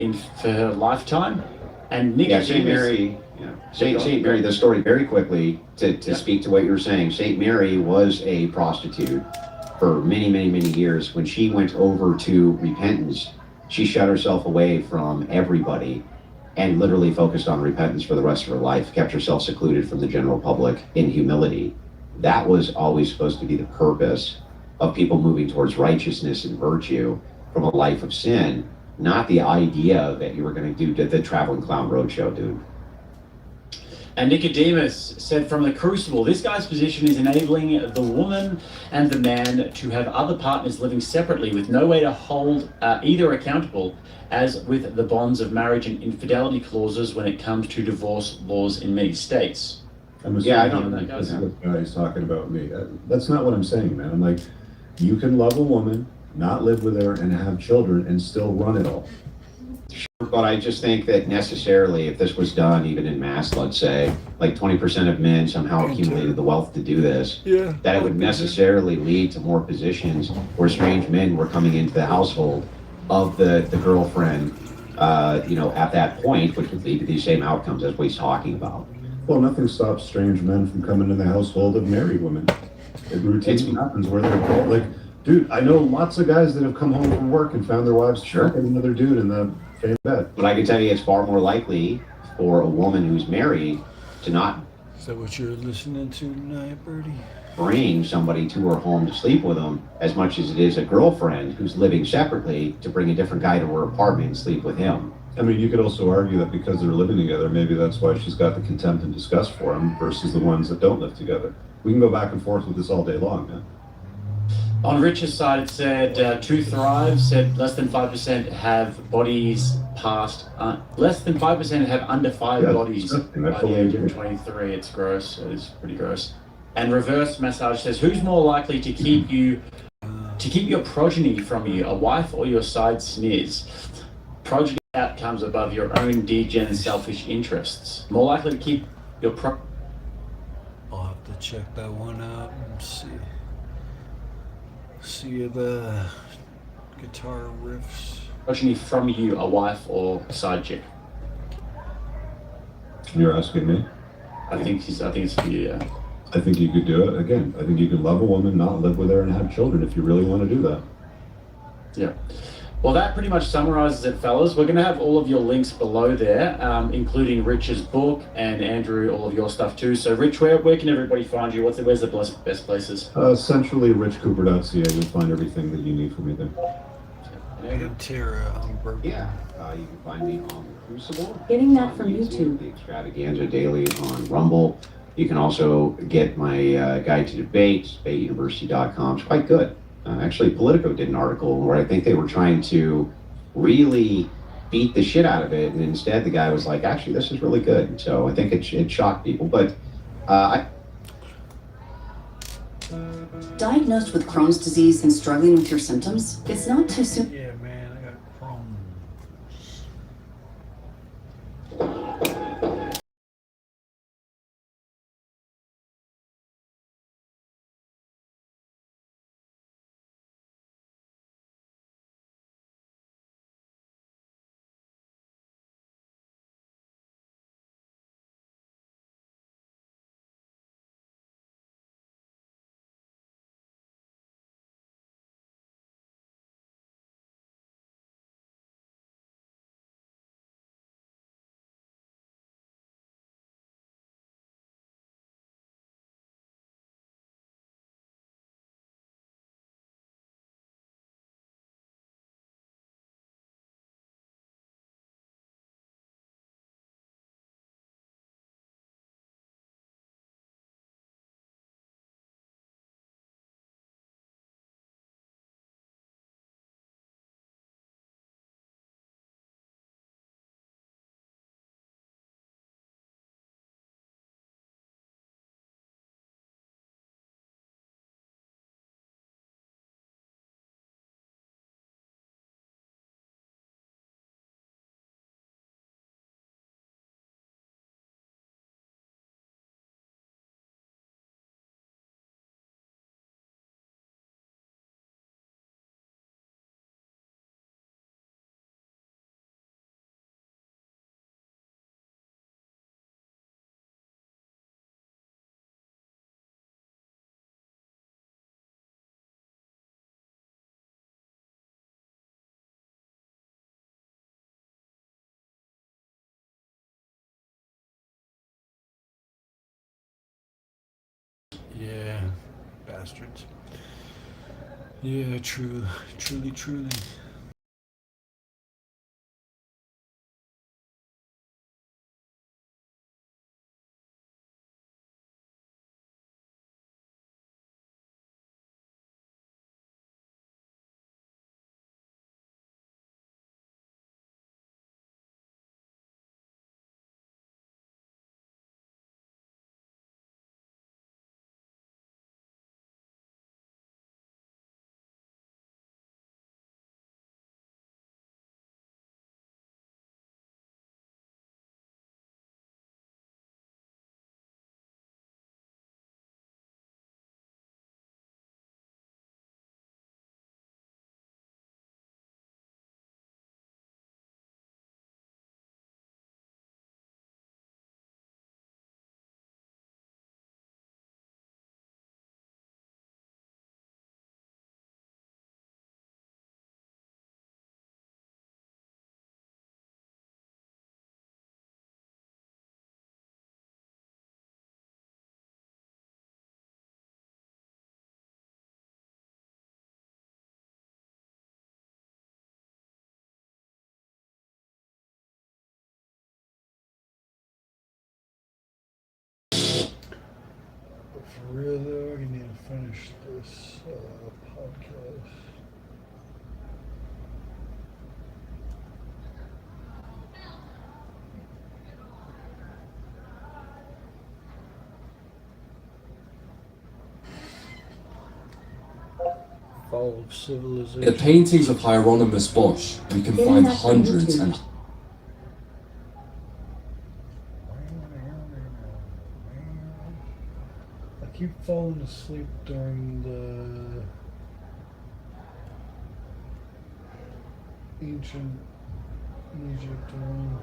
in for her lifetime. And Yeah, St. Nicodemus, Mary, yeah. St. Mary, the story very quickly to speak to what you were saying. St. Mary was a prostitute for many, many, many years. When she went over to repentance, she shut herself away from everybody and literally focused on repentance for the rest of her life, kept herself secluded from the general public in humility. That was always supposed to be the purpose of people moving towards righteousness and virtue from a life of sin, not the idea that you were going to do the traveling clown roadshow, dude. And Nicodemus said from the crucible, this guy's position is enabling the woman and the man to have other partners living separately with no way to hold either accountable, as with the bonds of marriage and infidelity clauses when it comes to divorce laws in many states. Yeah, I don't think this guy's talking about me. That's not what I'm saying, man. I'm like, you can love a woman, not live with her, and have children, and still run it all. But I just think that necessarily, if this was done even in mass, let's say, like 20% of men somehow accumulated the wealth to do this, that it would necessarily lead to more positions where strange men were coming into the household of the girlfriend, at that point, which would lead to these same outcomes as what he's talking about. Well, nothing stops strange men from coming to the household of married women. It routinely happens where they're like, dude, I know lots of guys that have come home from work and found their wives fucking another dude in the same bed. But I can tell you it's far more likely for a woman who's married to not Is that what you're listening to tonight, Birdie? bring somebody to her home to sleep with them as much as it is a girlfriend who's living separately to bring a different guy to her apartment and sleep with him. I mean, you could also argue that because they're living together, maybe that's why she's got the contempt and disgust for him versus the ones that don't live together. We can go back and forth with this all day long, man. On Rich's side, it said to thrive, said less than 5% have bodies past, less than 5% have under 5 bodies by the age of 23. It's gross. It's pretty gross. And reverse massage says, who's more likely to keep your progeny from you, a wife or your side smears? Progeny outcomes above your own degen selfish interests. More likely to keep your I'll have to check that one out and see the guitar riffs. progeny from you, a wife or side chick. You're asking me? I think it's for you, yeah. I think you could do it. Again, I think you can love a woman, not live with her, and have children if you really want to do that. Yeah. Well, that pretty much summarizes it, fellas. We're going to have all of your links below there, including Rich's book and Andrew, all of your stuff too. So, Rich, where can everybody find you? Where's the best places? Centrally, richcooper.ca. You'll find everything that you need from me there. And Tara on Yeah, you can find me on The Crucible. Getting that from YouTube. The Extravaganza Daily on Rumble. You can also get my guide to debate, debateuniversity.com. It's quite good. Actually, Politico did an article where I think they were trying to really beat the shit out of it, and instead the guy was like, actually, this is really good. So I think it shocked people. But Diagnosed with Crohn's disease and struggling with your symptoms? It's not too soon. Yeah. bastards. Yeah, truly. But for real though, I need to finish this podcast. Fall of civilization. In the paintings of Hieronymus Bosch, we can find hundreds and I keep falling asleep during the ancient Egypt one.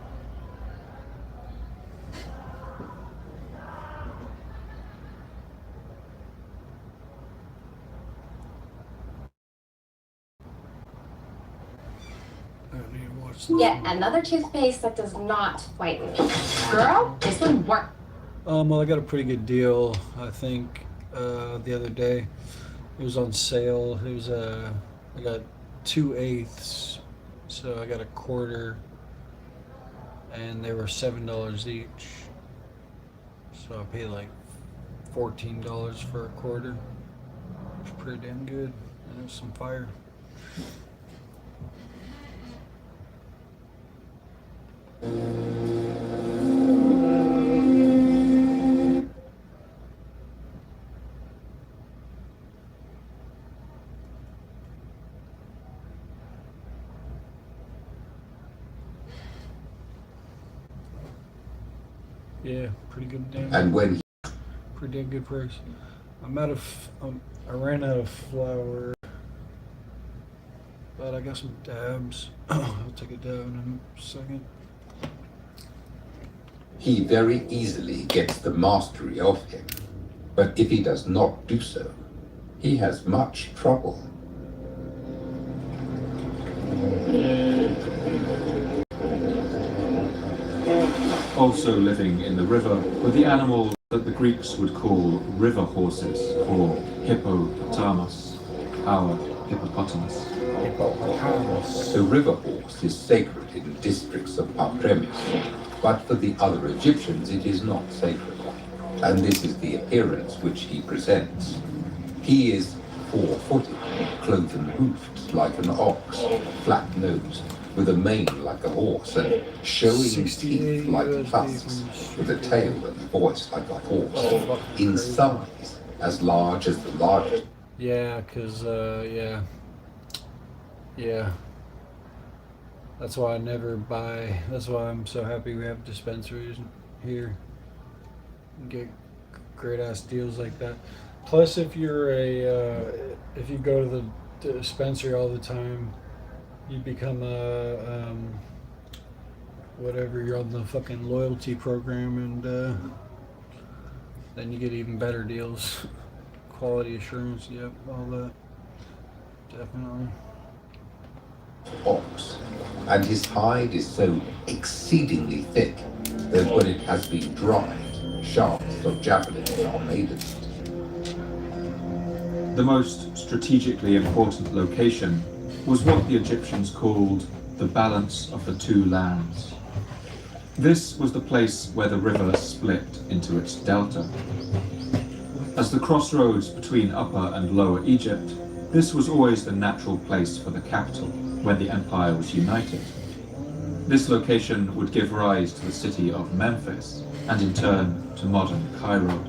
I need to watch this Yet one. another toothpaste that does not whiten me. Girl, this one worked. Well, I got a pretty good deal, I think, the other day. It was on sale. It was I got 2/8, so I got a quarter, and they were $7 each. So I paid like $14 for a quarter. Which was pretty damn good, and it was some fire. Yeah, pretty good damn. And when Pretty damn good price. I ran out of flour, but I got some dabs. I'll take a dab in a second. He very easily gets the mastery of him, but if he does not do so, he has much trouble. Also living in the river were the animals that the Greeks would call river horses, or hippopotamus, our hippopotamus. The river horse is sacred in districts of Papremis, but for the other Egyptians it is not sacred, and this is the appearance which he presents. He is four-footed, cloven hoofed like an ox, flat-nosed, with a mane like a horse, and showing teeth like tusks, with a tail and voice like a horse, in size as large as the largest. Yeah, cause yeah. That's why I never buy. That's why I'm so happy we have dispensaries here. Get great ass deals like that. Plus, if you're if you go to the dispensary all the time, you become a whatever. You're on the fucking loyalty program, and then you get even better deals. Quality assurance, yep, all that. Definitely. Ox, and his hide is so exceedingly thick that when it has been dried, shafts of javelins are made of it. The most strategically important location was what the Egyptians called the balance of the two lands. This was the place where the river split into its delta. As the crossroads between Upper and Lower Egypt, this was always the natural place for the capital when the empire was united. This location would give rise to the city of Memphis, and in turn to modern Cairo.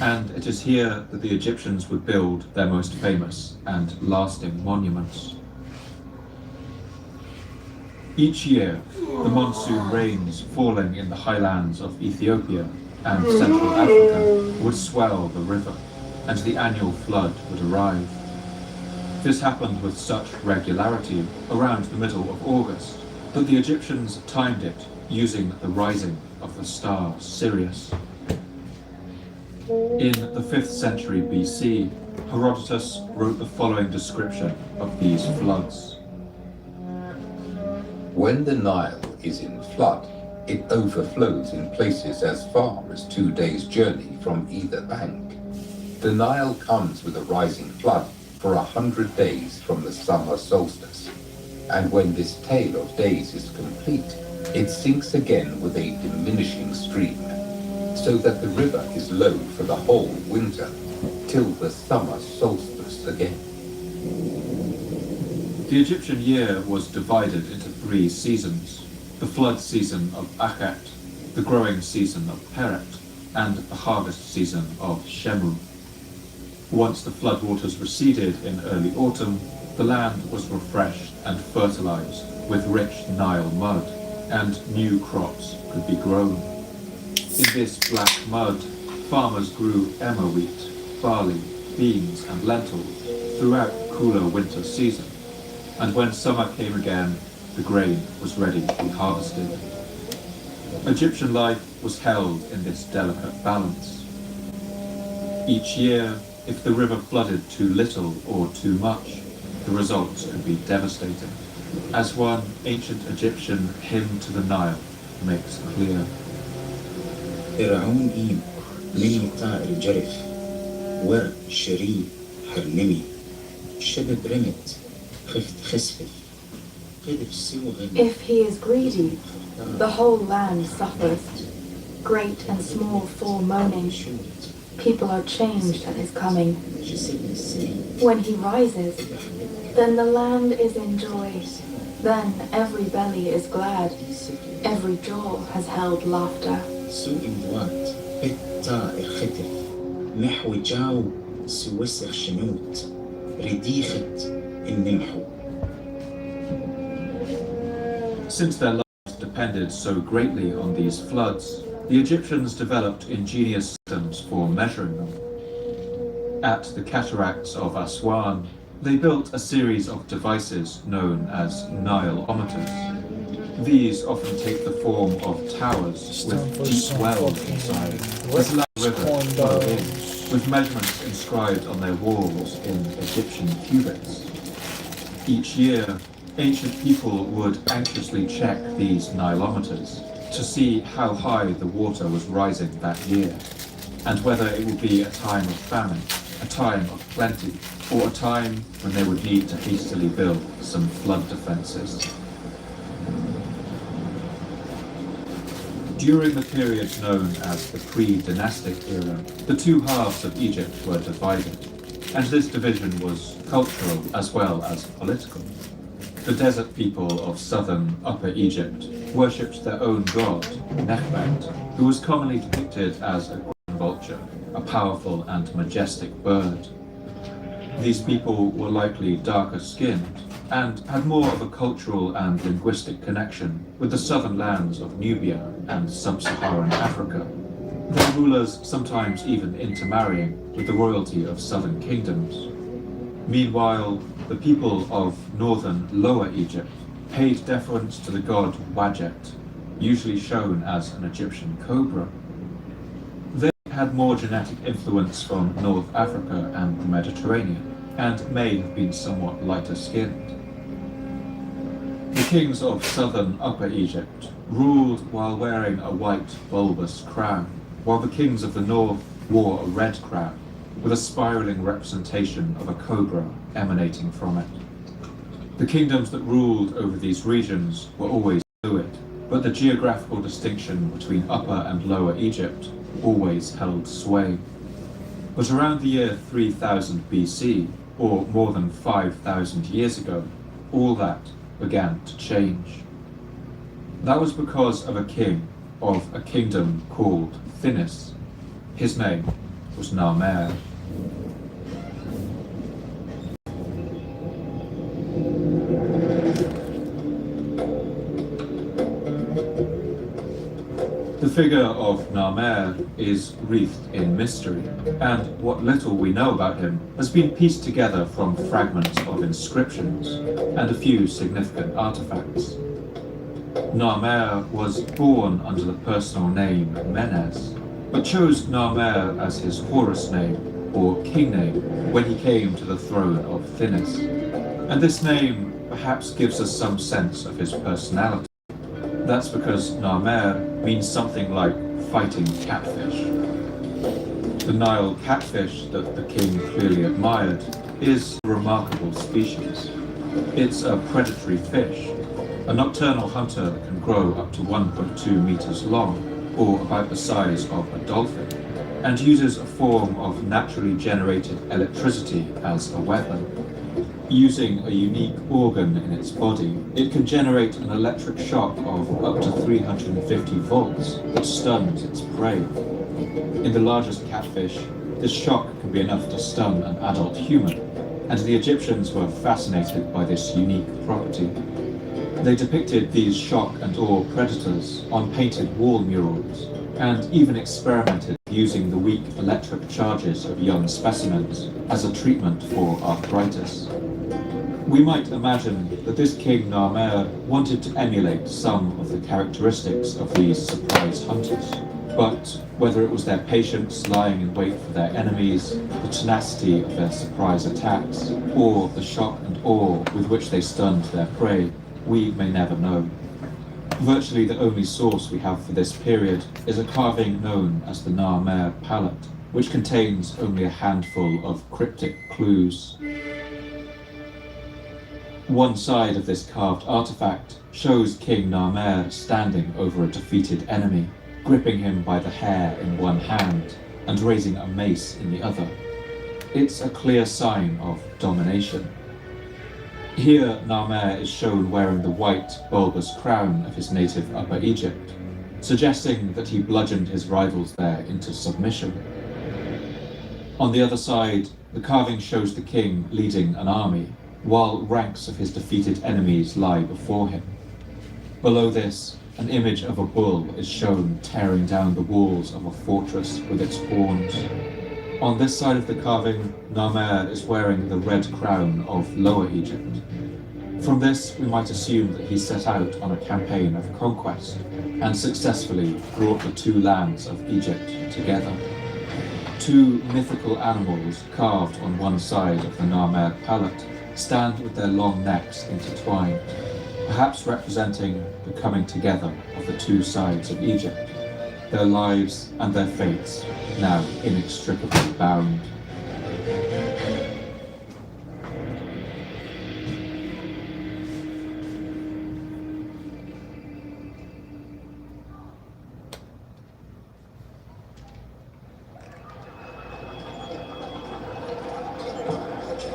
And it is here that the Egyptians would build their most famous and lasting monuments. Each year, the monsoon rains falling in the highlands of Ethiopia and Central Africa would swell the river, and the annual flood would arrive. This happened with such regularity around the middle of August that the Egyptians timed it using the rising of the star Sirius. In the 5th century BC, Herodotus wrote the following description of these floods. When the Nile is in flood, it overflows in places as far as 2 days' journey from either bank. The Nile comes with a rising flood for 100 days from the summer solstice, and when this tale of days is complete, it sinks again with a diminishing stream, so that the river is low for the whole winter, till the summer solstice again. The Egyptian year was divided into 3 seasons: the flood season of Akhet, the growing season of Peret, and the harvest season of Shemu. Once the floodwaters receded in early autumn, the land was refreshed and fertilized with rich Nile mud, and new crops could be grown. In this black mud, farmers grew emmer wheat, barley, beans, and lentils throughout the cooler winter season, and when summer came again, the grain was ready to be harvested. Egyptian life was held in this delicate balance. Each year, if the river flooded too little or too much, the results could be devastating, as one ancient Egyptian hymn to the Nile makes clear. ارعون إيم مني طائر جرف ورق شري حرنمي شبب رمت خفت خسفف قدف سوغ. If he is greedy, the whole land suffers. Great and small fall moaning. People are changed at his coming. When he rises, then the land is in joy. Then every belly is glad. Every jaw has held laughter. سوق مضوات بيت طائر ختف محو جاو سوسخ شنوت رديخت النمحو. Since their lives depended so greatly on these floods, the Egyptians developed ingenious systems for measuring them. At the cataracts of Aswan, they built a series of devices known as Nileometers. These often take the form of towers with deep wells inside, as the river flow in, with measurements inscribed on their walls in Egyptian cubits. Each year, ancient people would anxiously check these Nileometers to see how high the water was rising that year, and whether it would be a time of famine, a time of plenty, or a time when they would need to hastily build some flood defenses. During the period known as the pre-dynastic era, the 2 halves of Egypt were divided, and this division was cultural as well as political. The desert people of southern Upper Egypt worshipped their own god, Nekhbet, who was commonly depicted as a ground vulture, a powerful and majestic bird. These people were likely darker skinned and had more of a cultural and linguistic connection with the southern lands of Nubia and sub-Saharan Africa, their rulers sometimes even intermarrying with the royalty of southern kingdoms. Meanwhile, the people of northern Lower Egypt paid deference to the god Wadjet, usually shown as an Egyptian cobra. They had more genetic influence from North Africa and the Mediterranean, and may have been somewhat lighter skinned. The kings of southern Upper Egypt ruled while wearing a white bulbous crown, while the kings of the north wore a red crown, with a spiraling representation of a cobra emanating from it. The kingdoms that ruled over these regions were always fluid, but the geographical distinction between Upper and Lower Egypt always held sway. But around the year 3000 BC, or more than 5,000 years ago, all that began to change. That was because of a king of a kingdom called Thinis. His name was Narmer. The figure of Narmer is wreathed in mystery, and what little we know about him has been pieced together from fragments of inscriptions and a few significant artifacts. Narmer was born under the personal name Menes, but chose Narmer as his Horus name, or king name, when he came to the throne of Thinis. And this name perhaps gives us some sense of his personality. That's because Narmer means something like fighting catfish. The Nile catfish that the king clearly admired is a remarkable species. It's a predatory fish, a nocturnal hunter that can grow up to 1.2 meters long, or about the size of a dolphin, and uses a form of naturally generated electricity as a weapon. Using a unique organ in its body, it can generate an electric shock of up to 350 volts that stuns its prey. In the largest catfish, this shock can be enough to stun an adult human, and the Egyptians were fascinated by this unique property. They depicted these shock and awe predators on painted wall murals, and even experimented using the weak electric charges of young specimens as a treatment for arthritis. We might imagine that this king Narmer wanted to emulate some of the characteristics of these surprise hunters, but whether it was their patience lying in wait for their enemies, the tenacity of their surprise attacks, or the shock and awe with which they stunned their prey, we may never know. Virtually the only source we have for this period is a carving known as the Narmer palette, which contains only a handful of cryptic clues. One side of this carved artifact shows King Narmer standing over a defeated enemy, gripping him by the hair in one hand and raising a mace in the other. It's a clear sign of domination. Here, Narmer is shown wearing the white, bulbous crown of his native Upper Egypt, suggesting that he bludgeoned his rivals there into submission. On the other side, the carving shows the king leading an army, while ranks of his defeated enemies lie before him. Below this, an image of a bull is shown tearing down the walls of a fortress with its horns. On this side of the carving, Narmer is wearing the red crown of Lower Egypt. From this, we might assume that he set out on a campaign of conquest and successfully brought the two lands of Egypt together. Two mythical animals carved on one side of the Narmer palette stand with their long necks intertwined, perhaps representing the coming together of the two sides of Egypt, their lives and their fates now inextricably bound.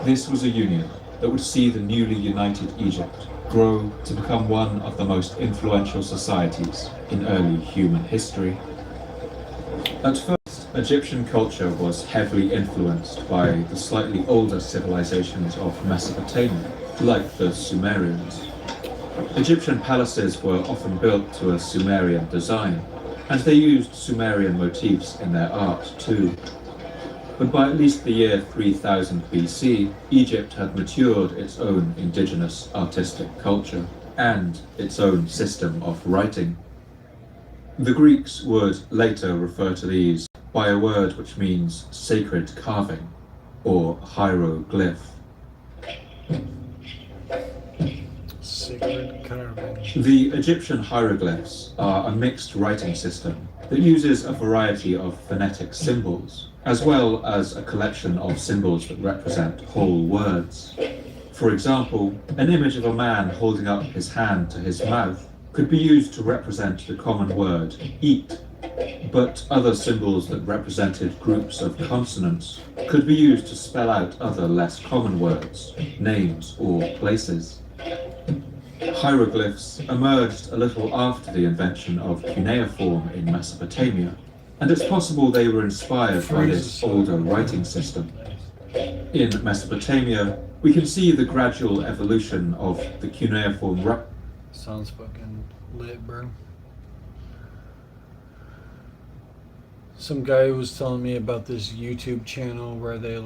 This was a union that would see the newly united Egypt grow to become one of the most influential societies in early human history. At first, Egyptian culture was heavily influenced by the slightly older civilizations of Mesopotamia, like the Sumerians. Egyptian palaces were often built to a Sumerian design, and they used Sumerian motifs in their art too. But by at least the year 3000 BC, Egypt had matured its own indigenous artistic culture and its own system of writing. The Greeks would later refer to these by a word which means sacred carving, or hieroglyph. Sacred carving. The Egyptian hieroglyphs are a mixed writing system that uses a variety of phonetic symbols, as well as a collection of symbols that represent whole words. For example, an image of a man holding up his hand to his mouth could be used to represent the common word eat, but other symbols that represented groups of consonants could be used to spell out other less common words, names, or places. Hieroglyphs emerged a little after the invention of cuneiform in Mesopotamia, and it's possible they were inspired by this older writing system. In Mesopotamia, we can see the gradual evolution of the cuneiform. Sounds fucking lit, bro. Some guy was telling me about this YouTube channel where they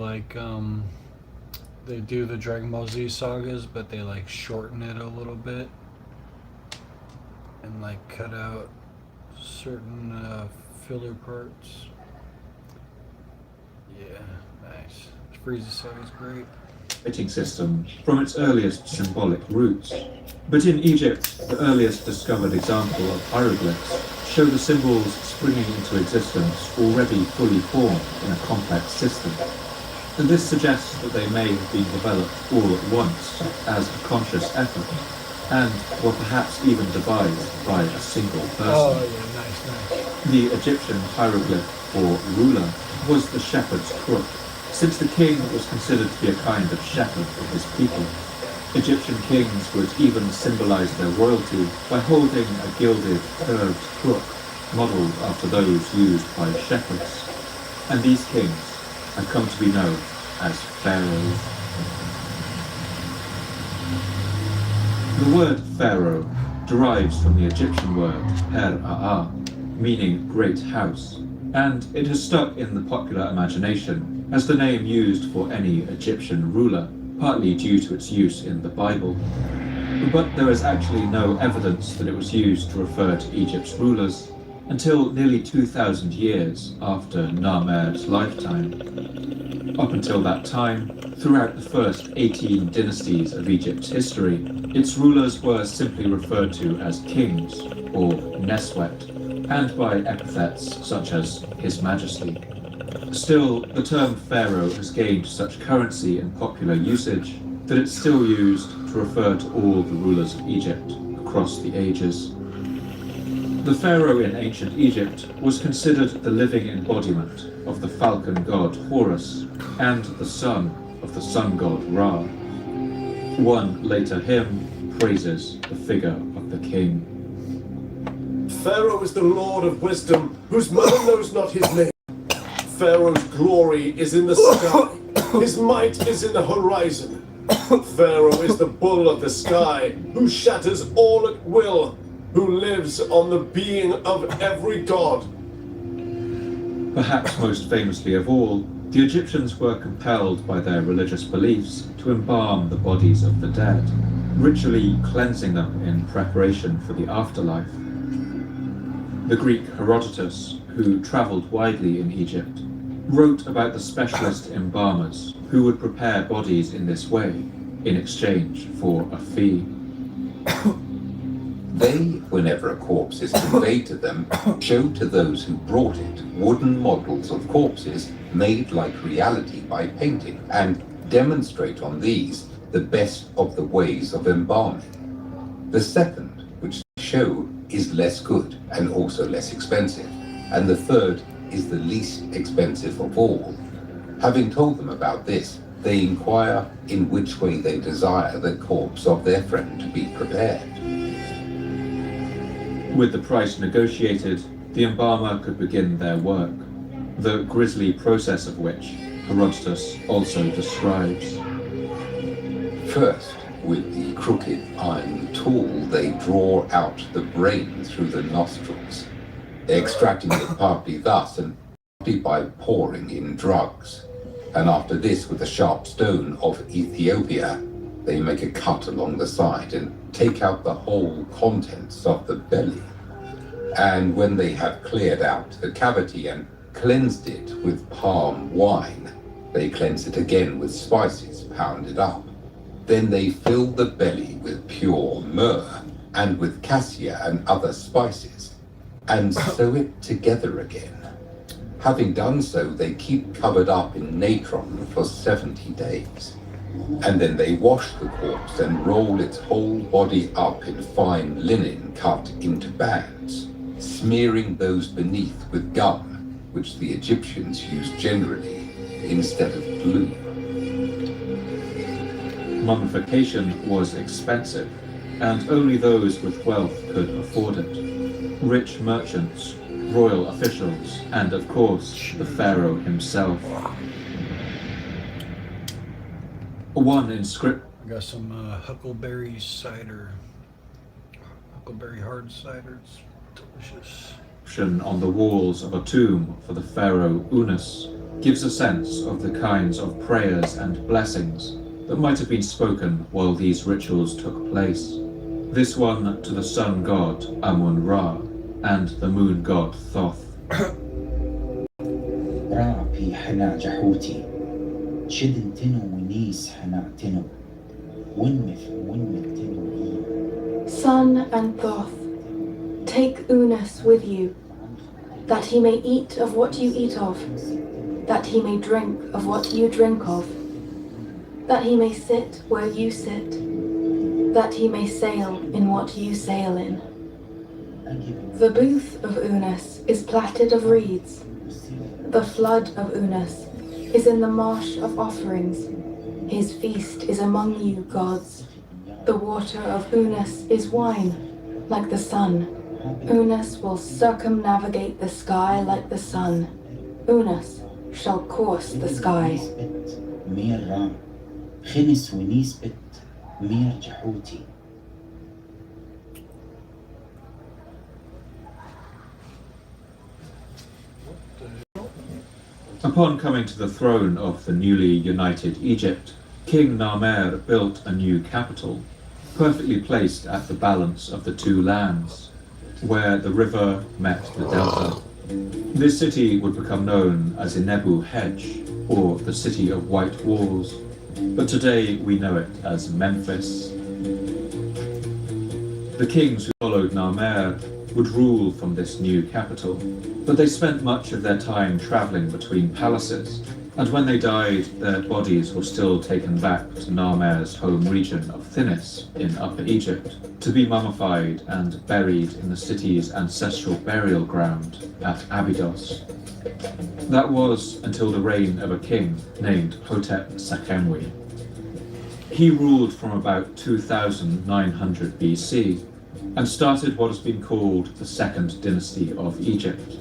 they do the Dragon Ball Z sagas, but they like shorten it a little bit and like cut out certain filler parts. Yeah, nice. Frieza saga's great. Writing system from its earliest symbolic roots. But in Egypt, the earliest discovered example of hieroglyphs show the symbols springing into existence already fully formed in a complex system. And this suggests that they may have been developed all at once as a conscious effort, and were perhaps even devised by a single person. Oh yeah, nice. The Egyptian hieroglyph for ruler was the shepherd's crook, since the king was considered to be a kind of shepherd for his people. Egyptian kings would even symbolize their royalty by holding a gilded, curved crook, modeled after those used by shepherds. And these kings have come to be known as pharaohs. The word pharaoh derives from the Egyptian word per-a'a, meaning great house, and it has stuck in the popular imagination as the name used for any Egyptian ruler, partly due to its use in the Bible. But there is actually no evidence that it was used to refer to Egypt's rulers until nearly 2,000 years after Narmer's lifetime. Up until that time, throughout the first 18 dynasties of Egypt's history, its rulers were simply referred to as kings, or Neswet, and by epithets such as His Majesty. Still, the term pharaoh has gained such currency in popular usage that it's still used to refer to all the rulers of Egypt across the ages. The pharaoh in ancient Egypt was considered the living embodiment of the falcon god Horus and the son of the sun god Ra. One later hymn praises the figure of the king. Pharaoh is the lord of wisdom, whose mother knows not his name. Pharaoh's glory is in the sky, his might is in the horizon. Pharaoh is the bull of the sky, who shatters all at will, who lives on the being of every god. Perhaps most famously of all, the Egyptians were compelled by their religious beliefs to embalm the bodies of the dead, ritually cleansing them in preparation for the afterlife. The Greek Herodotus, who travelled widely in Egypt, wrote about the specialist embalmers who would prepare bodies in this way in exchange for a fee. They, whenever a corpse is conveyed to them, show to those who brought it wooden models of corpses made like reality by painting, and demonstrate on these the best of the ways of embalming. The second, which they show, is less good and also less expensive, and the third is the least expensive of all. Having told them about this, they inquire in which way they desire the corpse of their friend to be prepared. With the price negotiated, the embalmer could begin their work, the grisly process of which Herodotus also describes. First, with the crooked iron tool, they draw out the brain through the nostrils, extracting it partly thus and partly by pouring in drugs. And after this, with a sharp stone of Ethiopia, they make a cut along the side and take out the whole contents of the belly. And when they have cleared out the cavity and cleansed it with palm wine, they cleanse it again with spices pounded up. Then they fill the belly with pure myrrh and with cassia and other spices, and sew it together again. Having done so, they keep covered up in natron for 70 days. And then they wash the corpse and roll its whole body up in fine linen cut into bands, smearing those beneath with gum, which the Egyptians used generally instead of glue. Mummification was expensive, and only those with wealth could afford it. Rich merchants, royal officials, and of course, the pharaoh himself. One inscription. I got some huckleberry cider. Huckleberry hard cider. It's delicious. On the walls of a tomb for the pharaoh Unas gives a sense of the kinds of prayers and blessings that might have been spoken while these rituals took place. This one to the sun god Amun-Ra and the moon god Thoth. رابي حنا جحوتي شدنتنو ونيس حنعتنو ونمتنو. Sun and Thoth, take Unas with you, that he may eat of what you eat of, that he may drink of what you drink of, that he may sit where you sit, that he may sail in what you sail in. The booth of Unas is plaited of reeds. The flood of Unas is in the marsh of offerings. His feast is among you, gods. The water of Unas is wine, like the sun. Unas will circumnavigate the sky like the sun. Unas shall course the sky. Upon coming to the throne of the newly united Egypt, King Narmer built a new capital, perfectly placed at the balance of the two lands, where the river met the delta. This city would become known as Inebu Hedge, or the City of White Walls, but today we know it as Memphis. The kings who followed Narmer would rule from this new capital, but they spent much of their time traveling between palaces, and when they died, their bodies were still taken back to Narmer's home region of Thinis in Upper Egypt to be mummified and buried in the city's ancestral burial ground at Abydos. That was until the reign of a king named Hotep Sakhemwy. He ruled from about 2900 BC and started what has been called the Second Dynasty of Egypt.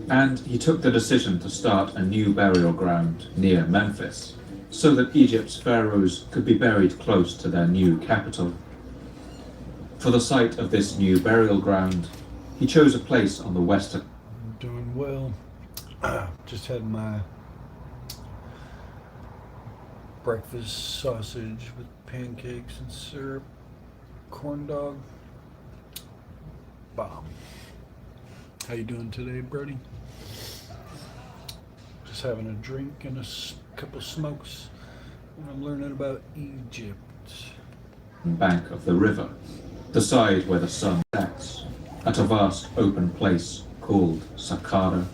And he took the decision to start a new burial ground near Memphis, so that Egypt's pharaohs could be buried close to their new capital. For the site of this new burial ground, he chose a place on the western. I'm doing well. Just had my breakfast sausage with pancakes and syrup, corn dog. Bomb. How you doing today, Brody? Just having a drink and a couple smokes. I'm learning about Egypt. Bank of the river, the side where the sun sets, at a vast open place called Saqqara.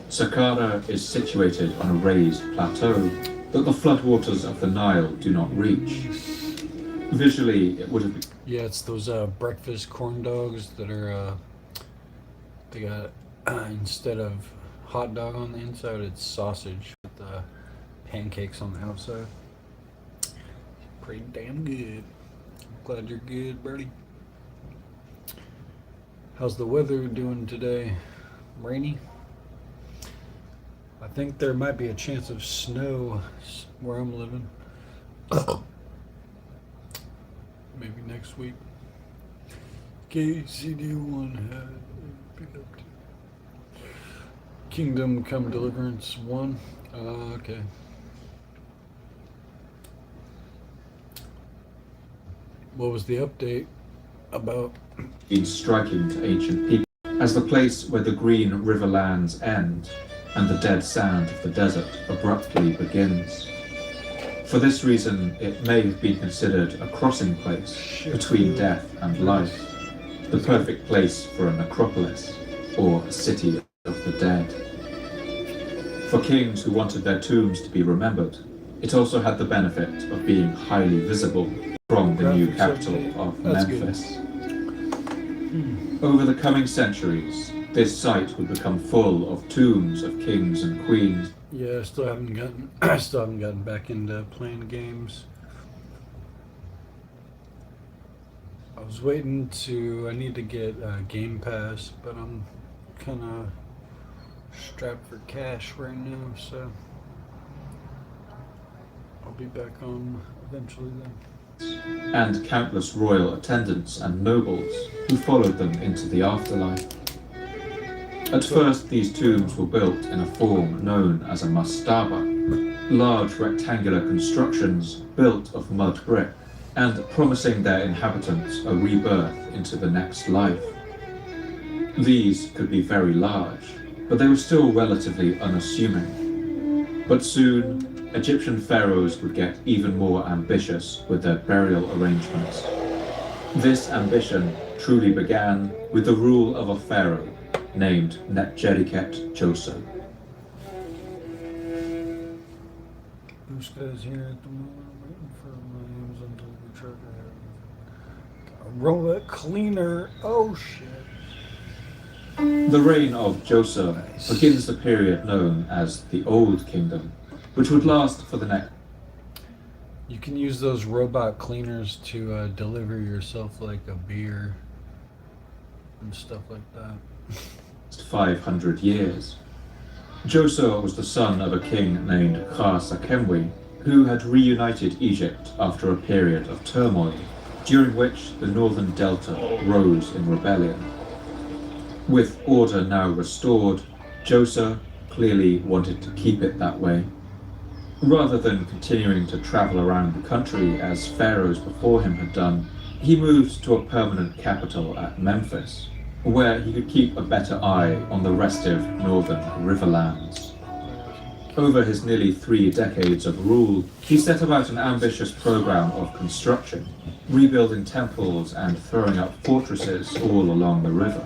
Saqqara is situated on a raised plateau that the floodwaters of the Nile do not reach. Visually, it would have been... Yeah, it's those breakfast corn dogs that are, they got, instead of hot dog on the inside, it's sausage with pancakes on the outside. Pretty damn good. Glad you're good, Birdie. How's the weather doing today? Rainy? I think there might be a chance of snow where I'm living. Maybe next week. KCD1 had pick up Kingdom Come Deliverance 1. Okay. What was the update about? Been striking to ancient people as the place where the green riverlands end and the dead sand of the desert abruptly begins. For this reason, it may have been considered a crossing place between death and life, the perfect place for a necropolis, or a city of the dead. For kings who wanted their tombs to be remembered, it also had the benefit of being highly visible from the new capital of Memphis. Over the coming centuries, this site would become full of tombs of kings and queens. Yeah, I still haven't gotten back into playing games. I was waiting I need to get Game Pass, but I'm kind of strapped for cash right now, so I'll be back on eventually then. And countless royal attendants and nobles who followed them into the afterlife. At first, these tombs were built in a form known as a mastaba, large rectangular constructions built of mud brick and promising their inhabitants a rebirth into the next life. These could be very large, but they were still relatively unassuming. But soon, Egyptian pharaohs would get even more ambitious with their burial arrangements. This ambition truly began with the rule of a pharaoh named Netjeriket Djoser. This guy's here at the moment, waiting for my Amazon delivery truck. A robot cleaner. Oh shit. The reign of Djoser begins the period known as the Old Kingdom, which would last for the next. You can use those robot cleaners to deliver yourself like a beer and stuff like that. 500 years. Djoser was the son of a king named Khar-Sakemwy, who had reunited Egypt after a period of turmoil, during which the northern delta rose in rebellion. With order now restored, Djoser clearly wanted to keep it that way. Rather than continuing to travel around the country as pharaohs before him had done, he moved to a permanent capital at Memphis, where he could keep a better eye on the restive northern riverlands. Over his nearly 3 decades of rule, he set about an ambitious program of construction, rebuilding temples and throwing up fortresses all along the river.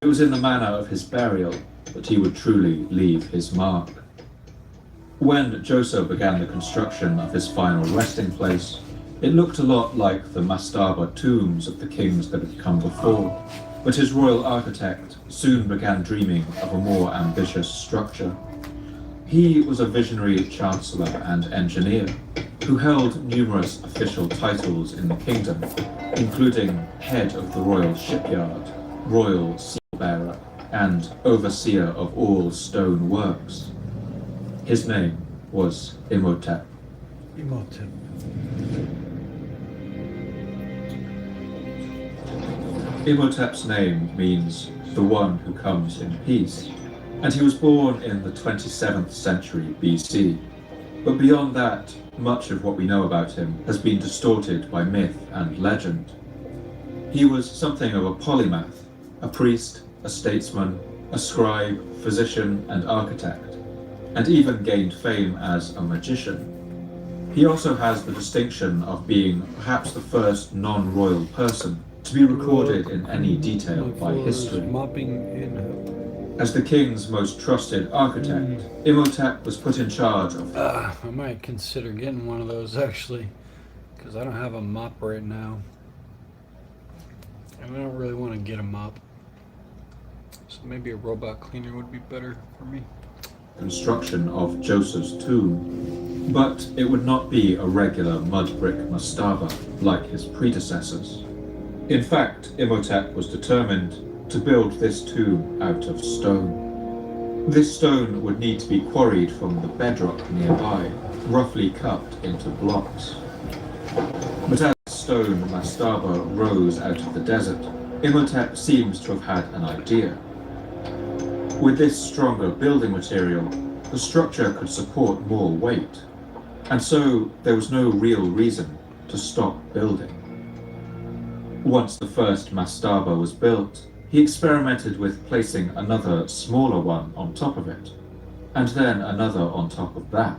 It was in the manner of his burial that he would truly leave his mark. When Djoser began the construction of his final resting place, it looked a lot like the mastaba tombs of the kings that had come before, but his royal architect soon began dreaming of a more ambitious structure. He was a visionary chancellor and engineer who held numerous official titles in the kingdom, including head of the royal shipyard, royal seal-bearer, and overseer of all stone works. His name was Imhotep. Imhotep. Imhotep's name means the one who comes in peace, and he was born in the 27th century BC. But beyond that, much of what we know about him has been distorted by myth and legend. He was something of a polymath, a priest, a statesman, a scribe, physician, and architect, and even gained fame as a magician. He also has the distinction of being perhaps the first non-royal person to be recorded in any detail by history. As the king's most trusted architect, Imhotep was put in charge of... I might consider getting one of those actually, because I don't have a mop right now. And I don't really want to get a mop. So maybe a robot cleaner would be better for me. Construction of Djoser's tomb, but it would not be a regular mud brick mastaba like his predecessors. In fact, Imhotep was determined to build this tomb out of stone. This stone would need to be quarried from the bedrock nearby, roughly cut into blocks. But as the stone mastaba rose out of the desert, Imhotep seems to have had an idea. With this stronger building material, the structure could support more weight, and so there was no real reason to stop building. Once the first mastaba was built, he experimented with placing another smaller one on top of it, and then another on top of that.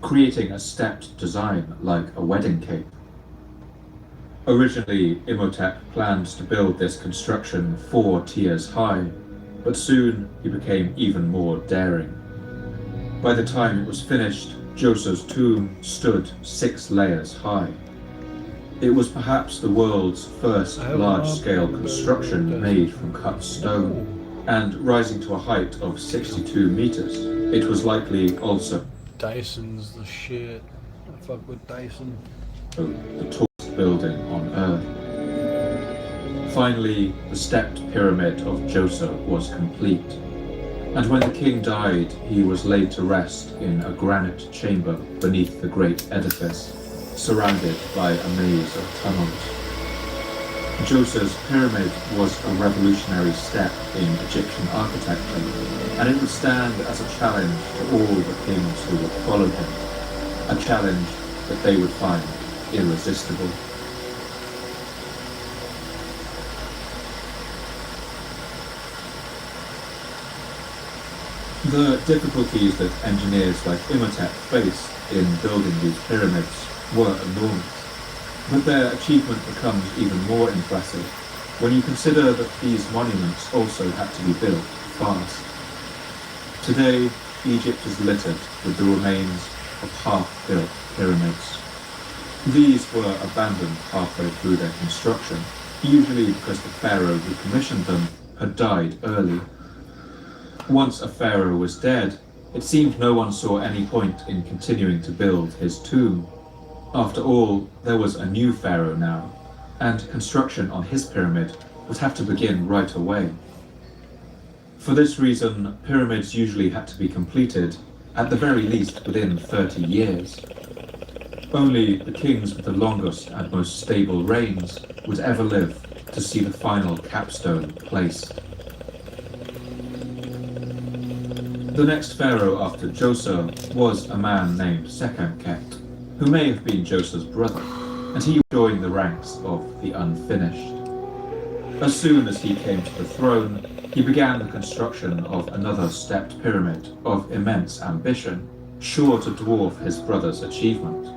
creating a stepped design like a wedding cake. Originally, Imhotep planned to build this construction 4 tiers high, but soon he became even more daring. By the time it was finished, Djoser's tomb stood 6 layers high. It was perhaps the world's first large-scale construction made from cut stone, and rising to a height of 62 meters, it was likely also Dyson's the shit. I fuck with Dyson. the tallest building on Earth. Finally, the stepped pyramid of Djoser was complete, and when the king died, he was laid to rest in a granite chamber beneath the great edifice, surrounded by a maze of tunnels. Djoser's pyramid was a revolutionary step in Egyptian architecture, and it would stand as a challenge to all the kings who would follow him, a challenge that they would find irresistible. The difficulties that engineers like Imhotep faced in building these pyramids were enormous, but their achievement becomes even more impressive when you consider that these monuments also had to be built fast. Today, Egypt is littered with the remains of half-built pyramids. These were abandoned halfway through their construction, usually because the pharaoh who commissioned them had died early. Once a pharaoh was dead, it seemed no one saw any point in continuing to build his tomb. After all, there was a new pharaoh now, and construction on his pyramid would have to begin right away. For this reason, pyramids usually had to be completed, at the very least within 30 years. Only the kings with the longest and most stable reigns would ever live to see the final capstone placed. The next pharaoh after Djoser was a man named Sekhemkhet, who may have been Djoser's brother, and he joined the ranks of the unfinished. As soon as he came to the throne, he began the construction of another stepped pyramid of immense ambition, sure to dwarf his brother's achievement.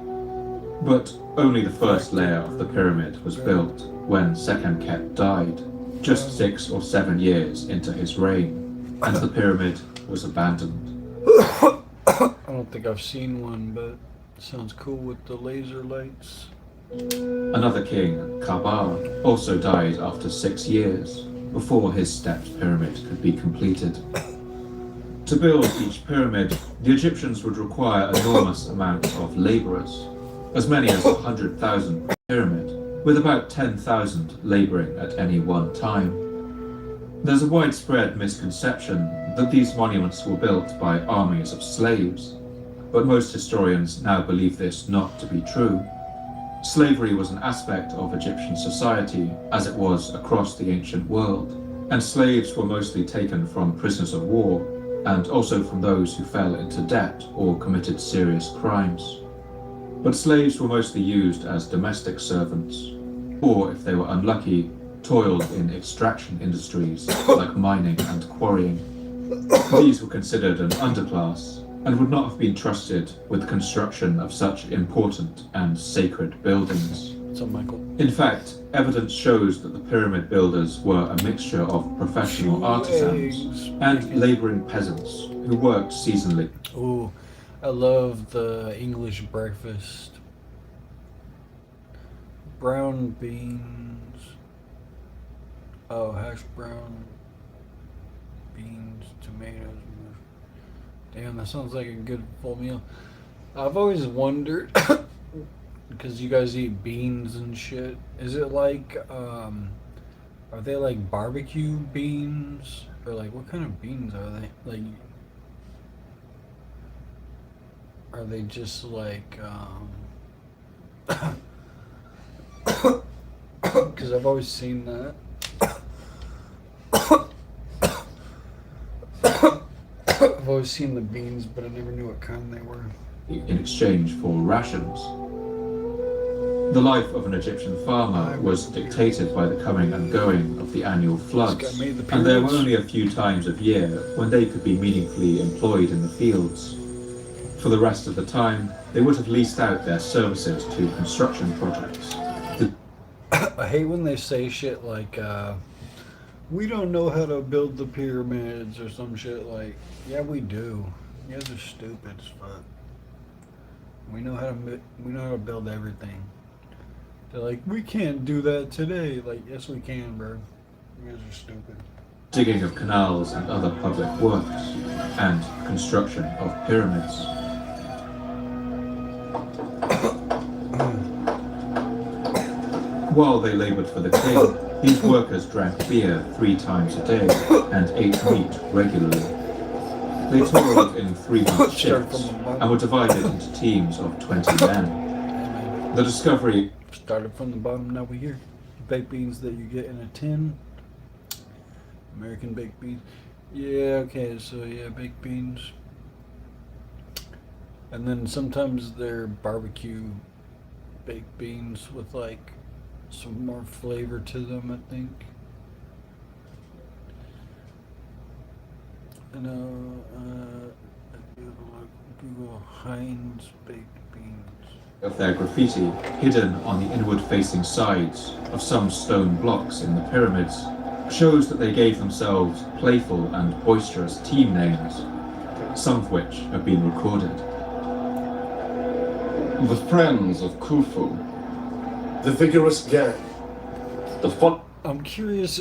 But only the first layer of the pyramid was built when Sekhemkhet died, just 6 or 7 years into his reign, and the pyramid was abandoned. I don't think I've seen one, but it sounds cool with the laser lights. Another king, Kabar, also died after 6 years, before his stepped pyramid could be completed. To build each pyramid, the Egyptians would require enormous amounts of laborers, as many as 100,000 per pyramid, with about 10,000 laboring at any one time. There's a widespread misconception that these monuments were built by armies of slaves, but most historians now believe this not to be true. Slavery was an aspect of Egyptian society, as it was across the ancient world, and slaves were mostly taken from prisoners of war, and also from those who fell into debt or committed serious crimes. But slaves were mostly used as domestic servants, or if they were unlucky, toiled in extraction industries like mining and quarrying. These were considered an underclass and would not have been trusted with the construction of such important and sacred buildings. So, Michael. In fact, evidence shows that the pyramid builders were a mixture of professional artisans and labouring peasants who worked seasonally. Ooh, I love the English breakfast. Brown beans. Oh, hash brown beans, tomatoes. Damn, that sounds like a good full meal. I've always wondered, because you guys eat beans and shit, is it like, are they like barbecue beans? Or like, what kind of beans are they? Like, are they just like, because I've always seen that. I've always seen the beans, but I never knew what kind they were. In exchange for rations. The life of an Egyptian farmer was dictated by the coming and going of the annual floods, and there were only a few times of year when they could be meaningfully employed in the fields. For the rest of the time, they would have leased out their services to construction projects. I hate when they say shit like, we don't know how to build the pyramids or some shit like, yeah, we do. You guys are stupid as fuck. We know how to build everything. They're like, we can't do that today. Like, yes, we can, bro. You guys are stupid. Digging of canals and other public works, and construction of pyramids. While they laboured for the king, these workers drank beer 3 times a day and ate meat regularly. They toiled in 3-month shifts and were divided into teams of 20 men. The discovery started from the bottom, now we're here. Baked beans that you get in a tin. American baked beans. Yeah, okay, so yeah, baked beans. And then sometimes they're barbecue baked beans with like some more flavor to them, I think. And Google Heinz baked beans. Of their graffiti hidden on the inward-facing sides of some stone blocks in the pyramids shows that they gave themselves playful and boisterous team names, some of which have been recorded. The Friends of Khufu. The Vigorous Gang. The Fun. I'm curious.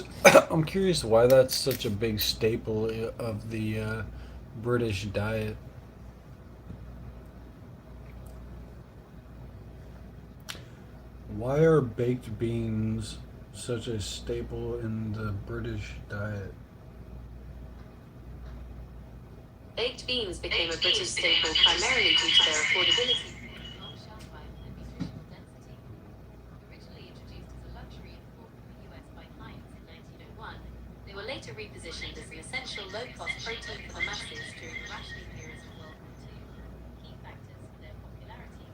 I'm curious why that's such a big staple of the British diet. Why are baked beans such a staple in the British diet? Baked beans became a British staple primarily due to their affordability. They were later repositioned as the essential low-cost protein for the masses during the rationing periods of World War II. Key factors for their popularity: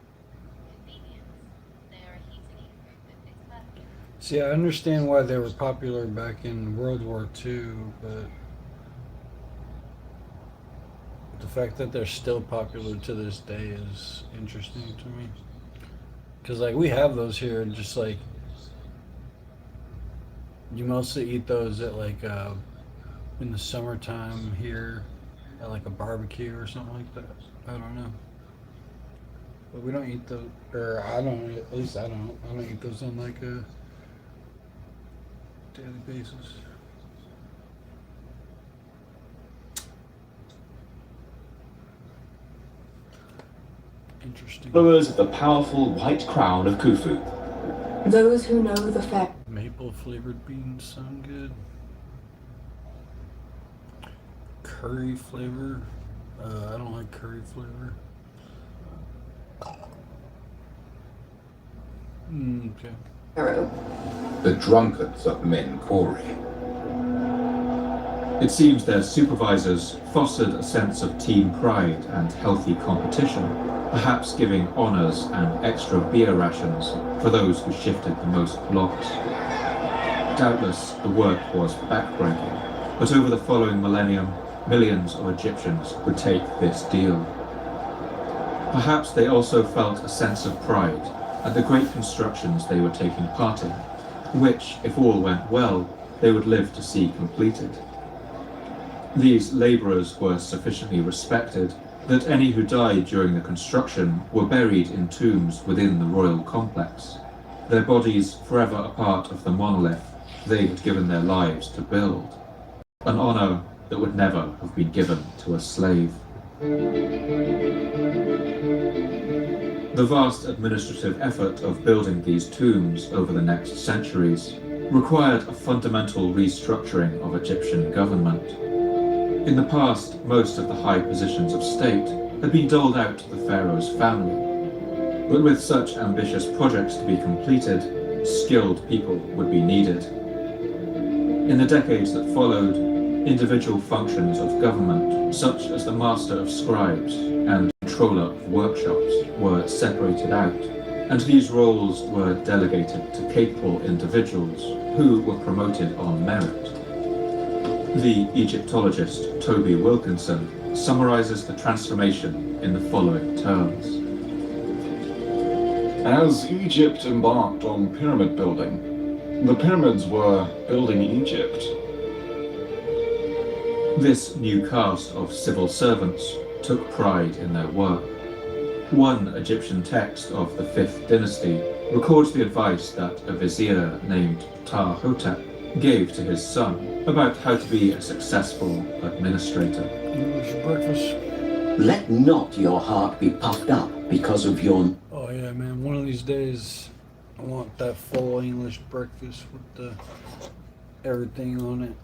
convenience. They are a heat-to-eat group that fits perfectly. See, I understand why they were popular back in World War II, but the fact that they're still popular to this day is interesting to me. Because, like, we have those here, and just like, you mostly eat those at like in the summertime here at like a barbecue or something like that. I don't know, but we don't eat those, or I don't. At least I don't. I don't eat those on like a daily basis. Interesting. Followers of the powerful white crown of Khufu. Those who know the fact. Maple flavored beans sound good. Curry flavor. I don't like curry flavor. Okay. The drunkards of Menkori. It seems their supervisors fostered a sense of team pride and healthy competition, perhaps giving honours and extra beer rations for those who shifted the most blocks. Doubtless, the work was backbreaking, but over the following millennium, millions of Egyptians would take this deal. Perhaps they also felt a sense of pride at the great constructions they were taking part in, which, if all went well, they would live to see completed. These labourers were sufficiently respected that any who died during the construction were buried in tombs within the royal complex, their bodies forever a part of the monolith they had given their lives to build, an honour that would never have been given to a slave. The vast administrative effort of building these tombs over the next centuries required a fundamental restructuring of Egyptian government. In the past, most of the high positions of state had been doled out to the pharaoh's family, but with such ambitious projects to be completed, skilled people would be needed. In the decades that followed, individual functions of government, such as the master of scribes and controller of workshops, were separated out, and these roles were delegated to capable individuals who were promoted on merit. The Egyptologist Toby Wilkinson summarizes the transformation in the following terms. As Egypt embarked on pyramid building, the pyramids were building Egypt. This new caste of civil servants took pride in their work. One Egyptian text of the 5th dynasty records the advice that a vizier named Ptah-hotep gave to his son about how to be a successful administrator. English breakfast. Let not your heart be puffed up because of your... Oh yeah, man. One of these days, I want that full English breakfast with the everything on it.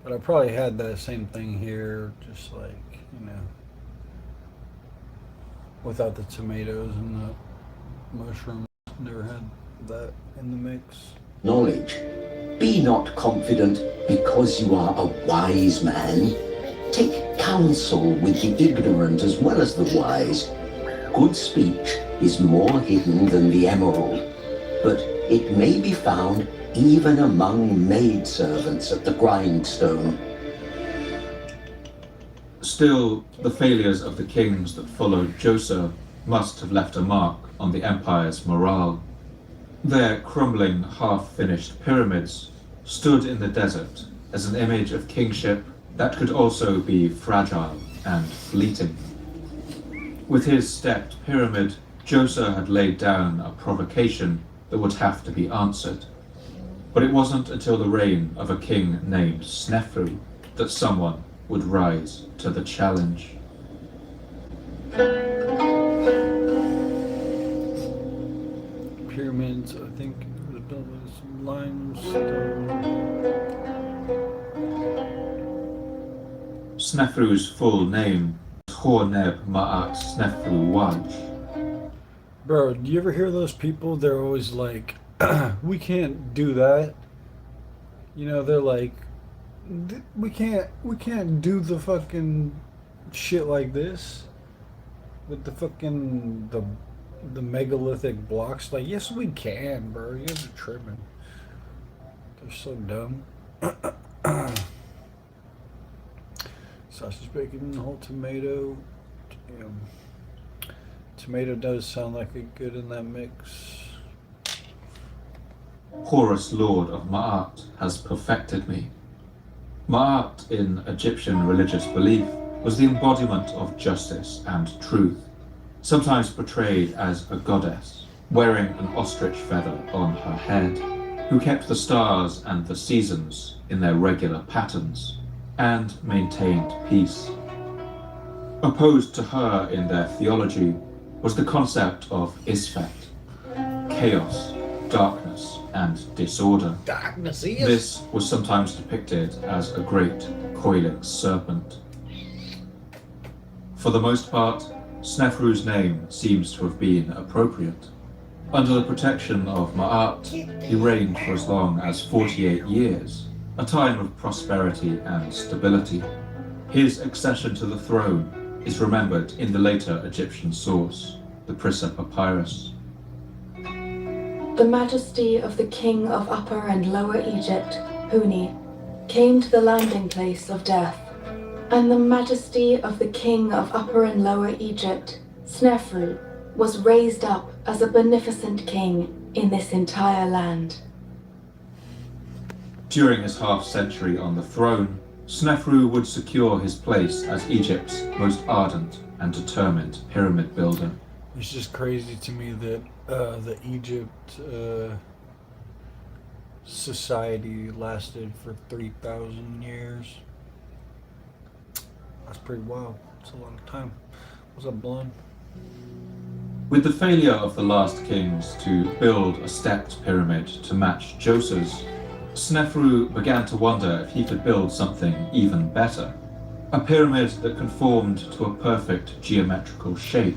But I probably had that same thing here, just like, you know, without the tomatoes and the mushrooms. Never had that in the mix. knowledge. Be not confident because you are a wise man. Take counsel with the ignorant as well as the wise. Good speech is more hidden than the emerald, but it may be found even among maidservants at the grindstone. Still, the failures of the kings that followed Joseph must have left a mark on the empire's morale. Their crumbling, half-finished pyramids stood in the desert as an image of kingship that could also be fragile and fleeting. With his stepped pyramid, Joseph had laid down a provocation that would have to be answered. But it wasn't until the reign of a king named Snefru that someone would rise to the challenge. Pyramids, I think it was built with some limestone. Snefru's full name was Horneb Ma'at Snefru Waj. Bro, do you ever hear those people? They're always like, we can't do that. You know, they're like, we can't do the fucking shit like this with the fucking the megalithic blocks. Like, yes, we can, bro. You guys are tripping. They're so dumb. Sausage, bacon, whole tomato. Damn. Tomato does sound like a good in that mix. Horus, Lord of Ma'at, has perfected me. Ma'at, in Egyptian religious belief, was the embodiment of justice and truth, sometimes portrayed as a goddess, wearing an ostrich feather on her head, who kept the stars and the seasons in their regular patterns, and maintained peace. Opposed to her in their theology was the concept of Isfet, chaos, darkness, and disorder. Darkness is. This was sometimes depicted as a great coiling serpent. For the most part, Snefru's name seems to have been appropriate. Under the protection of Ma'at, he reigned for as long as 48 years, a time of prosperity and stability. His accession to the throne is remembered in the later Egyptian source, the Prissa Papyrus. The majesty of the king of Upper and Lower Egypt, Huni, came to the landing place of death, and the majesty of the king of Upper and Lower Egypt, Snefru, was raised up as a beneficent king in this entire land. During his half-century on the throne, Snefru would secure his place as Egypt's most ardent and determined pyramid builder. It's just crazy to me that the Egypt society lasted for 3,000 years. That's pretty wild. It's a long time. What's up, Blonde? With the failure of the last kings to build a stepped pyramid to match Joseph's, Snefru began to wonder if he could build something even better. A pyramid that conformed to a perfect geometrical shape.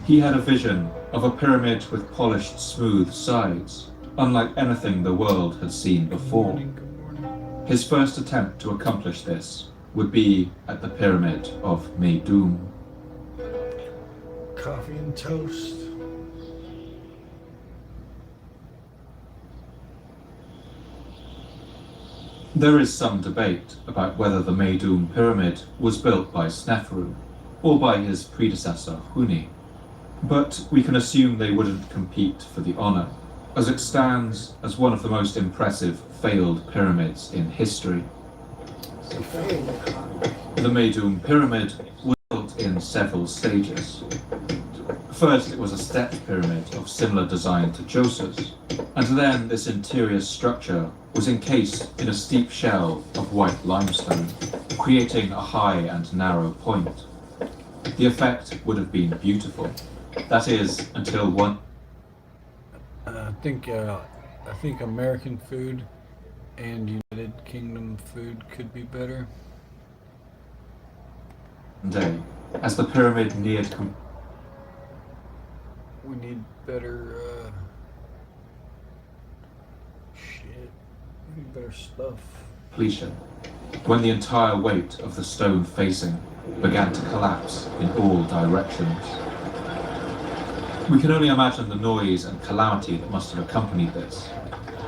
He had a vision of a pyramid with polished, smooth sides, unlike anything the world had seen before. His first attempt to accomplish this would be at the Pyramid of Meidum. Coffee and toast. There is some debate about whether the Meidum pyramid was built by Snefru or by his predecessor Huni. But we can assume they wouldn't compete for the honor, as it stands as one of the most impressive failed pyramids in history. The Meidum Pyramid was built in several stages. First, it was a stepped pyramid of similar design to Djoser's, and then this interior structure was encased in a steep shell of white limestone, creating a high and narrow point. The effect would have been beautiful. That is, until one... I think American food and United Kingdom food could be better. day, as the pyramid neared We need better, we need better stuff. completion, when the entire weight of the stone facing began to collapse in all directions. We can only imagine the noise and calamity that must have accompanied this.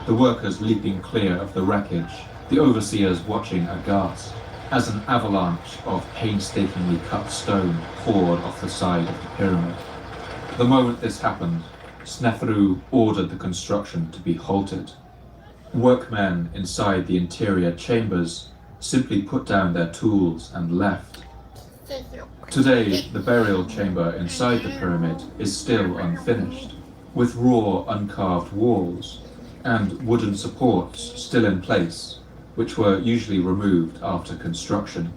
The workers leaping clear of the wreckage, the overseers watching aghast, as an avalanche of painstakingly cut stone poured off the side of the pyramid. The moment this happened, Snefru ordered the construction to be halted. Workmen inside the interior chambers simply put down their tools and left. Today, the burial chamber inside the pyramid is still unfinished, with raw, uncarved walls and wooden supports still in place, which were usually removed after construction.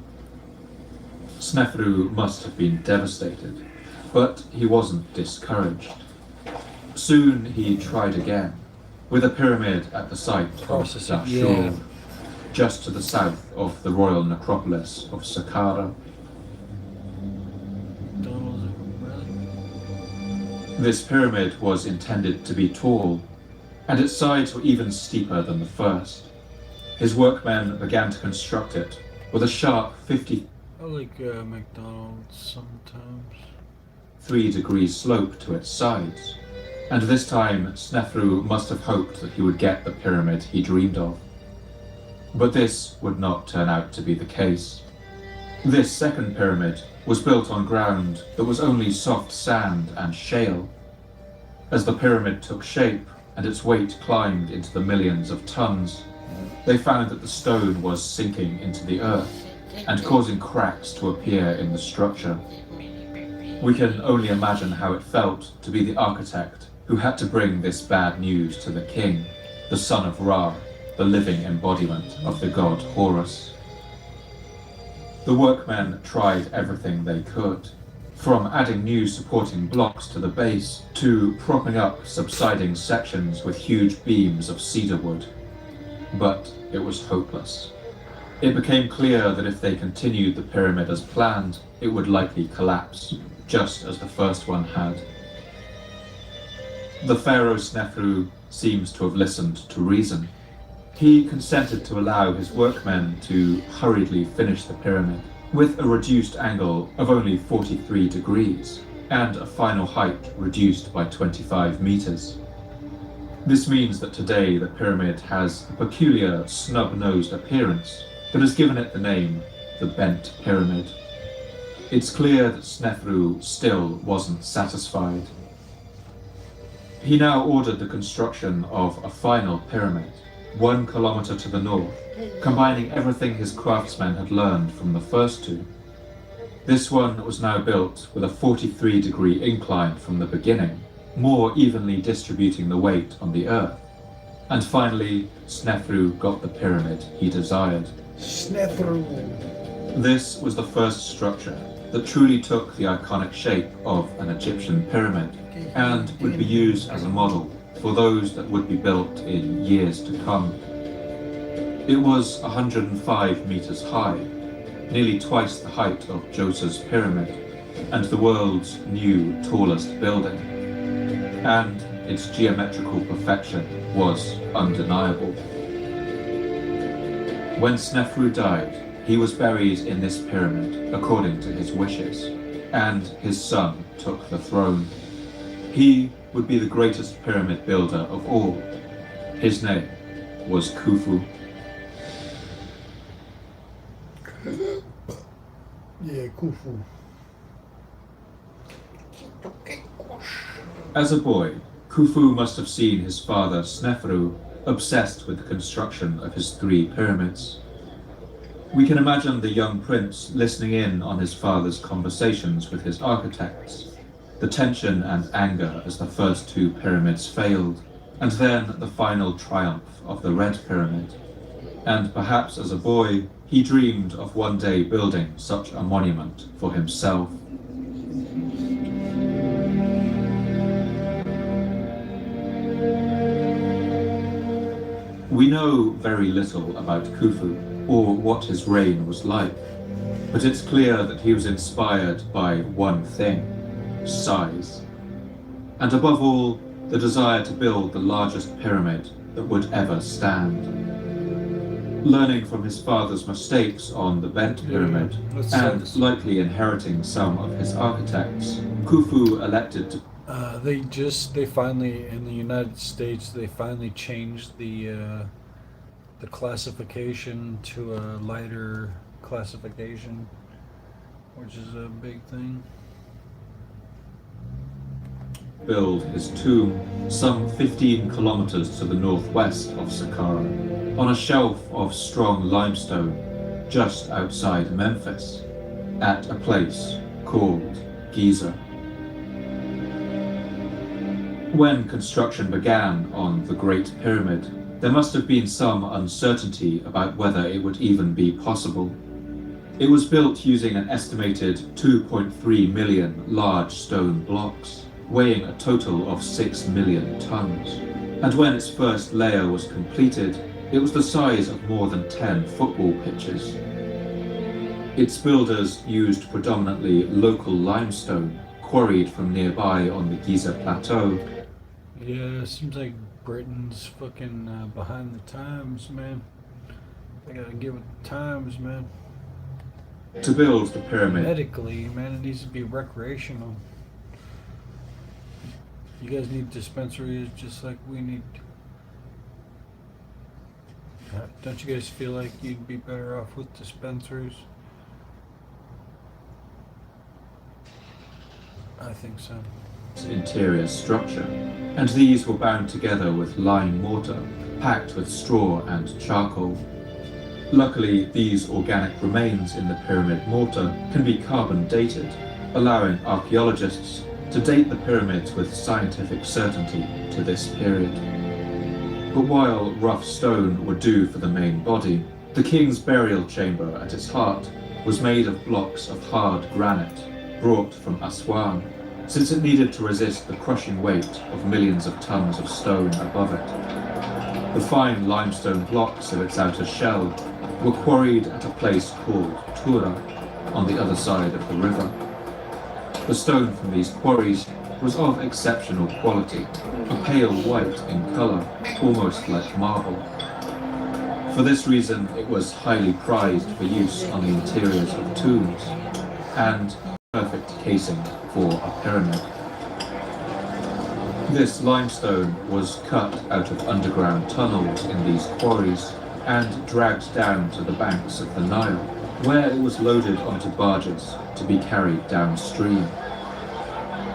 Snefru must have been devastated, but he wasn't discouraged. Soon he tried again, with a pyramid at the site of Dashur, just to the south of the royal necropolis of Saqqara. This pyramid was intended to be tall, and its sides were even steeper than the first. His workmen began to construct it with a sharp 53 I like McDonald's sometimes. 3-degree slope to its sides, and this time Snefru must have hoped that he would get the pyramid he dreamed of. But this would not turn out to be the case. This second pyramid was built on ground that was only soft sand and shale. As the pyramid took shape and its weight climbed into the millions of tons, they found that the stone was sinking into the earth and causing cracks to appear in the structure. We can only imagine how it felt to be the architect who had to bring this bad news to the king, the son of Ra, the living embodiment of the god Horus. The workmen tried everything they could, from adding new supporting blocks to the base to propping up subsiding sections with huge beams of cedar wood. But it was hopeless. It became clear that if they continued the pyramid as planned, it would likely collapse, just as the first one had. The pharaoh Snefru seems to have listened to reason. He consented to allow his workmen to hurriedly finish the pyramid, with a reduced angle of only 43 degrees, and a final height reduced by 25 meters. This means that today the pyramid has a peculiar snub-nosed appearance that has given it the name the Bent Pyramid. It's clear that Snefru still wasn't satisfied. He now ordered the construction of a final pyramid, 1 kilometer to the north, combining everything his craftsmen had learned from the first two. This one was now built with a 43-degree incline from the beginning, more evenly distributing the weight on the earth. And finally, Snefru got the pyramid he desired. Snefru. This was the first structure that truly took the iconic shape of an Egyptian pyramid and would be used as a model for those that would be built in years to come. It was 105 meters high, nearly twice the height of Djoser's pyramid, and the world's new tallest building. And its geometrical perfection was undeniable. When Snefru died, he was buried in this pyramid according to his wishes, and his son took the throne. He would be the greatest pyramid builder of all. His name was Khufu. Yeah, Khufu. As a boy, Khufu must have seen his father Snefru obsessed with the construction of his 3 pyramids. We can imagine the young prince listening in on his father's conversations with his architects, the tension and anger as the first 2 pyramids failed, and then the final triumph of the Red Pyramid. And perhaps as a boy, he dreamed of one day building such a monument for himself. We know very little about Khufu, or what his reign was like, but it's clear that he was inspired by one thing: size. And above all, the desire to build the largest pyramid that would ever stand. Learning from his father's mistakes on the bent pyramid, and likely inheriting some of his architects, Khufu elected to They finally, in the United States, they finally changed the classification to a lighter classification, which is a big thing. build his tomb some 15 kilometers to the northwest of Saqqara, on a shelf of strong limestone just outside Memphis, at a place called Giza. When construction began on the Great Pyramid, there must have been some uncertainty about whether it would even be possible. It was built using an estimated 2.3 million large stone blocks, weighing a total of 6 million tons. And when its first layer was completed, it was the size of more than 10 football pitches. Its builders used predominantly local limestone, quarried from nearby on the Giza Plateau. Yeah, it seems like Britain's fucking behind the times, man. They gotta get with the times, man. To build the pyramid. Medically, man, it needs to be recreational. You guys need dispensaries just like we need. Don't you guys feel like you'd be better off with dispensaries? I think so. Interior structure, and these were bound together with lime mortar, packed with straw and charcoal. Luckily, these organic remains in the pyramid mortar can be carbon dated, allowing archaeologists to date the pyramids with scientific certainty to this period. But while rough stone would do for the main body, the king's burial chamber at its heart was made of blocks of hard granite brought from Aswan, since it needed to resist the crushing weight of millions of tons of stone above it. The fine limestone blocks of its outer shell were quarried at a place called Tura, on the other side of the river. The stone from these quarries was of exceptional quality, a pale white in colour, almost like marble. For this reason, it was highly prized for use on the interiors of tombs, and perfect casing for a pyramid. This limestone was cut out of underground tunnels in these quarries and dragged down to the banks of the Nile, where it was loaded onto barges to be carried downstream.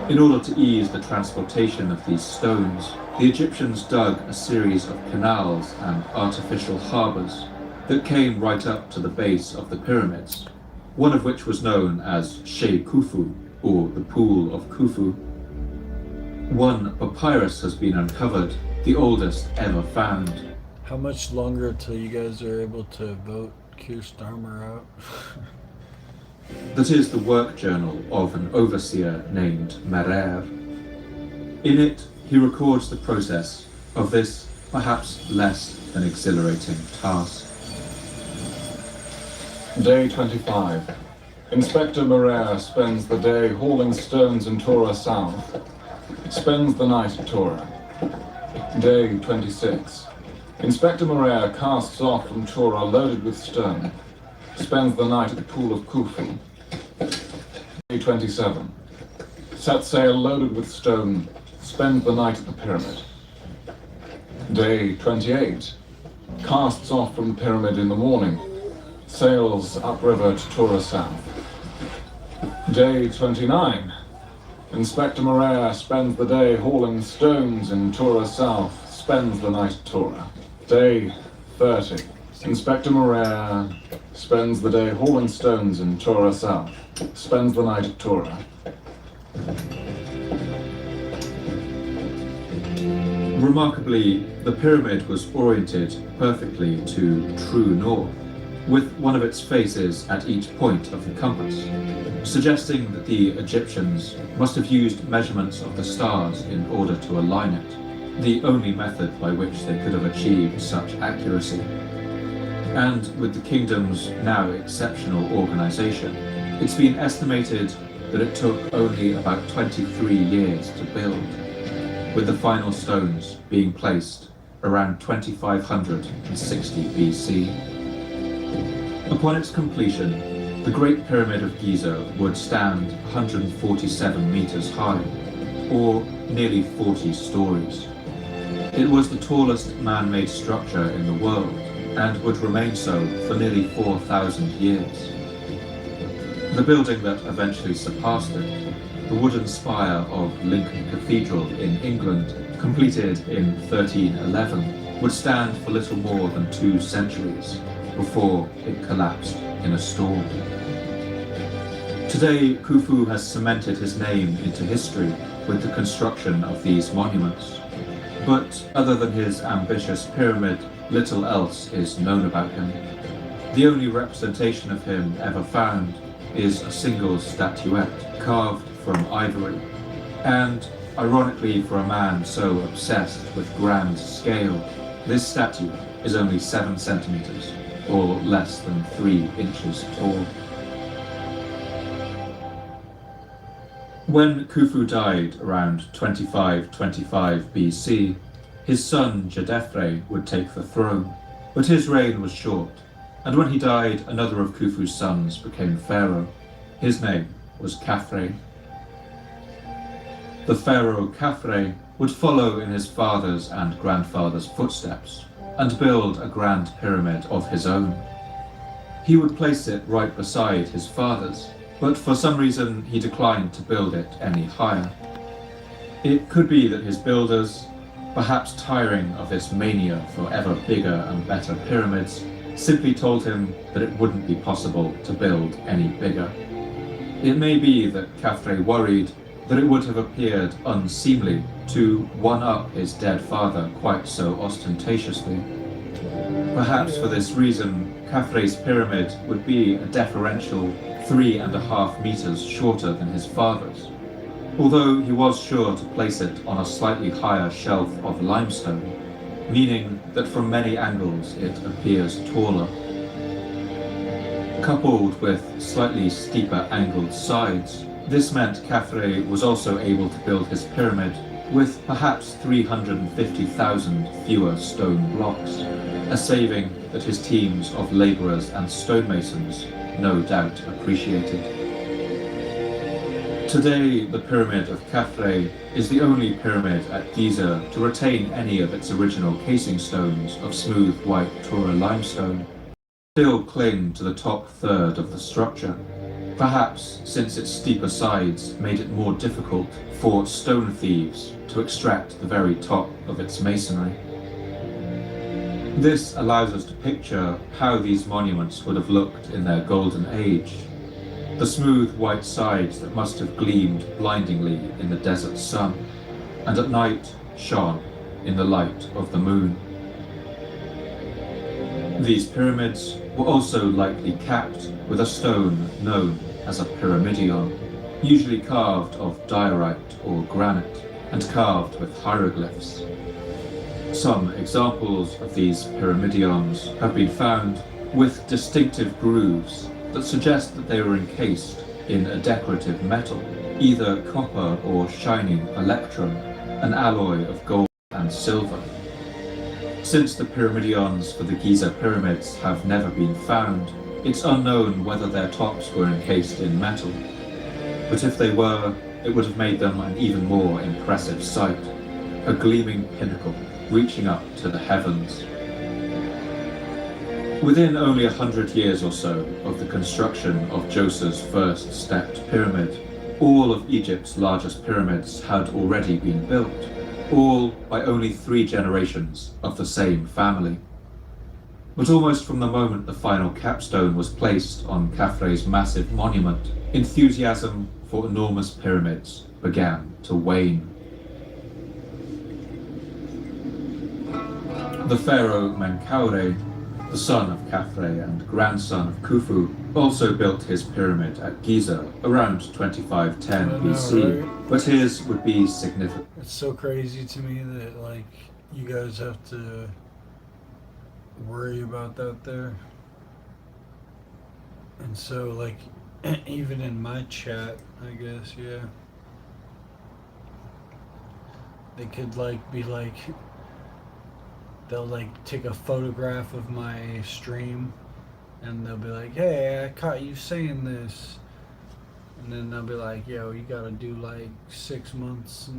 In order to ease the transportation of these stones, the Egyptians dug a series of canals and artificial harbours that came right up to the base of the pyramids, one of which was known as Shey Khufu, or the Pool of Khufu. One papyrus has been uncovered, the oldest ever found. How much longer till you guys are able to vote Keir Starmer out? That is the work journal of an overseer named Merer. In it, he records the process of this perhaps less than exhilarating task. Day 25. Inspector Merer spends the day hauling stones in Tura South. Spends the night at Tura. Day 26. Inspector Merer casts off from Tura loaded with stone. Spends the night at the Pool of Khufu. Day 27. Sets sail loaded with stone. Spends the night at the pyramid. Day 28. Casts off from the pyramid in the morning. Sails upriver to Tura South. Day 29. Inspector Morea spends the day hauling stones in Tora South, spends the night at Tora. Day 30. Inspector Morea spends the day hauling stones in Tora South, spends the night at Tora. Remarkably, the pyramid was oriented perfectly to true north, with one of its faces at each point of the compass, suggesting that the Egyptians must have used measurements of the stars in order to align it, the only method by which they could have achieved such accuracy. And with the kingdom's now exceptional organization, it's been estimated that it took only about 23 years to build, with the final stones being placed around 2560 BC. Upon its completion, the Great Pyramid of Giza would stand 147 meters high, or nearly 40 stories. It was the tallest man-made structure in the world, and would remain so for nearly 4,000 years. The building that eventually surpassed it, the wooden spire of Lincoln Cathedral in England, completed in 1311, would stand for little more than 2 centuries before it collapsed in a storm. Today, Khufu has cemented his name into history with the construction of these monuments. But other than his ambitious pyramid, little else is known about him. The only representation of him ever found is a single statuette carved from ivory. And, ironically for a man so obsessed with grand scale, this statue is only 7 centimeters, or less than 3 inches tall. When Khufu died around 2525 BC, his son Djedefre would take the throne, but his reign was short, and when he died, another of Khufu's sons became pharaoh. His name was Khafre. The pharaoh Khafre would follow in his father's and grandfather's footsteps, and build a grand pyramid of his own. He would place it right beside his father's, but for some reason he declined to build it any higher. It could be that his builders, perhaps tiring of this mania for ever bigger and better pyramids, simply told him that it wouldn't be possible to build any bigger. It may be that Khafre worried that it would have appeared unseemly to one-up his dead father quite so ostentatiously. Perhaps for this reason, Khafre's pyramid would be a deferential 3.5 meters shorter than his father's, although he was sure to place it on a slightly higher shelf of limestone, meaning that from many angles it appears taller. Coupled with slightly steeper angled sides, this meant Khafre was also able to build his pyramid with perhaps 350,000 fewer stone blocks, a saving that his teams of labourers and stonemasons no doubt appreciated. Today, the Pyramid of Khafre is the only pyramid at Giza to retain any of its original casing stones of smooth white Tora limestone, still cling to the top third of the structure, perhaps since its steeper sides made it more difficult for stone thieves to extract the very top of its masonry. This allows us to picture how these monuments would have looked in their golden age. The smooth white sides that must have gleamed blindingly in the desert sun, and at night shone in the light of the moon. These pyramids were also likely capped with a stone known as a pyramidion, usually carved of diorite or granite, and carved with hieroglyphs. Some examples of these pyramidions have been found with distinctive grooves that suggest that they were encased in a decorative metal, either copper or shining electrum, an alloy of gold and silver. Since the pyramidions for the Giza pyramids have never been found, it's unknown whether their tops were encased in metal. But if they were, it would have made them an even more impressive sight, a gleaming pinnacle reaching up to the heavens. Within only 100 years or so of the construction of Djoser's first stepped pyramid, All of Egypt's largest pyramids had already been built, all by only 3 generations of the same family. But almost from the moment the final capstone was placed on Khafre's massive monument, enthusiasm for enormous pyramids began to wane. The pharaoh Menkaure, the son of Khafre and grandson of Khufu, also built his pyramid at Giza around 2510 BC, right? but his would be significant. It's so crazy to me that like you guys have to worry about that there. And so like even in my chat, I guess, yeah, they could like be like, they'll like take a photograph of my stream and they'll be like, hey, I caught you saying this. And then they'll be like, yo, you gotta do like 6 months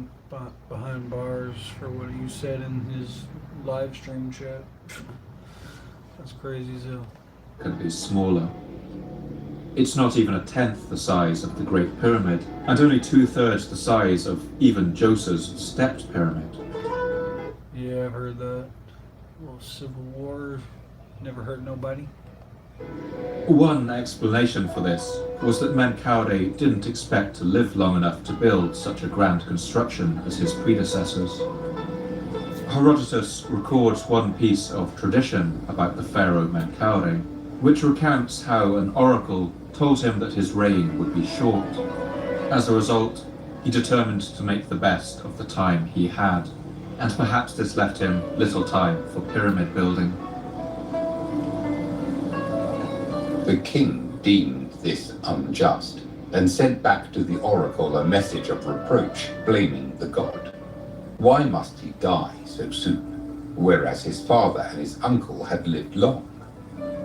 behind bars for what you said in his live stream chat. That's crazy as hell. Could be smaller. It's not even 1/10 the size of the Great Pyramid, and only 2/3 the size of even Djoser's stepped pyramid. Yeah, I've heard that. A little civil war never hurt nobody. One explanation for this was that Menkaure didn't expect to live long enough to build such a grand construction as his predecessors. Herodotus records one piece of tradition about the pharaoh Menkaure, which recounts how an oracle told him that his reign would be short. As a result, he determined to make the best of the time he had, and perhaps this left him little time for pyramid building. The king deemed this unjust and sent back to the oracle a message of reproach, blaming the god. Why must he die so soon, whereas his father and his uncle had lived long?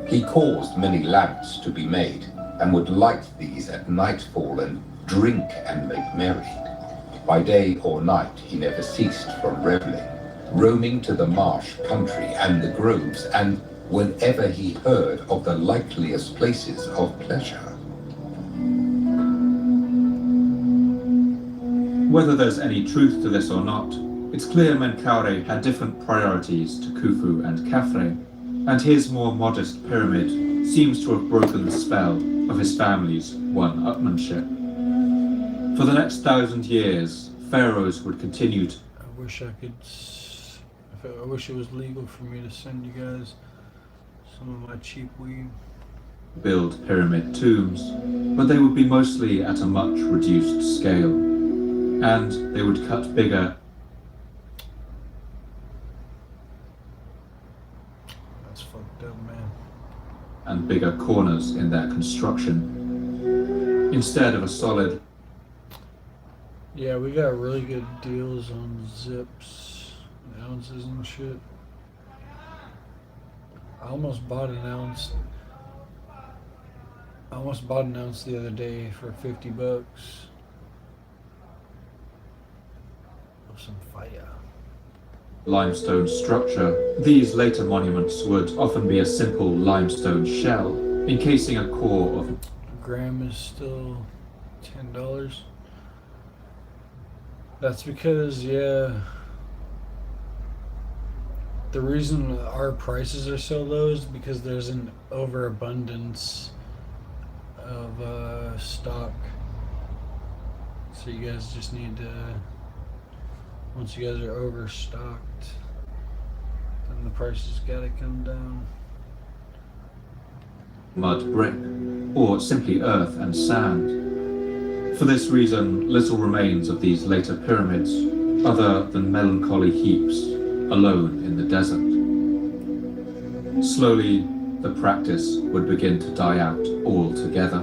He caused many lamps to be made, and would light these at nightfall and drink and make merry. By day or night he never ceased from reveling, roaming to the marsh country and the groves, and whenever he heard of the likeliest places of pleasure. Whether there's any truth to this or not, it's clear Menkaure had different priorities to Khufu and Khafre, and his more modest pyramid seems to have broken the spell of his family's one-upmanship. For the next 1,000 years, pharaohs would continue to... I wish it was legal for me to send you guys some of my cheap weed. Build pyramid tombs, but they would be mostly at a much reduced scale, and they would cut bigger. That's fucked up, man. And bigger corners in their construction, instead of a solid... Yeah, we got really good deals on zips and ounces and shit. I almost bought an ounce the other day for $50 of some fire. Limestone structure. These later monuments would often be a simple limestone shell, encasing a core of... A gram is still $10. That's because, yeah, the reason our prices are so low is because there's an overabundance of stock. So you guys just need to, once you guys are overstocked, then the prices gotta come down. Mud brick, or simply earth and sand. For this reason, little remains of these later pyramids, other than melancholy heaps, alone in the desert. Slowly, the practice would begin to die out altogether.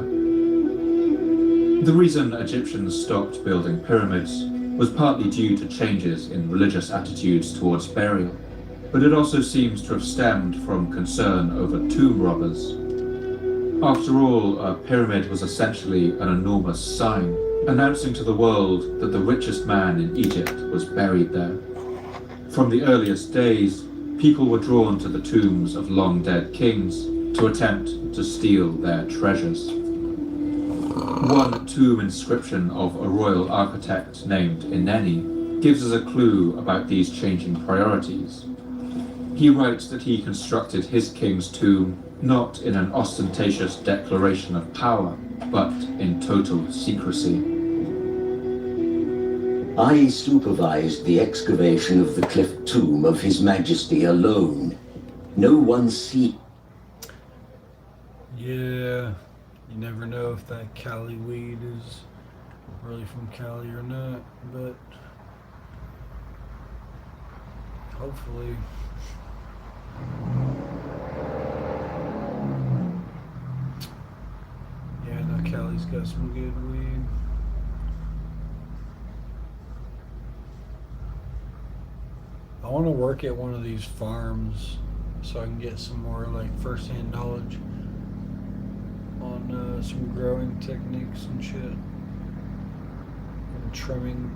The reason Egyptians stopped building pyramids was partly due to changes in religious attitudes towards burial, but it also seems to have stemmed from concern over tomb robbers. After all, a pyramid was essentially an enormous sign, announcing to the world that the richest man in Egypt was buried there. From the earliest days, people were drawn to the tombs of long-dead kings to attempt to steal their treasures. One tomb inscription of a royal architect named Ineni gives us a clue about these changing priorities. He writes that he constructed his king's tomb not in an ostentatious declaration of power, but in total secrecy. I supervised the excavation of the cliff tomb of His Majesty alone. No one see. Yeah, you never know if that Cali weed is really from Cali or not, but hopefully. Yeah, I know Cali's got some good weed. I want to work at one of these farms so I can get some more like first-hand knowledge on some growing techniques and shit. And trimming.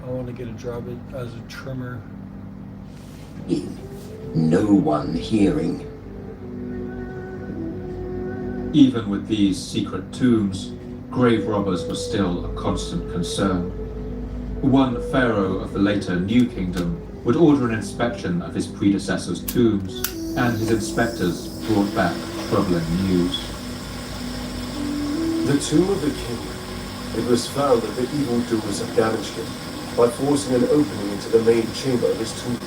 I want to get a job as a trimmer. No one hearing. Even with these secret tombs, grave robbers were still a constant concern. One pharaoh of the later New Kingdom would order an inspection of his predecessors' tombs, and his inspectors brought back troubling news. The tomb of the king. It was found that the evildoers had damaged it by forcing an opening into the main chamber of his tomb,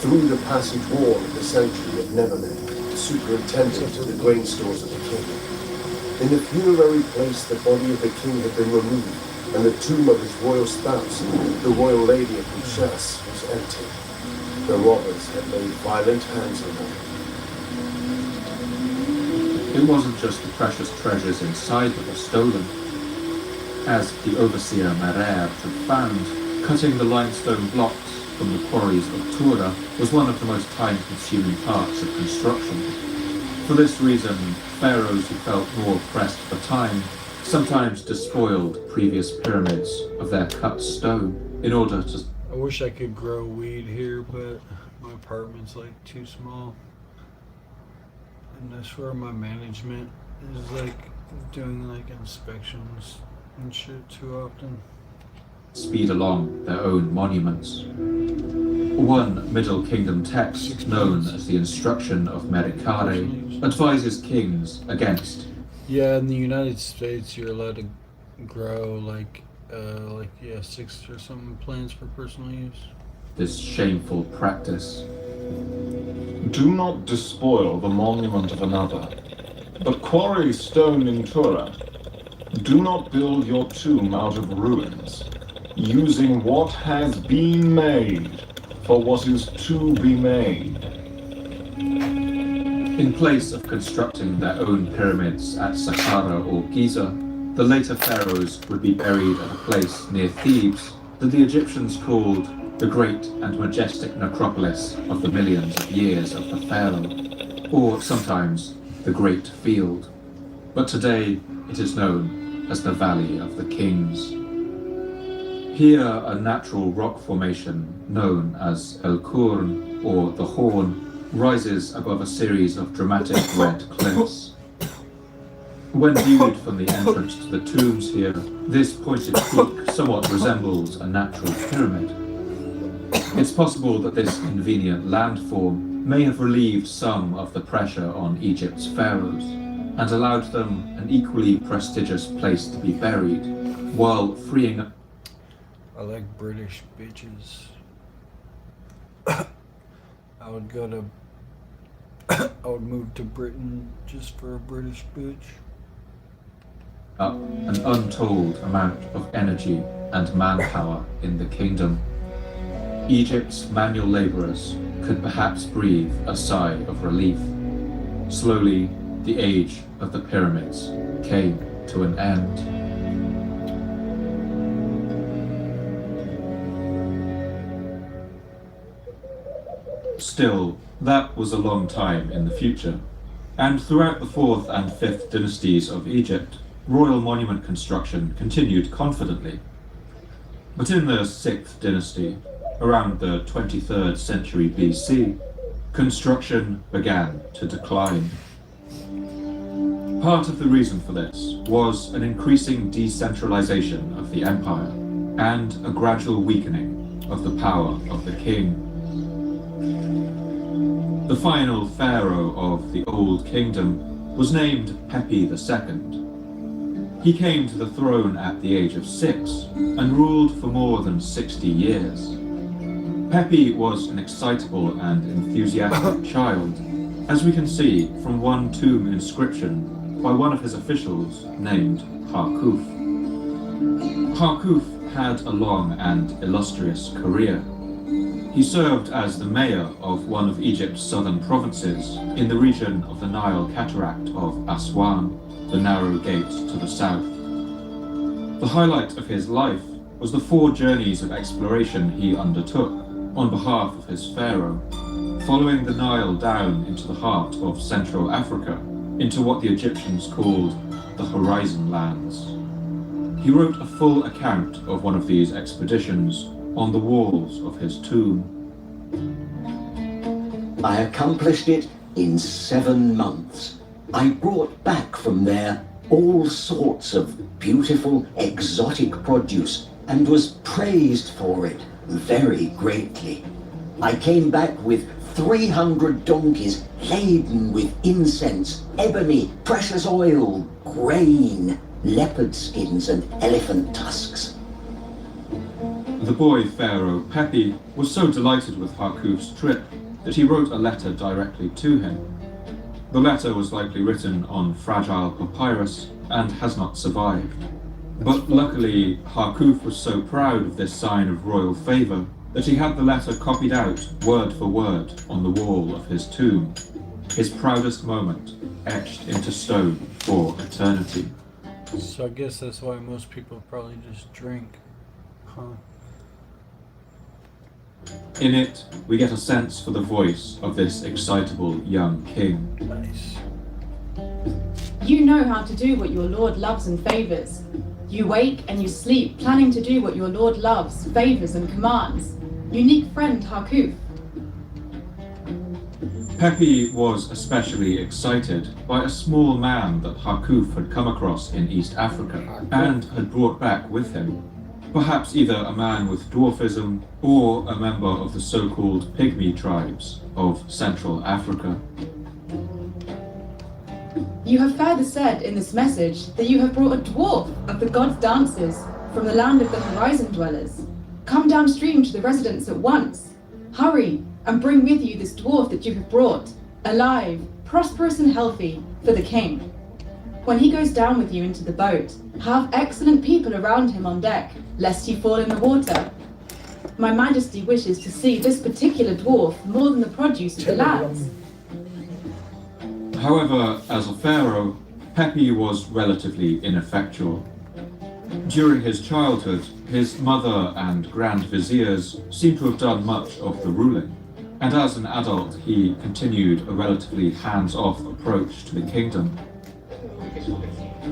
through the passage wall of the sanctuary of Nemenet, superintendent of the grain stores of the king. In the funerary place, the body of the king had been removed, and the tomb of his royal spouse, the royal lady of Bouchas, was empty. The robbers had laid violent hands on her. It wasn't just the precious treasures inside that were stolen. As the overseer Marer had found, cutting the limestone blocks from the quarries of Tura was one of the most time-consuming parts of construction. For this reason, pharaohs who felt more pressed for time sometimes despoiled previous pyramids of their cut stone in order to... I wish I could grow weed here, but my apartment's like too small. And that's where my management is like doing like inspections and shit too often. speed along their own monuments. One Middle Kingdom text, known as the Instruction of Merikare, advises kings against. Yeah, in the United States, you're allowed to grow like 6 or some plants for personal use. This shameful practice. Do not despoil the monument of another, but quarry stone in Tura. Do not build your tomb out of ruins, using what has been made for what is to be made. In place of constructing their own pyramids at Saqqara or Giza, the later pharaohs would be buried at a place near Thebes that the Egyptians called the great and majestic necropolis of the millions of years of the pharaoh, or sometimes the Great Field. But today it is known as the Valley of the Kings. Here, a natural rock formation known as El Kurn, or the Horn, rises above a series of dramatic red cliffs. When viewed from the entrance to the tombs here, this pointed peak somewhat resembles a natural pyramid. It's possible that this convenient landform may have relieved some of the pressure on Egypt's pharaohs, and allowed them an equally prestigious place to be buried, while freeing... I like British bitches. I would move to Britain just for a British bitch. Up an untold amount of energy and manpower in the kingdom. Egypt's manual laborers could perhaps breathe a sigh of relief. Slowly, the age of the pyramids came to an end. Still, that was a long time in the future, and throughout the 4th and 5th dynasties of Egypt, royal monument construction continued confidently. But in the 6th dynasty, around the 23rd century BC, construction began to decline. Part of the reason for this was an increasing decentralization of the empire and a gradual weakening of the power of the king. The final pharaoh of the Old Kingdom was named Pepi II. He came to the throne at the age of 6 and ruled for more than 60 years. Pepi was an excitable and enthusiastic child, as we can see from one tomb inscription by one of his officials named Harkuf. Harkuf had a long and illustrious career. He served as the mayor of one of Egypt's southern provinces in the region of the Nile Cataract of Aswan, the narrow gate to the south. The highlight of his life was the 4 journeys of exploration he undertook on behalf of his pharaoh, following the Nile down into the heart of Central Africa, into what the Egyptians called the Horizon Lands. He wrote a full account of one of these expeditions on the walls of his tomb. I accomplished it in 7 months. I brought back from there all sorts of beautiful, exotic produce and was praised for it very greatly. I came back with 300 donkeys laden with incense, ebony, precious oil, grain, leopard skins and elephant tusks. The boy pharaoh Pepi was so delighted with Harkuf's trip that he wrote a letter directly to him. The letter was likely written on fragile papyrus and has not survived. But luckily, Harkuf was so proud of this sign of royal favour that he had the letter copied out word for word on the wall of his tomb, his proudest moment etched into stone for eternity. So I guess that's why most people probably just drink, huh? In it, we get a sense for the voice of this excitable young king. Nice. You know how to do what your Lord loves and favors. You wake and you sleep, planning to do what your Lord loves, favors, and commands. Unique friend Harkuf. Pepi was especially excited by a small man that Harkuf had come across in East Africa and had brought back with him. Perhaps either a man with dwarfism or a member of the so-called pygmy tribes of Central Africa. You have further said in this message that you have brought a dwarf of the gods' dances from the land of the horizon dwellers. Come downstream to the residence at once. Hurry and bring with you this dwarf that you have brought, alive, prosperous and healthy, for the king. When he goes down with you into the boat, have excellent people around him on deck, lest he fall in the water. My Majesty wishes to see this particular dwarf more than the produce of the lands. However, as a pharaoh, Pepi was relatively ineffectual. During his childhood, his mother and grand viziers seem to have done much of the ruling, and as an adult he continued a relatively hands-off approach to the kingdom.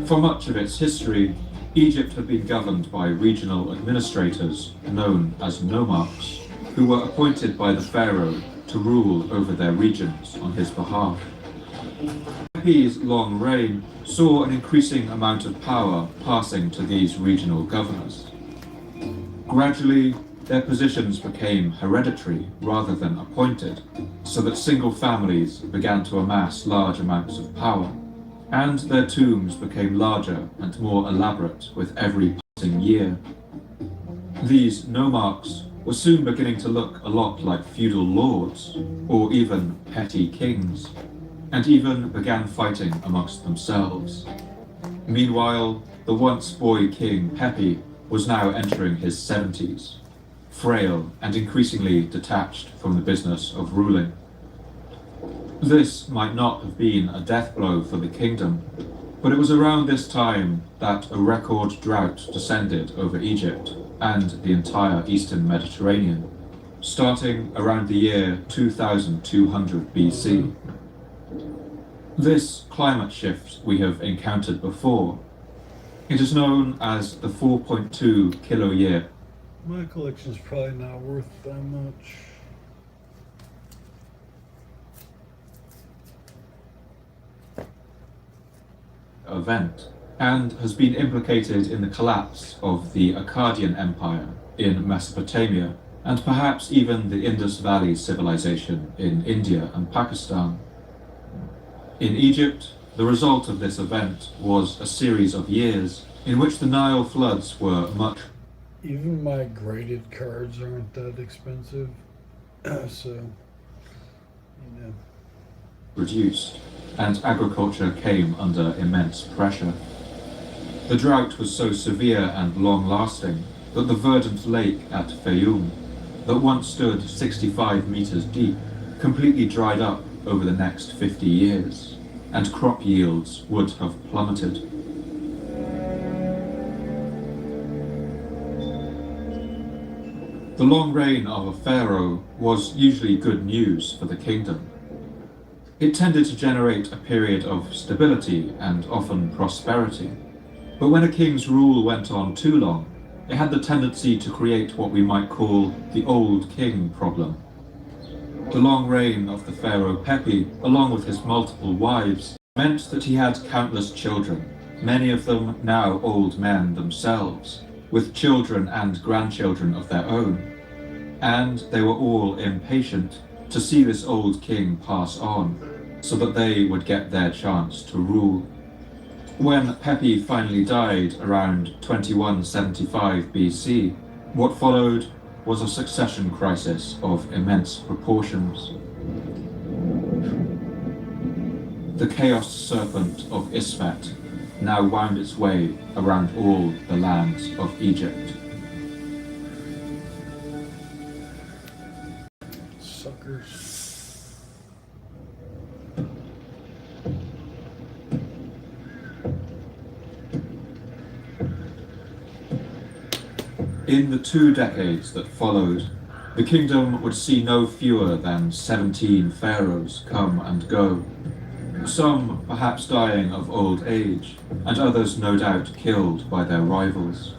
For much of its history, Egypt had been governed by regional administrators known as nomarchs, who were appointed by the pharaoh to rule over their regions on his behalf. Pepi's long reign saw an increasing amount of power passing to these regional governors. Gradually, their positions became hereditary rather than appointed, so that single families began to amass large amounts of power, and their tombs became larger and more elaborate with every passing year. These nomarchs were soon beginning to look a lot like feudal lords, or even petty kings, and even began fighting amongst themselves. Meanwhile, the once boy king Pepi was now entering his 70s, frail and increasingly detached from the business of ruling. This might not have been a death blow for the kingdom, but it was around this time that a record drought descended over Egypt and the entire eastern Mediterranean, starting around the year 2200 BC. This climate shift we have encountered before. It is known as the 4.2 kilo year. My collection's probably not worth that much. event, and has been implicated in the collapse of the Akkadian Empire in Mesopotamia, and perhaps even the Indus Valley civilization in India and Pakistan. In Egypt, the result of this event was a series of years in which the Nile floods were much. Even my graded cards aren't that expensive, so, you know. Reduced, and agriculture came under immense pressure. The drought was so severe and long-lasting that the verdant lake at Fayoum, that once stood 65 meters deep, completely dried up over the next 50 years, and crop yields would have plummeted. The long reign of a pharaoh was usually good news for the kingdom. It tended to generate a period of stability and often prosperity. But when a king's rule went on too long, it had the tendency to create what we might call the old king problem. The long reign of the pharaoh Pepi, along with his multiple wives, meant that he had countless children, many of them now old men themselves, with children and grandchildren of their own. And they were all impatient to see this old king pass on, so that they would get their chance to rule. When Pepi finally died around 2175 BC, what followed was a succession crisis of immense proportions. The chaos serpent of Isfet now wound its way around all the lands of Egypt. Suckers. In the 2 decades that followed, the kingdom would see no fewer than 17 pharaohs come and go, some perhaps dying of old age, and others no doubt killed by their rivals.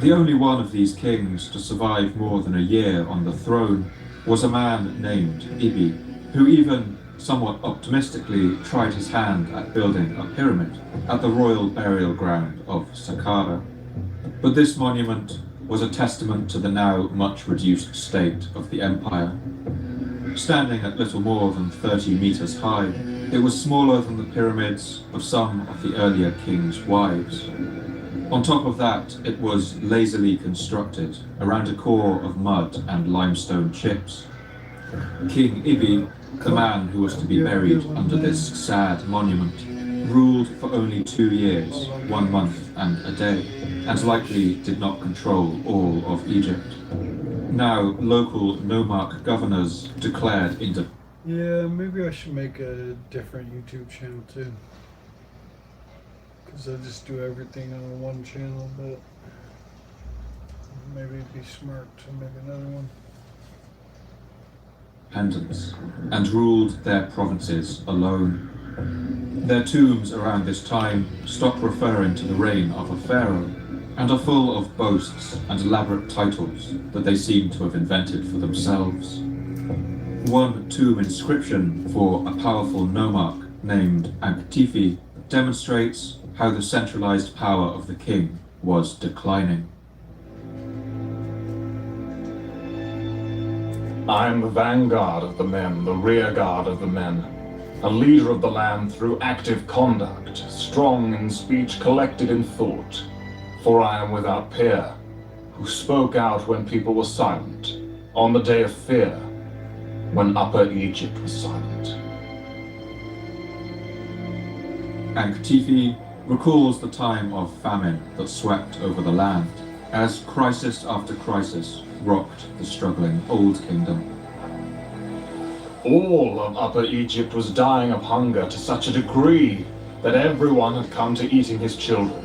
The only one of these kings to survive more than a year on the throne was a man named Ibi, who even somewhat optimistically tried his hand at building a pyramid at the royal burial ground of Saqqara. But this monument was a testament to the now much reduced state of the empire. Standing at little more than 30 meters high, it was smaller than the pyramids of some of the earlier kings' wives. On top of that, it was lazily constructed around a core of mud and limestone chips. King Ibi, the man who was to be buried under this sad monument, ruled for only 2 years, 1 month and a day, and likely did not control all of Egypt. Now, local nomarch governors declared independence. Yeah, maybe I should make a different YouTube channel too. Because I just do everything on one channel, but maybe it'd be smart to make another one. And ruled their provinces alone. Their tombs around this time stop referring to the reign of a pharaoh and are full of boasts and elaborate titles that they seem to have invented for themselves. One tomb inscription for a powerful nomarch named Anktifi demonstrates how the centralized power of the king was declining. I am the vanguard of the men, the rear guard of the men, a leader of the land through active conduct, strong in speech, collected in thought. For I am without peer, who spoke out when people were silent, on the day of fear, when Upper Egypt was silent. Anktifi recalls the time of famine that swept over the land, as crisis after crisis rocked the struggling Old Kingdom. All of Upper Egypt was dying of hunger to such a degree that everyone had come to eating his children.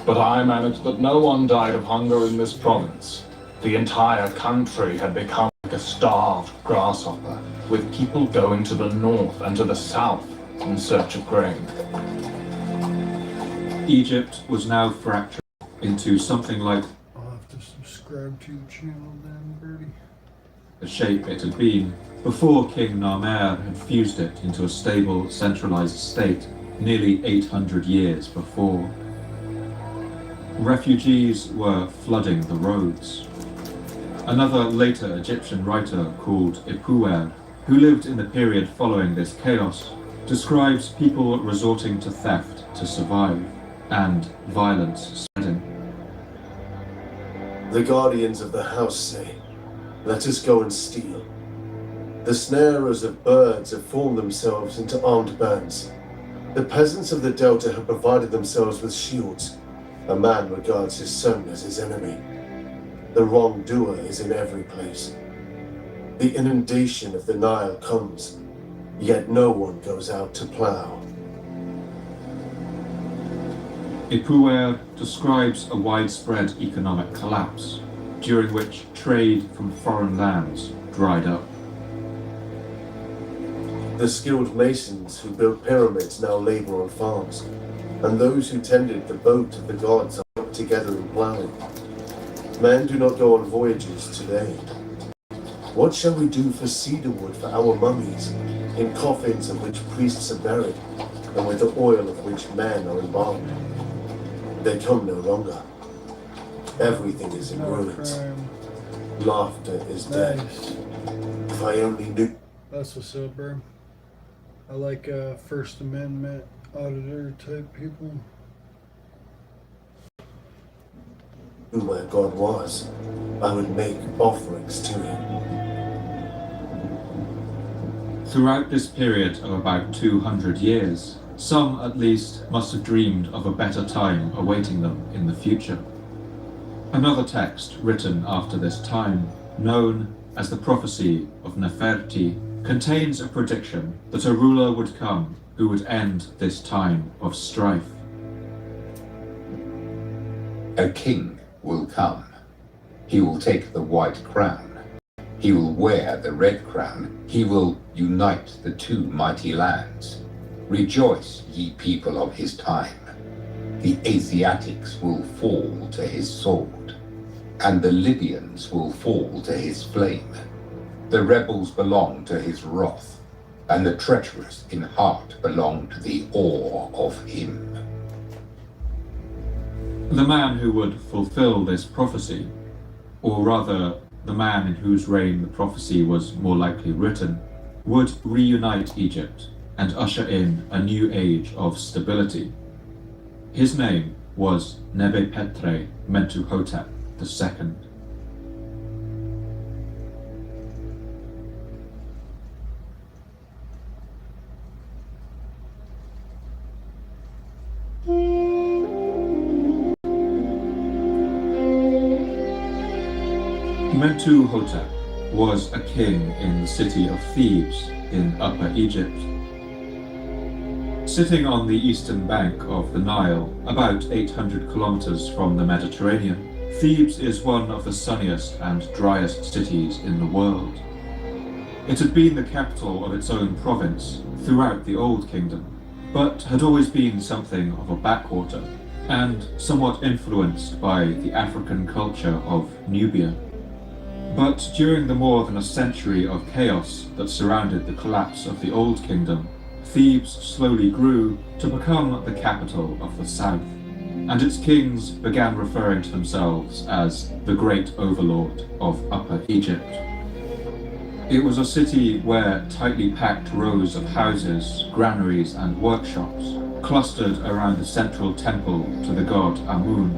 But I managed that no one died of hunger in this province. The entire country had become like a starved grasshopper, with people going to the north and to the south in search of grain. Egypt was now fractured into something like I'll have to subscribe to your channel then, Birdie. the shape it had been before King Narmer had fused it into a stable, centralized state nearly 800 years before. Refugees were flooding the roads. Another later Egyptian writer called Ipuwer, who lived in the period following this chaos, describes people resorting to theft to survive and violence spreading. The guardians of the house say, "Let us go and steal." The snarers of birds have formed themselves into armed bands. The peasants of the Delta have provided themselves with shields. A man regards his son as his enemy. The wrongdoer is in every place. The inundation of the Nile comes, yet no one goes out to plow. Ipuwer describes a widespread economic collapse, during which trade from foreign lands dried up. The skilled masons who built pyramids now labor on farms, and those who tended the boat of the gods are put together in plowing. Men do not go on voyages today. What shall we do for cedar wood for our mummies, in coffins of which priests are buried, and with the oil of which men are embalmed? They come no longer. Everything is in ruins. Laughter is dead. Nice. If I only knew. That's what's up, bro. I like First Amendment auditor type people. Where God was, I would make offerings to him. Throughout this period of about 200 years, some at least must have dreamed of a better time awaiting them in the future. Another text written after this time, known as the Prophecy of Neferti, contains a prediction that a ruler would come who would end this time of strife. A king will come. He will take the white crown. He will wear the red crown. He will unite the two mighty lands. Rejoice, ye people of his time. The Asiatics will fall to his sword, and the Libyans will fall to his flame. The rebels belong to his wrath, and the treacherous in heart belong to the awe of him. The man who would fulfill this prophecy, or rather the man in whose reign the prophecy was more likely written, would reunite Egypt and usher in a new age of stability. His name was Nebepetre Mentuhotep II. Mentuhotep was a king in the city of Thebes in Upper Egypt. Sitting on the eastern bank of the Nile, about 800 kilometers from the Mediterranean, Thebes is one of the sunniest and driest cities in the world. It had been the capital of its own province throughout the Old Kingdom, but had always been something of a backwater, and somewhat influenced by the African culture of Nubia. But during the more than a century of chaos that surrounded the collapse of the Old Kingdom, Thebes slowly grew to become the capital of the south, and its kings began referring to themselves as the Great Overlord of Upper Egypt. It was a city where tightly packed rows of houses, granaries and workshops clustered around the central temple to the god Amun,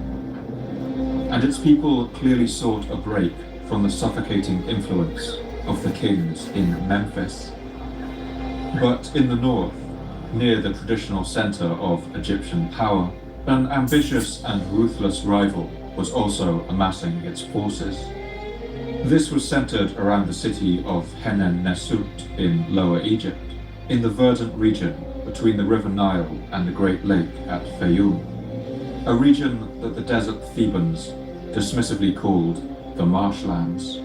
and its people clearly sought a break from the suffocating influence of the kings in Memphis. But in the north, near the traditional center of Egyptian power, an ambitious and ruthless rival was also amassing its forces. This was centered around the city of Henen Nesut in Lower Egypt, in the verdant region between the River Nile and the Great Lake at Fayoum, a region that the desert Thebans dismissively called the marshlands.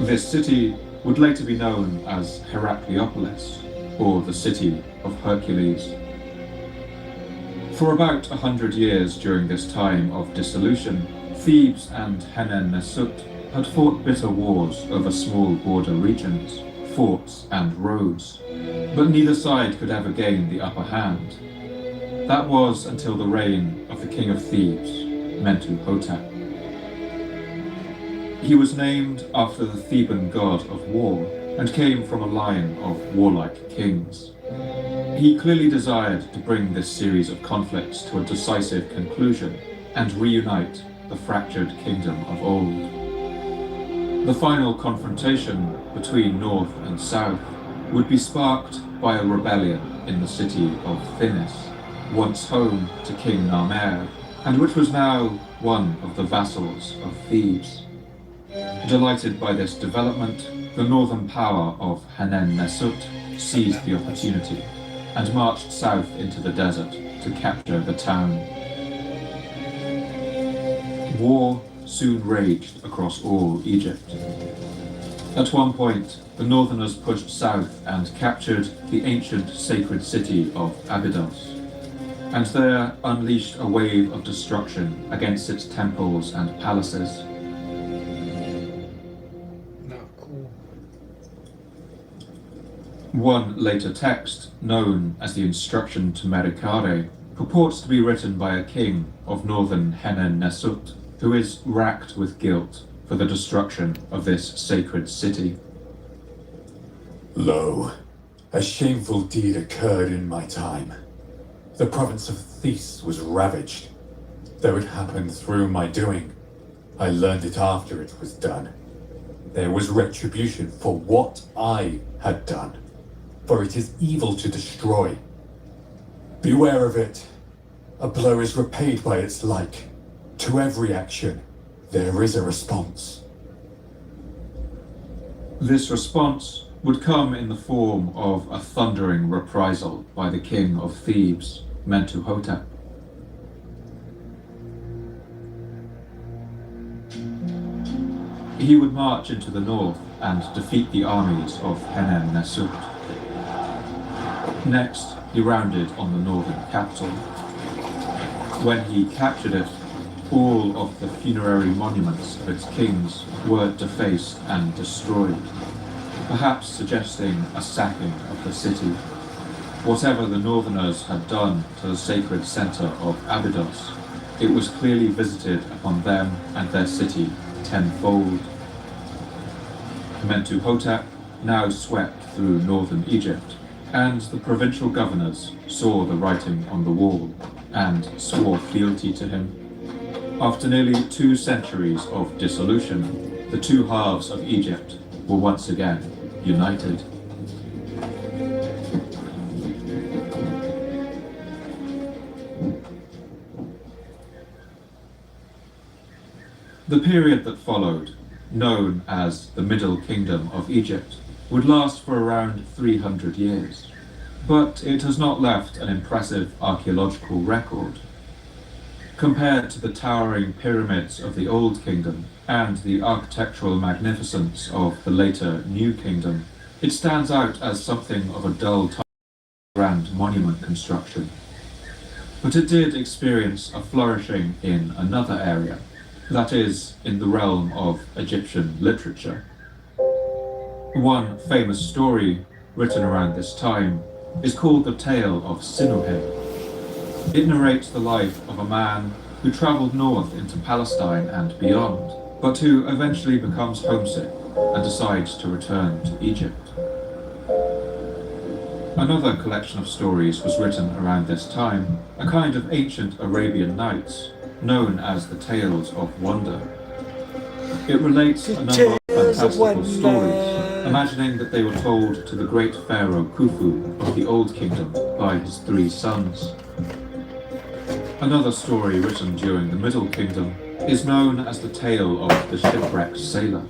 This city would later be known as Heracleopolis, or the City of Hercules. For about 100 years during this time of dissolution, Thebes and Henen Nesut had fought bitter wars over small border regions, forts and roads, but neither side could ever gain the upper hand. That was until the reign of the king of Thebes, Mentuhotep. He was named after the Theban god of war and came from a line of warlike kings. He clearly desired to bring this series of conflicts to a decisive conclusion and reunite the fractured kingdom of old. The final confrontation between North and South would be sparked by a rebellion in the city of Thinis, once home to King Narmer, and which was now one of the vassals of Thebes. Delighted by this development, the northern power of Hanen-Nesut seized the opportunity and marched south into the desert to capture the town. War soon raged across all Egypt. At one point, the northerners pushed south and captured the ancient sacred city of Abydos, and there unleashed a wave of destruction against its temples and palaces. One later text, known as the Instruction to Merikare, purports to be written by a king of northern Hanen-Nesut, who is racked with guilt for the destruction of this sacred city. Lo, a shameful deed occurred in my time. The province of Thebes was ravaged. Though it happened through my doing, I learned it after it was done. There was retribution for what I had done, for it is evil to destroy. Beware of it. A blow is repaid by its like. To every action, there is a response. This response would come in the form of a thundering reprisal by the king of Thebes, Mentuhotep. He would march into the north and defeat the armies of Hanen-Nesut. Next, he rounded on the northern capital. When he captured it, all of the funerary monuments of its kings were defaced and destroyed, perhaps suggesting a sacking of the city. Whatever the northerners had done to the sacred center of Abydos, it was clearly visited upon them and their city tenfold. Mentuhotep now swept through northern Egypt, and the provincial governors saw the writing on the wall and swore fealty to him. After nearly 2 centuries of dissolution, the two halves of Egypt were once again united. The period that followed, known as the Middle Kingdom of Egypt, would last for around 300 years, but it has not left an impressive archaeological record. Compared to the towering pyramids of the Old Kingdom and the architectural magnificence of the later New Kingdom, it stands out as something of a dull type of grand monument construction. But it did experience a flourishing in another area, that is, in the realm of Egyptian literature. One famous story written around this time is called the Tale of Sinuhe. It narrates the life of a man who travelled north into Palestine and beyond, but who eventually becomes homesick and decides to return to Egypt. Another collection of stories was written around this time, a kind of ancient Arabian Nights, known as the Tales of Wonder. It relates a number of fantastical stories, imagining that they were told to the great pharaoh Khufu of the Old Kingdom by his 3 sons. Another story written during the Middle Kingdom is known as the Tale of the Shipwrecked Sailor,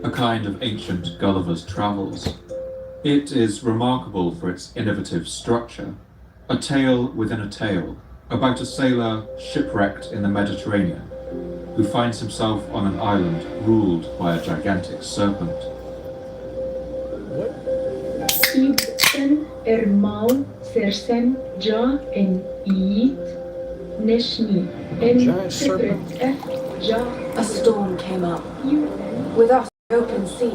a kind of ancient Gulliver's Travels. It is remarkable for its innovative structure, a tale within a tale, about a sailor shipwrecked in the Mediterranean, who finds himself on an island ruled by a gigantic serpent. Ibn Ermal Sersen Ja en Eid Neshni en A storm came up. With us open sea,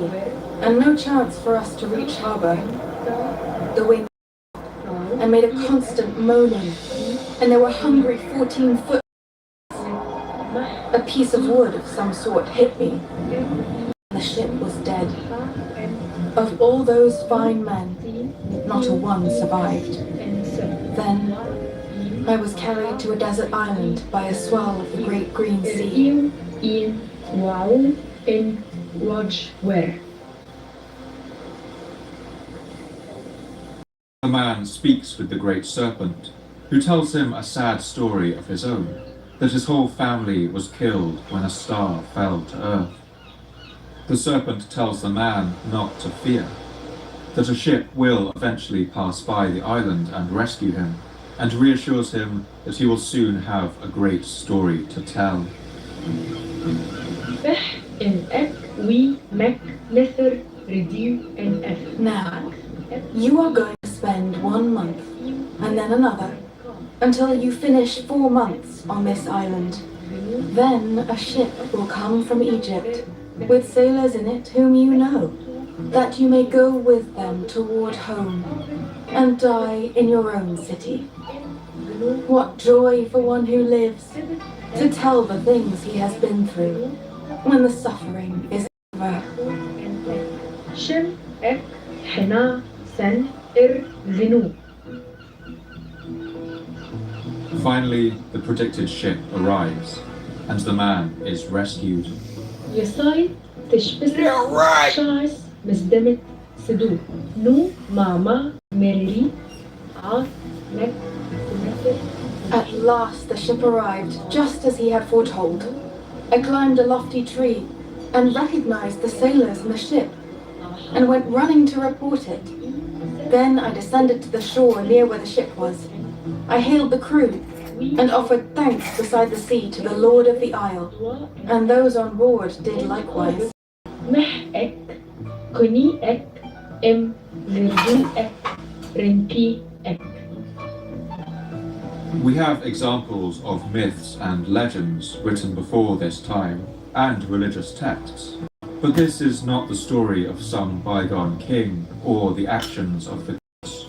and no chance for us to reach harbor. The wind and made a constant moaning, and there were hungry 14-foot. A piece of wood of some sort hit me. The ship was dead. Of all those fine men, not a one survived. Then I was carried to a desert island by a swell of the great green sea. The man speaks with the great serpent, who tells him a sad story of his own, that his whole family was killed when a star fell to earth. The serpent tells the man not to fear, that a ship will eventually pass by the island and rescue him, and reassures him that he will soon have a great story to tell. Now, you are going to spend 1 month, and then another, until you finish 4 months on this island. Then a ship will come from Egypt, with sailors in it whom you know, that you may go with them toward home, and die in your own city. What joy for one who lives, to tell the things he has been through, when the suffering is over. Finally, the predicted ship arrives, and the man is rescued. At last the ship arrived, just as he had foretold. I climbed a lofty tree, and recognized the sailors in the ship, and went running to report it. Then I descended to the shore near where the ship was. I hailed the crew, and offered thanks beside the sea to the Lord of the Isle, and those on board did likewise. We have examples of myths and legends written before this time, and religious texts. But this is not the story of some bygone king or the actions of the gods.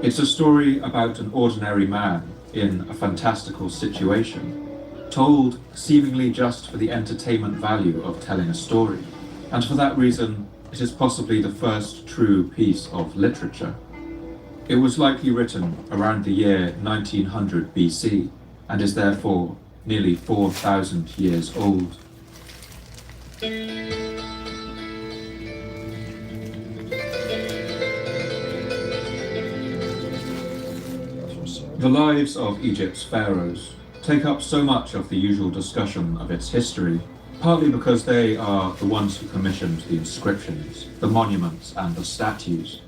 It's a story about an ordinary man in a fantastical situation, told seemingly just for the entertainment value of telling a story. And for that reason, it is possibly the first true piece of literature. It was likely written around the year 1900 BC, and is therefore nearly 4,000 years old. The lives of Egypt's pharaohs take up so much of the usual discussion of its history, partly because they are the ones who commissioned the inscriptions, the monuments and the statues.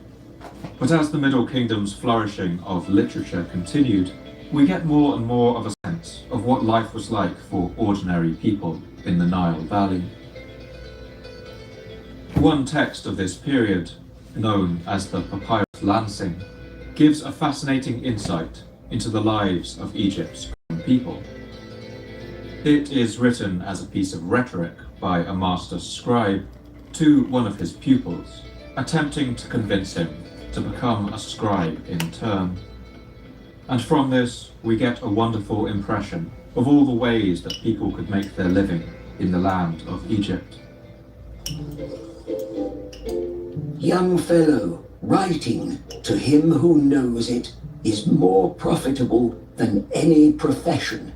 But as the Middle Kingdom's flourishing of literature continued, we get more and more of a sense of what life was like for ordinary people in the Nile Valley. One text of this period, known as the Papyrus Lansing, gives a fascinating insight into the lives of Egypt's people. It is written as a piece of rhetoric by a master scribe to one of his pupils, attempting to convince him to become a scribe in turn. And from this, we get a wonderful impression of all the ways that people could make their living in the land of Egypt. Young fellow, writing, to him who knows it, is more profitable than any profession.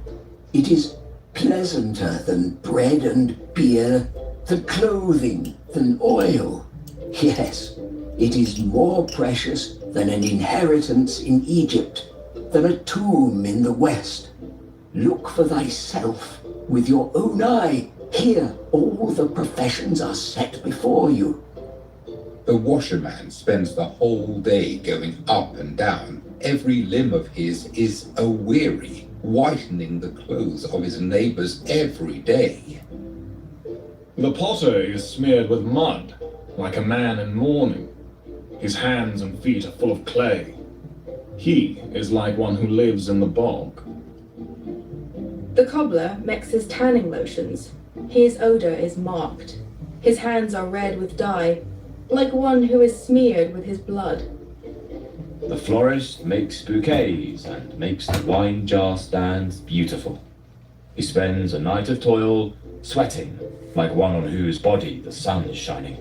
It is pleasanter than bread and beer, than clothing, than oil. Yes, it is more precious than an inheritance in Egypt, than a tomb in the West. Look for thyself with your own eye. Here all the professions are set before you. The washerman spends the whole day going up and down. Every limb of his is a-weary, whitening the clothes of his neighbors every day. The potter is smeared with mud, like a man in mourning. His hands and feet are full of clay. He is like one who lives in the bog. The cobbler mixes tanning lotions. His odor is marked. His hands are red with dye, like one who is smeared with his blood. The florist makes bouquets and makes the wine jar stands beautiful. He spends a night of toil, sweating, like one on whose body the sun is shining.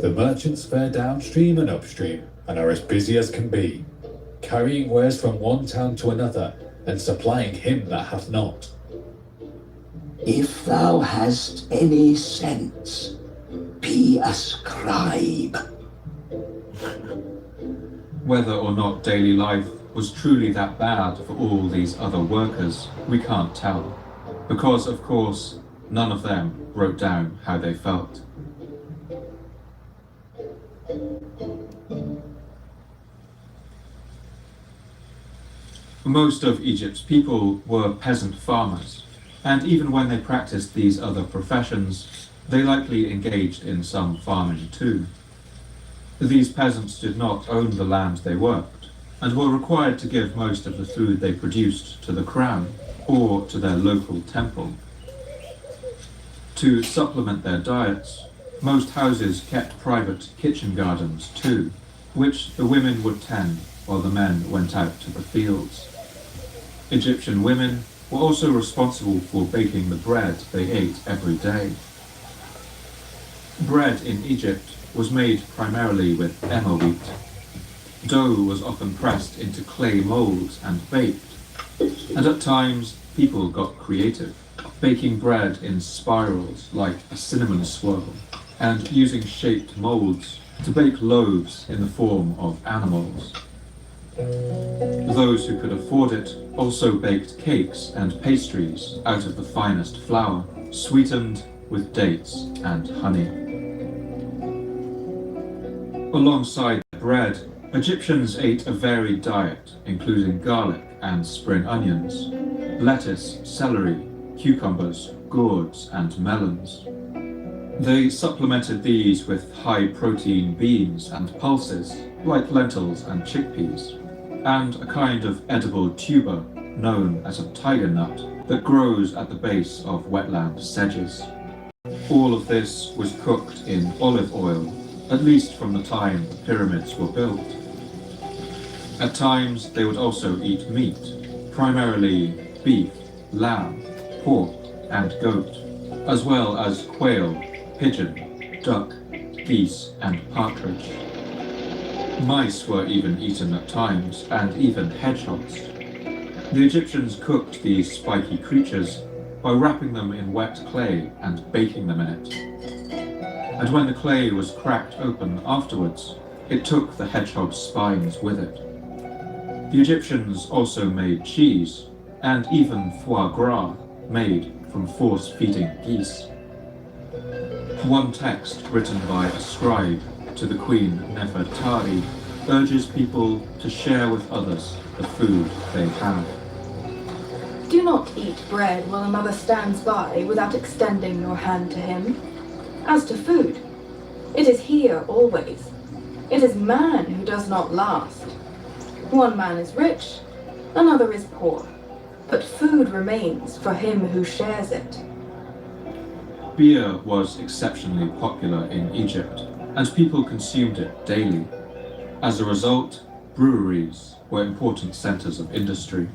The merchants fare downstream and upstream and are as busy as can be, carrying wares from one town to another and supplying him that hath not. If thou hast any sense, be a scribe. Whether or not daily life was truly that bad for all these other workers, we can't tell, because of course none of them wrote down how they felt. Most of Egypt's people were peasant farmers, and even when they practiced these other professions, they likely engaged in some farming too. These peasants did not own the land they worked, and were required to give most of the food they produced to the crown or to their local temple. To supplement their diets, most houses kept private kitchen gardens too, which the women would tend while the men went out to the fields. Egyptian women were also responsible for baking the bread they ate every day. Bread in Egypt was made primarily with emmer wheat. Dough was often pressed into clay molds and baked, and at times people got creative, baking bread in spirals like a cinnamon swirl, and using shaped molds to bake loaves in the form of animals. Those who could afford it also baked cakes and pastries out of the finest flour, sweetened with dates and honey. Alongside bread, Egyptians ate a varied diet, including garlic and spring onions, lettuce, celery, cucumbers, gourds, and melons. They supplemented these with high-protein beans and pulses, like lentils and chickpeas, and a kind of edible tuber known as a tiger nut that grows at the base of wetland sedges. All of this was cooked in olive oil, at least from the time the pyramids were built. At times, they would also eat meat, primarily beef, lamb, pork, and goat, as well as quail, pigeon, duck, geese, and partridge. Mice were even eaten at times, and even hedgehogs. The Egyptians cooked these spiky creatures by wrapping them in wet clay and baking them in it. And when the clay was cracked open afterwards, it took the hedgehog's spines with it. The Egyptians also made cheese, and even foie gras, made from force-feeding geese. One text written by a scribe to the Queen Nefertari urges people to share with others the food they have. Do not eat bread while another stands by without extending your hand to him. As to food, it is here always. It is man who does not last. One man is rich, another is poor, but food remains for him who shares it. Beer was exceptionally popular in Egypt, and people consumed it daily. As a result, breweries were important centers of industry.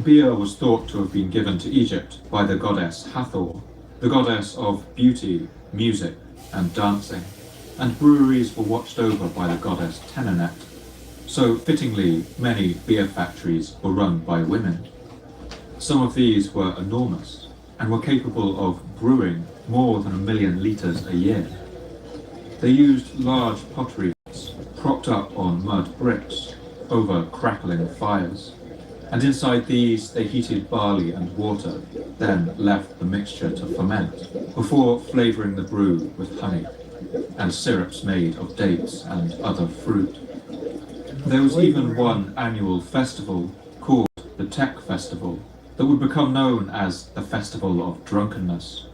Beer was thought to have been given to Egypt by the goddess Hathor, the goddess of beauty, music, and dancing, and breweries were watched over by the goddess Tenenet. So, fittingly, many beer factories were run by women. Some of these were enormous, and were capable of brewing more than 1 million litres a year. They used large pottery vats propped up on mud bricks over crackling fires, and inside these they heated barley and water, then left the mixture to ferment, before flavouring the brew with honey, and syrups made of dates and other fruit. There was even one annual festival called the Tech Festival that would become known as the Festival of Drunkenness.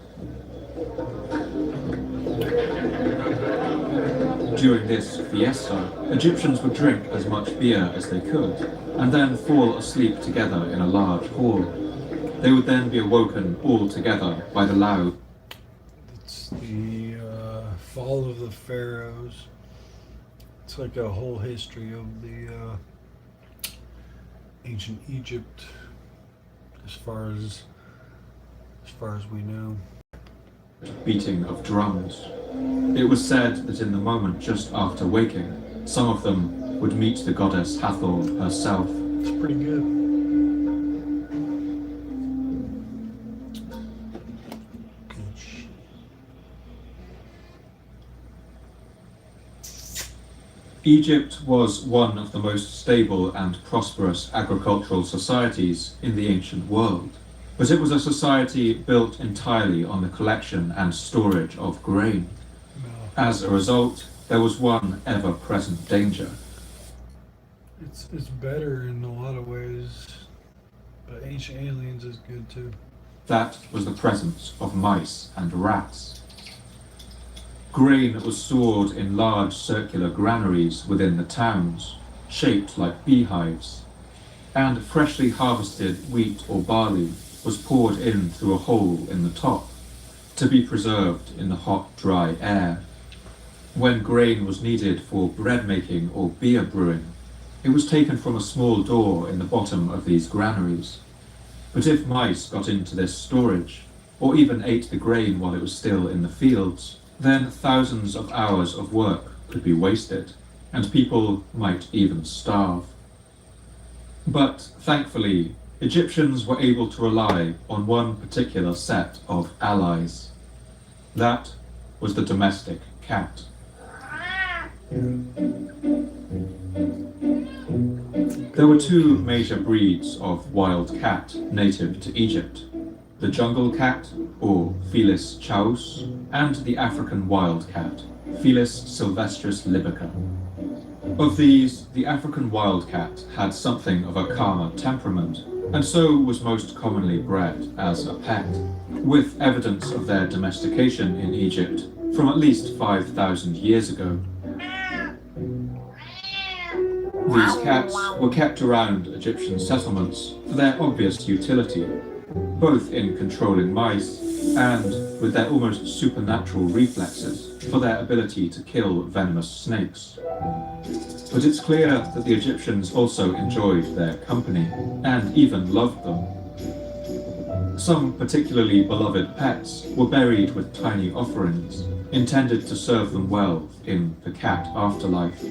During this fiesta, Egyptians would drink as much beer as they could, and then fall asleep together in a large hall. They would then be awoken all together by the loud the fall of the pharaohs. It's like a whole history of the ancient Egypt, as far as we know. Beating of drums. It was said that in the moment just after waking, some of them would meet the goddess Hathor herself. It's pretty good. Egypt was one of the most stable and prosperous agricultural societies in the ancient world, but it was a society built entirely on the collection and storage of grain. As a result, there was one ever-present danger. It's better in a lot of ways, but Ancient Aliens is good too. That was the presence of mice and rats. Grain was stored in large circular granaries within the towns, shaped like beehives, and freshly harvested wheat or barley was poured in through a hole in the top, to be preserved in the hot, dry air. When grain was needed for bread making or beer brewing, it was taken from a small door in the bottom of these granaries. But if mice got into this storage, or even ate the grain while it was still in the fields, then thousands of hours of work could be wasted, and people might even starve. But thankfully, Egyptians were able to rely on one particular set of allies. That was the domestic cat. There were two major breeds of wild cat native to Egypt: the jungle cat, or Felis chaus, and the African wild cat, Felis sylvestris libica. Of these, the African wild cat had something of a calmer temperament, and so was most commonly bred as a pet, with evidence of their domestication in Egypt from at least 5,000 years ago. These cats were kept around Egyptian settlements for their obvious utility, both in controlling mice and, with their almost supernatural reflexes, for their ability to kill venomous snakes. But it's clear that the Egyptians also enjoyed their company, and even loved them. Some particularly beloved pets were buried with tiny offerings, intended to serve them well in the cat afterlife.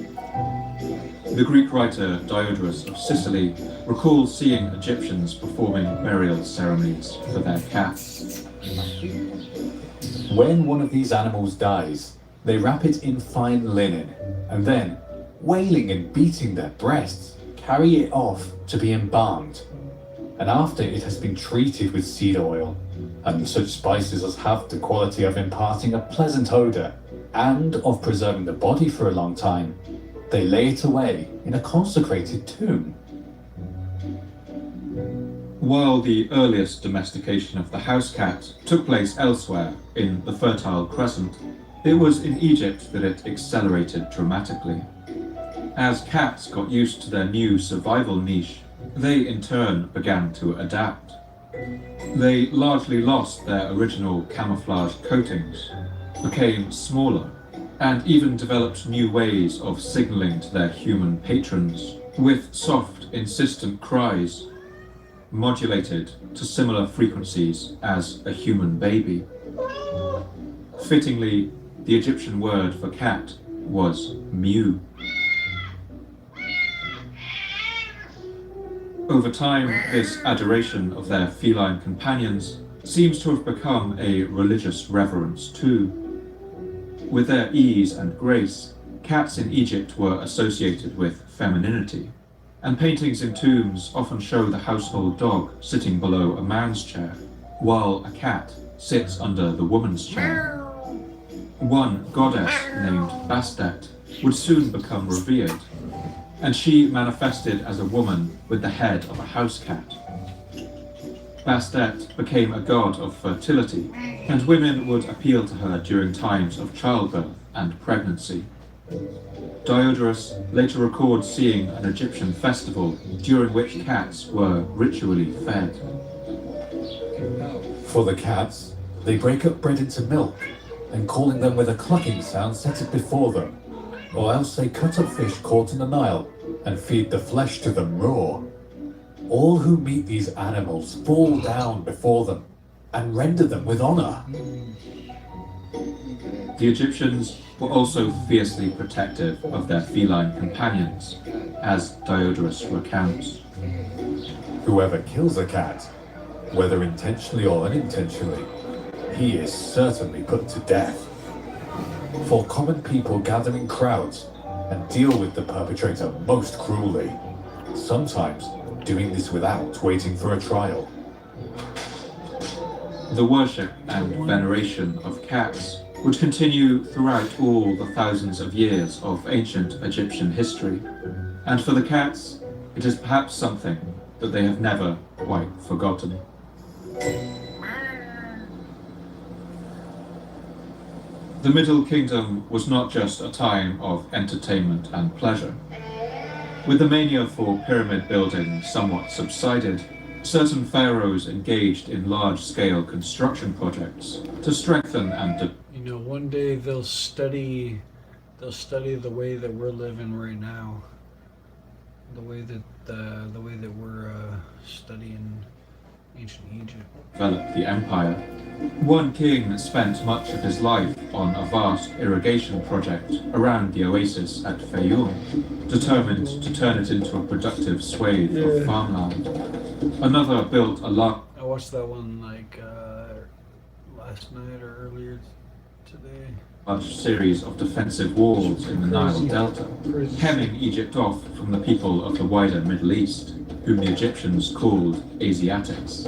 The Greek writer Diodorus of Sicily recalls seeing Egyptians performing burial ceremonies for their cats. When one of these animals dies, they wrap it in fine linen, and then, wailing and beating their breasts, carry it off to be embalmed. And after it has been treated with seed oil, and such spices as have the quality of imparting a pleasant odour, and of preserving the body for a long time, they lay it away in a consecrated tomb. While the earliest domestication of the house cat took place elsewhere in the Fertile Crescent, it was in Egypt that it accelerated dramatically. As cats got used to their new survival niche, they in turn began to adapt. They largely lost their original camouflage coatings, became smaller, and even developed new ways of signaling to their human patrons with soft, insistent cries, modulated to similar frequencies as a human baby. Fittingly, the Egyptian word for cat was mew. Over time, this adoration of their feline companions seems to have become a religious reverence too. With their ease and grace, cats in Egypt were associated with femininity, and paintings in tombs often show the household dog sitting below a man's chair, while a cat sits under the woman's chair. One goddess named Bastet would soon become revered, and she manifested as a woman with the head of a house cat. Bastet became a god of fertility, and women would appeal to her during times of childbirth and pregnancy. Diodorus later records seeing an Egyptian festival during which cats were ritually fed. For the cats, they break up bread into milk and calling them with a clucking sound sets it before them. Or else they cut up fish caught in the Nile and feed the flesh to them raw. All who meet these animals fall down before them and render them with honor. The Egyptians were also fiercely protective of their feline companions, as Diodorus recounts. Whoever kills a cat, whether intentionally or unintentionally, he is certainly put to death. For common people gather in crowds and deal with the perpetrator most cruelly, sometimes doing this without waiting for a trial. The worship and veneration of cats would continue throughout all the thousands of years of ancient Egyptian history, and for the cats, it is perhaps something that they have never quite forgotten. The Middle Kingdom was not just a time of entertainment and pleasure. With the mania for pyramid building somewhat subsided, certain pharaohs engaged in large-scale construction projects to strengthen and You know, one day they'll study the way that we're living right now, the way that we're studying ancient Egypt. develop the empire. One king spent much of his life on a vast irrigation project around the oasis at Fayoum, determined to turn it into a productive swathe of farmland. Another built a I watched that one like last night or earlier today. large series of defensive walls in the Nile Delta, hemming Egypt off from the people of the wider Middle East, whom the Egyptians called Asiatics.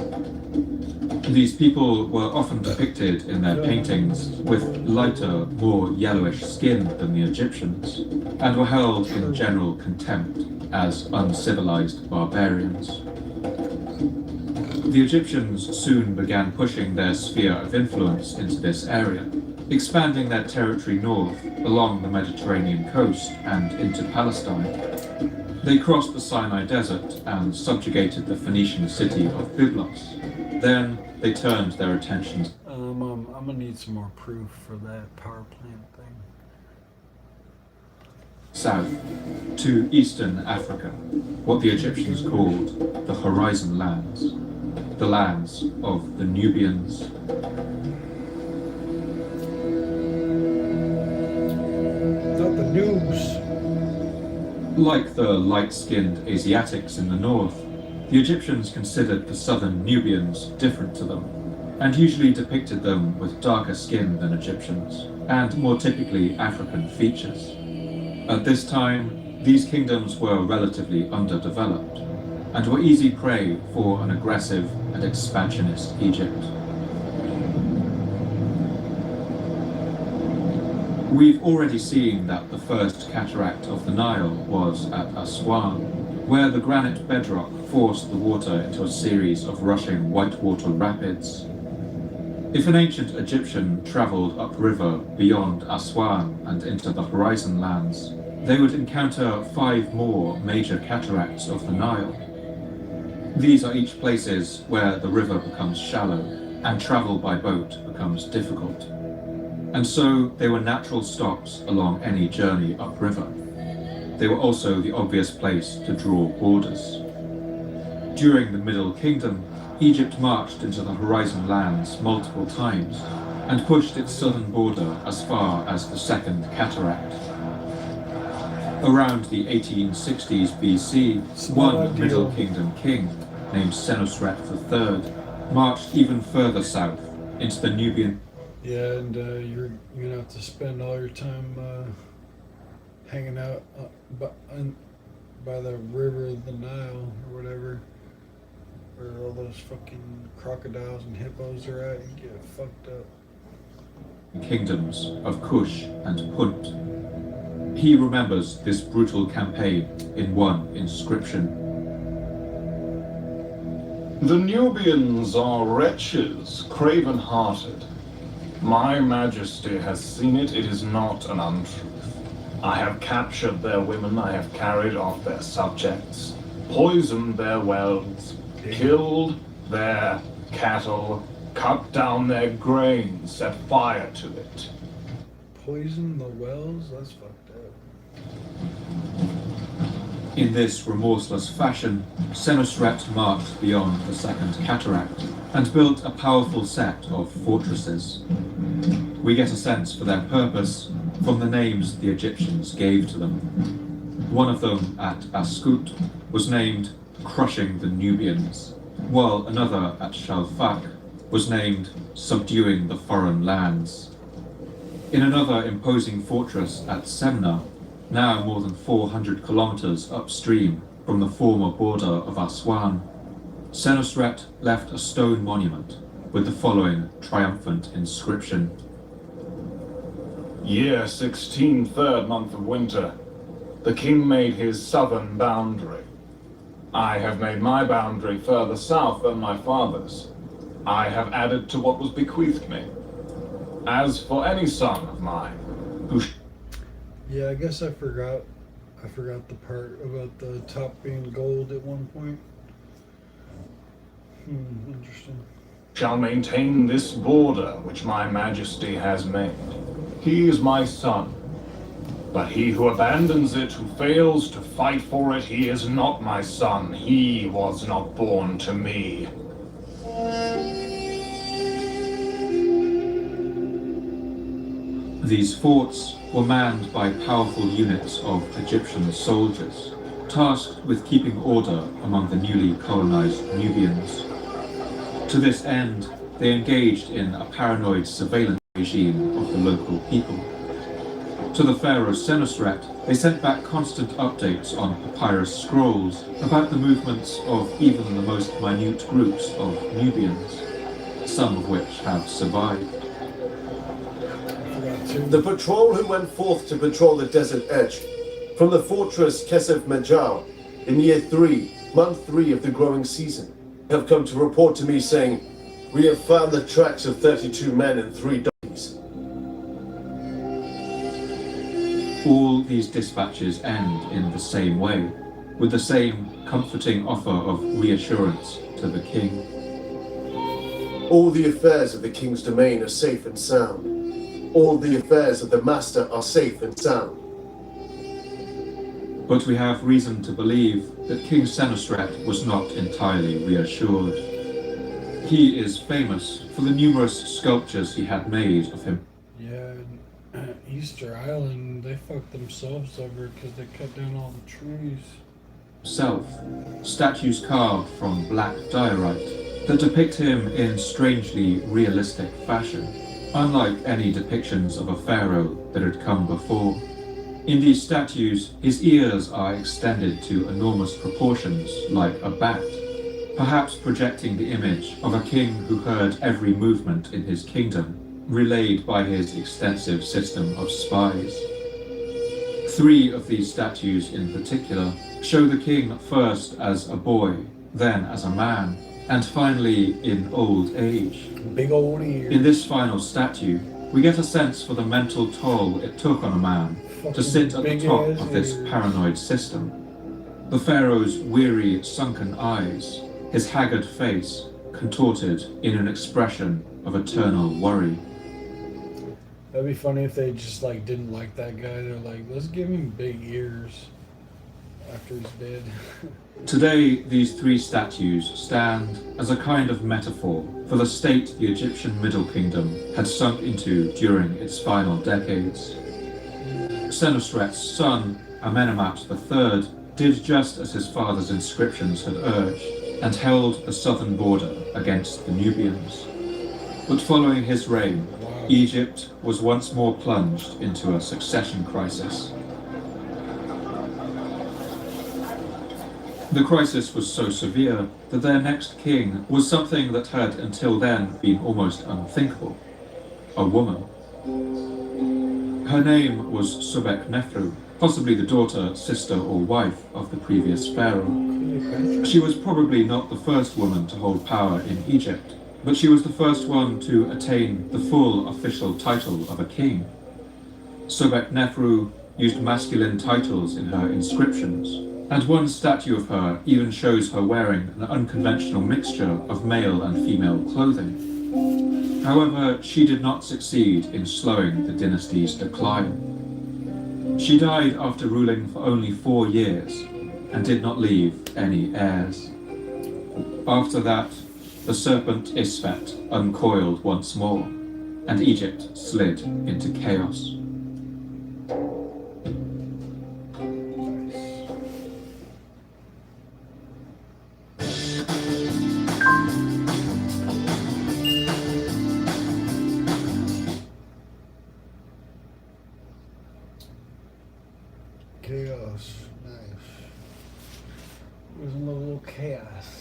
These people were often depicted in their paintings with lighter, more yellowish skin than the Egyptians, and were held in general contempt as uncivilized barbarians. The Egyptians soon began pushing their sphere of influence into this area, expanding their territory north along the Mediterranean coast and into Palestine. They crossed the Sinai Desert and subjugated the Phoenician city of Byblos. Then they turned their attention. I'm gonna need some more proof for that power plant thing. South to eastern Africa, what the Egyptians called the Horizon Lands, the lands of the Nubians. Not the noobs. Like the light-skinned Asiatics in the north, the Egyptians considered the southern Nubians different to them, and usually depicted them with darker skin than Egyptians, and more typically African features. At this time, these kingdoms were relatively underdeveloped, and were easy prey for an aggressive and expansionist Egypt. We've already seen that the first cataract of the Nile was at Aswan, where the granite bedrock forced the water into a series of rushing whitewater rapids. If an ancient Egyptian traveled upriver beyond Aswan and into the Horizon Lands, they would encounter 5 more major cataracts of the Nile. These are each places where the river becomes shallow and travel by boat becomes difficult. And so they were natural stops along any journey upriver. They were also the obvious place to draw borders. During the Middle Kingdom, Egypt marched into the Horizon Lands multiple times and pushed its southern border as far as the Second Cataract. Around the 1860s BC, one Middle Kingdom king, named Senusret III, marched even further south into the Nubian. Yeah, and you're gonna have to spend all your time hanging out by the river of the Nile or whatever, where all those fucking crocodiles and hippos are at, and get fucked up. Kingdoms of Kush and Punt. He remembers this brutal campaign in one inscription. The Nubians are wretches, craven-hearted. My majesty has seen it, it is not an untruth. I have captured their women, I have carried off their subjects, poisoned their wells, killed their cattle, cut down their grain, set fire to it. Poison the wells? That's fucked up. In this remorseless fashion, Senusret marched beyond the Second Cataract and built a powerful set of fortresses. We get a sense for their purpose from the names the Egyptians gave to them. One of them, at Askut, was named Crushing the Nubians, while another at Shalfak was named Subduing the Foreign Lands. In another imposing fortress at Semna, now more than 400 kilometers upstream from the former border of Aswan, Senusret left a stone monument with the following triumphant inscription. Year 16, third month of winter. The king made his southern boundary. I have made my boundary further south than my father's. I have added to what was bequeathed me. As for any son of mine, who... Yeah, I guess I forgot the part about the top being gold at one point. Interesting. Shall maintain this border which my majesty has made. He is my son. But he who abandons it, who fails to fight for it, he is not my son. He was not born to me. These forts were manned by powerful units of Egyptian soldiers, tasked with keeping order among the newly colonized Nubians. To this end, they engaged in a paranoid surveillance regime of the local people. To the pharaoh Senusret, they sent back constant updates on papyrus scrolls about the movements of even the most minute groups of Nubians, some of which have survived. The patrol who went forth to patrol the desert edge from the fortress Kesef Majal in year 3, month 3 of the growing season, have come to report to me saying, we have found the tracks of 32 men and 3 donkeys. All these dispatches end in the same way, with the same comforting offer of reassurance to the king. All the affairs of the king's domain are safe and sound. All the affairs of the master are safe and sound. But we have reason to believe that King Senusret was not entirely reassured. He is famous for the numerous sculptures he had made of him. Yeah, Easter Island, they fucked themselves over because they cut down all the trees. Statues carved from black diorite that depict him in strangely realistic fashion, unlike any depictions of a pharaoh that had come before. In these statues, his ears are extended to enormous proportions, like a bat, perhaps projecting the image of a king who heard every movement in his kingdom, relayed by his extensive system of spies. 3 of these statues in particular show the king first as a boy, then as a man, and finally in old age. Big old ears. In this final statue, we get a sense for the mental toll it took on a man to sit at the top of this paranoid system. The pharaoh's weary, sunken eyes, his haggard face contorted in an expression of eternal worry. That'd be funny if they just like didn't like that guy. They're like, let's give him big ears after he's dead. Today, these 3 statues stand as a kind of metaphor for the state the Egyptian Middle Kingdom had sunk into during its final decades. Senusret's son, Amenemhat III, did just as his father's inscriptions had urged, and held the southern border against the Nubians. But following his reign, Egypt was once more plunged into a succession crisis. The crisis was so severe that their next king was something that had until then been almost unthinkable: a woman. Her name was Sobek Nefru, possibly the daughter, sister, or wife of the previous pharaoh. She was probably not the first woman to hold power in Egypt, but she was the first one to attain the full official title of a king. Sobek Nefru used masculine titles in her inscriptions, and one statue of her even shows her wearing an unconventional mixture of male and female clothing. However, she did not succeed in slowing the dynasty's decline. She died after ruling for only 4 years and did not leave any heirs. After that, the serpent Isfet uncoiled once more, and Egypt slid into chaos. Chaos. Nice. There's a little chaos.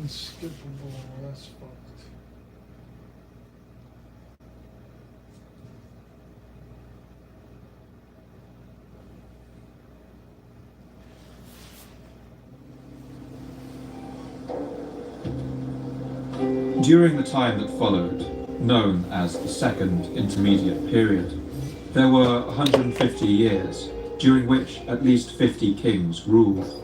Unskippable, that's fucked. During the time that followed, known as the Second Intermediate Period, there were 150 years, during which at least 50 kings ruled.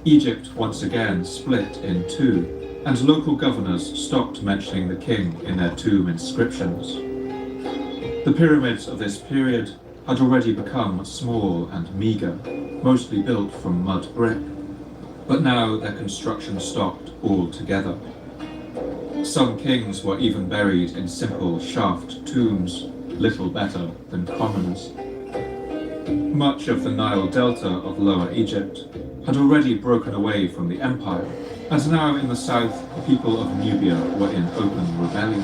Egypt once again split in two, and local governors stopped mentioning the king in their tomb inscriptions. The pyramids of this period had already become small and meagre, mostly built from mud brick, but now their construction stopped altogether. Some kings were even buried in simple shaft tombs, little better than commoners. Much of the Nile Delta of Lower Egypt had already broken away from the empire, and now in the south the people of Nubia were in open rebellion.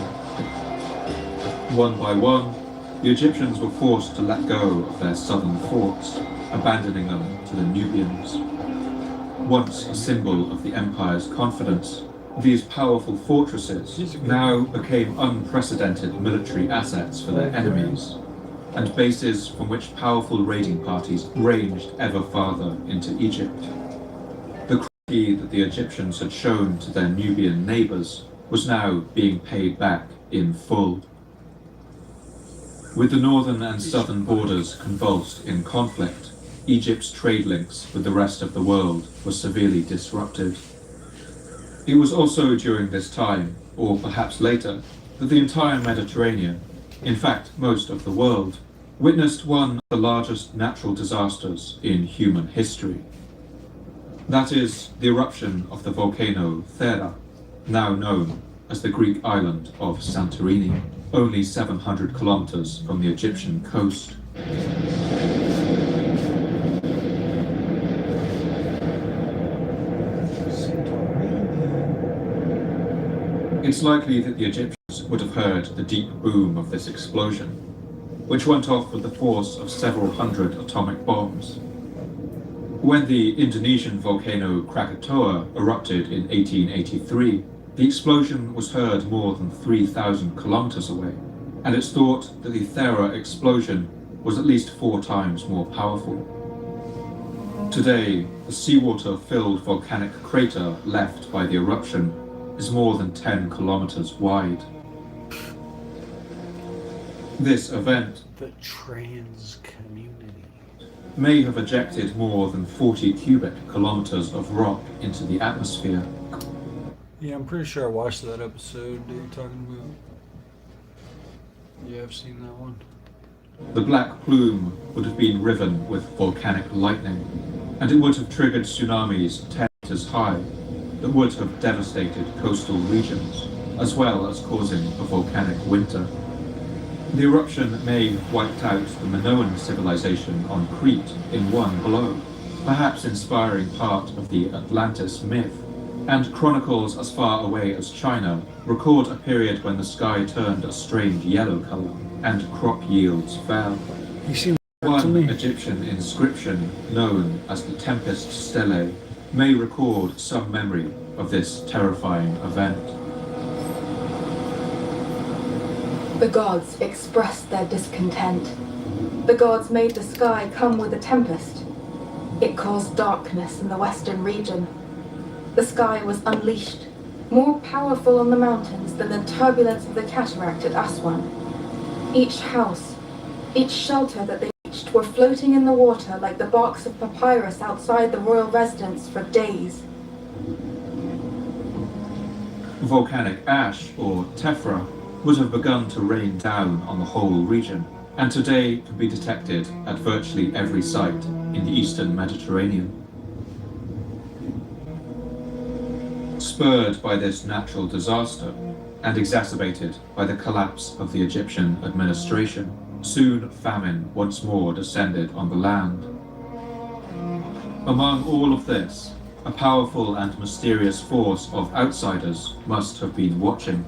One by one, the Egyptians were forced to let go of their southern forts, abandoning them to the Nubians. Once a symbol of the empire's confidence, these powerful fortresses now became unprecedented military assets for their enemies, and bases from which powerful raiding parties ranged ever farther into Egypt. The cruelty that the Egyptians had shown to their Nubian neighbours was now being paid back in full. With the northern and southern borders convulsed in conflict, Egypt's trade links with the rest of the world were severely disrupted. It was also during this time, or perhaps later, that the entire Mediterranean, in fact most of the world, witnessed one of the largest natural disasters in human history. That is, the eruption of the volcano Thera, now known as the Greek island of Santorini, only 700 kilometers from the Egyptian coast. It's likely that the Egyptians would have heard the deep boom of this explosion, which went off with the force of several hundred atomic bombs. When the Indonesian volcano Krakatoa erupted in 1883, the explosion was heard more than 3,000 kilometers away, and it's thought that the Thera explosion was at least 4 times more powerful. Today, the seawater-filled volcanic crater left by the eruption is more than 10 kilometers wide. This event, the trans community, may have ejected more than 40 cubic kilometers of rock into the atmosphere. Yeah, I'm pretty sure I watched that episode that you're talking about. Yeah, I've seen that one. The black plume would have been riven with volcanic lightning, and it would have triggered tsunamis 10 meters high that would have devastated coastal regions, as well as causing a volcanic winter. The eruption may have wiped out the Minoan civilization on Crete in one blow, perhaps inspiring part of the Atlantis myth, and chronicles as far away as China record a period when the sky turned a strange yellow color and crop yields fell. One Egyptian inscription, known as the Tempest Stele, may record some memory of this terrifying event. The gods expressed their discontent. The gods made the sky come with a tempest. It caused darkness in the western region. The sky was unleashed, more powerful on the mountains than the turbulence of the cataract at Aswan. Each house, each shelter that they reached were floating in the water like the barks of papyrus outside the royal residence for days. Volcanic ash, or tephra, would have begun to rain down on the whole region, and today can be detected at virtually every site in the eastern Mediterranean. Spurred by this natural disaster, and exacerbated by the collapse of the Egyptian administration, soon famine once more descended on the land. Among all of this, a powerful and mysterious force of outsiders must have been watching.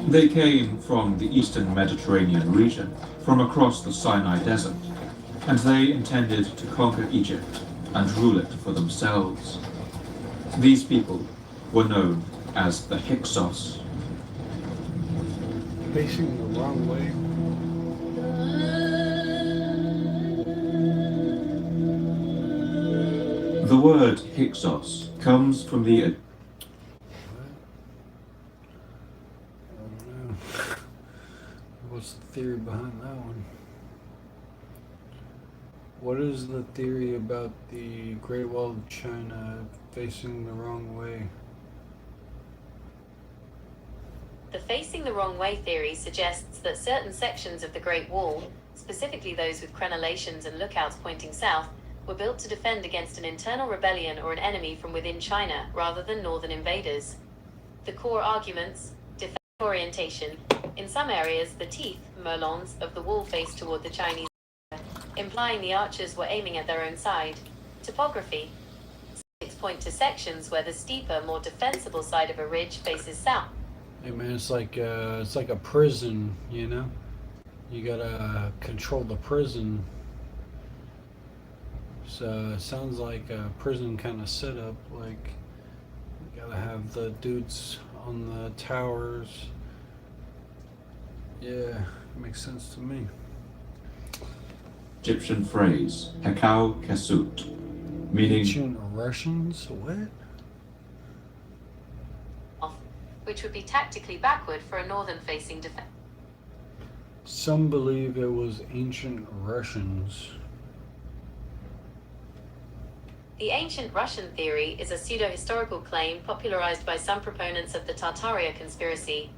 They came from the eastern Mediterranean region, from across the Sinai Desert, and they intended to conquer Egypt and rule it for themselves. These people were known as the Hyksos. Facing the wrong way. The word Hyksos comes from the What's the theory behind that one? What is the theory about the Great Wall of China facing the wrong way? The facing the wrong way theory suggests that certain sections of the Great Wall, specifically those with crenellations and lookouts pointing south, were built to defend against an internal rebellion or an enemy from within China rather than northern invaders. The core arguments: defense orientation. In some areas, the teeth, merlons, of the wall face toward the Chinese, implying the archers were aiming at their own side. Topography. Six point to sections where the steeper, more defensible side of a ridge faces south. Hey man, it's like a prison, you know? You gotta control the prison. So it sounds like a prison kind of setup, like you gotta have the dudes on the towers. Yeah, makes sense to me. Egyptian phrase, Hekau Kesut, meaning Ancient Russians? What? Which would be tactically backward for a northern-facing defense. Some believe it was ancient Russians. The ancient Russian theory is a pseudo-historical claim popularized by some proponents of the Tartaria conspiracy.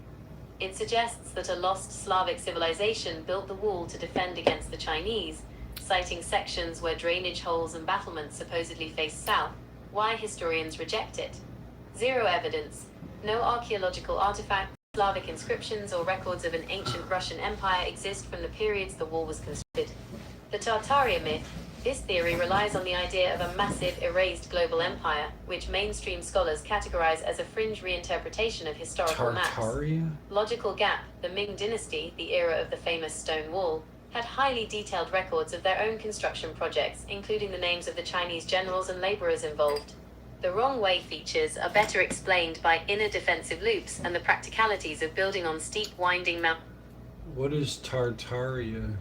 It suggests that a lost Slavic civilization built the wall to defend against the Chinese, citing sections where drainage holes and battlements supposedly face south. Why historians reject it? Zero evidence. No archaeological artifacts, Slavic inscriptions, or records of an ancient Russian empire exist from the periods the wall was constructed. The Tartaria myth. This theory relies on the idea of a massive, erased global empire, which mainstream scholars categorize as a fringe reinterpretation of historical Tartaria? maps. Logical gap. The Ming dynasty, the era of the famous stone wall, had highly detailed records of their own construction projects, including the names of the Chinese generals and laborers involved. The wrong way features are better explained by inner defensive loops and the practicalities of building on steep, winding mountains. What is Tartaria?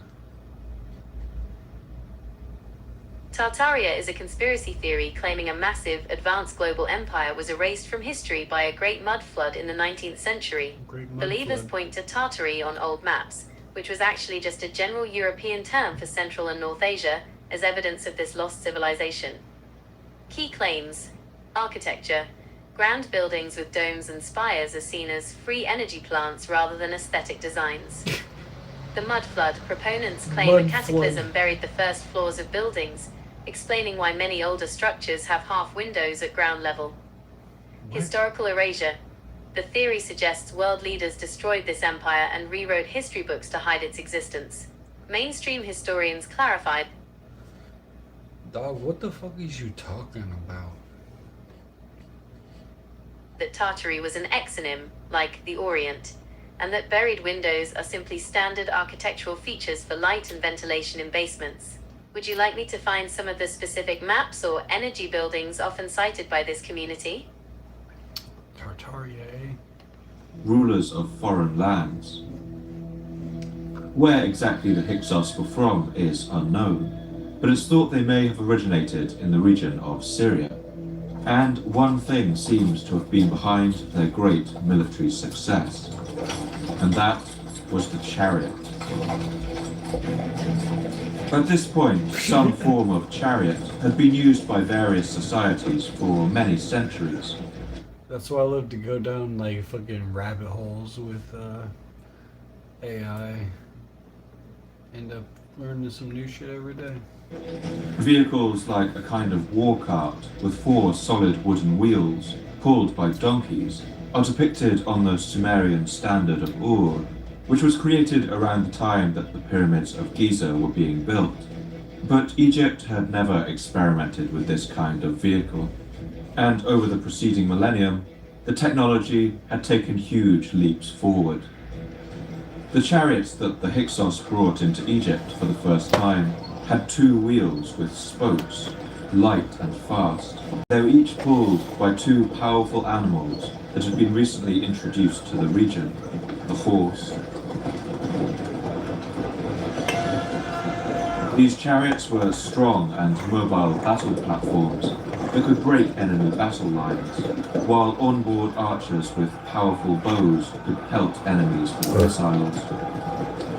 Tartaria is a conspiracy theory claiming a massive, advanced global empire was erased from history by a great mud flood in the 19th century. Believers point to Tartary on old maps, which was actually just a general European term for Central and North Asia, as evidence of this lost civilization. Key claims. Architecture. Grand buildings with domes and spires are seen as free energy plants rather than aesthetic designs. The mud flood. Proponents claim a cataclysm buried the first floors of buildings, explaining why many older structures have half windows at ground level. Historical erasure. The theory suggests world leaders destroyed this empire and rewrote history books to hide its existence. Mainstream historians clarified. Dog, what the fuck is you talking about? That Tartary was an exonym, like the Orient, and that buried windows are simply standard architectural features for light and ventilation in basements. Would you like me to find some of the specific maps or energy buildings often cited by this community? Tartaria. rulers of foreign lands. Where exactly the Hyksos were from is unknown, but it's thought they may have originated in the region of Syria. And one thing seems to have been behind their great military success, and that was the chariot. At this point, some form of chariot had been used by various societies for many centuries. That's why I love to go down like fucking rabbit holes with AI. End up learning some new shit every day. Vehicles like a kind of war cart with 4 solid wooden wheels, pulled by donkeys, are depicted on the Sumerian standard of Ur, which was created around the time that the pyramids of Giza were being built. But Egypt had never experimented with this kind of vehicle, and over the preceding millennium, the technology had taken huge leaps forward. The chariots that the Hyksos brought into Egypt for the first time had 2 wheels with spokes, light and fast. They were each pulled by 2 powerful animals that had been recently introduced to the region, the horse. These chariots were strong and mobile battle platforms that could break enemy battle lines, while onboard archers with powerful bows could pelt enemies with missiles.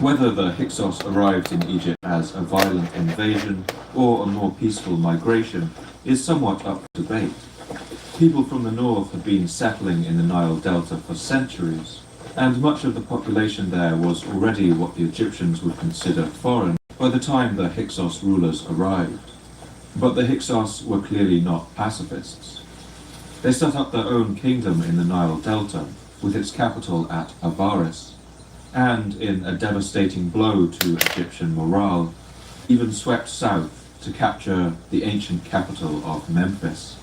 Whether the Hyksos arrived in Egypt as a violent invasion or a more peaceful migration is somewhat up for debate. People from the north had been settling in the Nile Delta for centuries, and much of the population there was already what the Egyptians would consider foreign by the time the Hyksos rulers arrived. But the Hyksos were clearly not pacifists. They set up their own kingdom in the Nile Delta, with its capital at Avaris, and in a devastating blow to Egyptian morale, even swept south to capture the ancient capital of Memphis.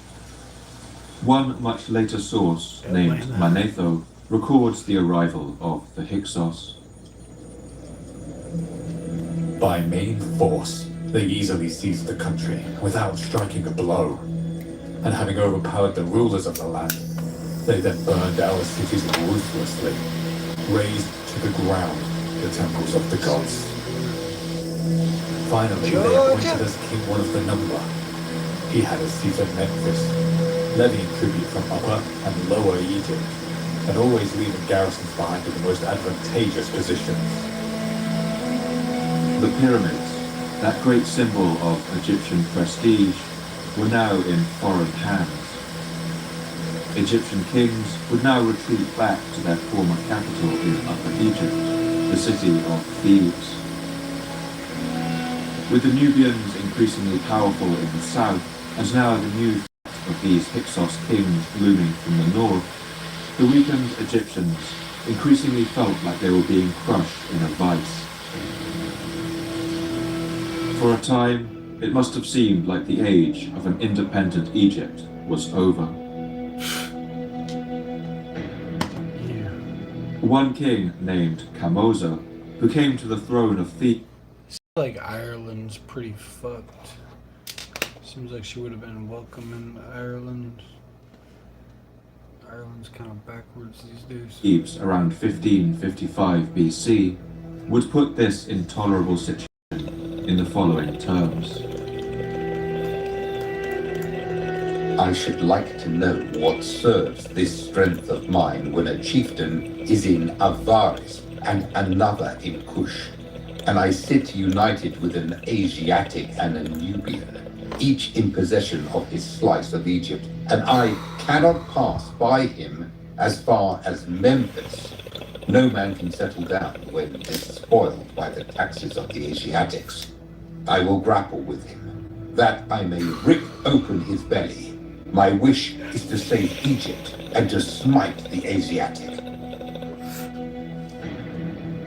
One much later source, named Manetho, records the arrival of the Hyksos. By main force, they easily seized the country without striking a blow, and having overpowered the rulers of the land, they then burned our cities ruthlessly, razed to the ground the temples of the gods. Finally, they appointed as king one of the number. He had a seat at Memphis, levying tribute from Upper and Lower Egypt, and always leaving garrisons behind in the most advantageous positions. The pyramids, that great symbol of Egyptian prestige, were now in foreign hands. Egyptian kings would now retreat back to their former capital in Upper Egypt, the city of Thebes. With the Nubians increasingly powerful in the south, and now the new threat of these Hyksos kings looming from the north, the weakened Egyptians increasingly felt like they were being crushed in a vice. For a time, it must have seemed like the age of an independent Egypt was over. One king named Kamoza, who came to the throne of Thebes. Like Ireland's pretty fucked. Seems like she would have been welcome in Ireland. Ireland's kind of backwards these days. Thebes around 1555 BC would put this intolerable situation in the following terms. I should like to know what serves this strength of mine when a chieftain is in Avaris and another in Kush, and I sit united with an Asiatic and a Nubian, each in possession of his slice of Egypt, and I cannot pass by him as far as Memphis. No man can settle down when despoiled by the taxes of the Asiatics. I will grapple with him, that I may rip open his belly. My wish is to save Egypt and to smite the Asiatic.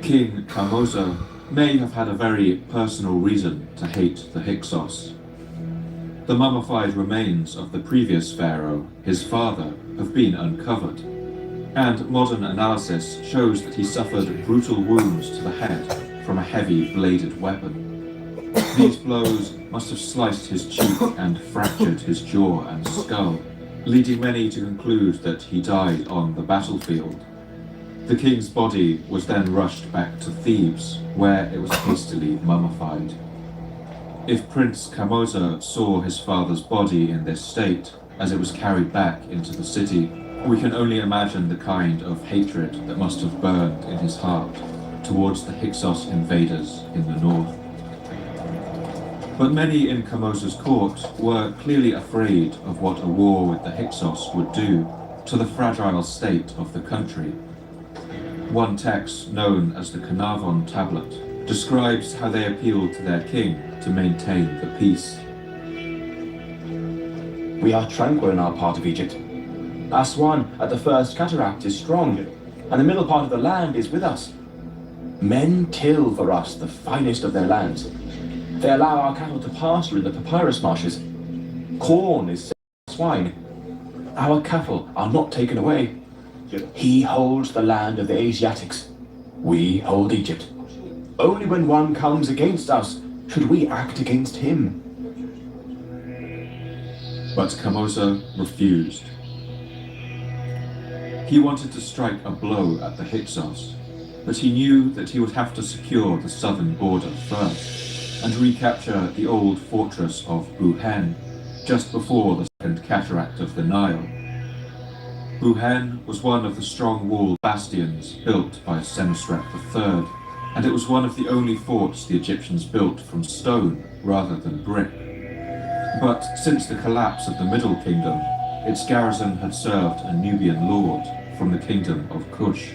King Kamoza may have had a very personal reason to hate the Hyksos. The mummified remains of the previous pharaoh, his father, have been uncovered, and modern analysis shows that he suffered brutal wounds to the head from a heavy bladed weapon. These blows must have sliced his cheek and fractured his jaw and skull, leading many to conclude that he died on the battlefield. The king's body was then rushed back to Thebes, where it was hastily mummified. If Prince Kamoza saw his father's body in this state as it was carried back into the city, we can only imagine the kind of hatred that must have burned in his heart towards the Hyksos invaders in the north. But many in Kamoza's court were clearly afraid of what a war with the Hyksos would do to the fragile state of the country. One text, known as the Carnarvon Tablet, describes how they appealed to their king to maintain the peace. We are tranquil in our part of Egypt. Aswan at the first cataract is strong, and the middle part of the land is with us. Men till for us the finest of their lands. They allow our cattle to pasture in the papyrus marshes. Corn is set for swine. Our cattle are not taken away. He holds the land of the Asiatics. We hold Egypt. Only when one comes against us should we act against him. But Kamoza refused. He wanted to strike a blow at the Hyksos, but he knew that he would have to secure the southern border first and recapture the old fortress of Buhen just before the second cataract of the Nile. Buhen was one of the strong walled bastions built by Semisrep III, and it was one of the only forts the Egyptians built from stone rather than brick. But since the collapse of the Middle Kingdom, its garrison had served a Nubian lord from the kingdom of Kush.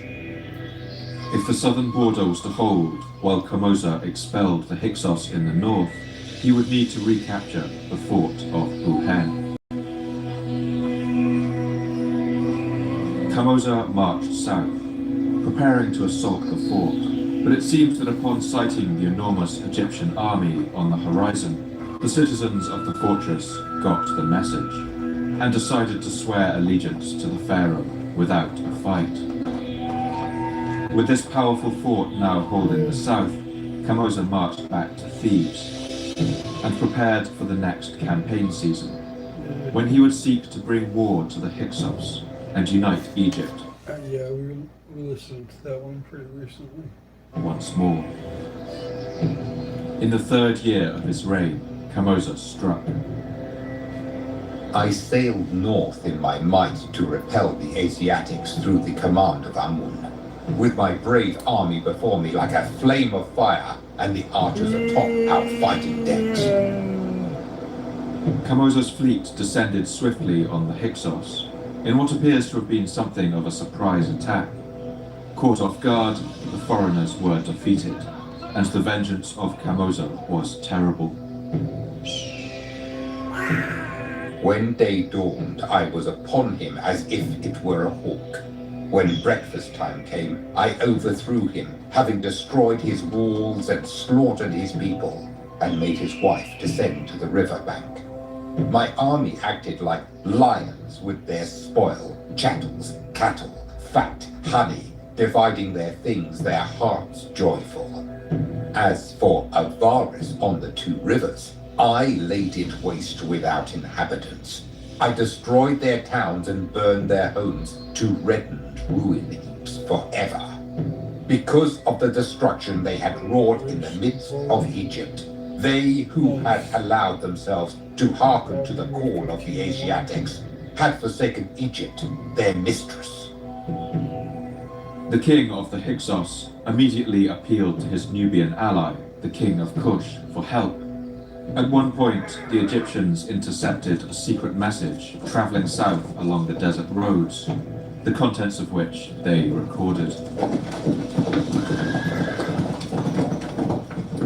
If the southern border was to hold while Kamoza expelled the Hyksos in the north, he would need to recapture the fort of Buhen. Kamoza marched south, preparing to assault the fort, but it seems that upon sighting the enormous Egyptian army on the horizon, the citizens of the fortress got the message and decided to swear allegiance to the pharaoh without a fight. With this powerful fort now holding the south, Kamoza marched back to Thebes and prepared for the next campaign season, when he would seek to bring war to the Hyksos and unite Egypt. Yeah, we listened to that one pretty recently. Once more. In the third year of his reign, Kamoza struck. I sailed north in my might to repel the Asiatics through the command of Amun, with my brave army before me like a flame of fire and the archers atop our fighting decks. Kamoza's fleet descended swiftly on the Hyksos, in what appears to have been something of a surprise attack. Caught off guard, the foreigners were defeated, and the vengeance of Kamoza was terrible. When day dawned, I was upon him as if it were a hawk. When breakfast time came, I overthrew him, having destroyed his walls and slaughtered his people, and made his wife descend to the river bank. My army acted like lions with their spoil, chattels, cattle, fat, honey, dividing their things, their hearts joyful. As for Avaris on the two rivers, I laid it waste without inhabitants. I destroyed their towns and burned their homes to reddened ruin heaps forever. Because of the destruction they had wrought in the midst of Egypt, they who had allowed themselves to hearken to the call of the Asiatics had forsaken Egypt, their mistress. The king of the Hyksos immediately appealed to his Nubian ally, the king of Kush, for help. At one point, the Egyptians intercepted a secret message traveling south along the desert roads, the contents of which they recorded.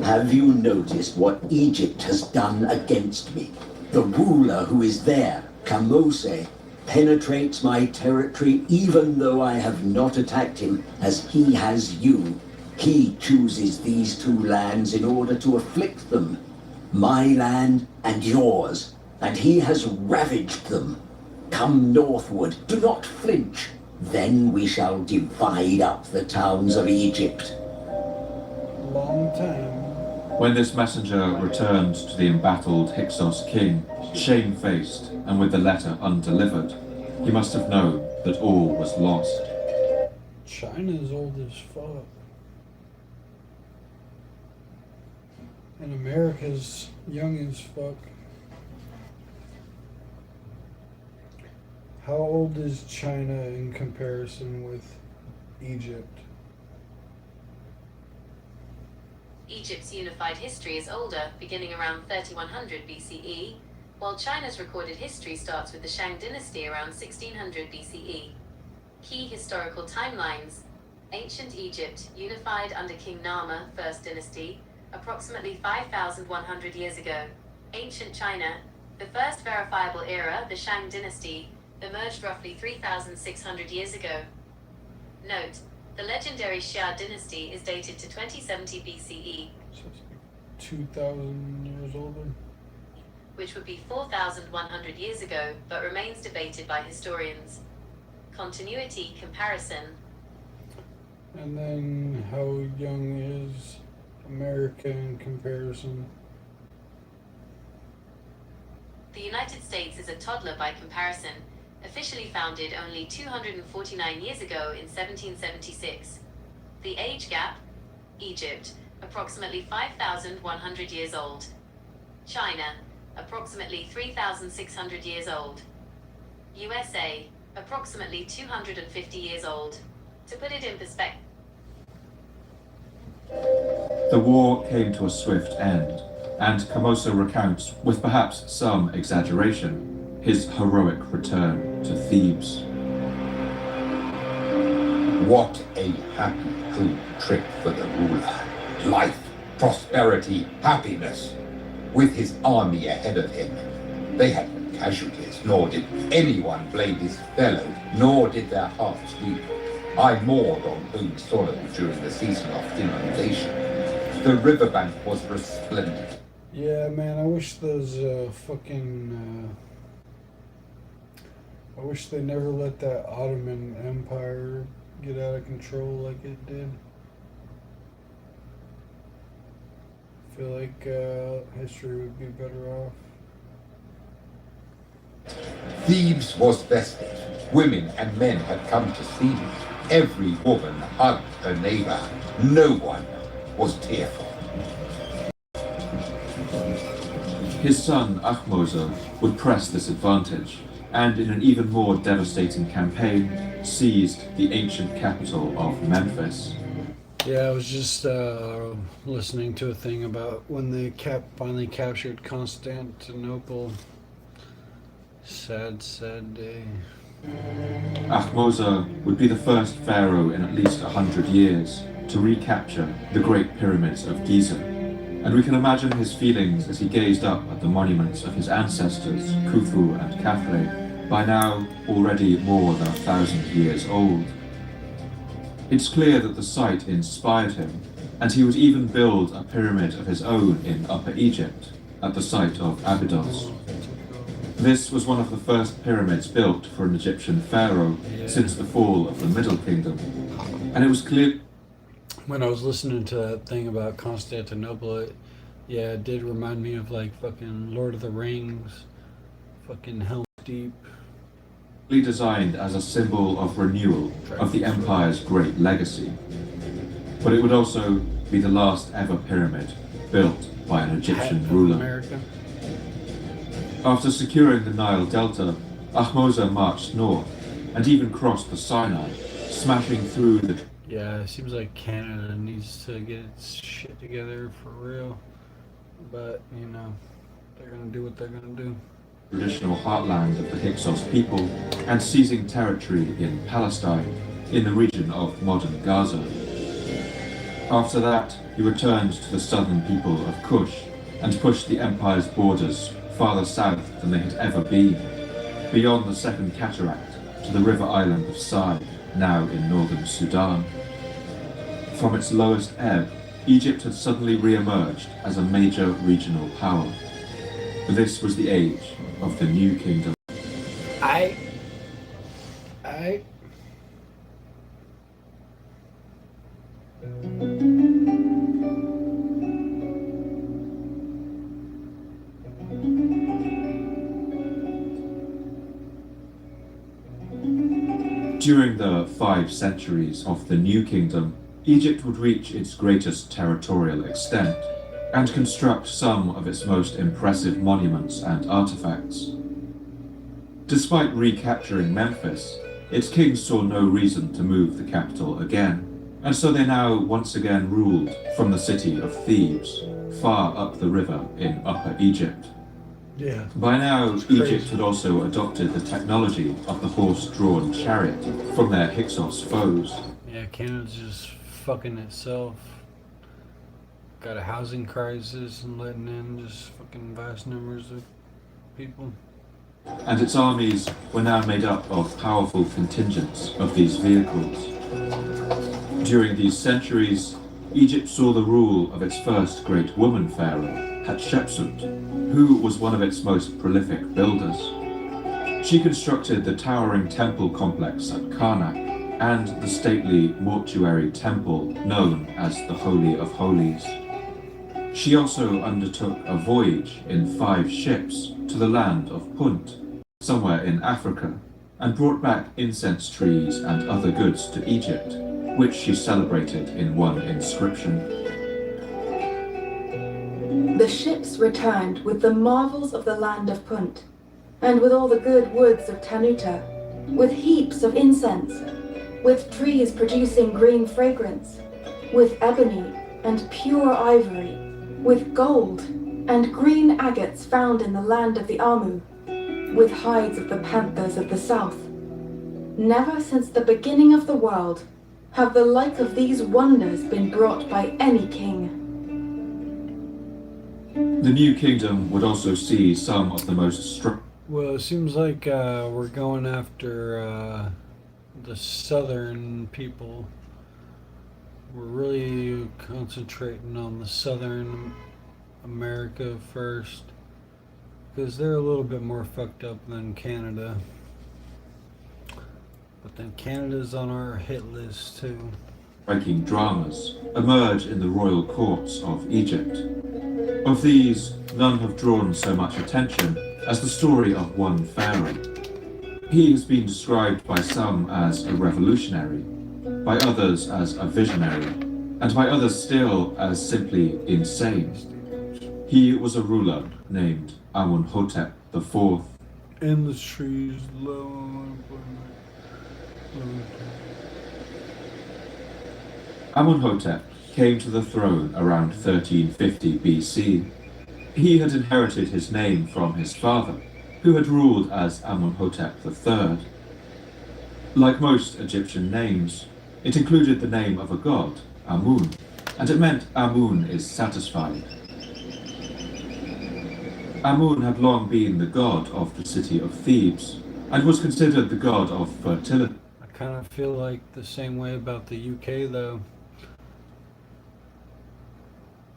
Have you noticed what Egypt has done against me? The ruler who is there, Kamose, penetrates my territory even though I have not attacked him as he has you. He chooses these two lands in order to afflict them, my land and yours, and he has ravaged them. Come northward, do not flinch. Then we shall divide up the towns of Egypt. Long time. When this messenger returned to the embattled Hyksos king, shamefaced and with the letter undelivered, he must have known that all was lost. China's old as fuck. And America's young as fuck. How old is China in comparison with Egypt? Egypt's unified history is older, beginning around 3100 BCE, while China's recorded history starts with the Shang dynasty around 1600 BCE. Key historical timelines: Ancient Egypt, unified under King Nama, 1st dynasty, approximately 5,100 years ago. Ancient China, the first verifiable era, the Shang dynasty, emerged roughly 3,600 years ago. Note: the legendary Xia dynasty is dated to 2070 BCE, 2,000 years older. which would be 4,100 years ago, but remains debated by historians. Continuity comparison. And then how young is America in comparison? The United States is a toddler by comparison, officially founded only 249 years ago in 1776. The age gap: Egypt, approximately 5,100 years old. China, approximately 3,600 years old. USA, approximately 250 years old. To put it in perspective, The war came to a swift end, and Camoso recounts, with perhaps some exaggeration, his heroic return to Thebes. What a happy home trip for the ruler. Life, prosperity, happiness. With his army ahead of him. They had no casualties, nor did anyone blame his fellow, nor did their hearts weep. I moored on home soil during the season of inundation. The riverbank was resplendent. Yeah, man, I wish those I wish they never let that Ottoman Empire get out of control like it did. I feel like history would be better off. Thebes was festive. Women and men had come to see me. Every woman hugged her neighbor. No one was tearful. His son, Ahmosa, would press this advantage, and in an even more devastating campaign, seized the ancient capital of Memphis. Yeah, I was just listening to a thing about when they finally captured Constantinople. Sad, sad day. Ahmosa would be the first pharaoh in at least 100 years to recapture the Great Pyramids of Giza, and we can imagine his feelings as he gazed up at the monuments of his ancestors, Khufu and Khafre, by now already more than 1,000 years old. It's clear that the site inspired him, and he would even build a pyramid of his own in Upper Egypt, at the site of Abydos. This was one of the first pyramids built for an Egyptian pharaoh since the fall of the Middle Kingdom, and it was clear. When I was listening to that thing about Constantinople, it did remind me of like fucking Lord of the Rings, fucking Helm's Deep. Designed as a symbol of renewal of the empire's great legacy, but it would also be the last ever pyramid built by an Egyptian ruler. America. After securing the Nile Delta, Ahmosa marched north and even crossed the Sinai, smashing through the. Yeah, it seems like Canada needs to get its shit together for real, but you know, they're gonna do what they're gonna do. Traditional heartland of the Hyksos people and seizing territory in Palestine, in the region of modern Gaza. After that, he returned to the southern people of Kush and pushed the empire's borders farther south than they had ever been, beyond the Second Cataract to the river island of Sai, now in northern Sudan. From its lowest ebb, Egypt had suddenly re-emerged as a major regional power. This was the age of the New Kingdom. I During the 5 centuries of the New Kingdom, Egypt would reach its greatest territorial extent and construct some of its most impressive monuments and artifacts. Despite recapturing Memphis, its kings saw no reason to move the capital again, and so they now once again ruled from the city of Thebes, far up the river in Upper Egypt. Yeah. By now, Egypt had also adopted the technology of the horse-drawn chariot from their Hyksos foes. Yeah, Canada's just fucking itself. Got a housing crisis and letting in just fucking vast numbers of people. And its armies were now made up of powerful contingents of these vehicles. During these centuries, Egypt saw the rule of its first great woman pharaoh, Hatshepsut, who was one of its most prolific builders. She constructed the towering temple complex at Karnak and the stately mortuary temple known as the Holy of Holies. She also undertook a voyage in 5 ships to the land of Punt, somewhere in Africa, and brought back incense trees and other goods to Egypt, which she celebrated in one inscription. The ships returned with the marvels of the land of Punt, and with all the good woods of Tanuta, with heaps of incense, with trees producing green fragrance, with ebony and pure ivory, with gold and green agates found in the land of the Amu, with hides of the panthers of the south. Never since the beginning of the world have the like of these wonders been brought by any king. The New Kingdom would also see some of the most Well, it seems like we're going after the southern people. We're really concentrating on the southern America first, because they're a little bit more fucked up than Canada. But then Canada's on our hit list too. striking dramas emerge in the royal courts of Egypt. Of these, none have drawn so much attention as the story of one pharaoh. He has been described by some as a revolutionary, by others as a visionary, and by others still as simply insane. He was a ruler named Amunhotep IV. In the trees, low. Amunhotep came to the throne around 1350 BC. He had inherited his name from his father, who had ruled as Amunhotep III. Like most Egyptian names, it included the name of a god, Amun, and it meant Amun is satisfied. Amun had long been the god of the city of Thebes, and was considered the god of fertility. I kind of feel like the same way about the UK though.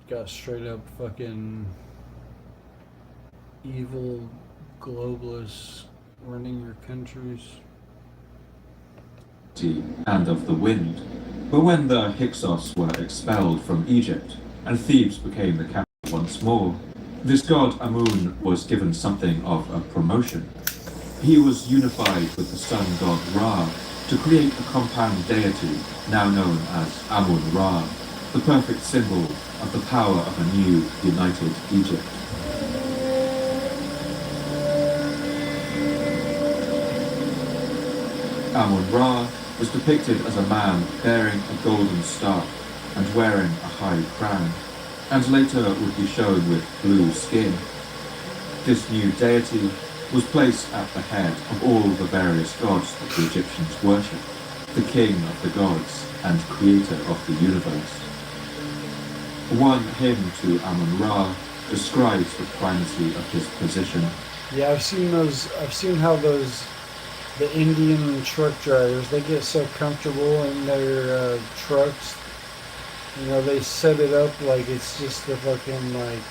Got straight up fucking evil globalists running your countries. And of the wind. But when the Hyksos were expelled from Egypt, and Thebes became the capital once more, this god Amun was given something of a promotion. He was unified with the sun god Ra to create a compound deity now known as Amun-Ra, the perfect symbol of the power of a new, united Egypt. Amun-Ra was depicted as a man bearing a golden staff and wearing a high crown, and later would be shown with blue skin. This new deity was placed at the head of all the various gods that the Egyptians worshipped, the king of the gods and creator of the universe. One hymn to Amun-Ra describes the primacy of his position. Yeah, I've seen how the Indian truck drivers, they get so comfortable in their trucks. You know, they set it up like it's just a fucking, like,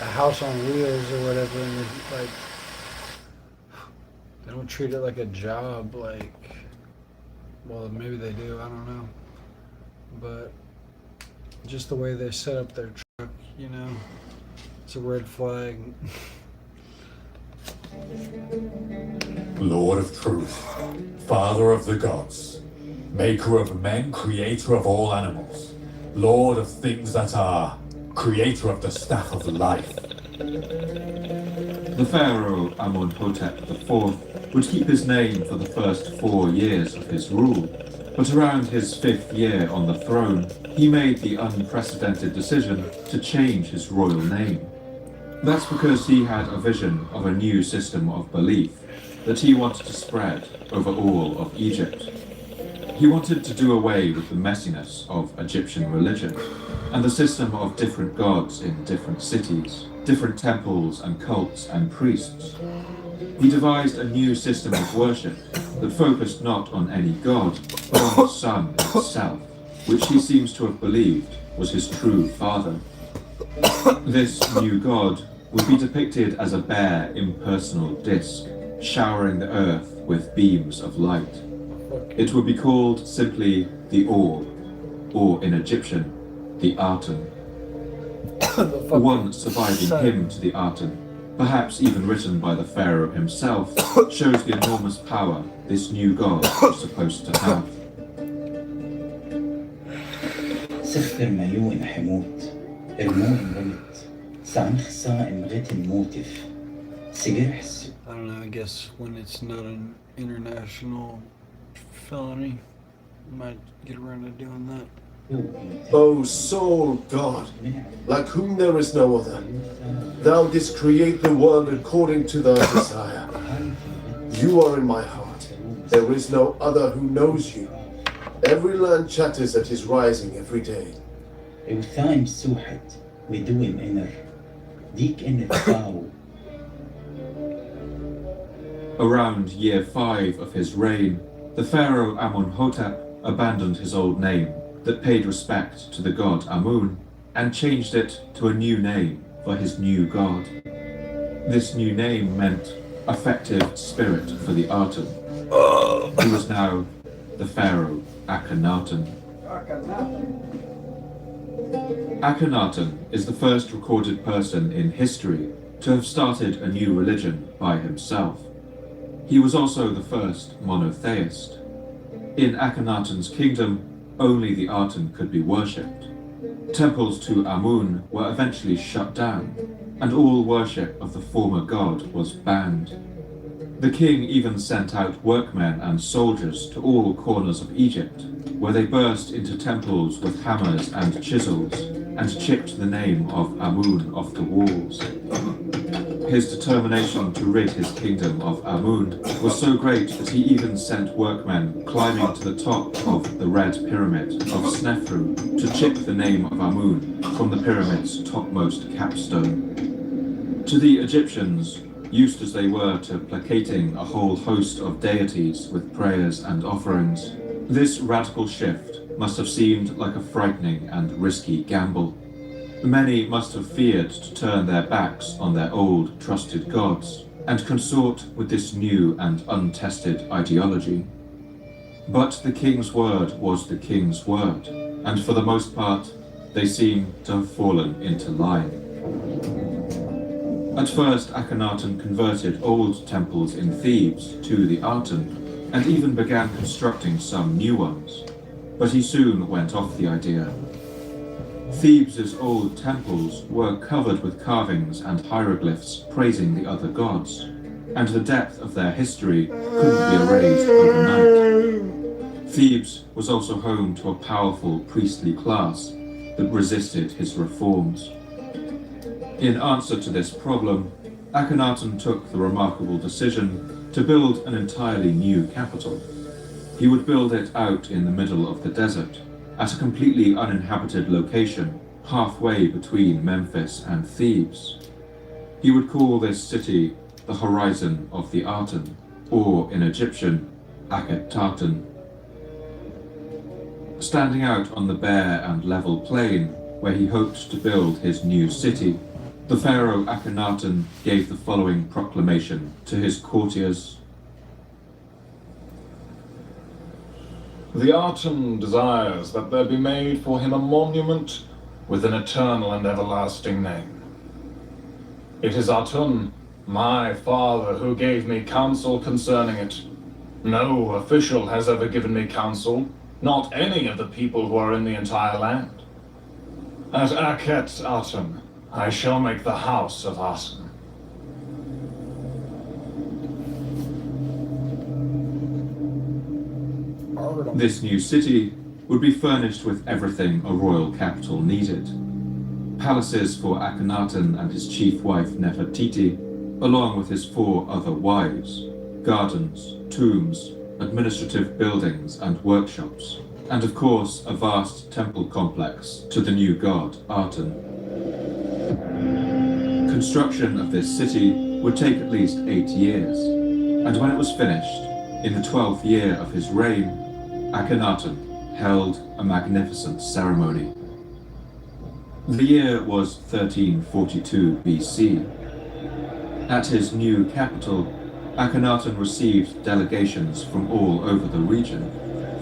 a house on wheels or whatever, and it's like, they don't treat it like a job, like, well, maybe they do, I don't know. But just the way they set up their truck, you know, it's a red flag. Lord of truth, Father of the gods, Maker of men, Creator of all animals, Lord of things that are, Creator of the staff of life. The pharaoh Amun-hotep IV would keep his name for the first 4 years of his rule, but around his 5th year on the throne, he made the unprecedented decision to change his royal name. That's because he had a vision of a new system of belief that he wanted to spread over all of Egypt. He wanted to do away with the messiness of Egyptian religion and the system of different gods in different cities, different temples and cults and priests. He devised a new system of worship that focused not on any god, but on the sun itself, which he seems to have believed was his true father. This new god would be depicted as a bare, impersonal disk, showering the earth with beams of light. It would be called simply the Orb, or in Egyptian, the Aten. The one surviving hymn to the Aten, perhaps even written by the pharaoh himself, shows the enormous power this new god was supposed to have. سخر مليون حموت ارمون غلط سعن خصائم غتن موتف سجرح السوق. I don't know, I guess when it's not an international felony, might get around to doing that. O sole God, like whom there is no other, thou didst create the world according to thy desire. You are in my heart. There is no other who knows you. Every land chatters at his rising every day. وثايم سوحت ودوم إنر ديك إنر فاو. Around year 5 of his reign, the pharaoh Amun-hotep abandoned his old name that paid respect to the god Amun and changed it to a new name for his new god. This new name meant effective spirit for the Aten. He was now the pharaoh Akhenaten. Akhenaten is the first recorded person in history to have started a new religion by himself. He was also the first monotheist. In Akhenaten's kingdom, only the Aten could be worshipped. Temples to Amun were eventually shut down, and all worship of the former god was banned. The king even sent out workmen and soldiers to all corners of Egypt, where they burst into temples with hammers and chisels, and chipped the name of Amun off the walls. His determination to rid his kingdom of Amun was so great that he even sent workmen climbing to the top of the Red Pyramid of Snefru to chip the name of Amun from the pyramid's topmost capstone. To the Egyptians, used as they were to placating a whole host of deities with prayers and offerings, this radical shift must have seemed like a frightening and risky gamble. Many must have feared to turn their backs on their old trusted gods and consort with this new and untested ideology. But the king's word was the king's word, and for the most part, they seem to have fallen into line. At first, Akhenaten converted old temples in Thebes to the Aten, and even began constructing some new ones, but he soon went off the idea. Thebes' old temples were covered with carvings and hieroglyphs praising the other gods, and the depth of their history couldn't be erased overnight. Thebes was also home to a powerful priestly class that resisted his reforms. In answer to this problem, Akhenaten took the remarkable decision to build an entirely new capital. He would build it out in the middle of the desert, at a completely uninhabited location halfway between Memphis and Thebes. He would call this city the Horizon of the Aten, or in Egyptian, Akhetaten. Standing out on the bare and level plain where he hoped to build his new city, the pharaoh Akhenaten gave the following proclamation to his courtiers. The Aten desires that there be made for him a monument with an eternal and everlasting name. It is Aten My father who gave me counsel concerning it. No official has ever given me counsel, not any of the people who are in the entire land. At Akhet Aten, I shall make the house of Aten. This new city would be furnished with everything a royal capital needed. Palaces for Akhenaten and his chief wife Nefertiti, along with his 4 other wives, gardens, tombs, administrative buildings and workshops, and of course a vast temple complex to the new god Aten. Construction of this city would take at least 8 years, and when it was finished, in the 12th year of his reign, Akhenaten held a magnificent ceremony. The year was 1342 BC. At his new capital, Akhenaten received delegations from all over the region,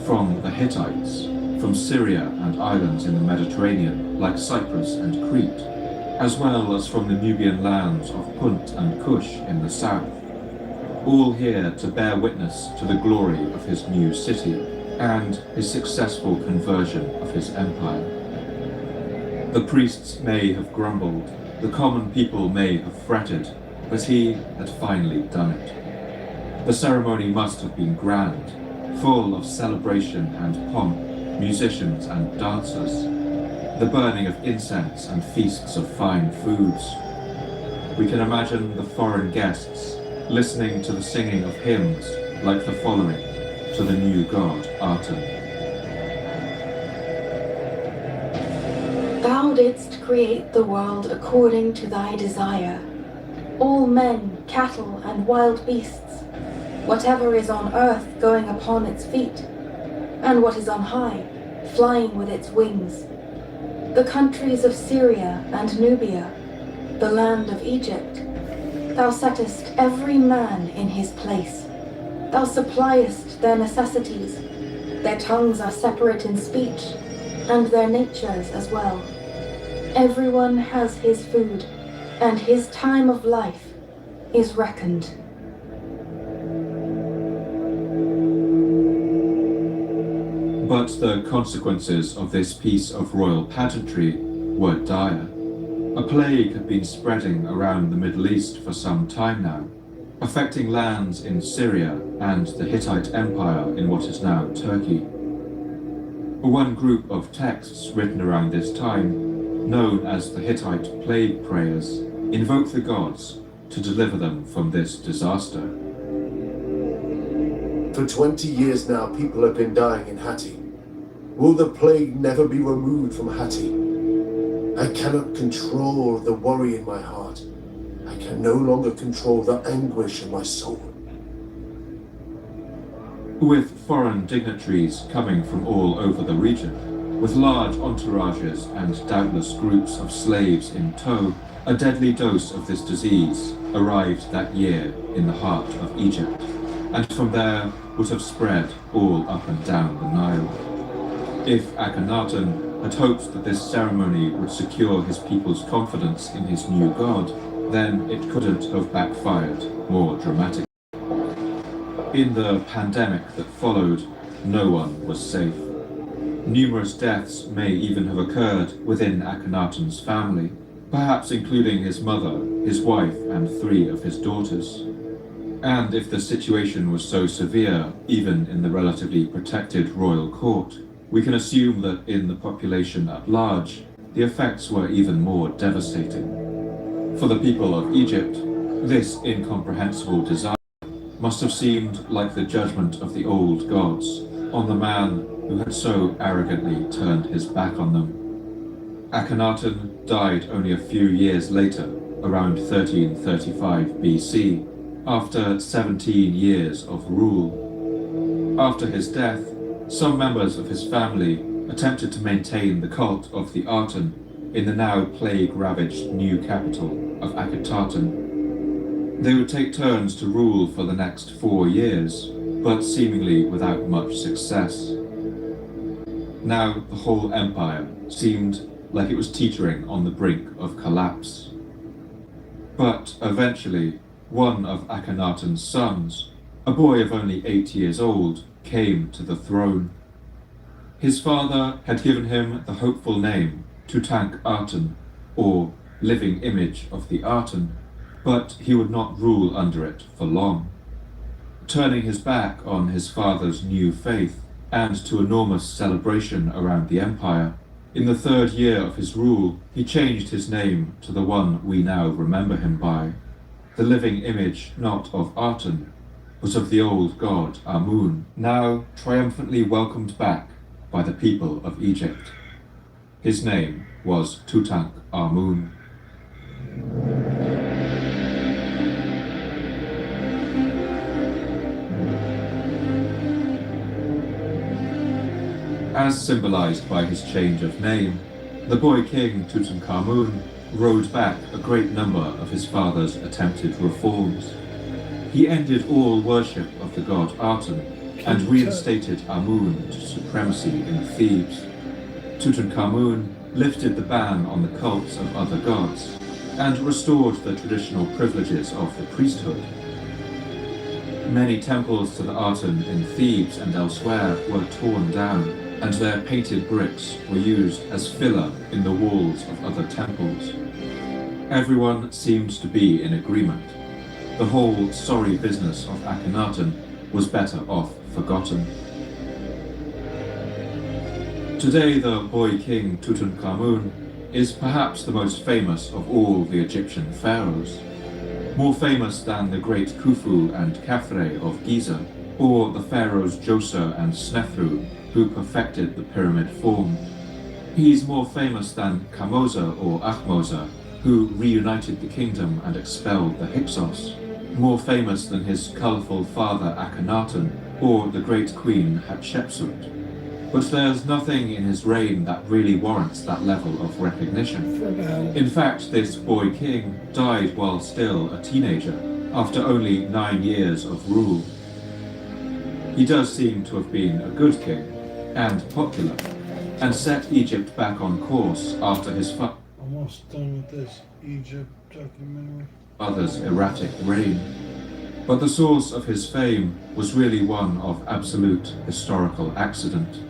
from the Hittites, from Syria and islands in the Mediterranean like Cyprus and Crete, as well as from the Nubian lands of Punt and Kush in the south, all here to bear witness to the glory of his new city and his successful conversion of his empire. The priests may have grumbled, the common people may have fretted, but he had finally done it. The ceremony must have been grand, full of celebration and pomp, musicians and dancers, the burning of incense and feasts of fine foods. We can imagine the foreign guests listening to the singing of hymns like the following to the new god Aten. Thou didst create the world according to thy desire. All men, cattle, and wild beasts, whatever is on earth going upon its feet, and what is on high, flying with its wings. The countries of Syria and Nubia, the land of Egypt, thou settest every man in his place. Thou suppliest their necessities. Their tongues are separate in speech, and their natures as well. Everyone has his food, and his time of life is reckoned. But the consequences of this piece of royal pageantry were dire. A plague had been spreading around the Middle East for some time now, affecting lands in Syria and the Hittite Empire in what is now Turkey. One group of texts written around this time, known as the Hittite plague prayers, invoke the gods to deliver them from this disaster. For 20 years now, people have been dying in Hatti. Will the plague never be removed from Hatti? I cannot control the worry in my heart. I can no longer control the anguish in my soul. With foreign dignitaries coming from all over the region, with large entourages and doubtless groups of slaves in tow, a deadly dose of this disease arrived that year in the heart of Egypt, and from there would have spread all up and down the Nile. If Akhenaten had hoped that this ceremony would secure his people's confidence in his new god, then it couldn't have backfired more dramatically. In the pandemic that followed, no one was safe. Numerous deaths may even have occurred within Akhenaten's family, perhaps including his mother, his wife, and 3 of his daughters. And if the situation was so severe, even in the relatively protected royal court, we can assume that in the population at large, the effects were even more devastating. For the people of Egypt, this incomprehensible disaster must have seemed like the judgment of the old gods on the man who had so arrogantly turned his back on them. Akhenaten died only a few years later, around 1335 BC, after 17 years of rule. After his death, some members of his family attempted to maintain the cult of the Aten in the now plague-ravaged new capital of Akhetaten. They would take turns to rule for the next 4 years, but seemingly without much success. Now the whole empire seemed like it was teetering on the brink of collapse. But eventually, one of Akhenaten's sons, a boy of only 8 years old, came to the throne. His father had given him the hopeful name Tutankhaten, or living image of the Aten, but he would not rule under it for long. Turning his back on his father's new faith and to enormous celebration around the empire, in the 3rd year of his rule, he changed his name to the one we now remember him by, the living image not of Aten, but of the old god Amun, now triumphantly welcomed back by the people of Egypt. His name was Tutankhamun. As symbolized by his change of name, the boy king Tutankhamun rode back a great number of his father's attempted reforms. He ended all worship of the god Aten and reinstated Amun to supremacy in Thebes. Tutankhamun lifted the ban on the cults of other gods and restored the traditional privileges of the priesthood. Many temples to the Aten in Thebes and elsewhere were torn down, and their painted bricks were used as filler in the walls of other temples. Everyone seemed to be in agreement. The whole sorry business of Akhenaten was better off forgotten. Today, the boy king Tutankhamun is perhaps the most famous of all the Egyptian pharaohs, more famous than the great Khufu and Khafre of Giza, or the pharaohs Djoser and Snefru, who perfected the pyramid form. He's more famous than Kamosa or Ahmosa, who reunited the kingdom and expelled the Hyksos, more famous than his colourful father Akhenaten, or the great queen Hatshepsut. But there's nothing in his reign that really warrants that level of recognition. In fact, this boy king died while still a teenager, after only 9 years of rule. He does seem to have been a good king, and popular, and set Egypt back on course after his Almost done with this Egypt documentary. father's erratic reign. But the source of his fame was really one of absolute historical accident.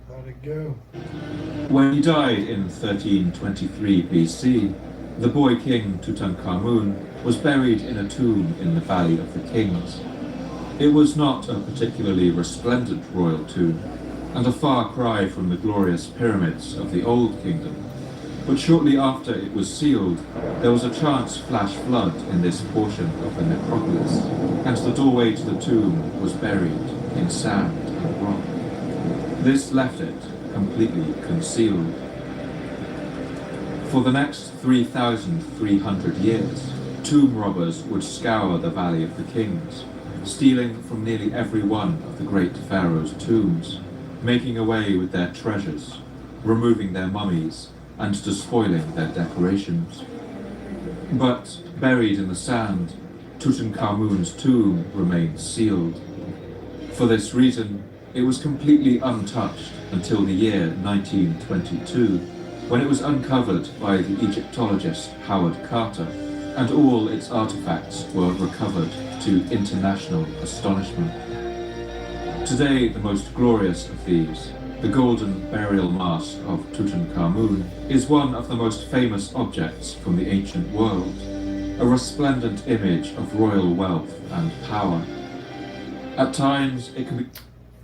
How'd it go? When he died in 1323 BC, the boy king Tutankhamun was buried in a tomb in the Valley of the Kings. It was not a particularly resplendent royal tomb, and a far cry from the glorious pyramids of the Old Kingdom. But shortly after it was sealed, there was a chance flash flood in this portion of the necropolis, and the doorway to the tomb was buried in sand and rock. This left it completely concealed. For the next 3,300 years, tomb robbers would scour the Valley of the Kings, stealing from nearly every one of the great pharaohs' tombs, making away with their treasures, removing their mummies, and despoiling their decorations. But buried in the sand, Tutankhamun's tomb remained sealed. For this reason, it was completely untouched until the year 1922, when it was uncovered by the Egyptologist Howard Carter, and all its artifacts were recovered to international astonishment. Today, the most glorious of these, the golden burial mask of Tutankhamun, is one of the most famous objects from the ancient world, a resplendent image of royal wealth and power. At times, it can be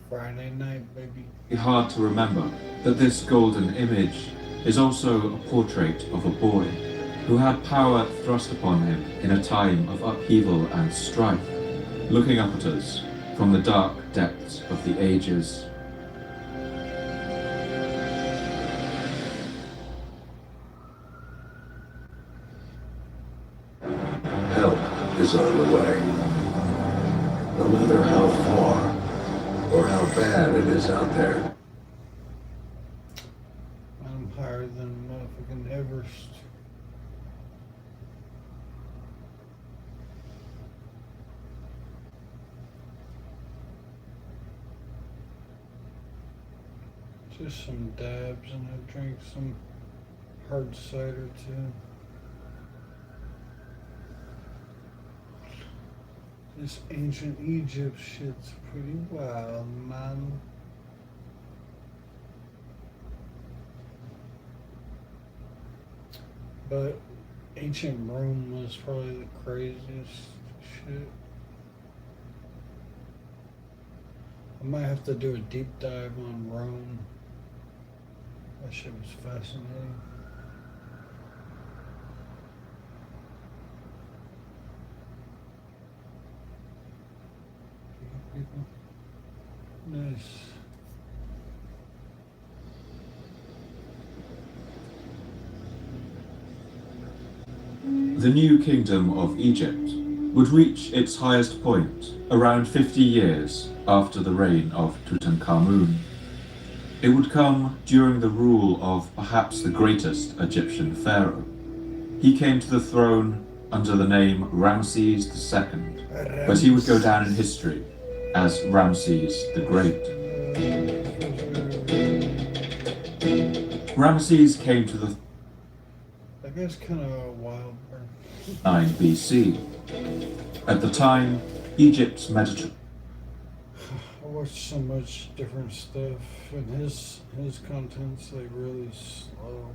Friday night, baby. hard to remember that this golden image is also a portrait of a boy who had power thrust upon him in a time of upheaval and strife, looking up at us from the dark depths of the ages. Help is on the way. No matter how far or how bad it is out there. I'm higher than motherfucking Everest. Just some dabs, and I drank some hard cider too. This ancient Egypt shit's pretty wild, man. But ancient Rome was probably the craziest shit. I might have to do a deep dive on Rome. That shit was fascinating. People. Nice. The new kingdom of Egypt would reach its highest point around 50 years after the reign of Tutankhamun. It would come during the rule of perhaps the greatest Egyptian pharaoh. He came to the throne under the name Ramses II, but he would go down in history as Ramses the Great. Ramses came to the That guy's kind of a wild bird. 9 BC. At the time, Egypt's Mediterranean I watched so much different stuff, and his content's like really slow.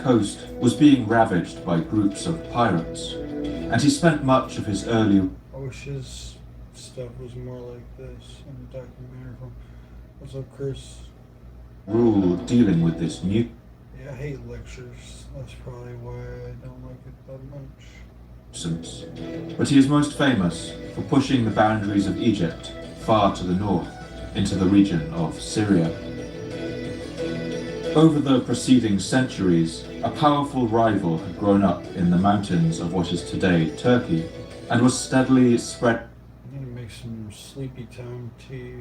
coast was being ravaged by groups of pirates, and he spent much of his early I wish his stuff was more like this in the documentary. What's up, Chris? rule dealing with this new Yeah, I hate lectures. That's probably why I don't like it that much. nuisance. But he is most famous for pushing the boundaries of Egypt far to the north into the region of Syria. Over the preceding centuries, a powerful rival had grown up in the mountains of what is today Turkey and was steadily spread. I need to make some sleepy time tea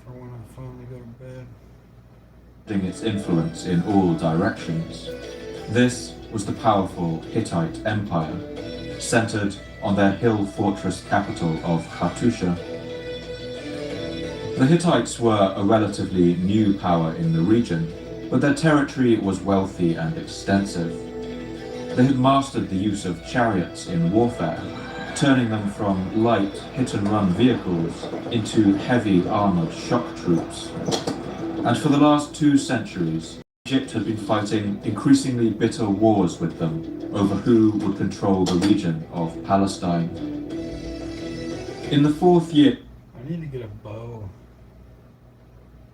for when I finally go to bed. Its influence in all directions. This was the powerful Hittite Empire, centered on their hill fortress capital of Hattusha. The Hittites were a relatively new power in the region, but their territory was wealthy and extensive. They had mastered the use of chariots in warfare, turning them from light hit-and-run vehicles into heavy armored shock troops. And for the last 2 centuries, Egypt had been fighting increasingly bitter wars with them over who would control the region of Palestine. In the 4th year I need to get a bow.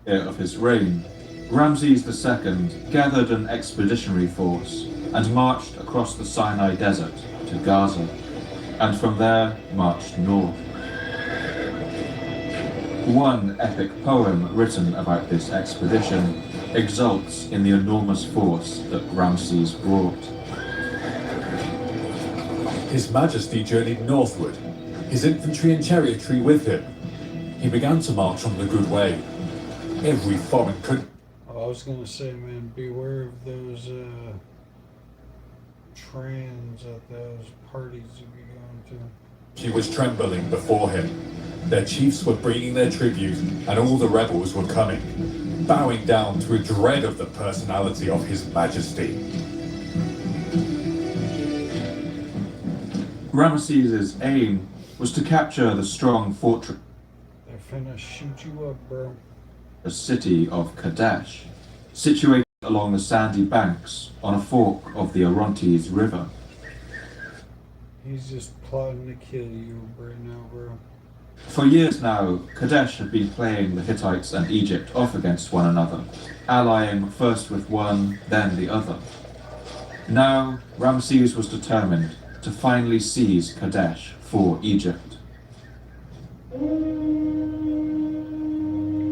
of his reign, Ramses II gathered an expeditionary force and marched across the Sinai Desert to Gaza, and from there marched north. One epic poem written about this expedition exults in the enormous force that Ramses brought. His Majesty journeyed northward, his infantry and chariotry with him. He began to march on the good way. Every foreign country. Oh, I was gonna say, man, beware of those trans at those parties you be going to. She was trembling before him. Their chiefs were bringing their tribute, and all the rebels were coming, bowing down to a dread of the personality of His Majesty. Ramses' aim was to capture the strong fortress, They're finna shoot you up, bro. the city of Kadesh, situated along the sandy banks on a fork of the Orontes River. He's just plotting to kill you right now, bro. For years now, Kadesh had been playing the Hittites and Egypt off against one another, allying first with one, then the other. Now, Ramses was determined to finally seize Kadesh for Egypt.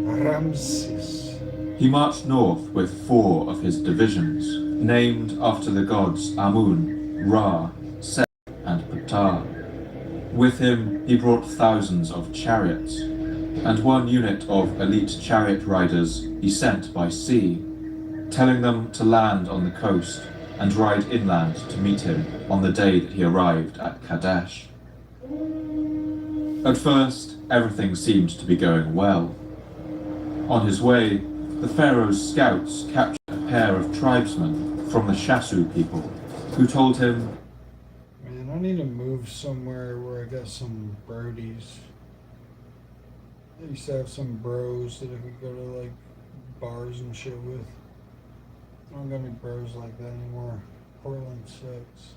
Ramses. He marched north with 4 of his divisions, named after the gods Amun, Ra, Set, and Ptah. With him, he brought thousands of chariots, and 1 unit of elite chariot riders he sent by sea, telling them to land on the coast and ride inland to meet him on the day that he arrived at Kadesh. At first, everything seemed to be going well. On his way, the pharaoh's scouts captured a pair of tribesmen from the Shasu people, who told him, Man, I need to move somewhere where I got some brodies. I used to have some bros that I could go to like bars and shit with. I don't got any bros like that anymore. Portland sucks.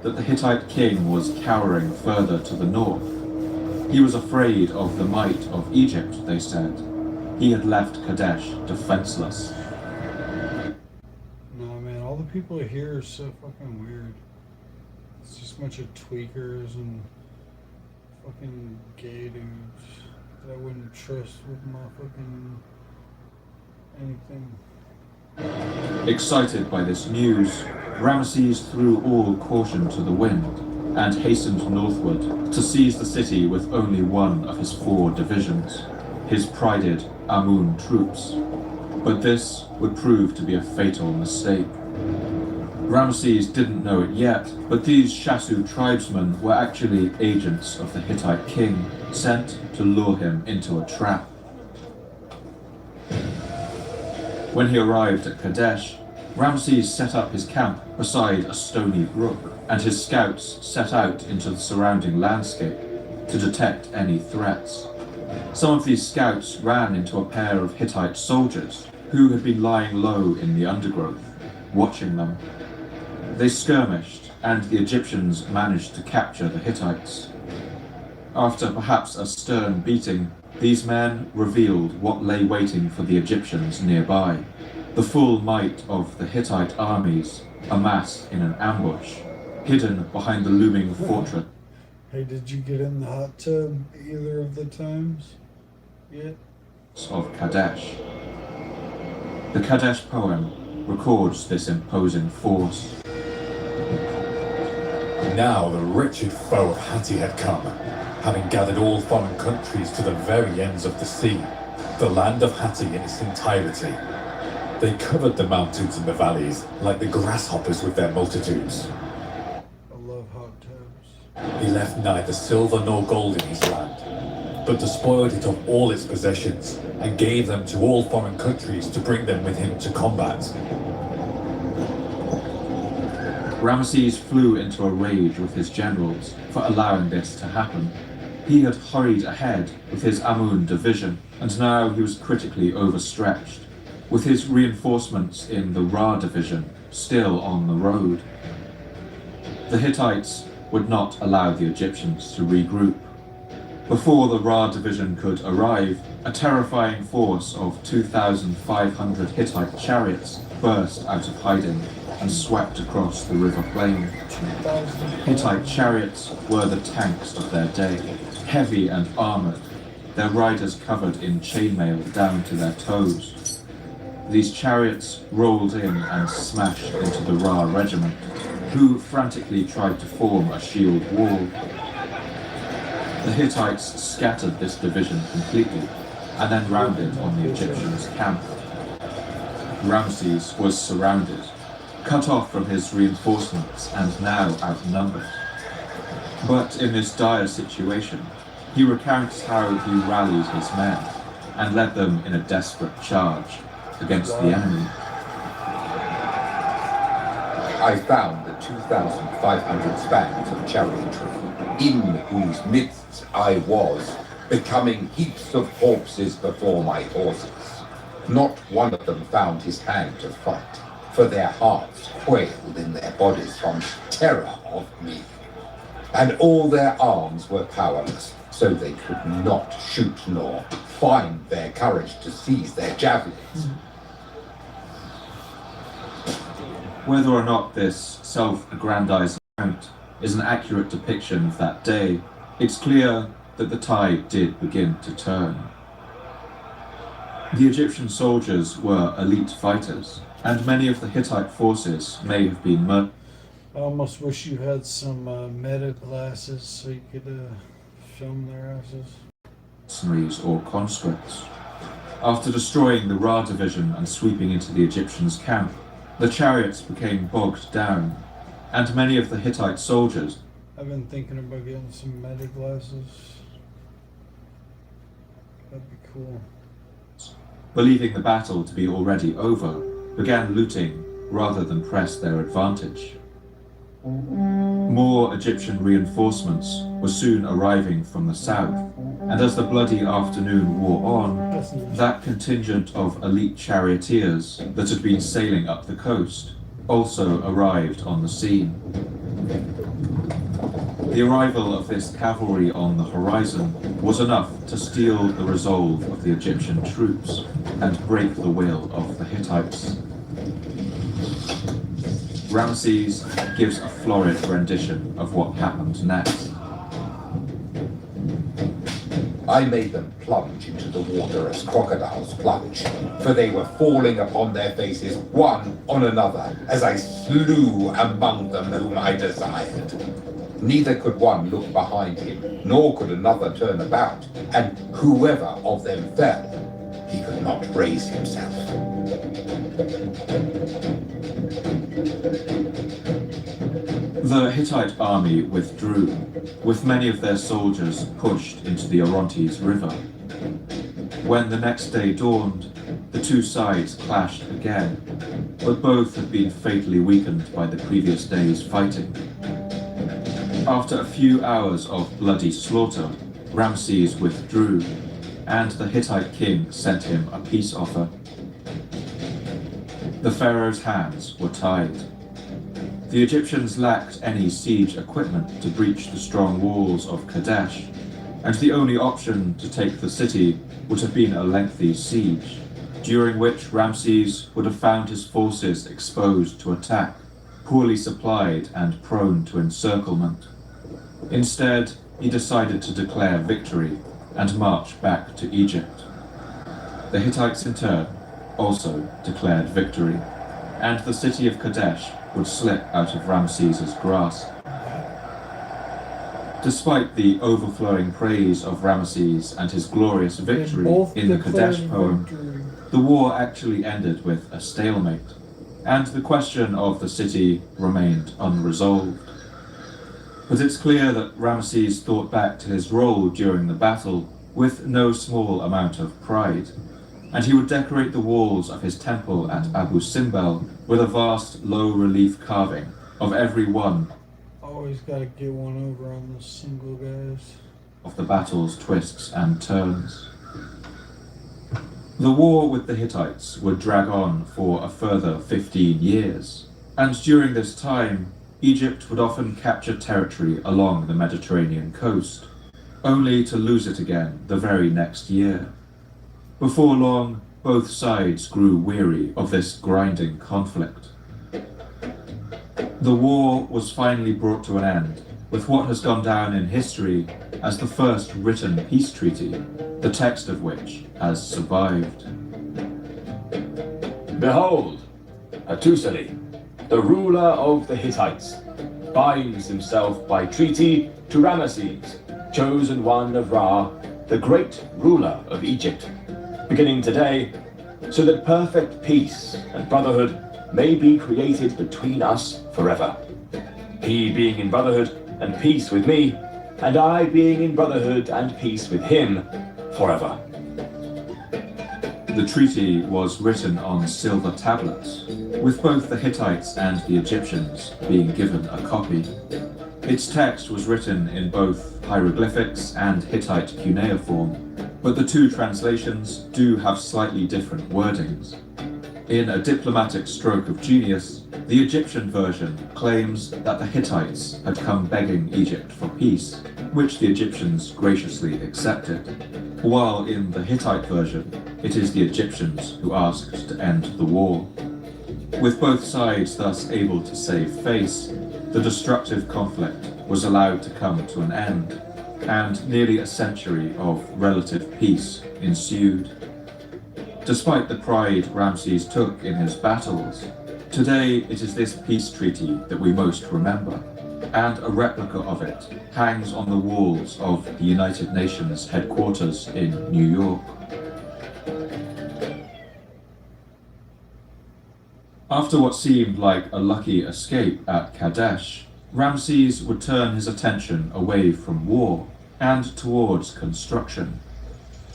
That the Hittite king was cowering further to the north. He was afraid of the might of Egypt, they said. He had left Kadesh defenseless. No, man, all the people here are so fucking weird. It's just a bunch of tweakers and fucking gay dudes that I wouldn't trust with my fucking anything. Excited by this news, Ramesses threw all caution to the wind and hastened northward to seize the city with only one of his 4 divisions, his prided Amun troops. But this would prove to be a fatal mistake. Ramesses didn't know it yet, but these Shasu tribesmen were actually agents of the Hittite king, sent to lure him into a trap. When he arrived at Kadesh, Ramesses set up his camp beside a stony brook, and his scouts set out into the surrounding landscape to detect any threats. Some of these scouts ran into a pair of Hittite soldiers who had been lying low in the undergrowth, watching them. They skirmished, and the Egyptians managed to capture the Hittites. After perhaps a stern beating, these men revealed what lay waiting for the Egyptians nearby: the full might of the Hittite armies amassed in an ambush, hidden behind the looming fortress. Hey, did you get in the hot tub either of the times yet? Of Kadesh. The Kadesh poem records this imposing force. Now the wretched foe of Hatti had come, having gathered all foreign countries to the very ends of the sea, the land of Hatti in its entirety. They covered the mountains and the valleys like the grasshoppers with their multitudes. I love hot tubs. He left neither silver nor gold in his land, but despoiled it of all its possessions and gave them to all foreign countries to bring them with him to combat. Ramesses flew into a rage with his generals for allowing this to happen. He had hurried ahead with his Amun division, and now he was critically overstretched, with his reinforcements in the Ra division still on the road. The Hittites would not allow the Egyptians to regroup. Before the Ra division could arrive, a terrifying force of 2,500 Hittite chariots burst out of hiding and swept across the river plain. Hittite chariots were the tanks of their day, heavy and armoured, their riders covered in chainmail down to their toes. These chariots rolled in and smashed into the Ra regiment, who frantically tried to form a shield wall. The Hittites scattered this division completely, and then rounded on the Egyptians' camp. Ramesses was surrounded, cut off from his reinforcements and now outnumbered. But in this dire situation, he recounts how he rallied his men and led them in a desperate charge against the enemy. I found the 2,500 spans of chariotry, in whose midst I was, becoming heaps of corpses before my horses. Not one of them found his hand to fight, for their hearts quailed in their bodies from terror of me. And all their arms were powerless, so they could not shoot nor find their courage to seize their javelins. Whether or not this self-aggrandizing account is an accurate depiction of that day, it's clear that the tide did begin to turn. The Egyptian soldiers were elite fighters, and many of the Hittite forces may have been murdered. I almost wish you had some meta glasses so you could film their asses. Mercenaries or conscripts. After destroying the Ra division and sweeping into the Egyptians' camp, the chariots became bogged down, and many of the Hittite soldiers. I've been thinking about getting some meta glasses. That'd be cool. Believing the battle to be already over, began looting rather than press their advantage. More Egyptian reinforcements were soon arriving from the south, and as the bloody afternoon wore on, that contingent of elite charioteers that had been sailing up the coast also arrived on the scene. The arrival of this cavalry on the horizon was enough to steel the resolve of the Egyptian troops and break the will of the Hittites. Ramesses gives a florid rendition of what happened next. I made them plunge into the water as crocodiles plunge, for they were falling upon their faces one on another as I slew among them whom I desired. Neither could one look behind him, nor could another turn about, and whoever of them fell, he could not raise himself. The Hittite army withdrew, with many of their soldiers pushed into the Orontes River. When the next day dawned, the two sides clashed again, but both had been fatally weakened by the previous day's fighting. After a few hours of bloody slaughter, Ramesses withdrew, and the Hittite king sent him a peace offer. The pharaoh's hands were tied. The Egyptians lacked any siege equipment to breach the strong walls of Kadesh, and the only option to take the city would have been a lengthy siege, during which Ramesses would have found his forces exposed to attack, poorly supplied and prone to encirclement. Instead, he decided to declare victory and march back to Egypt. The Hittites in turn also declared victory, and the city of Kadesh would slip out of Ramesses' grasp. Despite the overflowing praise of Ramesses and his glorious victory in the Kadesh poem, the war actually ended with a stalemate, and the question of the city remained unresolved. But it's clear that Ramesses thought back to his role during the battle with no small amount of pride, and he would decorate the walls of his temple at Abu Simbel with a vast low-relief carving of every one Always gotta get one over on those single guys. of the battle's twists and turns. The war with the Hittites would drag on for a further 15 years, and during this time, Egypt would often capture territory along the Mediterranean coast, only to lose it again the very next year. Before long, both sides grew weary of this grinding conflict. The war was finally brought to an end with what has gone down in history as the first written peace treaty, the text of which has survived. Behold, Hattusili, the ruler of the Hittites, binds himself by treaty to Ramesses, chosen one of Ra, the great ruler of Egypt, beginning today, so that perfect peace and brotherhood may be created between us forever. He being in brotherhood and peace with me, and I being in brotherhood and peace with him forever. The treaty was written on silver tablets, with both the Hittites and the Egyptians being given a copy. Its text was written in both hieroglyphics and Hittite cuneiform, but the two translations do have slightly different wordings. In a diplomatic stroke of genius, the Egyptian version claims that the Hittites had come begging Egypt for peace, which the Egyptians graciously accepted, while in the Hittite version, it is the Egyptians who asked to end the war. With both sides thus able to save face, the destructive conflict was allowed to come to an end, and nearly a century of relative peace ensued. Despite the pride Ramesses took in his battles, today it is this peace treaty that we most remember, and a replica of it hangs on the walls of the United Nations headquarters in New York. After what seemed like a lucky escape at Kadesh, Ramesses would turn his attention away from war and towards construction.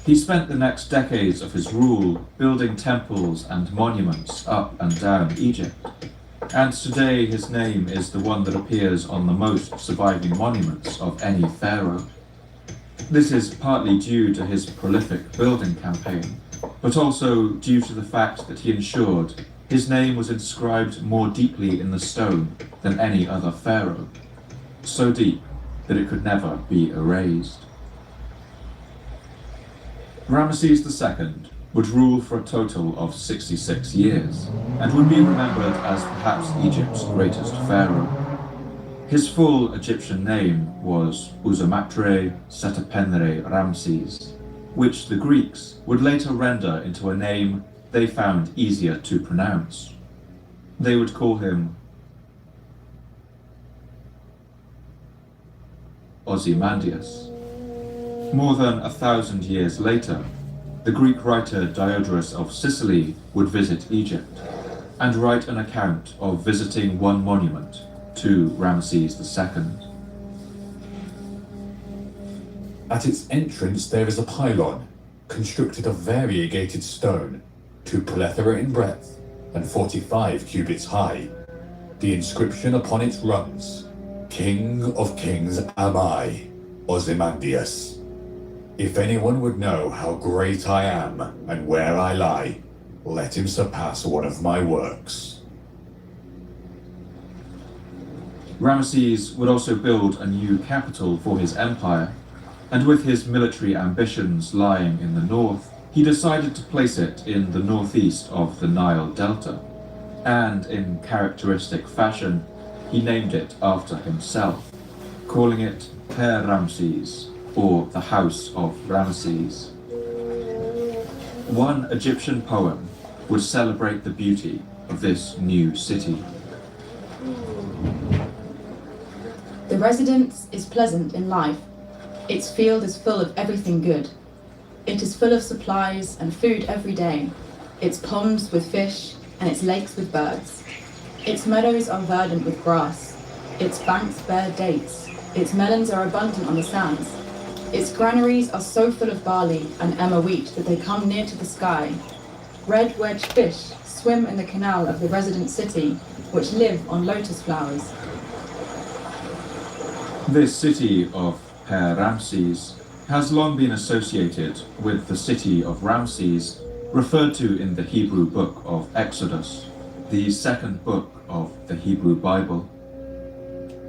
He spent the next decades of his rule building temples and monuments up and down Egypt, and today his name is the one that appears on the most surviving monuments of any pharaoh. This is partly due to his prolific building campaign, but also due to the fact that he ensured his name was inscribed more deeply in the stone than any other pharaoh, so deep that it could never be erased. Ramesses II would rule for a total of 66 years, and would be remembered as perhaps Egypt's greatest pharaoh. His full Egyptian name was Usermatre Setepenre Ramses, which the Greeks would later render into a name they found easier to pronounce. They would call him Ozymandias. More than 1,000 years later, the Greek writer Diodorus of Sicily would visit Egypt and write an account of visiting one monument to Ramesses II. At its entrance there is a pylon, constructed of variegated stone, 2 plethora in breadth and 45 cubits high. The inscription upon it runs, "King of Kings am I, Ozymandias. If anyone would know how great I am and where I lie, let him surpass one of my works." Ramesses would also build a new capital for his empire, and with his military ambitions lying in the north, he decided to place it in the northeast of the Nile Delta, and in characteristic fashion, he named it after himself, calling it Per Ramses, or the House of Ramesses. One Egyptian poem would celebrate the beauty of this new city. The residence is pleasant in life. Its field is full of everything good. It is full of supplies and food every day, its ponds with fish and its lakes with birds. Its meadows are verdant with grass, its banks bear dates, its melons are abundant on the sands. Its granaries are so full of barley and emmer wheat that they come near to the sky. Red wedge fish swim in the canal of the resident city, which live on lotus flowers. This city of Per Ramses has long been associated with the city of Ramses, referred to in the Hebrew book of Exodus, the second book of the Hebrew Bible.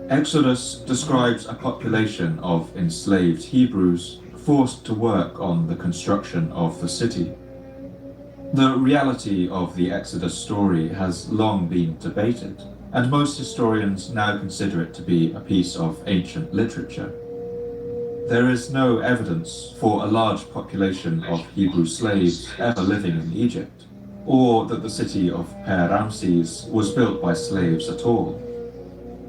Exodus describes a population of enslaved Hebrews forced to work on the construction of the city. The reality of the Exodus story has long been debated, and most historians now consider it to be a piece of ancient literature. There is no evidence for a large population of Hebrew slaves ever living in Egypt, or that the city of Per Ramses was built by slaves at all.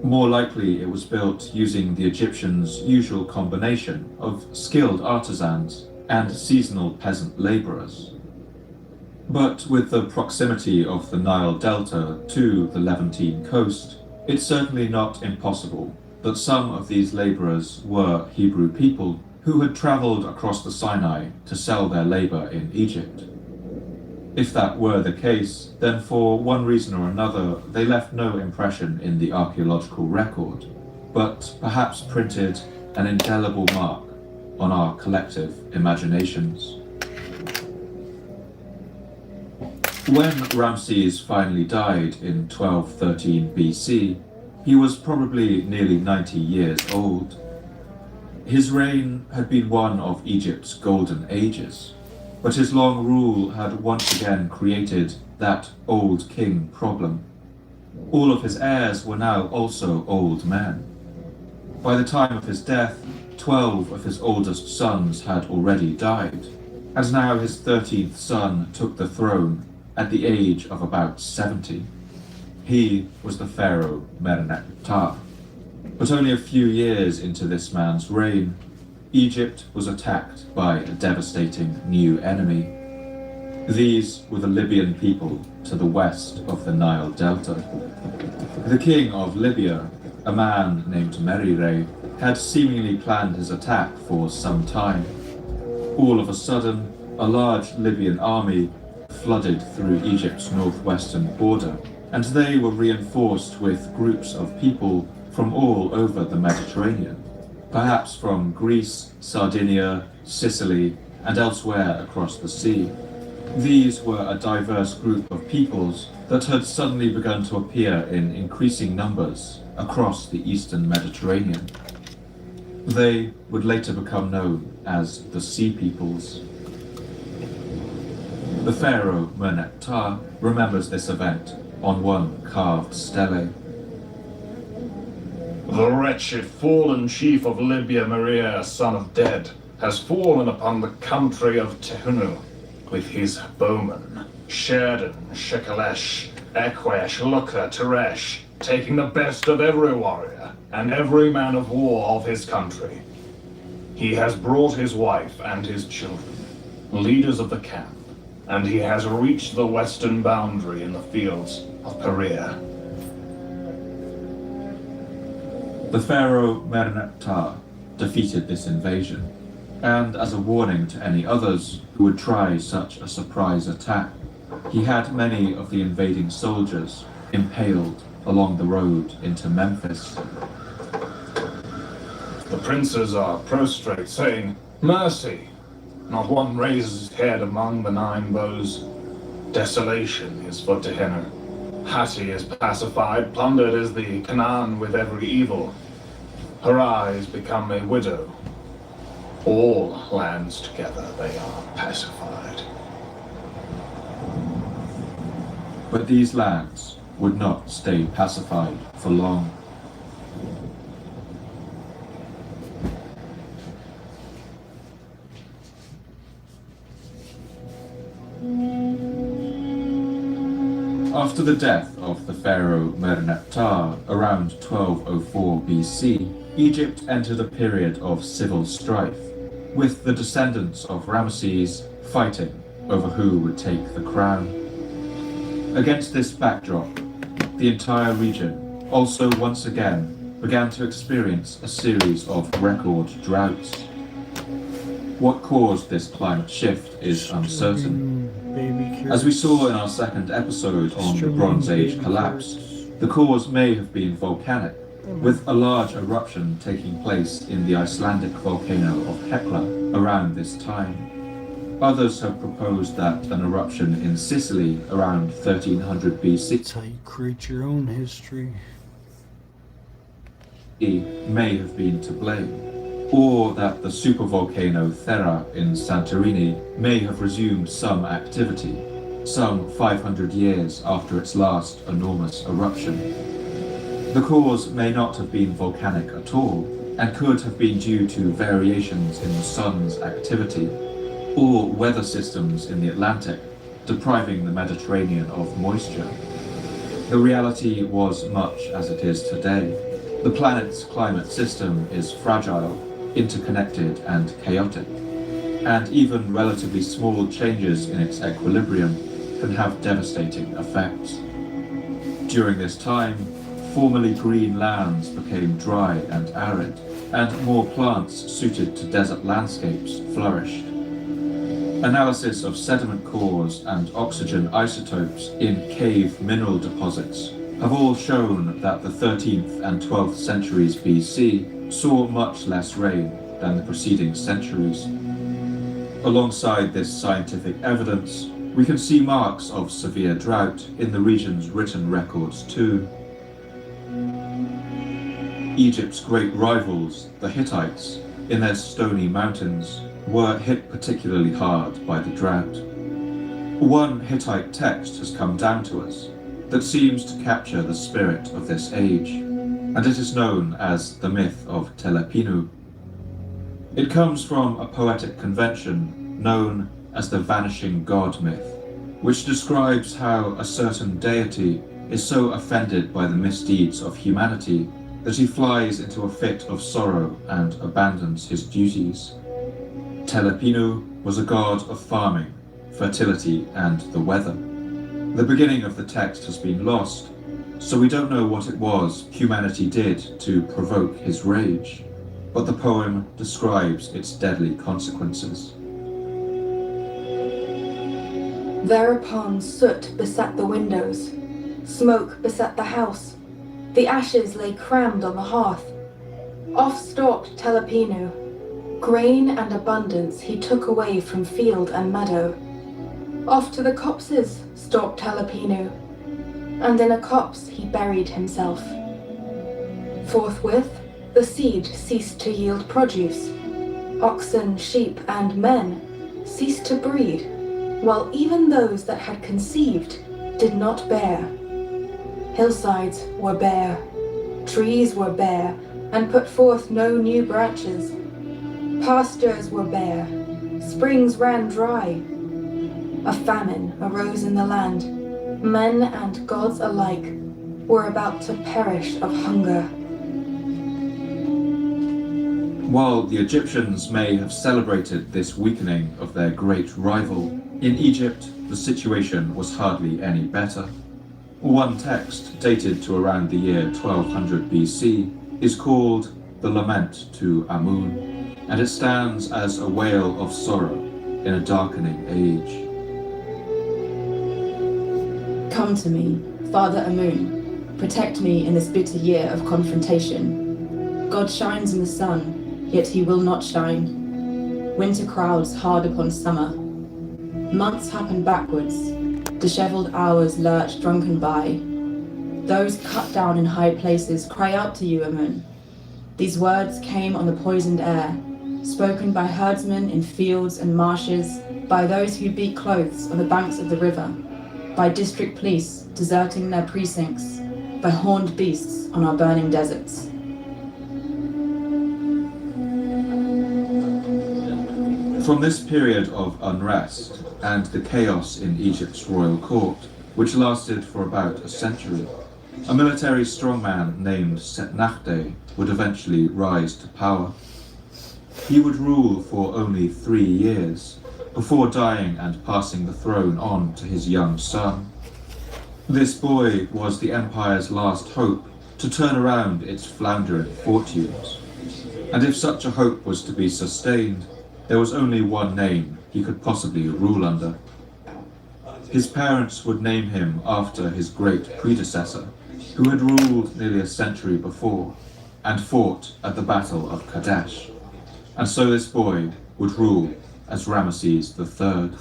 More likely it was built using the Egyptians' usual combination of skilled artisans and seasonal peasant laborers. But with the proximity of the Nile Delta to the Levantine coast, it's certainly not impossible that some of these laborers were Hebrew people who had traveled across the Sinai to sell their labor in Egypt. If that were the case, then for one reason or another, they left no impression in the archaeological record, but perhaps printed an indelible mark on our collective imaginations. When Ramses finally died in 1213 BC, he was probably nearly 90 years old. His reign had been one of Egypt's golden ages, but his long rule had once again created that old king problem. All of his heirs were now also old men. By the time of his death, 12 of his oldest sons had already died, and now his 13th son took the throne at the age of about 70. He was the pharaoh Mereneptah. But only a few years into this man's reign, Egypt was attacked by a devastating new enemy. These were the Libyan people to the west of the Nile Delta. The king of Libya, a man named Merire, had seemingly planned his attack for some time. All of a sudden, a large Libyan army flooded through Egypt's northwestern border and they were reinforced with groups of people from all over the Mediterranean, perhaps from Greece, Sardinia, Sicily, and elsewhere across the sea. These were a diverse group of peoples that had suddenly begun to appear in increasing numbers across the eastern Mediterranean. They would later become known as the Sea Peoples. The pharaoh Merneptah remembers this event on one carved stele. The wretched fallen chief of Libya, Maria, son of Dead, has fallen upon the country of Tehunu with his bowmen, Sheridan, Shekelesh, Ekwesh, Lukka, Teresh, taking the best of every warrior and every man of war of his country. He has brought his wife and his children, leaders of the camp, and he has reached the western boundary in the fields of Perea. The pharaoh Merneptah defeated this invasion, and as a warning to any others who would try such a surprise attack, he had many of the invading soldiers impaled along the road into Memphis. The princes are prostrate, saying, "Mercy!" Not one raises his head among the 9 bows. Desolation is for Tehenna. Hatti is pacified, plundered is the Canaan with every evil. Her eyes become a widow. All lands together they are pacified. But these lands would not stay pacified for long. After the death of the pharaoh Merneptah around 1204 BC, Egypt entered a period of civil strife, with the descendants of Ramesses fighting over who would take the crown. Against this backdrop, the entire region also once again began to experience a series of record droughts. What caused this climate shift is uncertain. As we saw in our second episode on the Bronze Age collapse, the cause may have been volcanic, with a large eruption taking place in the Icelandic volcano of Hekla around this time. Others have proposed that an eruption in Sicily around 1300 BC That's how you create your own history. may have been to blame, or that the supervolcano Thera in Santorini may have resumed some activity, some 500 years after its last enormous eruption. The cause may not have been volcanic at all, and could have been due to variations in the sun's activity, or weather systems in the Atlantic, depriving the Mediterranean of moisture. The reality was much as it is today. The planet's climate system is fragile, interconnected and chaotic, and even relatively small changes in its equilibrium can have devastating effects. During this time, formerly green lands became dry and arid, and more plants suited to desert landscapes flourished. Analysis of sediment cores and oxygen isotopes in cave mineral deposits have all shown that the 13th and 12th centuries BC saw much less rain than the preceding centuries. Alongside this scientific evidence, we can see marks of severe drought in the region's written records too. Egypt's great rivals, the Hittites, in their stony mountains, were hit particularly hard by the drought. One Hittite text has come down to us that seems to capture the spirit of this age, and it is known as the myth of Telepinu. It comes from a poetic convention known as the vanishing god myth, which describes how a certain deity is so offended by the misdeeds of humanity that he flies into a fit of sorrow and abandons his duties. Telepinu was a god of farming, fertility, and the weather. The beginning of the text has been lost, so we don't know what it was humanity did to provoke his rage, but the poem describes its deadly consequences. Thereupon soot beset the windows. Smoke beset the house. The ashes lay crammed on the hearth. Off stalked Telepinu. Grain and abundance he took away from field and meadow. Off to the copses stalked Telepinu, and in a copse he buried himself. Forthwith, the seed ceased to yield produce. Oxen, sheep, and men ceased to breed, while even those that had conceived did not bear. Hillsides were bare, trees were bare, and put forth no new branches. Pastures were bare, springs ran dry. A famine arose in the land. Men and gods alike were about to perish of hunger. While the Egyptians may have celebrated this weakening of their great rival, in Egypt the situation was hardly any better. One text, dated to around the year 1200 BC, is called the Lament to Amun, and it stands as a wail of sorrow in a darkening age. Come to me, Father Amun. Protect me in this bitter year of confrontation. God shines in the sun, yet he will not shine. Winter crowds hard upon summer. Months happen backwards. Disheveled hours lurch drunken by. Those cut down in high places cry out to you, Amun. These words came on the poisoned air, spoken by herdsmen in fields and marshes, by those who beat clothes on the banks of the river, by district police deserting their precincts, by horned beasts on our burning deserts. From this period of unrest and the chaos in Egypt's royal court, which lasted for about a century, a military strongman named Setnakhte would eventually rise to power. He would rule for only 3 years, before dying and passing the throne on to his young son. This boy was the empire's last hope to turn around its floundering fortunes. And if such a hope was to be sustained, there was only one name he could possibly rule under. His parents would name him after his great predecessor, who had ruled nearly a century before and fought at the Battle of Kadesh. And so this boy would rule as Ramesses III.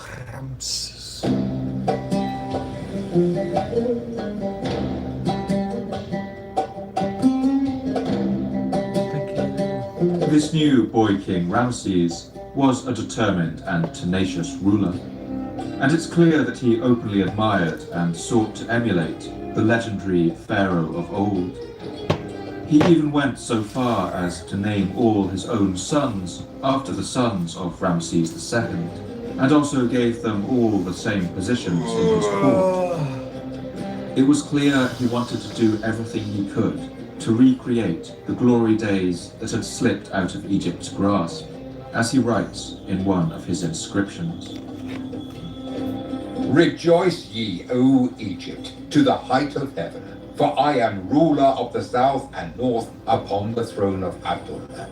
This new boy king Ramesses was a determined and tenacious ruler, and it's clear that he openly admired and sought to emulate the legendary pharaoh of old. He even went so far as to name all his own sons after the sons of Ramesses II, and also gave them all the same positions in his court. It was clear he wanted to do everything he could to recreate the glory days that had slipped out of Egypt's grasp, as he writes in one of his inscriptions. Rejoice ye, O Egypt, to the height of heaven, for I am ruler of the south and north upon the throne of Abdullah.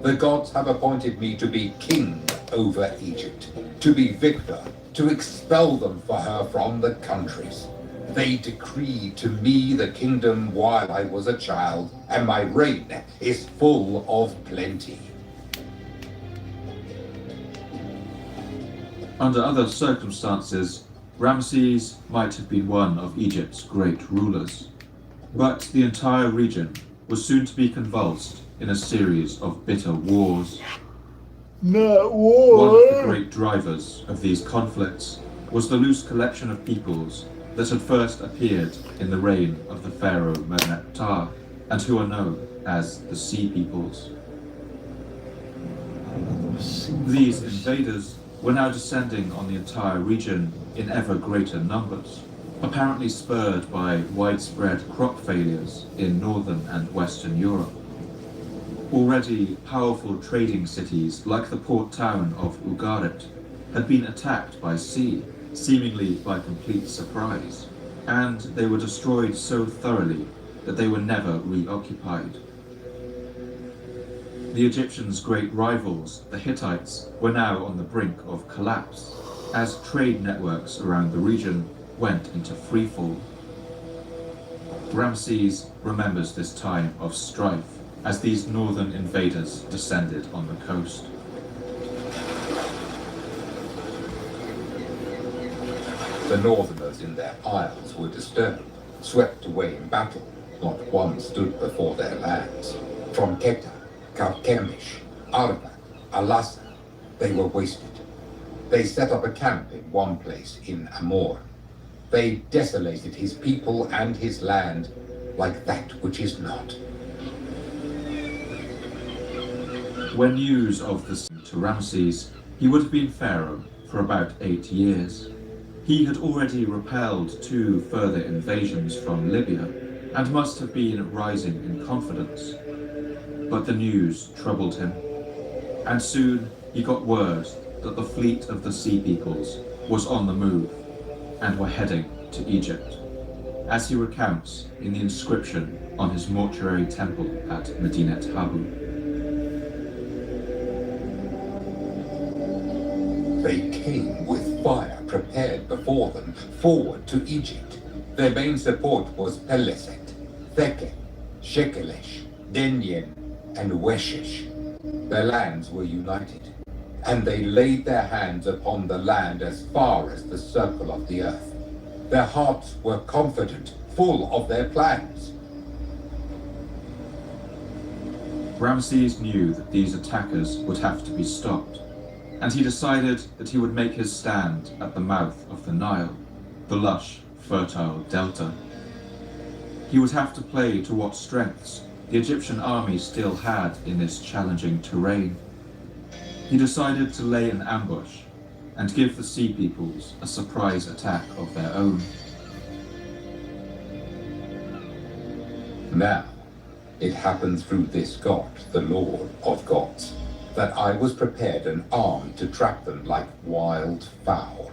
The gods have appointed me to be king over Egypt, to be victor, to expel them for her from the countries. They decreed to me the kingdom while I was a child, and my reign is full of plenty. Under other circumstances, Ramesses might have been one of Egypt's great rulers, but the entire region was soon to be convulsed in a series of bitter wars. Not war! One of the great drivers of these conflicts was the loose collection of peoples that had first appeared in the reign of the pharaoh Meneptah, and who are known as the Sea Peoples. These invaders were now descending on the entire region in ever greater numbers, apparently spurred by widespread crop failures in northern and western Europe. Already powerful trading cities like the port town of Ugarit had been attacked by sea, seemingly by complete surprise, and they were destroyed so thoroughly that they were never reoccupied. The Egyptians' great rivals, the Hittites, were now on the brink of collapse, as trade networks around the region went into freefall. Ramses remembers this time of strife as these northern invaders descended on the coast. The northerners in their isles were disturbed, swept away in battle. Not one stood before their lands. From Keter, Karkemish, Arba, Alasa, they were wasted. They set up a camp in one place in Amor. They desolated his people and his land like that which is not. When news of this to Ramses, he would have been pharaoh for about 8 years. He had already repelled 2 further invasions from Libya and must have been rising in confidence. But the news troubled him, and soon he got word that the fleet of the Sea Peoples was on the move and were heading to Egypt, as he recounts in the inscription on his mortuary temple at Medinet Habu. They came with fire prepared before them, forward to Egypt. Their main support was Peleset, Theken, Shekelesh, Denyen, and Weshesh. Their lands were united, and they laid their hands upon the land as far as the circle of the earth. Their hearts were confident, full of their plans. Ramses knew that these attackers would have to be stopped, and he decided that he would make his stand at the mouth of the Nile, the lush, fertile delta. He would have to play to what strengths the Egyptian army still had in this challenging terrain. He decided to lay an ambush and give the Sea Peoples a surprise attack of their own. Now, it happened through this god, the Lord of gods, that I was prepared and armed to trap them like wild fowl.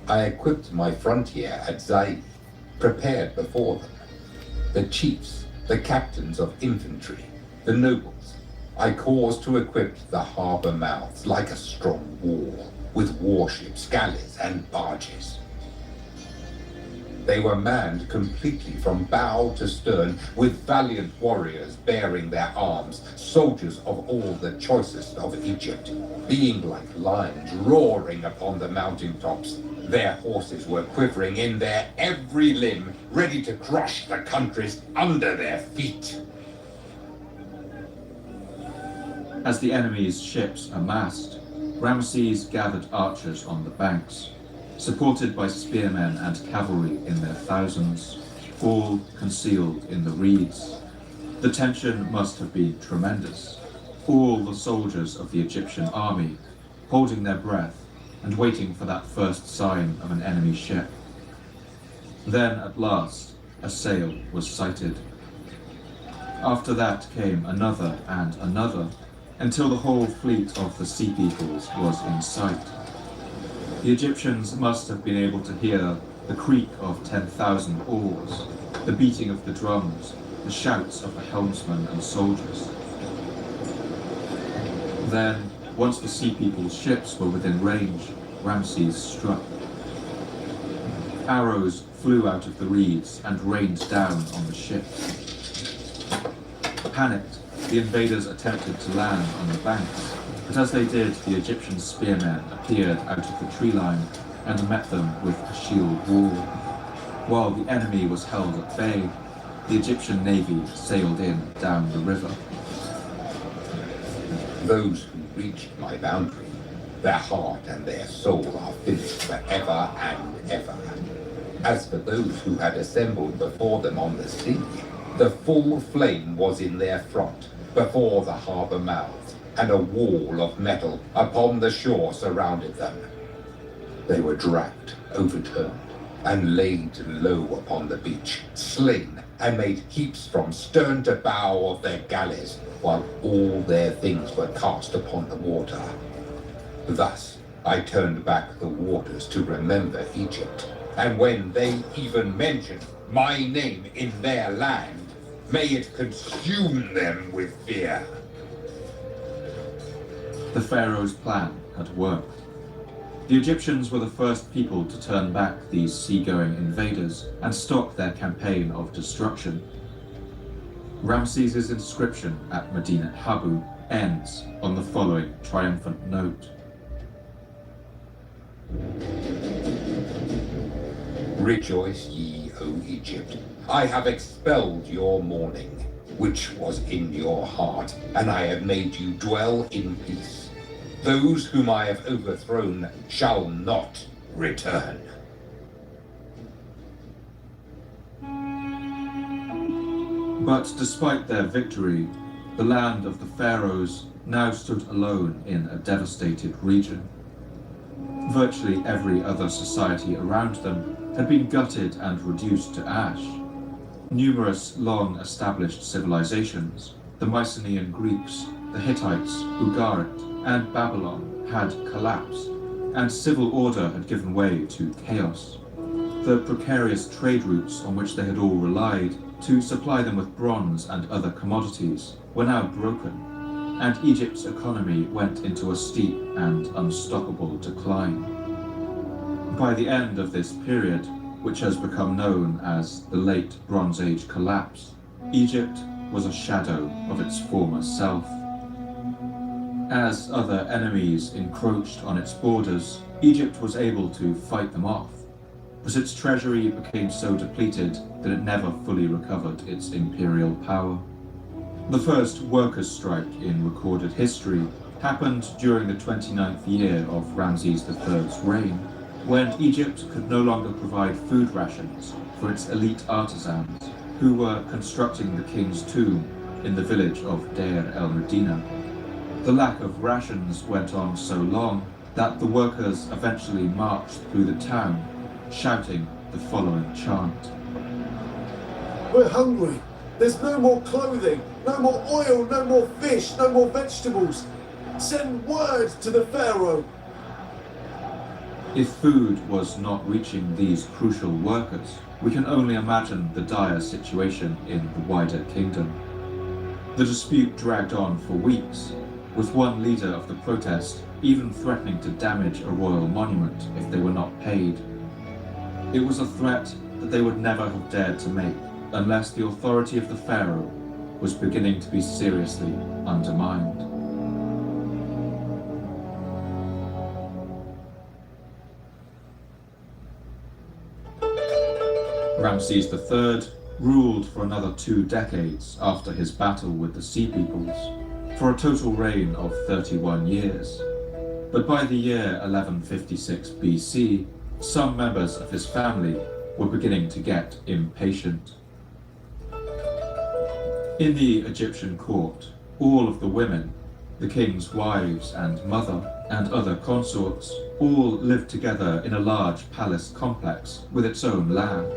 I equipped my frontier at Zaid, prepared before them. The chiefs, the captains of infantry, the nobles, I caused to equip the harbour mouths like a strong wall, with warships, galleys, and barges. They were manned completely from bow to stern, with valiant warriors bearing their arms, soldiers of all the choicest of Egypt, being like lions roaring upon the mountaintops. Their horses were quivering in their every limb, ready to crush the countries under their feet. As the enemy's ships amassed, Ramses gathered archers on the banks, supported by spearmen and cavalry in their thousands, all concealed in the reeds. The tension must have been tremendous. All the soldiers of the Egyptian army holding their breath and waiting for that first sign of an enemy ship. Then, at last, a sail was sighted. After that came another and another, until the whole fleet of the Sea Peoples was in sight. The Egyptians must have been able to hear the creak of 10,000 oars, the beating of the drums, the shouts of the helmsmen and soldiers. Then, once the Sea People's ships were within range, Ramses struck. Arrows flew out of the reeds and rained down on the ship. Panicked, the invaders attempted to land on the banks, but as they did, the Egyptian spearmen appeared out of the tree line and met them with a shield wall. While the enemy was held at bay, the Egyptian navy sailed in down the river. Those who reached my boundary, their heart and their soul are finished forever and ever. As for those who had assembled before them on the sea, the full flame was in their front, before the harbour mouth, and a wall of metal upon the shore surrounded them. They were dragged, overturned, and laid low upon the beach, slain, and made heaps from stern to bow of their galleys, while all their things were cast upon the water. Thus I turned back the waters to remember Egypt, and when they even mentioned my name in their land, may it consume them with fear. The pharaoh's plan had worked. The Egyptians were the first people to turn back these seagoing invaders and stop their campaign of destruction. Ramses's inscription at Medinet Habu ends on the following triumphant note. Rejoice ye, O Egypt. I have expelled your mourning, which was in your heart, and I have made you dwell in peace. Those whom I have overthrown shall not return. But despite their victory, the land of the pharaohs now stood alone in a devastated region. Virtually every other society around them had been gutted and reduced to ash. Numerous long-established civilizations, the Mycenaean Greeks, the Hittites, Ugarit, and Babylon, had collapsed, and civil order had given way to chaos. The precarious trade routes on which they had all relied to supply them with bronze and other commodities were now broken, and Egypt's economy went into a steep and unstoppable decline. By the end of this period, which has become known as the Late Bronze Age collapse, Egypt was a shadow of its former self. As other enemies encroached on its borders, Egypt was able to fight them off, but its treasury became so depleted that it never fully recovered its imperial power. The first workers' strike in recorded history happened during the 29th year of Ramses III's reign, when Egypt could no longer provide food rations for its elite artisans, who were constructing the king's tomb in the village of Deir el-Medina. The lack of rations went on so long that the workers eventually marched through the town, shouting the following chant. We're hungry. There's no more clothing, no more oil, no more fish, no more vegetables. Send word to the pharaoh. If food was not reaching these crucial workers, we can only imagine the dire situation in the wider kingdom. The dispute dragged on for weeks, with one leader of the protest even threatening to damage a royal monument if they were not paid. It was a threat that they would never have dared to make unless the authority of the pharaoh was beginning to be seriously undermined. Ramses III ruled for another 2 decades after his battle with the Sea Peoples, for a total reign of 31 years. But by the year 1156 BC, some members of his family were beginning to get impatient. In the Egyptian court, all of the women, the king's wives and mother, and other consorts, all lived together in a large palace complex with its own land.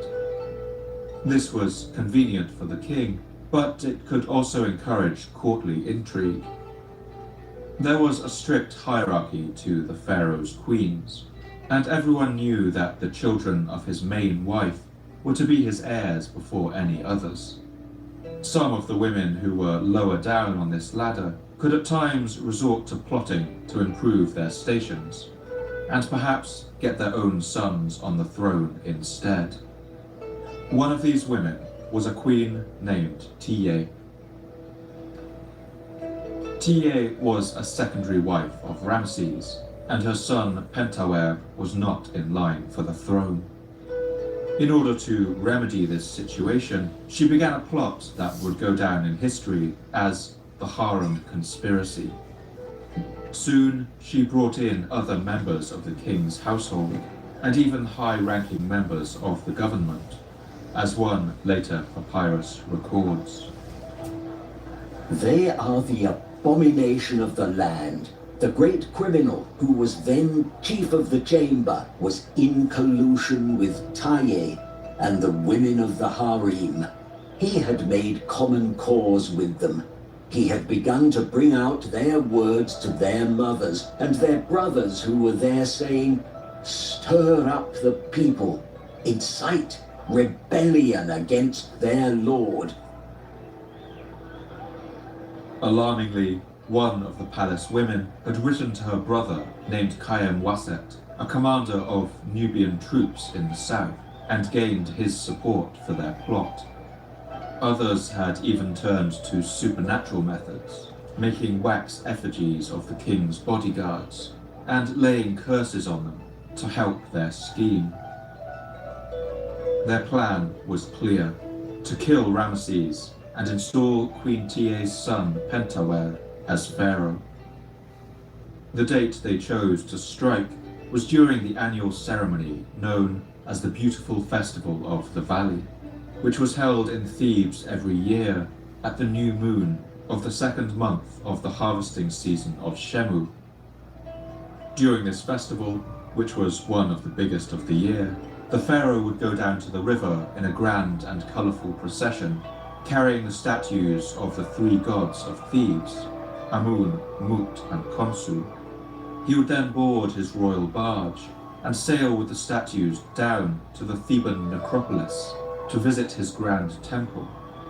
This was convenient for the king, but it could also encourage courtly intrigue. There was a strict hierarchy to the pharaoh's queens, and everyone knew that the children of his main wife were to be his heirs before any others. Some of the women who were lower down on this ladder could at times resort to plotting to improve their stations, and perhaps get their own sons on the throne instead. One of these women was a queen named Tiye. Tiye was a secondary wife of Ramses, and her son Pentawer was not in line for the throne. In order to remedy this situation, she began a plot that would go down in history as the Harem Conspiracy. Soon, she brought in other members of the king's household, and even high-ranking members of the government, as one later papyrus records. They are the abomination of the land. The great criminal, who was then chief of the chamber, was in collusion with Taye and the women of the harem. He had made common cause with them. He had begun to bring out their words to their mothers and their brothers who were there, saying, "Stir up the people, incite rebellion against their lord." Alarmingly, one of the palace women had written to her brother, named Kayem Waset, a commander of Nubian troops in the south, and gained his support for their plot. Others had even turned to supernatural methods, making wax effigies of the king's bodyguards and laying curses on them to help their scheme. Their plan was clear: to kill Ramesses and install Queen Tiye's son Pentawer as pharaoh. The date they chose to strike was during the annual ceremony known as the Beautiful Festival of the Valley, which was held in Thebes every year at the new moon of the second month of the harvesting season of Shemu. During this festival, which was one of the biggest of the year, the pharaoh would go down to the river in a grand and colourful procession, carrying the statues of the three gods of Thebes, Amun, Mut, and Khonsu. He would then board his royal barge and sail with the statues down to the Theban necropolis to visit his grand temple,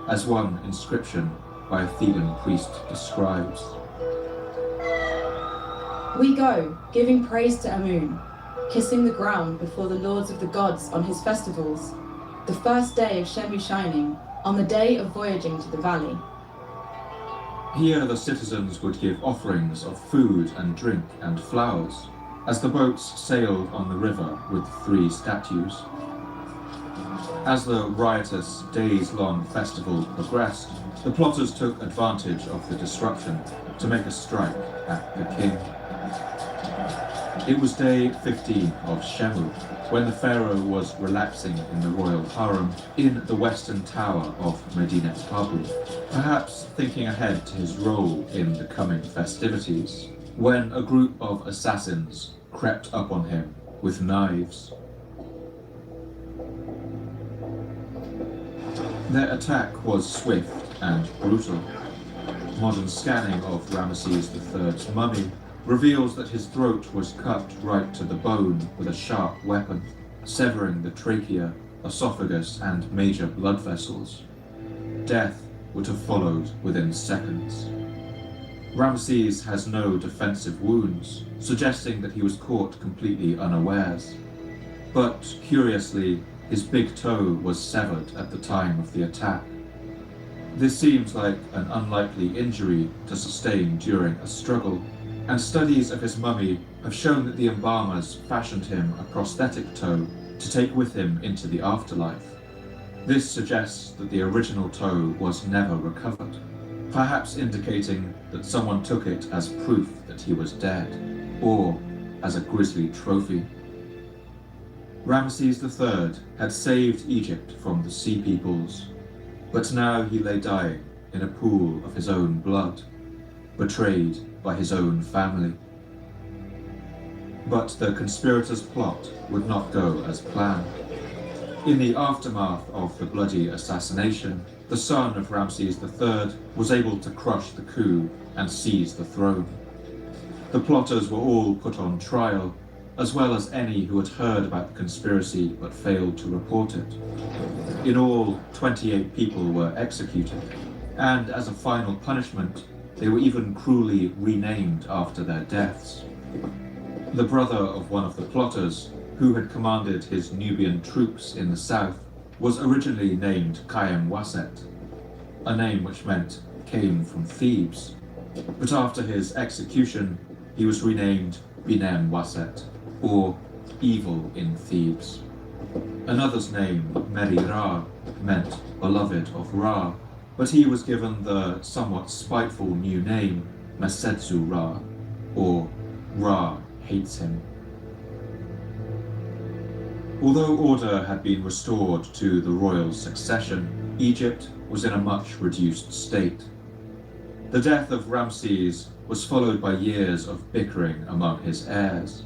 as one inscription by a Theban priest describes. We go, giving praise to Amun, kissing the ground before the lords of the gods on his festivals, the first day of Shemu shining, on the day of voyaging to the valley. Here the citizens would give offerings of food and drink and flowers, as the boats sailed on the river with the three statues. As the riotous, days-long festival progressed, the plotters took advantage of the disruption to make a strike at the king. It was day 15 of Shemu, when the pharaoh was relaxing in the royal harem in the western tower of Medinet Habu, perhaps thinking ahead to his role in the coming festivities, when a group of assassins crept up on him with knives. Their attack was swift and brutal. Modern scanning of Ramesses III's mummy reveals that his throat was cut right to the bone with a sharp weapon, severing the trachea, esophagus, and major blood vessels. Death would have followed within seconds. Ramesses has no defensive wounds, suggesting that he was caught completely unawares. But curiously, his big toe was severed at the time of the attack. This seems like an unlikely injury to sustain during a struggle, and studies of his mummy have shown that the embalmers fashioned him a prosthetic toe to take with him into the afterlife. This suggests that the original toe was never recovered, perhaps indicating that someone took it as proof that he was dead, or as a grisly trophy. Ramesses III had saved Egypt from the Sea Peoples, but now he lay dying in a pool of his own blood, betrayed by his own family. But the conspirators' plot would not go as planned. In the aftermath of the bloody assassination, the son of Ramesses III was able to crush the coup and seize the throne. The plotters were all put on trial, as well as any who had heard about the conspiracy but failed to report it. In all, 28 people were executed, and as a final punishment, they were even cruelly renamed after their deaths. The brother of one of the plotters, who had commanded his Nubian troops in the south, was originally named Khaem Waset, a name which meant came from Thebes, but after his execution, he was renamed Binem Waset, or Evil in Thebes. Another's name, Meri Ra, meant beloved of Ra, but he was given the somewhat spiteful new name Mesetsu Ra, or Ra hates him. Although order had been restored to the royal succession, Egypt was in a much reduced state. The death of Ramesses was followed by years of bickering among his heirs.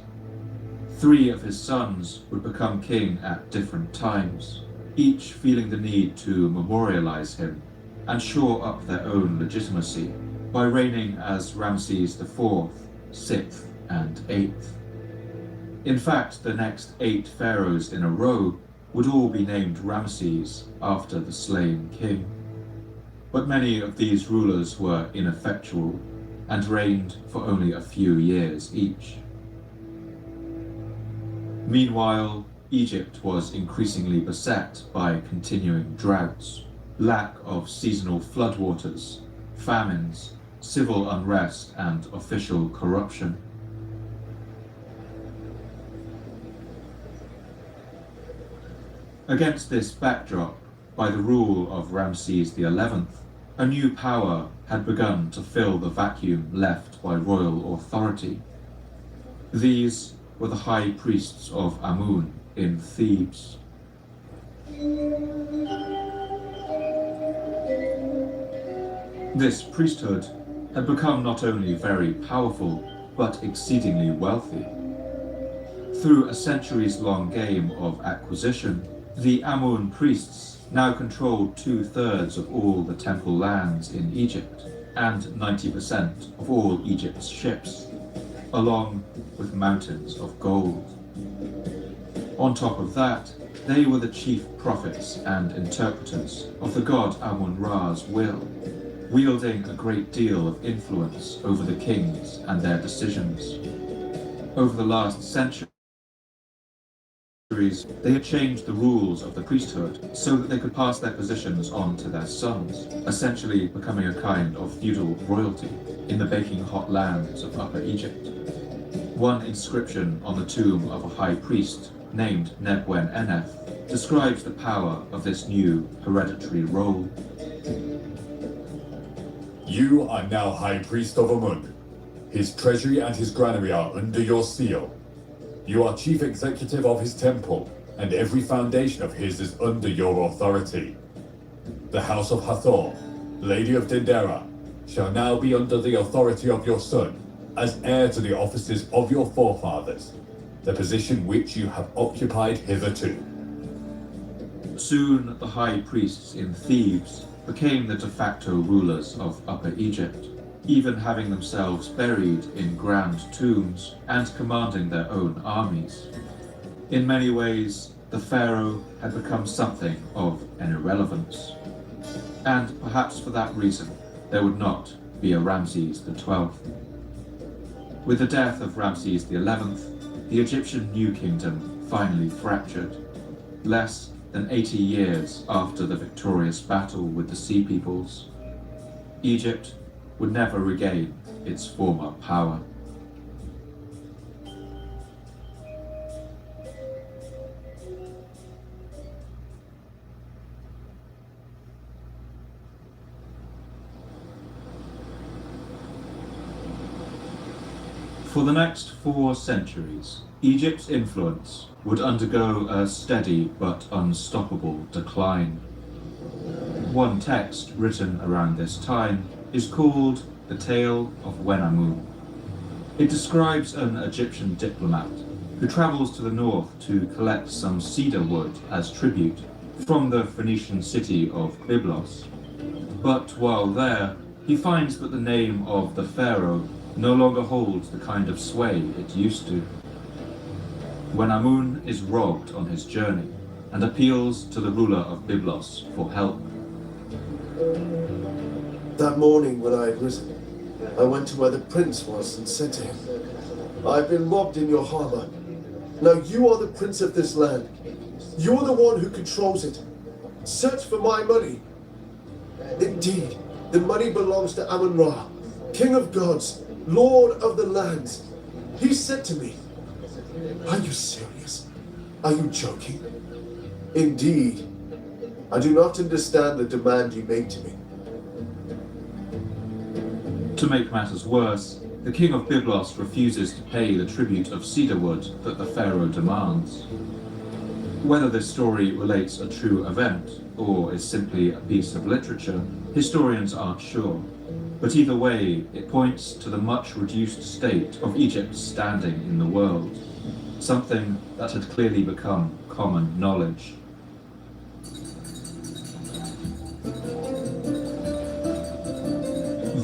3 of his sons would become king at different times, each feeling the need to memorialize him and shore up their own legitimacy by reigning as Ramesses IV, VI, and VIII. In fact, the next 8 pharaohs in a row would all be named Ramesses after the slain king. But many of these rulers were ineffectual and reigned for only a few years each. Meanwhile, Egypt was increasingly beset by continuing droughts, lack of seasonal floodwaters, famines, civil unrest, and official corruption. Against this backdrop, by the rule of Ramses XI, a new power had begun to fill the vacuum left by royal authority. These were the high priests of Amun in Thebes. This priesthood had become not only very powerful, but exceedingly wealthy. Through a centuries-long game of acquisition, the Amun priests now controlled 2/3 of all the temple lands in Egypt and 90% of all Egypt's ships, along with mountains of gold. On top of that, they were the chief prophets and interpreters of the god Amun-Ra's will, wielding a great deal of influence over the kings and their decisions. Over the last century, they had changed the rules of the priesthood so that they could pass their positions on to their sons, essentially becoming a kind of feudal royalty in the baking hot lands of Upper Egypt. One inscription on the tomb of a high priest named Nebwen-Enef describes the power of this new hereditary role. You are now High Priest of Amun. His treasury and his granary are under your seal. You are chief executive of his temple, and every foundation of his is under your authority. The House of Hathor, Lady of Dendera, shall now be under the authority of your son, as heir to the offices of your forefathers, the position which you have occupied hitherto. Soon the high priests in Thebes became the de facto rulers of Upper Egypt, even having themselves buried in grand tombs and commanding their own armies. In many ways, the pharaoh had become something of an irrelevance. And perhaps for that reason, there would not be a Ramses XII. With the death of Ramses XI, the Egyptian New Kingdom finally fractured, less than 80 years after the victorious battle with the Sea Peoples. Egypt would never regain its former power. For the next 4 centuries, Egypt's influence would undergo a steady but unstoppable decline. One text written around this time is called The Tale of Wenamun. It describes an Egyptian diplomat who travels to the north to collect some cedar wood as tribute from the Phoenician city of Byblos. But while there, he finds that the name of the pharaoh no longer holds the kind of sway it used to. Wenamun is robbed on his journey and appeals to the ruler of Byblos for help. That morning when I had risen, I went to where the prince was and said to him, "I've been robbed in your harbor. Now you are the prince of this land. You are the one who controls it. Search for my money." Indeed, the money belongs to Amun-Ra, king of gods, lord of the lands. He said to me, "Are you serious? Are you joking?" "Indeed, I do not understand the demand you made to me." To make matters worse, the king of Byblos refuses to pay the tribute of cedar wood that the pharaoh demands. Whether this story relates a true event or is simply a piece of literature, historians aren't sure. But either way, it points to the much reduced state of Egypt's standing in the world, something that had clearly become common knowledge.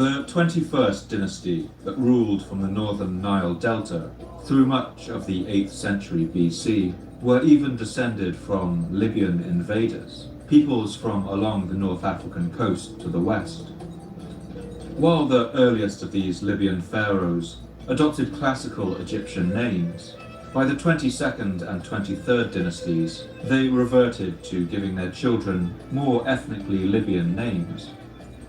The 21st dynasty that ruled from the northern Nile Delta through much of the 8th century BC were even descended from Libyan invaders, peoples from along the North African coast to the west. While the earliest of these Libyan pharaohs adopted classical Egyptian names, By the 22nd and 23rd dynasties, they reverted to giving their children more ethnically Libyan names,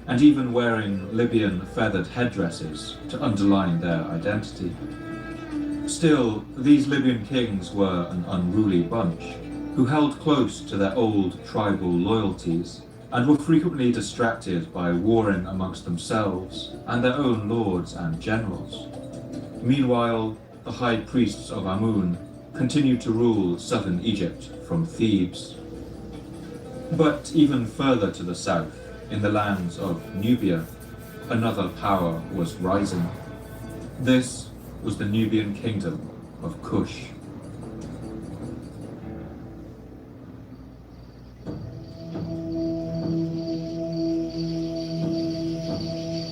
and even wearing Libyan feathered headdresses to underline their identity. Still, these Libyan kings were an unruly bunch, who held close to their old tribal loyalties, and were frequently distracted by warring amongst themselves and their own lords and generals. Meanwhile, the high priests of Amun continued to rule southern Egypt from Thebes. But even further to the south, in the lands of Nubia, another power was rising. This was the Nubian kingdom of Kush.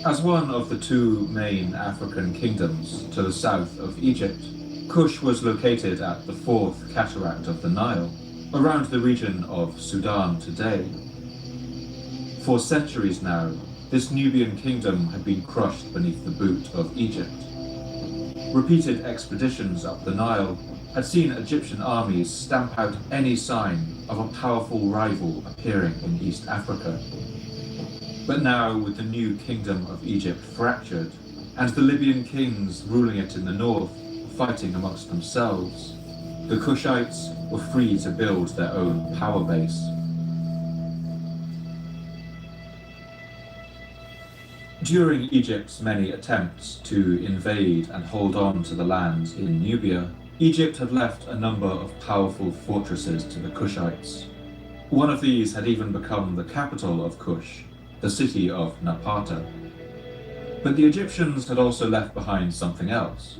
As one of the two main African kingdoms to the south of Egypt, Kush was located at the fourth cataract of the Nile, around the region of Sudan today. For centuries now, this Nubian kingdom had been crushed beneath the boot of Egypt. Repeated expeditions up the Nile had seen Egyptian armies stamp out any sign of a powerful rival appearing in East Africa. But now, with the new kingdom of Egypt fractured, and the Libyan kings ruling it in the north fighting amongst themselves, the Kushites were free to build their own power base. During Egypt's many attempts to invade and hold on to the lands in Nubia, Egypt had left a number of powerful fortresses to the Kushites. One of these had even become the capital of Kush, the city of Napata. But the Egyptians had also left behind something else,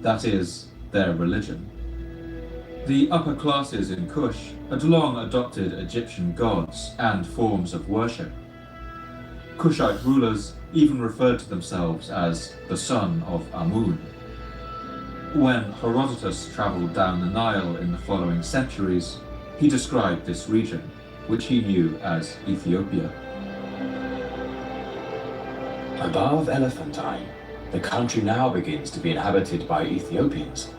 that is, their religion. The upper classes in Kush had long adopted Egyptian gods and forms of worship. Kushite rulers even referred to themselves as the son of Amun. When Herodotus travelled down the Nile in the following centuries, he described this region, which he knew as Ethiopia. Above Elephantine, the country now begins to be inhabited by Ethiopians,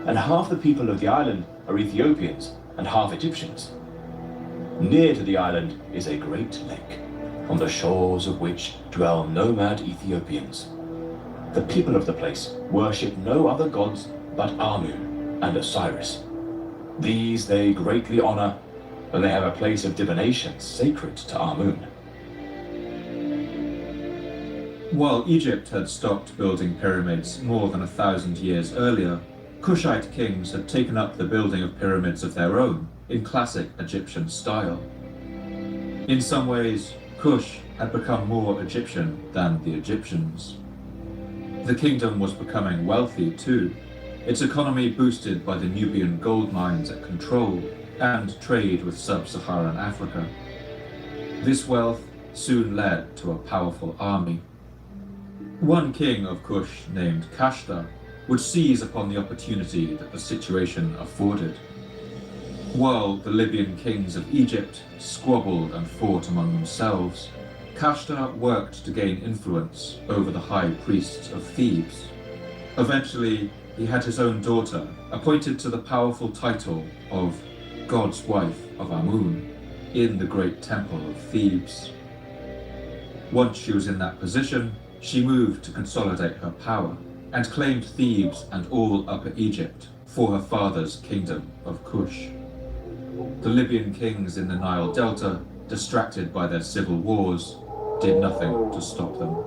and half the people of the island are Ethiopians and half Egyptians. Near to the island is a great lake, on the shores of which dwell nomad Ethiopians. The people of the place worship no other gods but Amun and Osiris. These they greatly honor, and they have a place of divination sacred to Amun. While Egypt had stopped building pyramids more than 1,000 years earlier, Kushite kings had taken up the building of pyramids of their own in classic Egyptian style. In some ways, Kush had become more Egyptian than the Egyptians. The kingdom was becoming wealthy too, its economy boosted by the Nubian gold mines it controlled and trade with sub-Saharan Africa. This wealth soon led to a powerful army. One king of Kush, named Kashta, would seize upon the opportunity that the situation afforded. While the Libyan kings of Egypt squabbled and fought among themselves, Kashta worked to gain influence over the high priests of Thebes. Eventually, he had his own daughter appointed to the powerful title of God's wife of Amun in the great temple of Thebes. Once she was in that position, she moved to consolidate her power and claimed Thebes and all Upper Egypt for her father's kingdom of Kush. The Libyan kings in the Nile Delta, distracted by their civil wars, did nothing to stop them.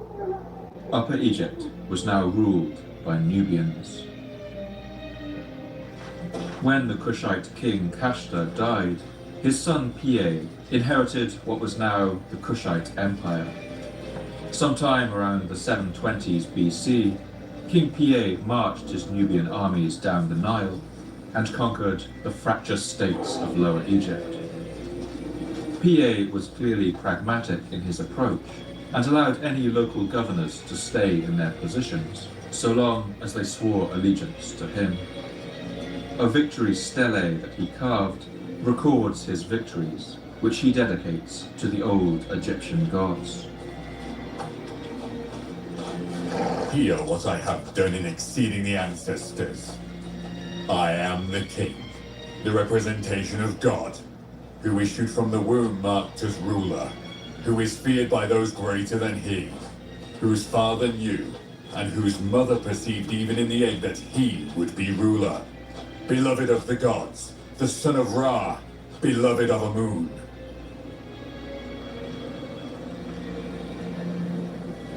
Upper Egypt was now ruled by Nubians. When the Kushite king Kashta died, his son Piye inherited what was now the Kushite Empire. Sometime around the 720s BC, King Piye marched his Nubian armies down the Nile and conquered the fractious states of Lower Egypt. Piye was clearly pragmatic in his approach and allowed any local governors to stay in their positions, so long as they swore allegiance to him. A victory stele that he carved records his victories, which he dedicates to the old Egyptian gods. Hear what I have done in exceeding the ancestors. I am the king, the representation of God, who issued from the womb marked as ruler, who is feared by those greater than he, whose father knew, and whose mother perceived even in the egg that he would be ruler. Beloved of the gods, the son of Ra, beloved of Amun.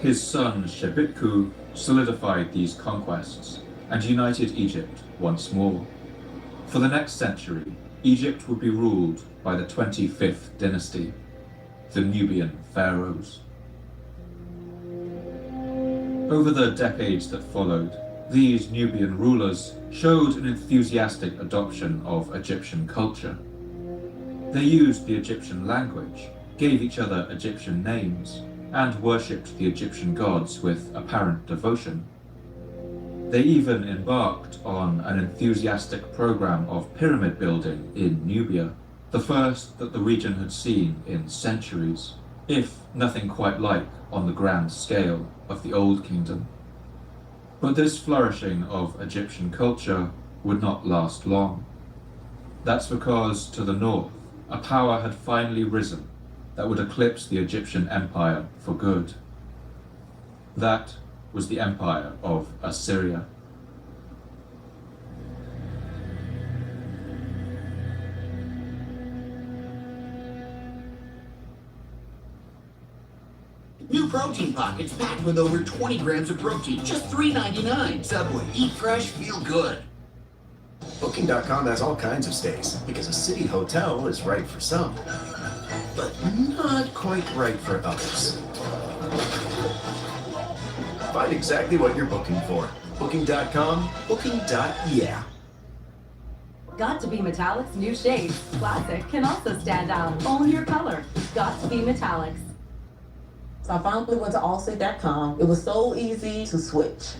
His son Shebitku solidified these conquests and united Egypt once more. For the next century, Egypt would be ruled by the 25th dynasty, the Nubian pharaohs. Over the decades that followed, these Nubian rulers showed an enthusiastic adoption of Egyptian culture. They used the Egyptian language, gave each other Egyptian names, and worshipped the Egyptian gods with apparent devotion. They even embarked on an enthusiastic program of pyramid building in Nubia, the first that the region had seen in centuries, if nothing quite like on the grand scale of the Old Kingdom. But this flourishing of Egyptian culture would not last long. That's because to the north, a power had finally risen that would eclipse the Egyptian empire for good. That was the empire of Assyria. New protein pockets packed with over 20 grams of protein, just $3.99. Subway, eat fresh, feel good. Booking.com has all kinds of stays, because a city hotel is right for some, but not quite right for others. Find exactly what you're booking for. Booking.com, booking.yeah. Got to be Metallic's new shades. Classic can also stand out. Own your color. Got to be Metallics. So I finally went to Allstate.com. It was so easy to switch.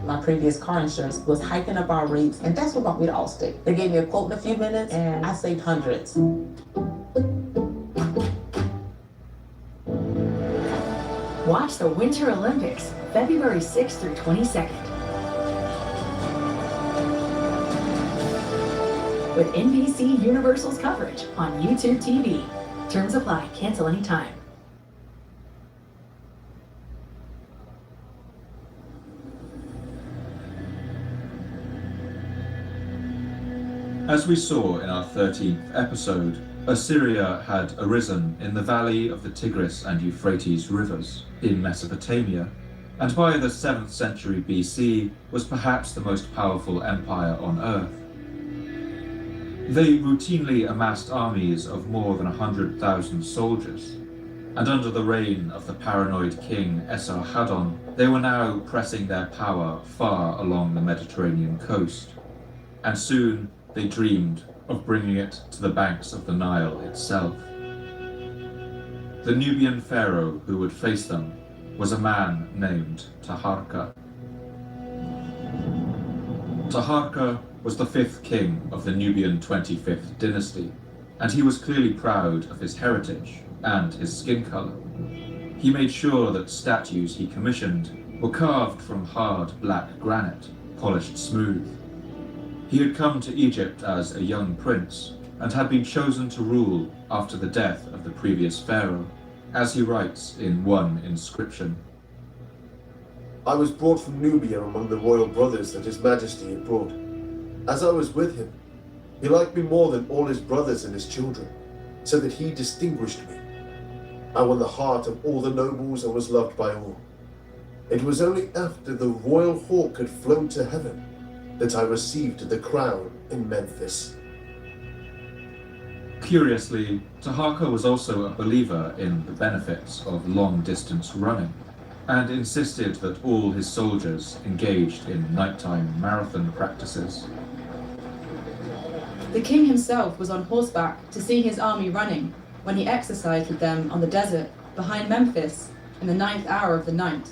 My previous car insurance was hiking up our rates, and that's what brought me to Allstate. They gave me a quote in a few minutes, and I saved hundreds. Watch the Winter Olympics, February 6th through 22nd. With NBC Universal's coverage on YouTube TV. Terms apply. Cancel anytime. As we saw in our 13th episode, Assyria had arisen in the valley of the Tigris and Euphrates rivers in Mesopotamia, and by the 7th century BC was perhaps the most powerful empire on earth. They routinely amassed armies of more than 100,000 soldiers, and under the reign of the paranoid king Esarhaddon, they were now pressing their power far along the Mediterranean coast, and soon they dreamed of bringing it to the banks of the Nile itself. The Nubian pharaoh who would face them was a man named Taharqa. Taharqa was the 5th king of the Nubian 25th dynasty, and he was clearly proud of his heritage and his skin color. He made sure that statues he commissioned were carved from hard black granite, polished smooth. He had come to Egypt as a young prince and had been chosen to rule after the death of the previous pharaoh, as he writes in one inscription. I was brought from Nubia among the royal brothers that His Majesty had brought. As I was with him, he liked me more than all his brothers and his children, so that he distinguished me. I won the heart of all the nobles and was loved by all. It was only after the royal hawk had flown to heaven that I received the crown in Memphis. Curiously, Taharqa was also a believer in the benefits of long-distance running, and insisted that all his soldiers engaged in nighttime marathon practices. The king himself was on horseback to see his army running when he exercised with them on the desert behind Memphis in the 9th hour of the night.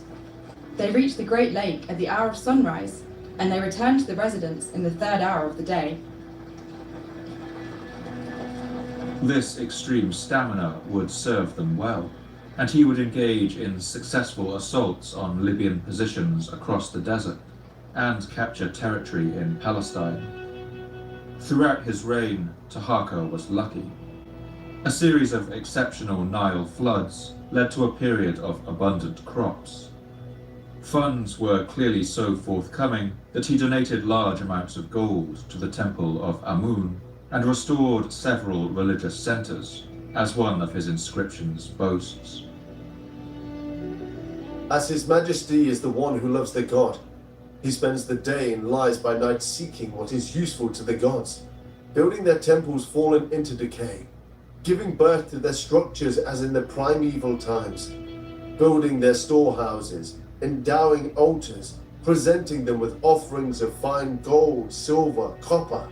They reached the Great Lake at the hour of sunrise, and they returned to the residence in the 3rd hour of the day. This extreme stamina would serve them well, and he would engage in successful assaults on Libyan positions across the desert, and capture territory in Palestine. Throughout his reign, Taharqa was lucky. A series of exceptional Nile floods led to a period of abundant crops. Funds were clearly so forthcoming that he donated large amounts of gold to the Temple of Amun and restored several religious centers, as one of his inscriptions boasts. As His Majesty is the one who loves the god, he spends the day and lies by night seeking what is useful to the gods, building their temples fallen into decay, giving birth to their structures as in the primeval times, building their storehouses, endowing altars, presenting them with offerings of fine gold, silver, copper.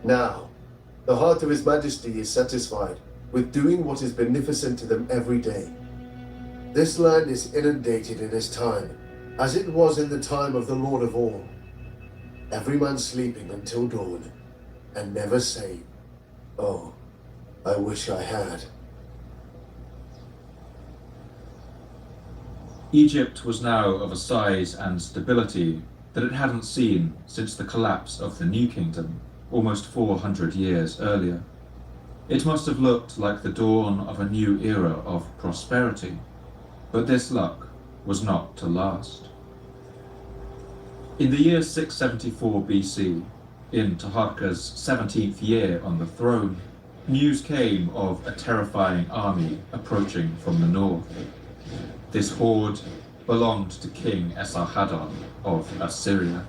Now, the heart of His Majesty is satisfied with doing what is beneficent to them every day. This land is inundated in his time, as it was in the time of the Lord of all. Every man sleeping until dawn, and never saying, "Oh, I wish I had." Egypt was now of a size and stability that it hadn't seen since the collapse of the New Kingdom, almost 400 years earlier. It must have looked like the dawn of a new era of prosperity, but this luck was not to last. In the year 674 BC, in Taharqa's 17th year on the throne, news came of a terrifying army approaching from the north. This horde belonged to King Esarhaddon of Assyria.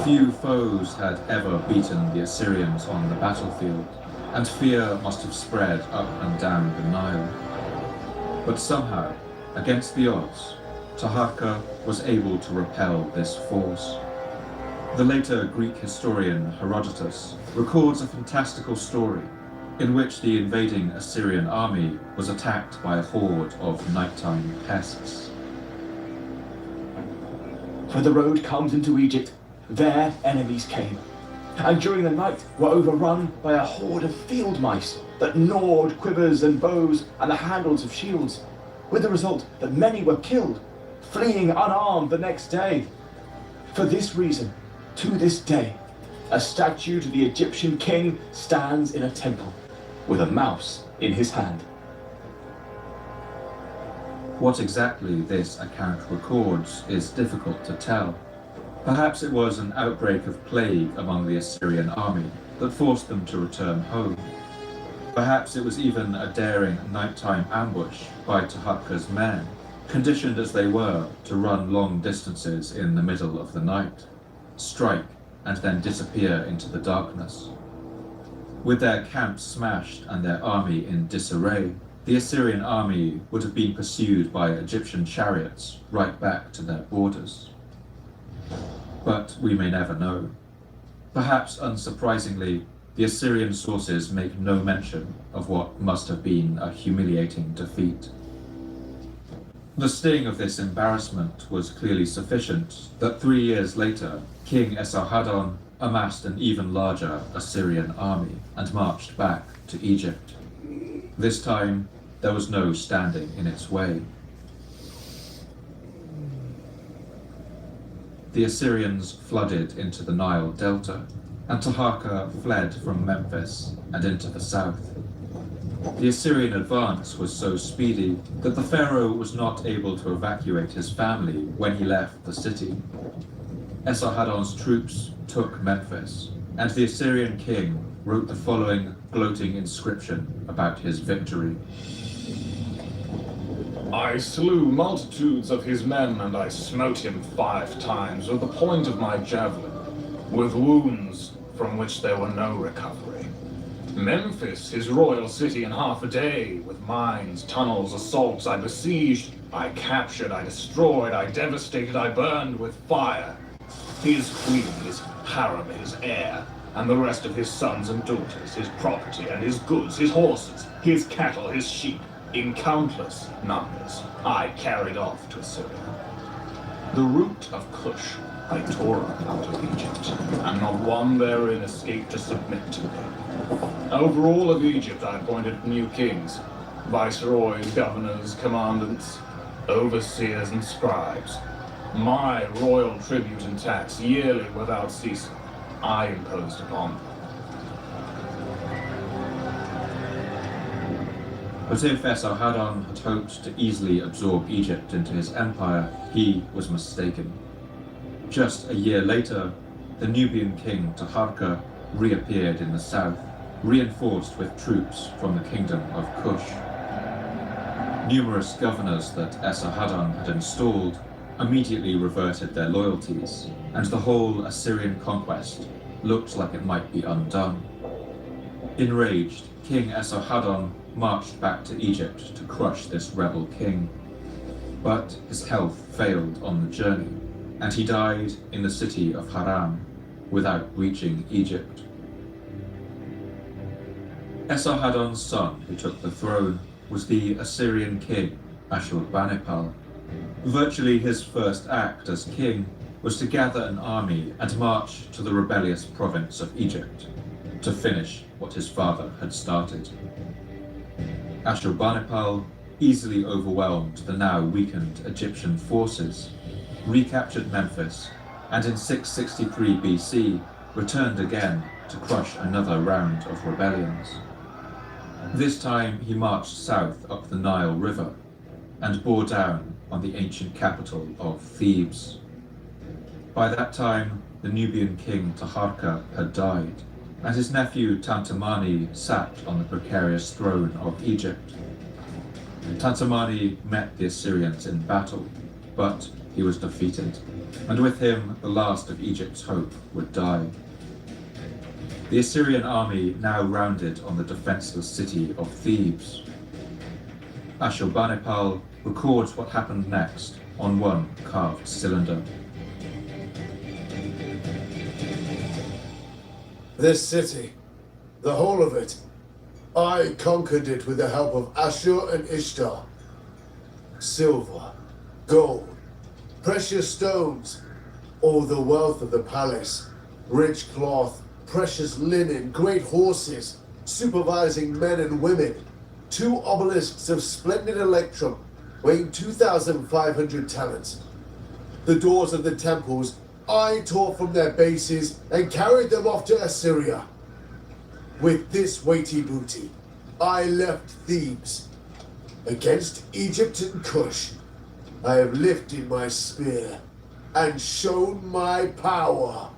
Few foes had ever beaten the Assyrians on the battlefield, and fear must have spread up and down the Nile. But somehow, against the odds, Taharqa was able to repel this force. The later Greek historian Herodotus records a fantastical story in which the invading Assyrian army was attacked by a horde of nighttime pests. Where the road comes into Egypt, their enemies came, and during the night were overrun by a horde of field mice that gnawed quivers and bows and the handles of shields, with the result that many were killed, fleeing unarmed the next day. For this reason, to this day, a statue to the Egyptian king stands in a temple, with a mouse in his hand. What exactly this account records is difficult to tell. Perhaps it was an outbreak of plague among the Assyrian army that forced them to return home. Perhaps it was even a daring nighttime ambush by Taharqa's men, conditioned as they were to run long distances in the middle of the night, strike, and then disappear into the darkness. With their camps smashed and their army in disarray, the Assyrian army would have been pursued by Egyptian chariots right back to their borders. But we may never know. Perhaps unsurprisingly, the Assyrian sources make no mention of what must have been a humiliating defeat. The sting of this embarrassment was clearly sufficient that 3 years later, King Esarhaddon amassed an even larger Assyrian army and marched back to Egypt. This time, there was no standing in its way. The Assyrians flooded into the Nile Delta, and Taharqa fled from Memphis and into the south. The Assyrian advance was so speedy that the pharaoh was not able to evacuate his family when he left the city. Esarhaddon's troops took Memphis, and the Assyrian king wrote the following gloating inscription about his victory. I slew multitudes of his men, and I smote him 5 times with the point of my javelin, with wounds from which there were no recovery. Memphis, his royal city, in half a day, with mines, tunnels, assaults, I besieged, I captured, I destroyed, I devastated, I burned with fire. His queen, his harem, his heir, and the rest of his sons and daughters, his property and his goods, his horses, his cattle, his sheep, in countless numbers, I carried off to Assyria. The root of Cush I tore her out of Egypt, and not one therein escaped to submit to her. Over all of Egypt I appointed new kings, viceroys, governors, commandants, overseers, and scribes. My royal tribute and tax, yearly without ceasing, I imposed upon them. But if Esarhaddon had hoped to easily absorb Egypt into his empire, he was mistaken. Just a year later, the Nubian king Taharqa reappeared in the south, reinforced with troops from the kingdom of Kush. Numerous governors that Esarhaddon had installed immediately reverted their loyalties, and the whole Assyrian conquest looked like it might be undone. Enraged, King Esarhaddon marched back to Egypt to crush this rebel king. But his health failed on the journey, and he died in the city of Haran without reaching Egypt. Esarhaddon's son who took the throne was the Assyrian king Ashurbanipal. Virtually his first act as king was to gather an army and march to the rebellious province of Egypt to finish what his father had started. Ashurbanipal easily overwhelmed the now weakened Egyptian forces, recaptured Memphis, and in 663 BC returned again to crush another round of rebellions. This time he marched south up the Nile River and bore down on the ancient capital of Thebes. By that time, the Nubian king Taharqa had died, and his nephew Tantamani sat on the precarious throne of Egypt. Tantamani met the Assyrians in battle, but he was defeated, and with him the last of Egypt's hope would die. The Assyrian army now rounded on the defenseless city of Thebes. Ashurbanipal records what happened next on one carved cylinder. This city, the whole of it, I conquered it with the help of Ashur and Ishtar. Silver, gold, precious stones, all the wealth of the palace, rich cloth, precious linen, great horses, supervising men and women, 2 obelisks of splendid electrum weighing 2,500 talents. The doors of the temples I tore from their bases and carried them off to Assyria. With this weighty booty, I left Thebes. Against Egypt and Kush, I have lifted my spear and shown my power.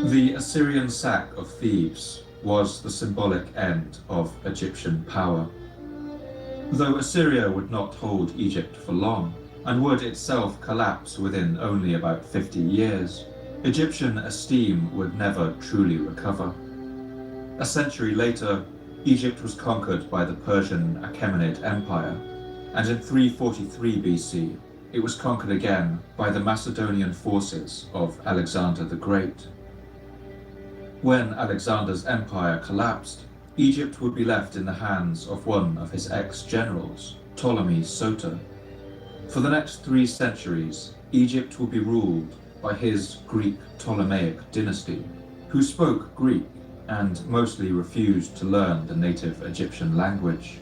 The Assyrian sack of Thebes was the symbolic end of Egyptian power. Though Assyria would not hold Egypt for long, and would itself collapse within only about 50 years, Egyptian esteem would never truly recover. A century later, Egypt was conquered by the Persian Achaemenid Empire, and in 343 BC, it was conquered again by the Macedonian forces of Alexander the Great. When Alexander's empire collapsed, Egypt would be left in the hands of one of his ex-generals, Ptolemy Soter. For the next 3 centuries, Egypt would be ruled by his Greek Ptolemaic dynasty, who spoke Greek and mostly refused to learn the native Egyptian language.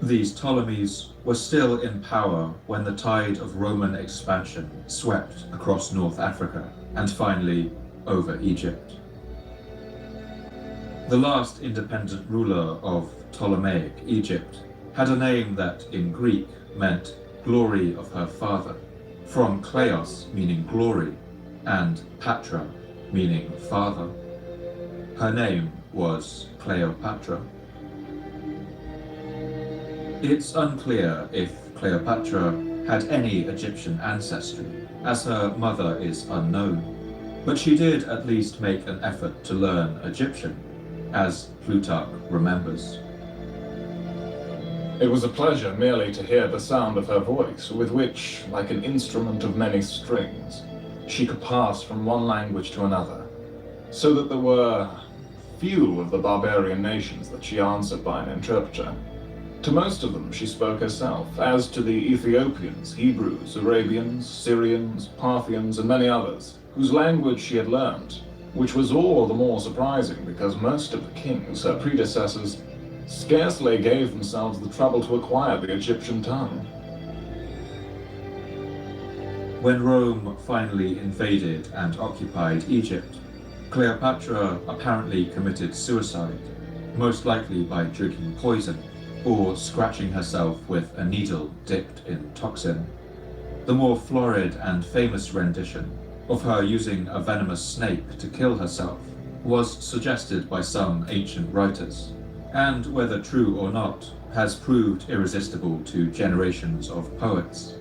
These Ptolemies were still in power when the tide of Roman expansion swept across North Africa and finally over Egypt. The last independent ruler of Ptolemaic Egypt had a name that in Greek meant glory of her father, from kleos meaning glory and patra meaning father. Her name was Cleopatra. It's unclear if Cleopatra had any Egyptian ancestry, as her mother is unknown, but she did at least make an effort to learn Egyptian, as Plutarch remembers. It was a pleasure merely to hear the sound of her voice, with which, like an instrument of many strings, she could pass from one language to another, so that there were few of the barbarian nations that she answered by an interpreter. To most of them she spoke herself, as to the Ethiopians, Hebrews, Arabians, Syrians, Parthians, and many others, whose language she had learned, which was all the more surprising because most of the kings, her predecessors, scarcely gave themselves the trouble to acquire the Egyptian tongue. When Rome finally invaded and occupied Egypt, Cleopatra apparently committed suicide, most likely by drinking poison or scratching herself with a needle dipped in toxin. The more florid and famous rendition of her using a venomous snake to kill herself was suggested by some ancient writers, and whether true or not, has proved irresistible to generations of poets,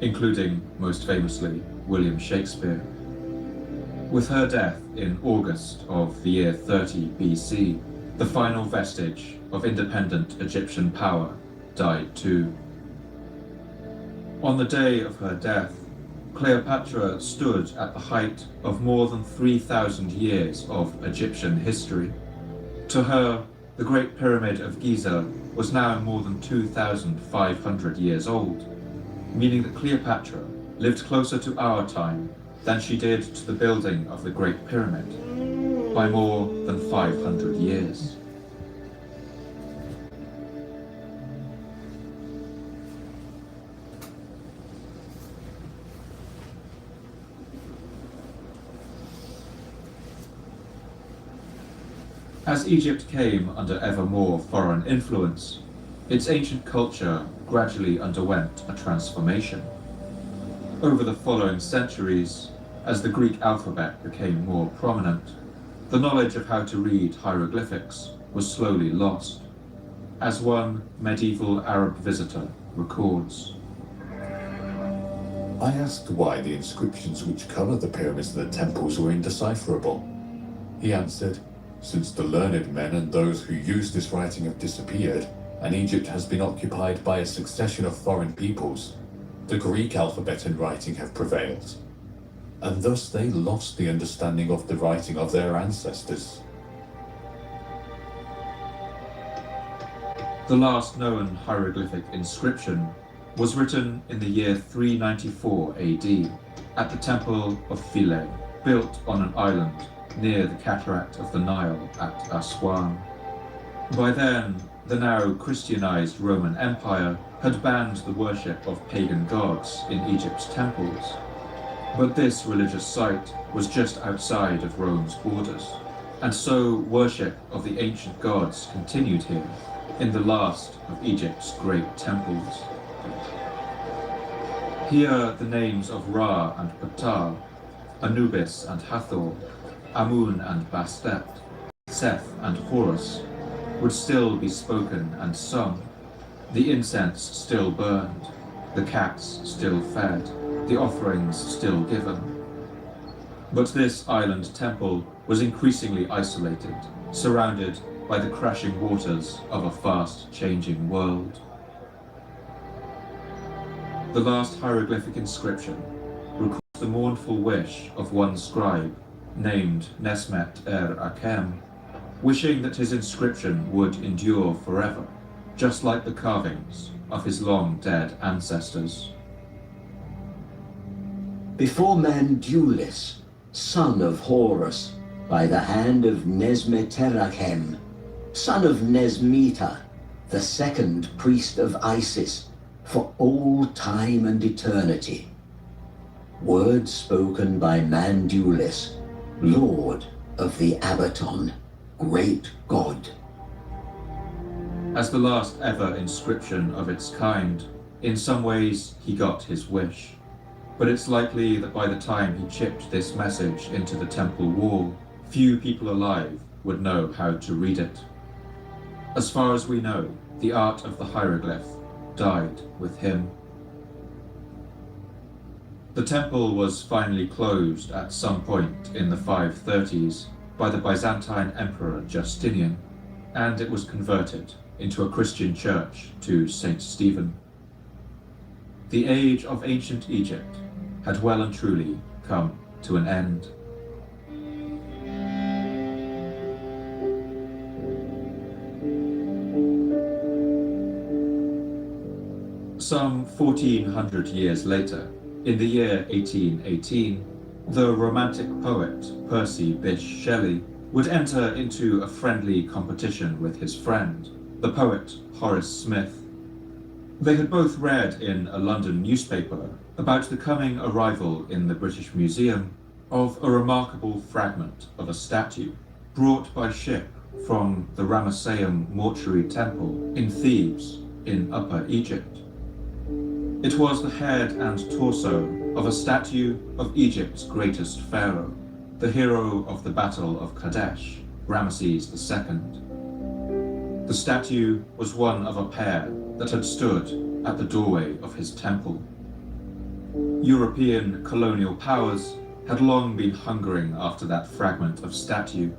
including, most famously, William Shakespeare. With her death in August of the year 30 BC, the final vestige of independent Egyptian power died too. On the day of her death, Cleopatra stood at the height of more than 3,000 years of Egyptian history. To her, the Great Pyramid of Giza was now more than 2,500 years old, meaning that Cleopatra lived closer to our time than she did to the building of the Great Pyramid, by more than 500 years. As Egypt came under ever more foreign influence, its ancient culture gradually underwent a transformation. Over the following centuries, as the Greek alphabet became more prominent, the knowledge of how to read hieroglyphics was slowly lost, as one medieval Arab visitor records. I asked why the inscriptions which cover the pyramids and the temples were indecipherable. He answered, since the learned men and those who used this writing have disappeared, and Egypt has been occupied by a succession of foreign peoples, the Greek alphabet and writing have prevailed, and thus they lost the understanding of the writing of their ancestors. The last known hieroglyphic inscription was written in the year 394 AD at the Temple of Philae, built on an island near the cataract of the Nile at Aswan. By then, the now Christianized Roman Empire had banned the worship of pagan gods in Egypt's temples. But this religious site was just outside of Rome's borders, and so worship of the ancient gods continued here, in the last of Egypt's great temples. Here the names of Ra and Ptah, Anubis and Hathor, Amun and Bastet, Seth and Horus would still be spoken and sung, the incense still burned, the cats still fed, the offerings still given. But this island temple was increasingly isolated, surrounded by the crashing waters of a fast-changing world. The last hieroglyphic inscription records the mournful wish of one scribe named Nesmet-er-Akem, wishing that his inscription would endure forever, just like the carvings of his long-dead ancestors. Before Mandulis, son of Horus, by the hand of Nesmet-er-Akem, son of Nesmita, the second priest of Isis, for all time and eternity. Words spoken by Mandulis, Lord of the Abaton, great god. As the last ever inscription of its kind, in some ways he got his wish. But it's likely that by the time he chipped this message into the temple wall, few people alive would know how to read it. As far as we know, the art of the hieroglyph died with him. The temple was finally closed at some point in the 530s by the Byzantine Emperor Justinian, and it was converted into a Christian church to St. Stephen. The age of ancient Egypt had well and truly come to an end. Some 1400 years later, in the year 1818, the Romantic poet Percy Bysshe Shelley would enter into a friendly competition with his friend, the poet Horace Smith. They had both read in a London newspaper about the coming arrival in the British Museum of a remarkable fragment of a statue brought by ship from the Ramesseum mortuary temple in Thebes in Upper Egypt. It was the head and torso of a statue of Egypt's greatest pharaoh, the hero of the Battle of Kadesh, Ramesses II. The statue was one of a pair that had stood at the doorway of his temple. European colonial powers had long been hungering after that fragment of statue.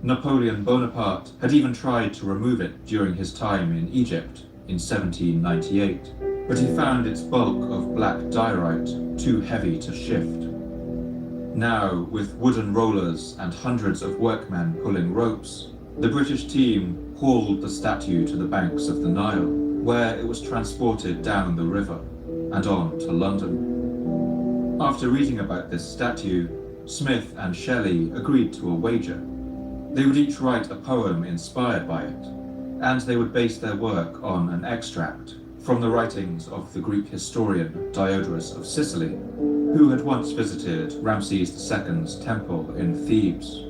Napoleon Bonaparte had even tried to remove it during his time in Egypt in 1798, but he found its bulk of black diorite too heavy to shift. Now, with wooden rollers and hundreds of workmen pulling ropes, the British team hauled the statue to the banks of the Nile, where it was transported down the river and on to London. After reading about this statue, Smith and Shelley agreed to a wager. They would each write a poem inspired by it, and they would base their work on an extract from the writings of the Greek historian Diodorus of Sicily, who had once visited Ramses II's temple in Thebes.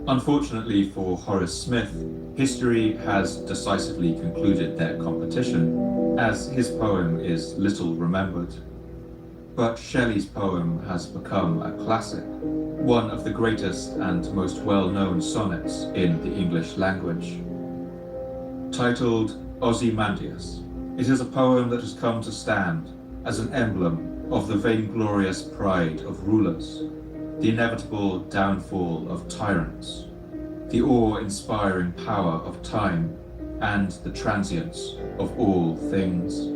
Unfortunately for Horace Smith, history has decisively concluded their competition, as his poem is little remembered. But Shelley's poem has become a classic, one of the greatest and most well-known sonnets in the English language. Titled Ozymandias, it is a poem that has come to stand as an emblem of the vainglorious pride of rulers, the inevitable downfall of tyrants, the awe-inspiring power of time, and the transience of all things.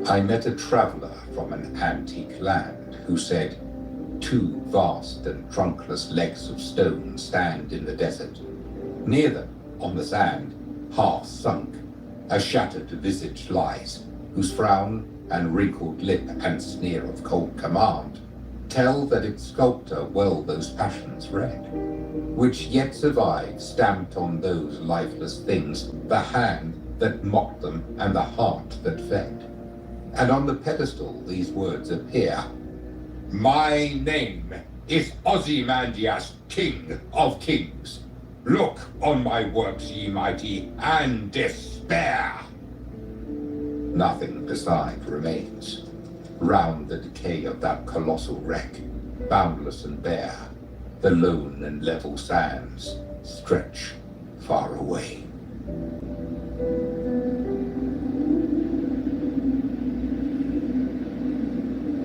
I met a traveller from an antique land who said, "Two vast and trunkless legs of stone stand in the desert. Near them, on the sand, half sunk, a shattered visage lies, whose frown and wrinkled lip and sneer of cold command tell that its sculptor well those passions read, which yet survive stamped on those lifeless things, the hand that mocked them and the heart that fed. And on the pedestal these words appear, My name is Ozymandias, King of Kings. Look on my works, ye mighty, and despair." Nothing beside remains. Round the decay of that colossal wreck, boundless and bare, the lone and level sands stretch far away.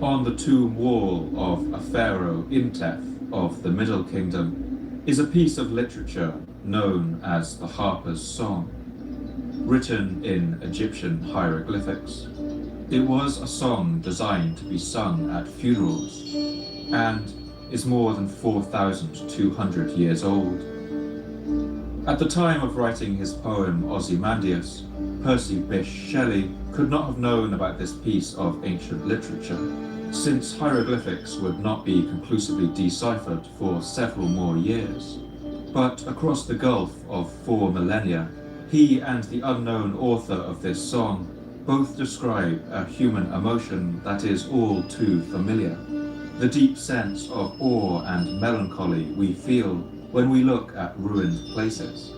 On the tomb wall of a pharaoh Imtef of the Middle Kingdom is a piece of literature known as the Harper's Song, written in Egyptian hieroglyphics. It was a song designed to be sung at funerals and is more than 4,200 years old. At the time of writing his poem Ozymandias, Percy Bysshe Shelley could not have known about this piece of ancient literature, since hieroglyphics would not be conclusively deciphered for several more years. But across the gulf of 4 millennia, he and the unknown author of this song both describe a human emotion that is all too familiar, the deep sense of awe and melancholy we feel when we look at ruined places,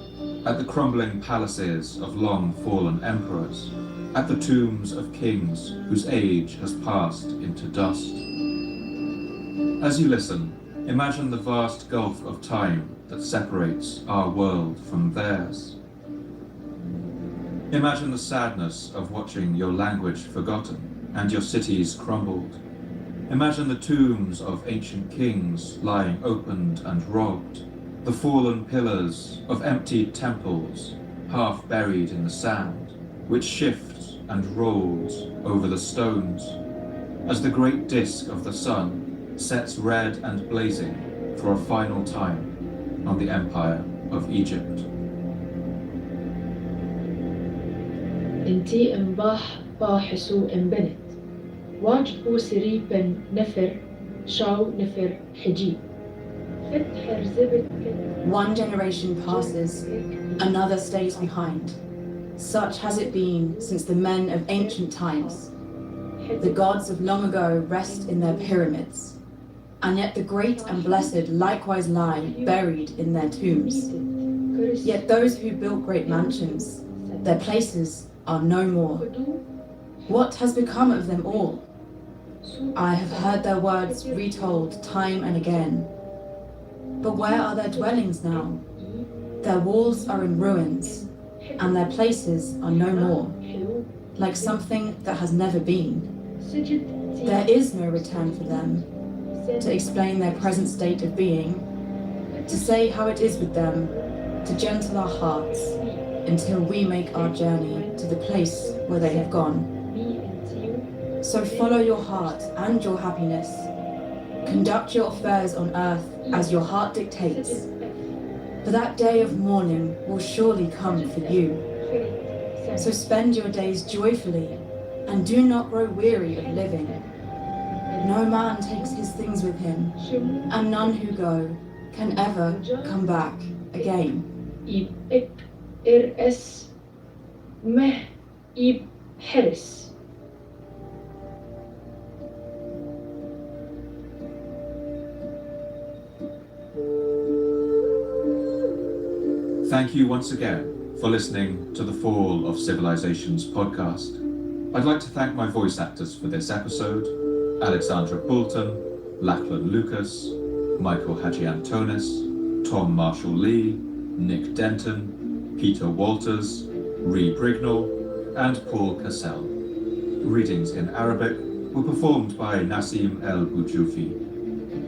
at the crumbling palaces of long-fallen emperors, at the tombs of kings whose age has passed into dust. As you listen, imagine the vast gulf of time that separates our world from theirs. Imagine the sadness of watching your language forgotten and your cities crumbled. Imagine the tombs of ancient kings lying opened and robbed, the fallen pillars of emptied temples, half buried in the sand, which shifts and rolls over the stones, as the great disk of the sun sets red and blazing for a final time on the empire of Egypt. انتي انباح باحسو انبنت واجبو سريبن نفر شاو نفر حجيب فتح رزبت One generation passes, another stays behind. Such has it been since the men of ancient times. The gods of long ago rest in their pyramids, and yet the great and blessed likewise lie buried in their tombs. Yet those who built great mansions, their places are no more. What has become of them all? I have heard their words retold time and again. But where are their dwellings now? Their walls are in ruins, and their places are no more, like something that has never been. There is no return for them, to explain their present state of being, to say how it is with them, to gentle our hearts, until we make our journey to the place where they have gone. So follow your heart and your happiness. Conduct your affairs on earth as your heart dictates. For that day of mourning will surely come for you. So spend your days joyfully and do not grow weary of living. No man takes his things with him, and none who go can ever come back again. إب إك إرأس مه إب حرس. Thank you once again for listening to the Fall of Civilizations podcast. I'd like to thank my voice actors for this episode: Alexandra Boulton, Lachlan Lucas, Michael Hadjiantonis, Tom Marshall-Lee, Nick Denton, Peter Walters, Ree Brignall, and Paul Cassell. Readings in Arabic were performed by Nassim El Boujoufi.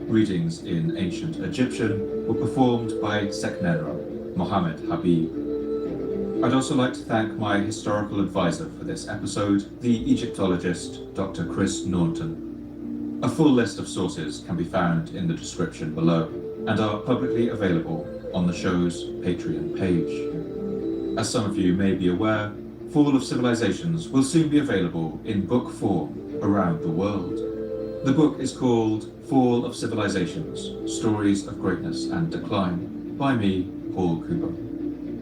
Readings in Ancient Egyptian were performed by Seknenra, Mohammed Habib. I'd also like to thank my historical advisor for this episode, the Egyptologist Dr. Chris Norton. A full list of sources can be found in the description below and are publicly available on the show's Patreon page. As some of you may be aware, Fall of Civilizations will soon be available in book form around the world. The book is called Fall of Civilizations: Stories of Greatness and Decline by me, Paul Cooper.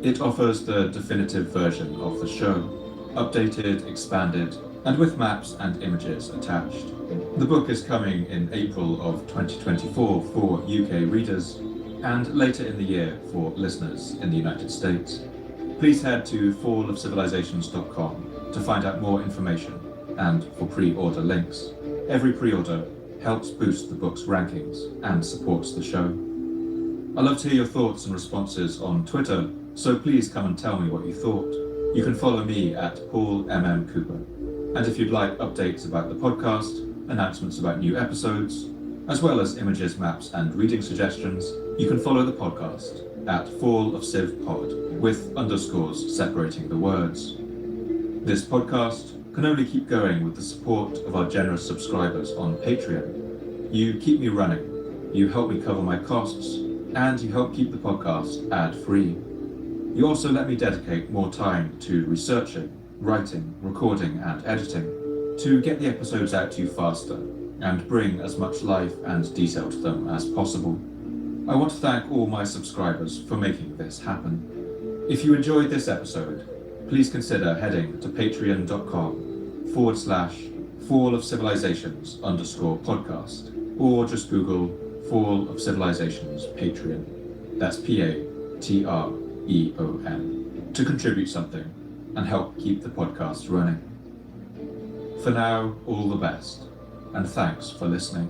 It offers the definitive version of the show, updated, expanded, and with maps and images attached. The book is coming in April of 2024 for UK readers, and later in the year for listeners in the United States. Please head to fallofcivilizations.com to find out more information and for pre-order links. Every pre-order helps boost the book's rankings and supports the show. I love to hear your thoughts and responses on Twitter, so please come and tell me what you thought. You can follow me at Paul MM Cooper. And if you'd like updates about the podcast, announcements about new episodes, as well as images, maps, and reading suggestions, you can follow the podcast at Fall of Civ Pod, with underscores separating the words. This podcast can only keep going with the support of our generous subscribers on Patreon. You keep me running, you help me cover my costs, and you help keep the podcast ad-free. You also let me dedicate more time to researching, writing, recording, and editing to get the episodes out to you faster and bring as much life and detail to them as possible. I want to thank all my subscribers for making this happen. If you enjoyed this episode, please consider heading to patreon.com/Fall of Civilizations _podcast, or just Google Fall of Civilizations Patreon. That's Patreon to contribute something and help keep the podcast running. For now, all the best, and thanks for listening.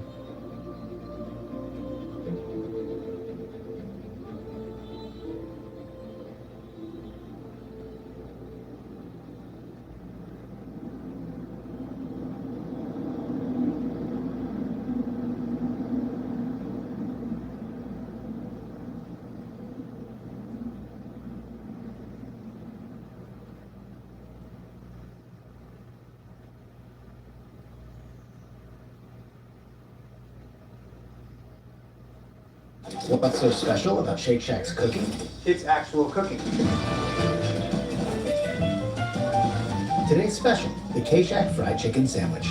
What's so special about Shake Shack's cooking? It's actual cooking. Today's special, the K-Shack Fried Chicken Sandwich.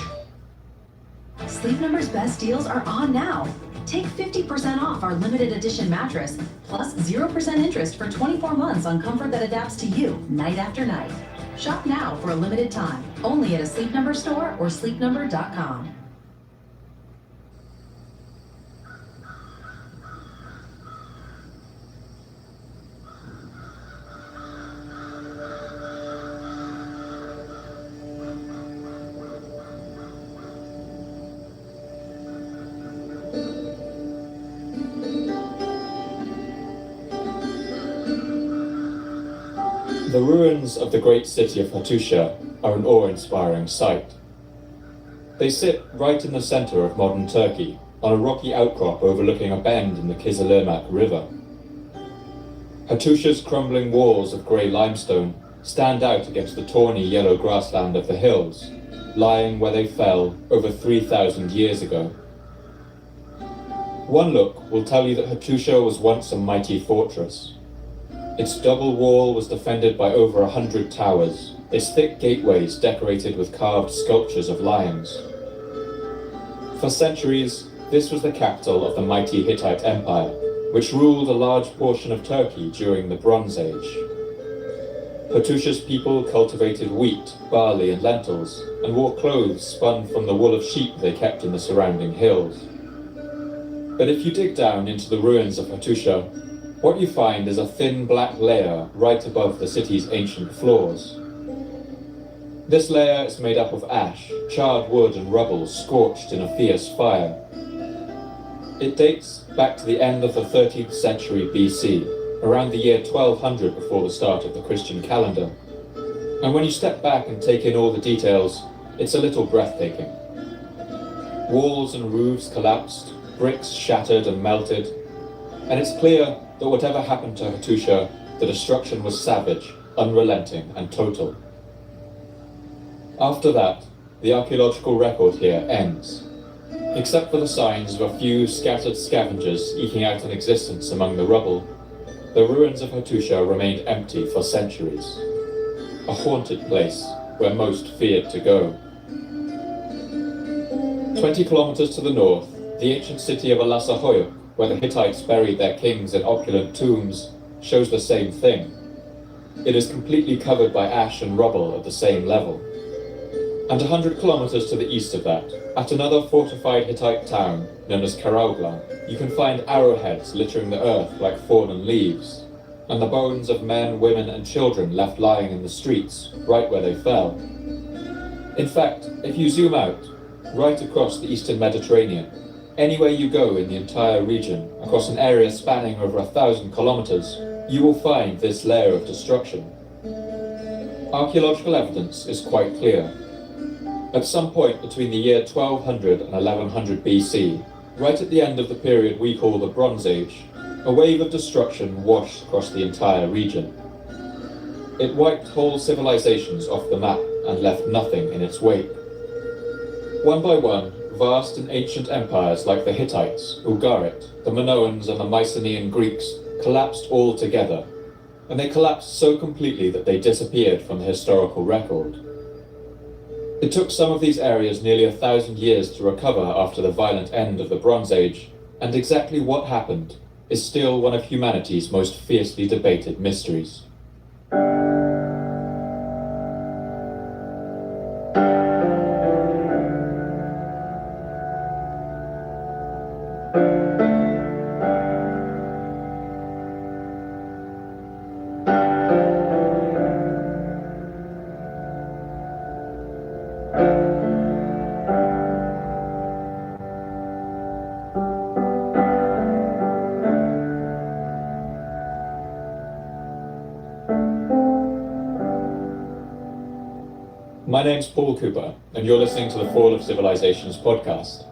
Sleep Number's best deals are on now. Take 50% off our limited edition mattress, plus 0% interest for 24 months on comfort that adapts to you night after night. Shop now for a limited time, only at a Sleep Number store or sleepnumber.com. The ruins of the great city of Hattusha are an awe-inspiring sight. They sit right in the center of modern Turkey, on a rocky outcrop overlooking a bend in the Kızılırmak River. Hattusha's crumbling walls of grey limestone stand out against the tawny yellow grassland of the hills, lying where they fell over 3,000 years ago. One look will tell you that Hattusha was once a mighty fortress. Its double wall was defended by over 100 towers, its thick gateways decorated with carved sculptures of lions. For centuries, this was the capital of the mighty Hittite Empire, which ruled a large portion of Turkey during the Bronze Age. Hattusha's people cultivated wheat, barley, and lentils, and wore clothes spun from the wool of sheep they kept in the surrounding hills. But if you dig down into the ruins of Hattusha, what you find is a thin black layer right above the city's ancient floors. This layer is made up of ash, charred wood and rubble scorched in a fierce fire. It dates back to the end of the 13th century BC, around the year 1200 before the start of the Christian calendar. And when you step back and take in all the details, it's a little breathtaking. Walls and roofs collapsed, bricks shattered and melted, and it's clear that whatever happened to Hattusha, the destruction was savage, unrelenting, and total. After that, the archaeological record here ends, except for the signs of a few scattered scavengers eking out an existence among the rubble. The ruins of Hattusha remained empty for centuries, a haunted place where most feared to go. 20 kilometers to the north, the ancient city of Alasahoyuk, where the Hittites buried their kings in opulent tombs, shows the same thing. It is completely covered by ash and rubble at the same level. And 100 kilometers to the east of that, at another fortified Hittite town known as Karauglan, you can find arrowheads littering the earth like fallen leaves, and the bones of men, women, and children left lying in the streets, right where they fell. In fact, if you zoom out, right across the eastern Mediterranean, anywhere you go in the entire region, across an area spanning over 1,000 kilometers, you will find this layer of destruction. Archaeological evidence is quite clear. At some point between the year 1200 and 1100 BC, right at the end of the period we call the Bronze Age, a wave of destruction washed across the entire region. It wiped whole civilizations off the map and left nothing in its wake. One by one, vast and ancient empires like the Hittites, Ugarit, the Minoans and the Mycenaean Greeks collapsed all together, and they collapsed so completely that they disappeared from the historical record. It took some of these areas nearly 1,000 years to recover after the violent end of the Bronze Age, and exactly what happened is still one of humanity's most fiercely debated mysteries. My name's Paul Cooper, and you're listening to the Fall of Civilizations podcast.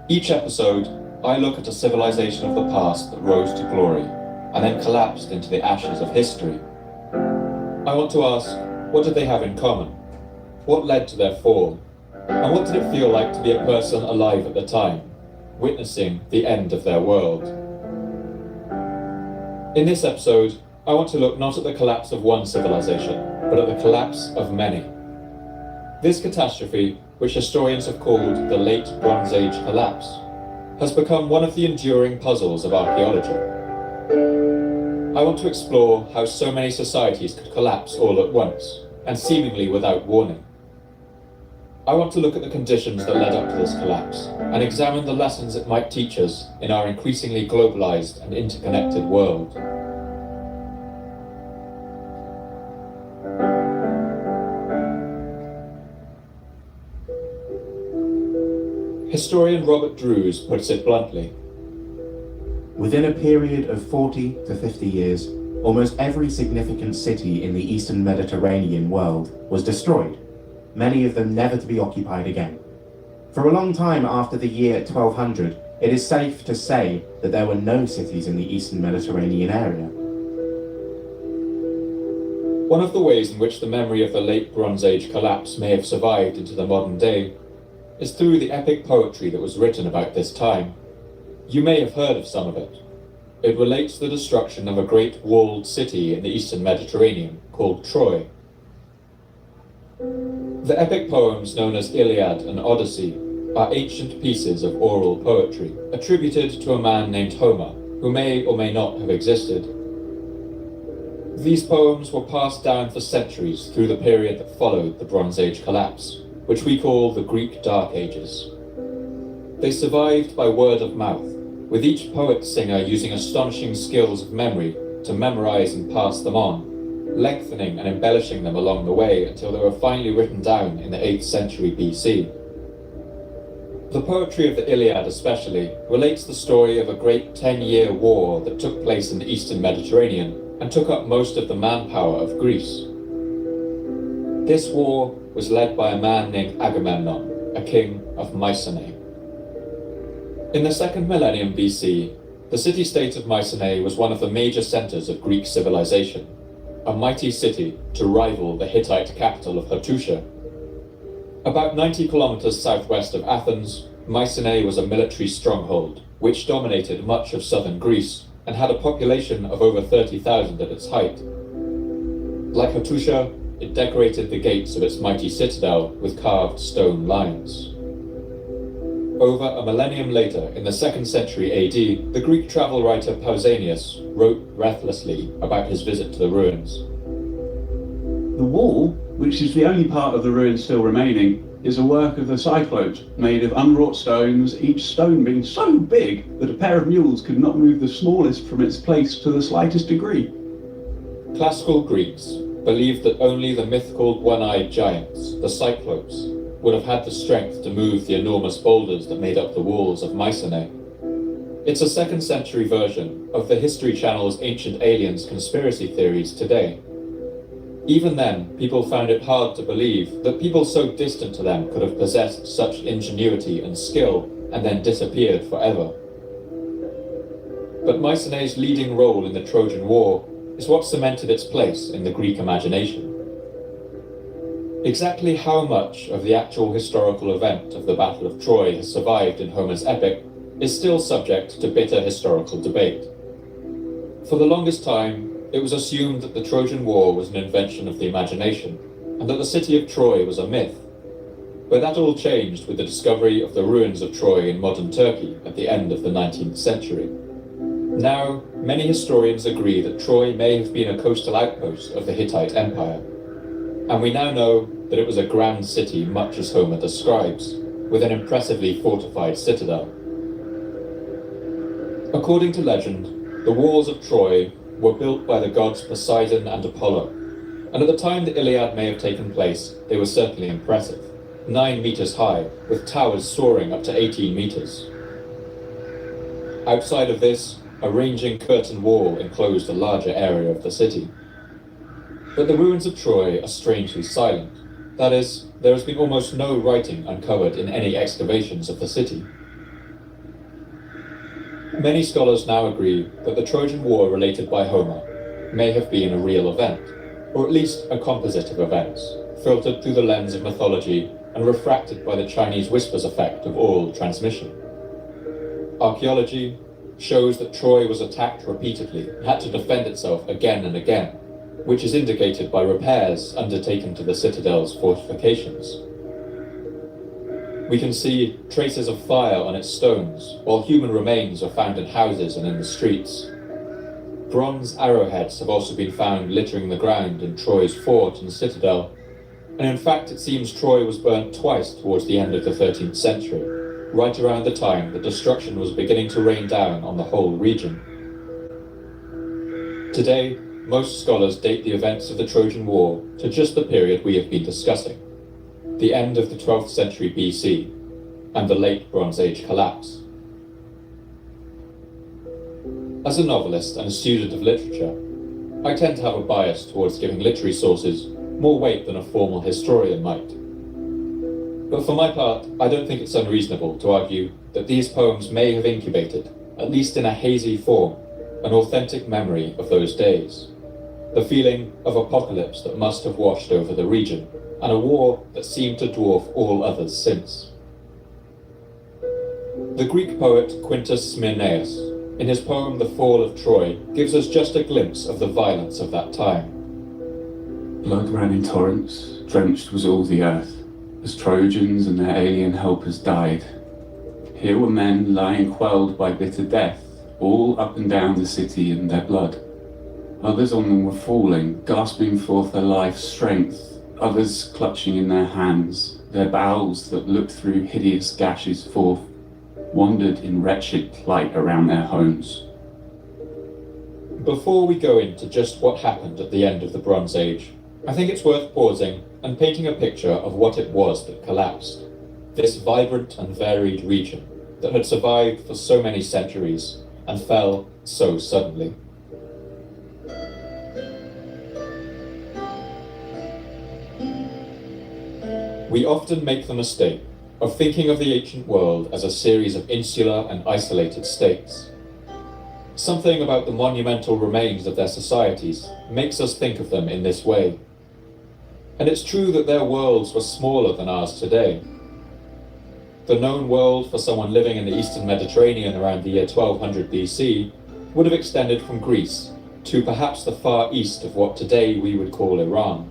Each episode, I look at a civilization of the past that rose to glory, and then collapsed into the ashes of history. I want to ask, what did they have in common? What led to their fall? And what did it feel like to be a person alive at the time, witnessing the end of their world? In this episode, I want to look not at the collapse of one civilization, but at the collapse of many. This catastrophe, which historians have called the Late Bronze Age collapse, has become one of the enduring puzzles of archaeology. I want to explore how so many societies could collapse all at once, and seemingly without warning. I want to look at the conditions that led up to this collapse, and examine the lessons it might teach us in our increasingly globalized and interconnected world. Historian Robert Drews puts it bluntly. Within a period of 40 to 50 years, almost every significant city in the Eastern Mediterranean world was destroyed, many of them never to be occupied again. For a long time after the year 1200, it is safe to say that there were no cities in the Eastern Mediterranean area. One of the ways in which the memory of the Late Bronze Age collapse may have survived into the modern day is through the epic poetry that was written about this time. You may have heard of some of it. It relates the destruction of a great walled city in the Eastern Mediterranean called Troy. The epic poems known as Iliad and Odyssey are ancient pieces of oral poetry attributed to a man named Homer, who may or may not have existed. These poems were passed down for centuries through the period that followed the Bronze Age collapse, which we call the Greek Dark Ages. They survived by word of mouth, with each poet-singer using astonishing skills of memory to memorize and pass them on, lengthening and embellishing them along the way until they were finally written down in the 8th century BC. The poetry of the Iliad especially relates the story of a great 10-year war that took place in the Eastern Mediterranean and took up most of the manpower of Greece. This war was led by a man named Agamemnon, a king of Mycenae. In the 2nd millennium BC, the city-state of Mycenae was one of the major centers of Greek civilization, a mighty city to rival the Hittite capital of Hattusha. About 90 kilometers southwest of Athens, Mycenae was a military stronghold, which dominated much of southern Greece and had a population of over 30,000 at its height. Like Hattusha, it decorated the gates of its mighty citadel with carved stone lions. Over a millennium later, in the 2nd century AD, the Greek travel writer Pausanias wrote breathlessly about his visit to the ruins. The wall, which is the only part of the ruins still remaining, is a work of the Cyclopes, made of unwrought stones, each stone being so big that a pair of mules could not move the smallest from its place to the slightest degree. Classical Greeks believed that only the mythical one-eyed giants, the Cyclopes, would have had the strength to move the enormous boulders that made up the walls of Mycenae. It's a 2nd century version of the History Channel's Ancient Aliens conspiracy theories today. Even then, people found it hard to believe that people so distant to them could have possessed such ingenuity and skill and then disappeared forever. But Mycenae's leading role in the Trojan War is what cemented its place in the Greek imagination. Exactly how much of the actual historical event of the Battle of Troy has survived in Homer's epic is still subject to bitter historical debate. For the longest time, it was assumed that the Trojan War was an invention of the imagination, and that the city of Troy was a myth. But that all changed with the discovery of the ruins of Troy in modern Turkey at the end of the 19th century. Now, many historians agree that Troy may have been a coastal outpost of the Hittite Empire. And we now know that it was a grand city much as Homer describes, with an impressively fortified citadel. According to legend, the walls of Troy were built by the gods Poseidon and Apollo, and at the time the Iliad may have taken place, they were certainly impressive, 9 meters high, with towers soaring up to 18 meters. Outside of this, a ranging curtain wall enclosed a larger area of the city. But the ruins of Troy are strangely silent. That is, there has been almost no writing uncovered in any excavations of the city. Many scholars now agree that the Trojan War related by Homer may have been a real event, or at least a composite of events, filtered through the lens of mythology and refracted by the Chinese whispers effect of oral transmission. Archaeology shows that Troy was attacked repeatedly and had to defend itself again and again, which is indicated by repairs undertaken to the citadel's fortifications. We can see traces of fire on its stones, while human remains are found in houses and in the streets. Bronze arrowheads have also been found littering the ground in Troy's fort and citadel, and in fact it seems Troy was burnt twice towards the end of the 13th century, right around the time that destruction was beginning to rain down on the whole region. Today, most scholars date the events of the Trojan War to just the period we have been discussing, the end of the 12th century BC, and the late Bronze Age collapse. As a novelist and a student of literature, I tend to have a bias towards giving literary sources more weight than a formal historian might. But for my part, I don't think it's unreasonable to argue that these poems may have incubated, at least in a hazy form, an authentic memory of those days. The feeling of apocalypse that must have washed over the region, and a war that seemed to dwarf all others since. The Greek poet Quintus Smyrnaeus, in his poem The Fall of Troy, gives us just a glimpse of the violence of that time. Blood ran in torrents, drenched was all the earth, as Trojans and their alien helpers died. Here were men lying quelled by bitter death, all up and down the city in their blood. Others on them were falling, gasping forth their life's strength, others clutching in their hands, their bowels that looked through hideous gashes forth, wandered in wretched plight around their homes. Before we go into just what happened at the end of the Bronze Age, I think it's worth pausing and painting a picture of what it was that collapsed. This vibrant and varied region that had survived for so many centuries and fell so suddenly. We often make the mistake of thinking of the ancient world as a series of insular and isolated states. Something about the monumental remains of their societies makes us think of them in this way. And it's true that their worlds were smaller than ours today. The known world for someone living in the Eastern Mediterranean around the year 1200 BC would have extended from Greece to perhaps the far east of what today we would call Iran.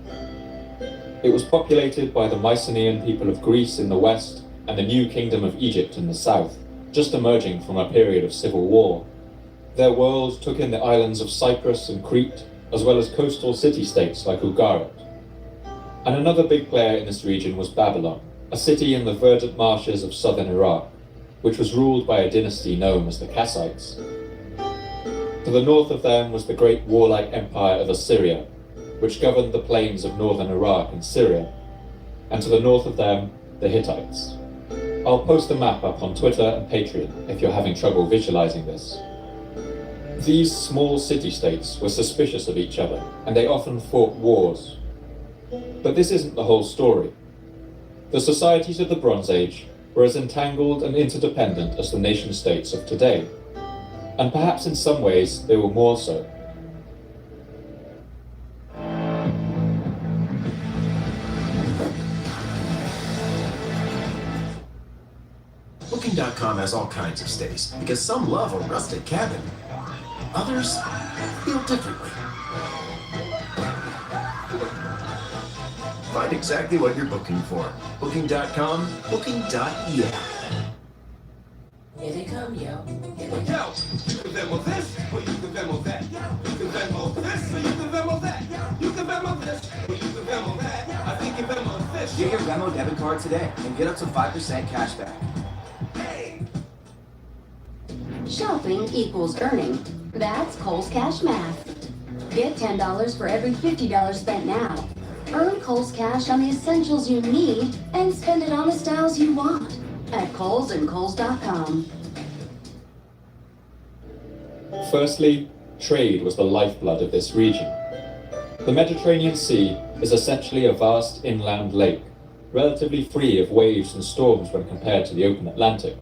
It was populated by the Mycenaean people of Greece in the west and the new kingdom of Egypt in the south, just emerging from a period of civil war. Their world took in the islands of Cyprus and Crete, as well as coastal city-states like Ugarit. And another big player in this region was Babylon, a city in the verdant marshes of southern Iraq, which was ruled by a dynasty known as the Kassites. To the north of them was the great warlike empire of Assyria, which governed the plains of northern Iraq and Syria, and to the north of them, the Hittites. I'll post a map up on Twitter and Patreon if you're having trouble visualizing this. These small city-states were suspicious of each other, and they often fought wars. But this isn't the whole story. The societies of the Bronze Age were as entangled and interdependent as the nation-states of today, and perhaps in some ways they were more so. Booking.com has all kinds of stays, because some love a rustic cabin. Others feel differently. Find exactly what you're booking for. Booking.com, booking.yeah. Here they come, yo. Here they Yo, you can Venmo this, or you can Venmo that. You can Venmo this, or you can Venmo that. You can Venmo this, or you can Venmo that. I think you Venmo this. Get your Venmo debit card today and get up to 5% cash back. Shopping equals earning. That's Kohl's Cash math. Get $10 for every $50 spent now. Earn Kohl's Cash on the essentials you need and spend it on the styles you want at Kohl's and Kohl's.com. Firstly, trade was the lifeblood of this region. The Mediterranean Sea is essentially a vast inland lake, relatively free of waves and storms when compared to the open Atlantic.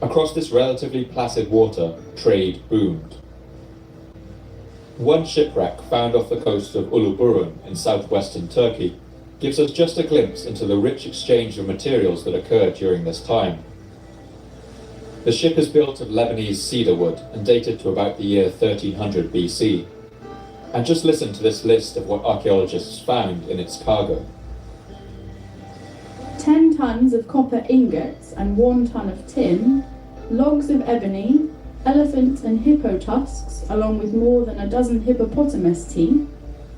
Across this relatively placid water, trade boomed. One shipwreck found off the coast of Uluburun in southwestern Turkey gives us just a glimpse into the rich exchange of materials that occurred during this time. The ship is built of Lebanese cedar wood and dated to about the year 1300 BC. And just listen to this list of what archaeologists found in its cargo. 10 tons of copper ingots and 1 ton of tin, logs of ebony, elephant and hippo tusks, along with more than a dozen hippopotamus teeth,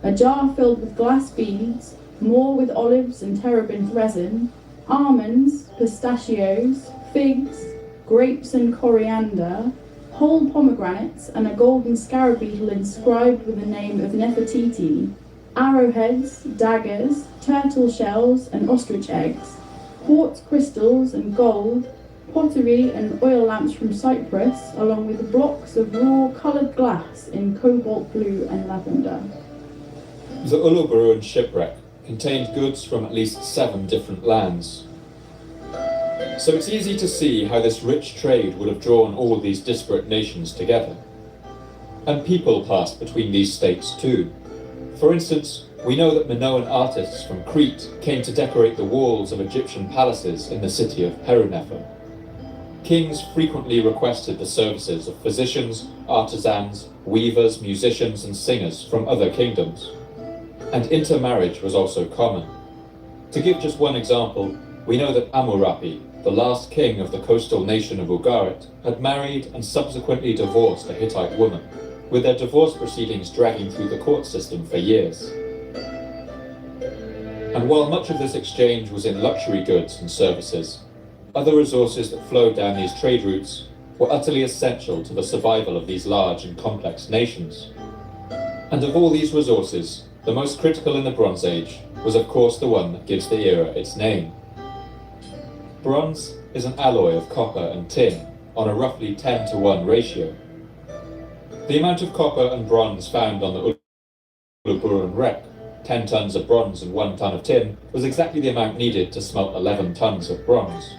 a jar filled with glass beads, more with olives and terebinth resin, almonds, pistachios, figs, grapes and coriander, whole pomegranates and a golden scarab beetle inscribed with the name of Nefertiti, arrowheads, daggers, turtle shells and ostrich eggs, quartz crystals and gold, pottery and oil lamps from Cyprus, along with blocks of raw coloured glass in cobalt blue and lavender. The Uluburun shipwreck contained goods from at least 7 different lands. So it's easy to see how this rich trade would have drawn all these disparate nations together. And people passed between these states too. For instance, we know that Minoan artists from Crete came to decorate the walls of Egyptian palaces in the city of Perunefer. Kings frequently requested the services of physicians, artisans, weavers, musicians and singers from other kingdoms. And intermarriage was also common. To give just one example, we know that Amurapi, the last king of the coastal nation of Ugarit, had married and subsequently divorced a Hittite woman, with their divorce proceedings dragging through the court system for years. And while much of this exchange was in luxury goods and services, other resources that flowed down these trade routes were utterly essential to the survival of these large and complex nations. And of all these resources, the most critical in the Bronze Age was of course the one that gives the era its name. Bronze is an alloy of copper and tin on a roughly 10-to-1 ratio. The amount of copper and bronze found on the Uluburun wreck, 10 tons of bronze and 1 ton of tin, was exactly the amount needed to smelt 11 tons of bronze.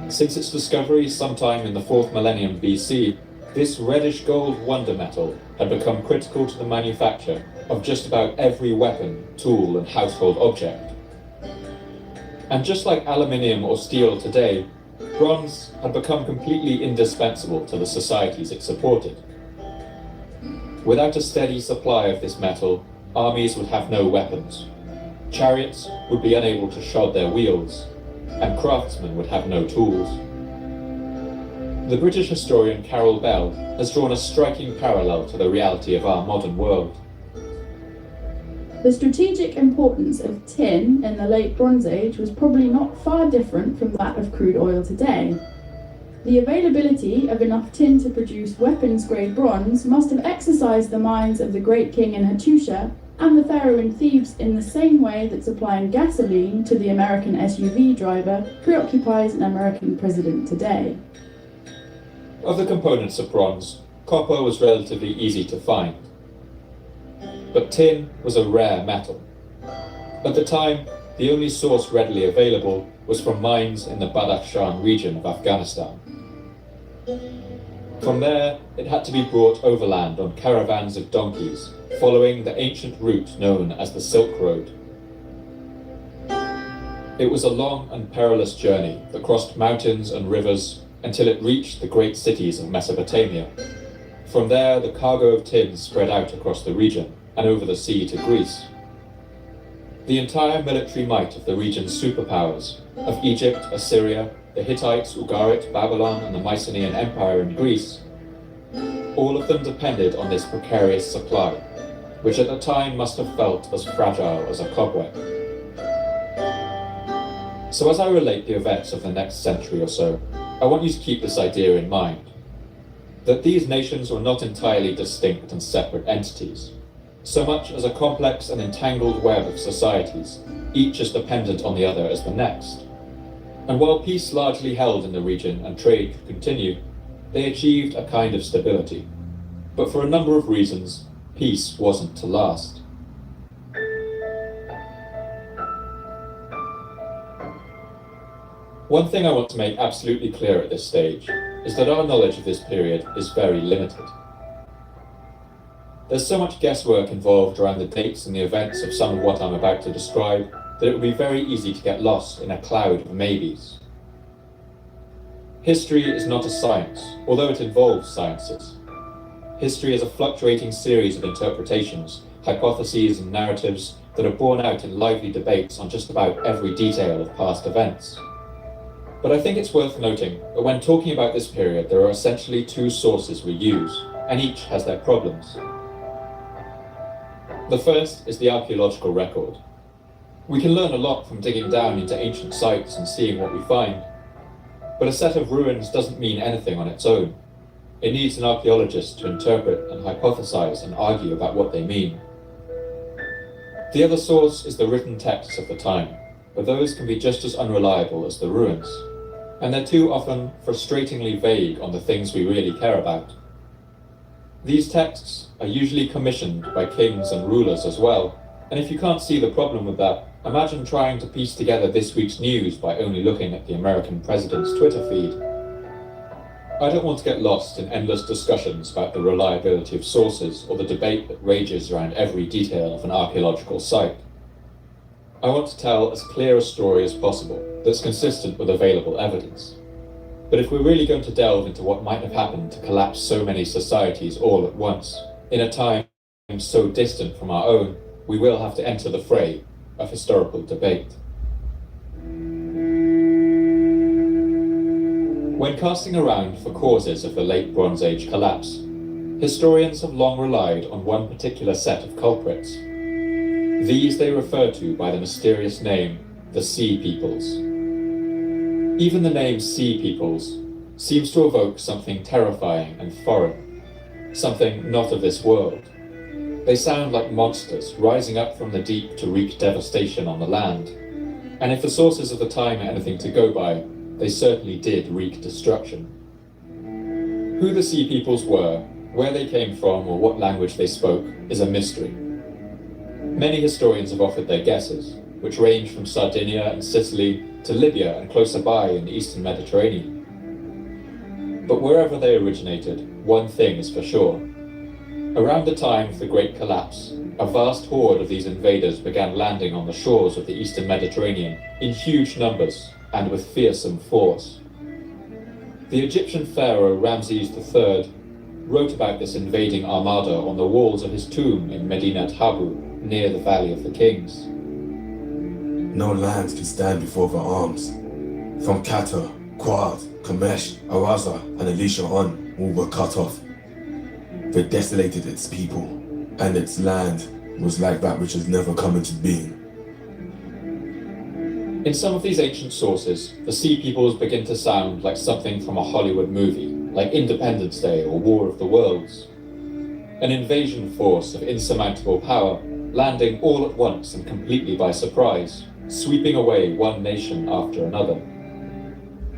Since its discovery sometime in the 4th millennium BC, this reddish gold wonder metal had become critical to the manufacture of just about every weapon, tool and household object. And just like aluminium or steel today, bronze had become completely indispensable to the societies it supported. Without a steady supply of this metal, armies would have no weapons, chariots would be unable to shod their wheels, and craftsmen would have no tools. The British historian Carol Bell has drawn a striking parallel to the reality of our modern world. The strategic importance of tin in the late Bronze Age was probably not far different from that of crude oil today. The availability of enough tin to produce weapons-grade bronze must have exercised the minds of the great king in Hattusha and the pharaoh in Thebes in the same way that supplying gasoline to the American SUV driver preoccupies an American president today. Of the components of bronze, copper was relatively easy to find. But tin was a rare metal. At the time, the only source readily available was from mines in the Badakhshan region of Afghanistan. From there, it had to be brought overland on caravans of donkeys, following the ancient route known as the Silk Road. It was a long and perilous journey that crossed mountains and rivers until it reached the great cities of Mesopotamia. From there, the cargo of tin spread out across the region and over the sea to Greece. The entire military might of the region's superpowers, of Egypt, Assyria, the Hittites, Ugarit, Babylon, and the Mycenaean Empire in Greece, all of them depended on this precarious supply, which at the time must have felt as fragile as a cobweb. So as I relate the events of the next century or so, I want you to keep this idea in mind, that these nations were not entirely distinct and separate entities, so much as a complex and entangled web of societies, each as dependent on the other as the next. And while peace largely held in the region and trade could continue, they achieved a kind of stability. But for a number of reasons, peace wasn't to last. One thing I want to make absolutely clear at this stage is that our knowledge of this period is very limited. There's so much guesswork involved around the dates and the events of some of what I'm about to describe that it would be very easy to get lost in a cloud of maybes. History is not a science, although it involves sciences. History is a fluctuating series of interpretations, hypotheses and narratives that are borne out in lively debates on just about every detail of past events. But I think it's worth noting that when talking about this period, there are essentially two sources we use, and each has their problems. The first is the archaeological record. We can learn a lot from digging down into ancient sites and seeing what we find, but a set of ruins doesn't mean anything on its own. It needs an archaeologist to interpret and hypothesize and argue about what they mean. The other source is the written texts of the time, but those can be just as unreliable as the ruins, and they're too often frustratingly vague on the things we really care about. These texts are usually commissioned by kings and rulers as well, and if you can't see the problem with that, imagine trying to piece together this week's news by only looking at the American president's Twitter feed. I don't want to get lost in endless discussions about the reliability of sources or the debate that rages around every detail of an archaeological site. I want to tell as clear a story as possible that's consistent with available evidence. But if we're really going to delve into what might have happened to collapse so many societies all at once, in a time so distant from our own, we will have to enter the fray of historical debate. When casting around for causes of the late Bronze Age collapse, historians have long relied on one particular set of culprits. These they refer to by the mysterious name, the Sea Peoples. Even the name Sea Peoples seems to evoke something terrifying and foreign, something not of this world. They sound like monsters rising up from the deep to wreak devastation on the land. And if the sources of the time are anything to go by, they certainly did wreak destruction. Who the Sea Peoples were, where they came from, or what language they spoke is a mystery. Many historians have offered their guesses, which range from Sardinia and Sicily to Libya and closer by in the Eastern Mediterranean. But wherever they originated, one thing is for sure. Around the time of the Great Collapse, a vast horde of these invaders began landing on the shores of the Eastern Mediterranean in huge numbers and with fearsome force. The Egyptian pharaoh Ramses III wrote about this invading armada on the walls of his tomb in Medinet Habu, near the Valley of the Kings. No lands can stand before their arms. From Qatar, Quad, Kamesh, Araza, and Elisha on, all were cut off. They desolated its people, and its land was like that which has never come into being. In some of these ancient sources, the Sea Peoples begin to sound like something from a Hollywood movie, like Independence Day or War of the Worlds. An invasion force of insurmountable power, landing all at once and completely by surprise, sweeping away one nation after another.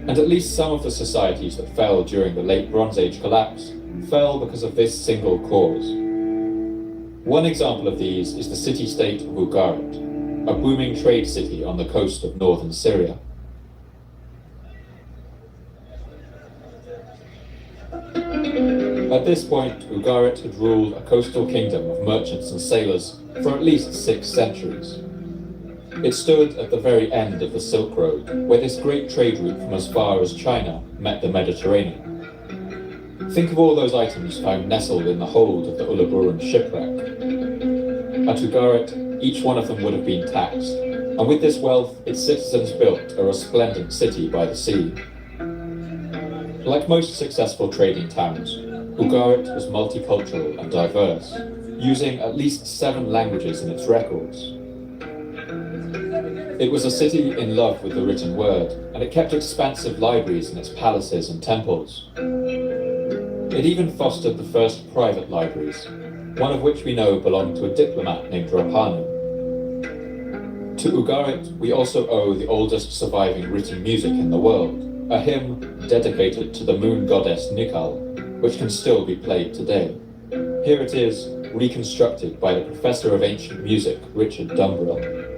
And at least some of the societies that fell during the late Bronze Age collapse fell because of this single cause. One example of these is the city-state of Ugarit, a booming trade city on the coast of northern Syria. At this point, Ugarit had ruled a coastal kingdom of merchants and sailors for at least 6 centuries. It stood at the very end of the Silk Road, where this great trade route from as far as China met the Mediterranean. Think of all those items found nestled in the hold of the Uluburun shipwreck. At Ugarit, each one of them would have been taxed, and with this wealth, its citizens built a resplendent city by the sea. Like most successful trading towns, Ugarit was multicultural and diverse, using at least 7 languages in its records. It was a city in love with the written word, and it kept expansive libraries in its palaces and temples. It even fostered the first private libraries, one of which we know belonged to a diplomat named Rapanu. To Ugarit, we also owe the oldest surviving written music in the world, a hymn dedicated to the moon goddess Nikal, which can still be played today. Here it is, reconstructed by the professor of ancient music, Richard Dumbrill.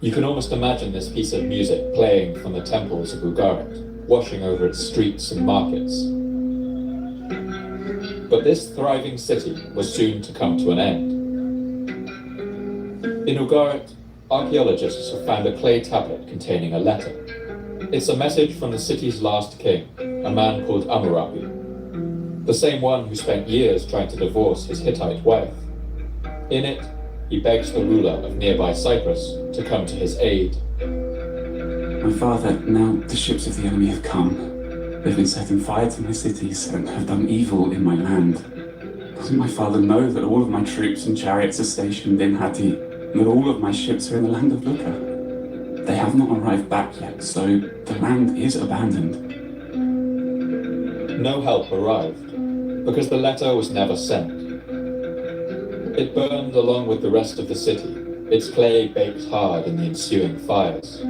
You can almost imagine this piece of music playing from the temples of Ugarit, washing over its streets and markets. But this thriving city was soon to come to an end. In Ugarit, archaeologists have found a clay tablet containing a letter. It's a message from the city's last king, a man called Amurabi. the same one who spent years trying to divorce his Hittite wife. In it, he begs the ruler of nearby Cyprus to come to his aid. My father, now the ships of the enemy have come. They've been setting fire to my cities and have done evil in my land. Doesn't my father know that all of my troops and chariots are stationed in Hatti, and that all of my ships are in the land of Lucca? They have not arrived back yet, so the land is abandoned. No help arrived, because the letter was never sent. It burned along with the rest of the city, its clay baked hard in the ensuing fires.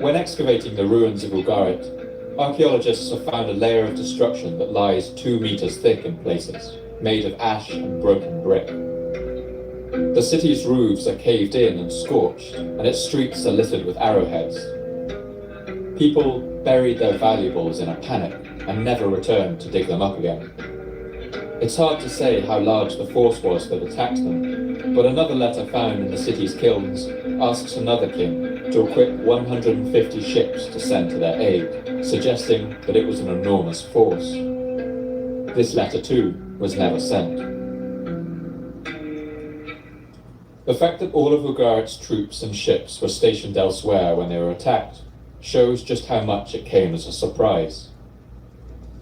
When excavating the ruins of Ugarit, archaeologists have found a layer of destruction that lies 2 meters thick in places, made of ash and broken brick. The city's roofs are caved in and scorched, and its streets are littered with arrowheads. People buried their valuables in a panic and never returned to dig them up again. It's hard to say how large the force was that attacked them, but another letter found in the city's kilns asks another king to equip 150 ships to send to their aid, suggesting that it was an enormous force. This letter, too, was never sent. The fact that all of Ugarit's troops and ships were stationed elsewhere when they were attacked shows just how much it came as a surprise.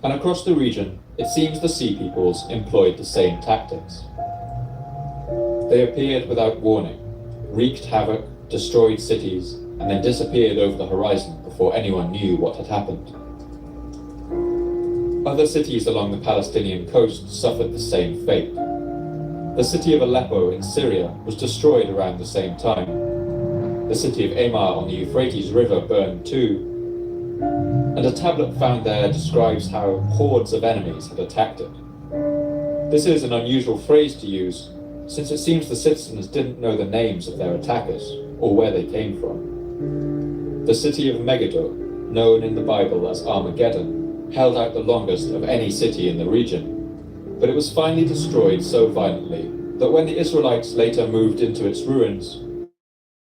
And across the region, it seems the Sea Peoples employed the same tactics. They appeared without warning, wreaked havoc, destroyed cities, and then disappeared over the horizon before anyone knew what had happened. Other cities along the Palestinian coast suffered the same fate. The city of Aleppo in Syria was destroyed around the same time. The city of Emar on the Euphrates River burned too, and a tablet found there describes how hordes of enemies had attacked it. This is an unusual phrase to use, since it seems the citizens didn't know the names of their attackers or where they came from. The city of Megiddo, known in the Bible as Armageddon, held out the longest of any city in the region, but it was finally destroyed so violently that when the Israelites later moved into its ruins,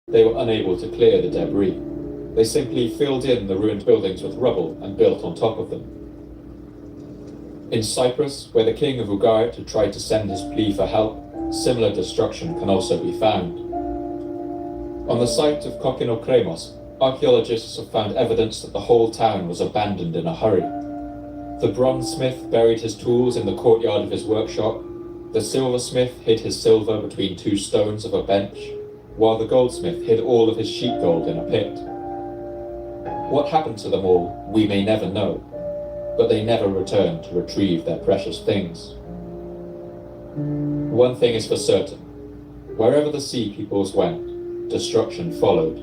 they were unable to clear the debris. They simply filled in the ruined buildings with rubble and built on top of them. In Cyprus, where the king of Ugarit had tried to send his plea for help, similar destruction can also be found. On the site of Kokinokremos, archaeologists have found evidence that the whole town was abandoned in a hurry. The bronzesmith buried his tools in the courtyard of his workshop, the silversmith hid his silver between 2 stones of a bench, while the goldsmith hid all of his sheep gold in a pit. What happened to them all, we may never know, but they never returned to retrieve their precious things. One thing is for certain, wherever the Sea Peoples went, destruction followed.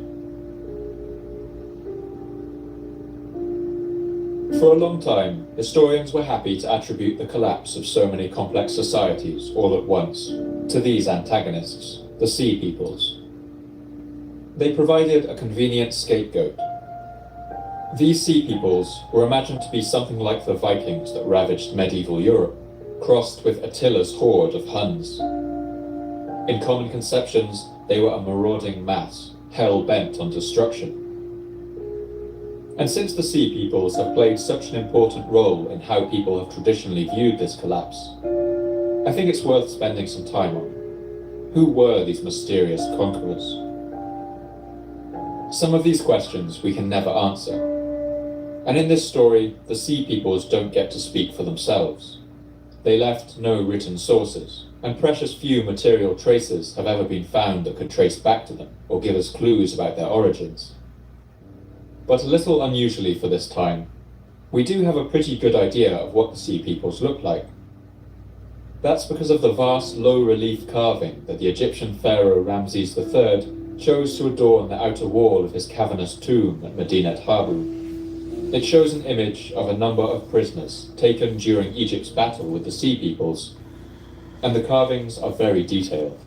For a long time, historians were happy to attribute the collapse of so many complex societies all at once to these antagonists, the Sea Peoples. They provided a convenient scapegoat. These Sea Peoples were imagined to be something like the Vikings that ravaged medieval Europe, crossed with Attila's horde of Huns. In common conceptions, they were a marauding mass, hell-bent on destruction. And since the Sea Peoples have played such an important role in how people have traditionally viewed this collapse, I think it's worth spending some time on. Who were these mysterious conquerors? Some of these questions we can never answer. And in this story, the Sea Peoples don't get to speak for themselves. They left no written sources, and precious few material traces have ever been found that could trace back to them or give us clues about their origins. But a little unusually for this time, we do have a pretty good idea of what the Sea Peoples look like. That's because of the vast low-relief carving that the Egyptian pharaoh Ramses III chose to adorn the outer wall of his cavernous tomb at Medinet Habu. It shows an image of a number of prisoners taken during Egypt's battle with the Sea Peoples, and the carvings are very detailed.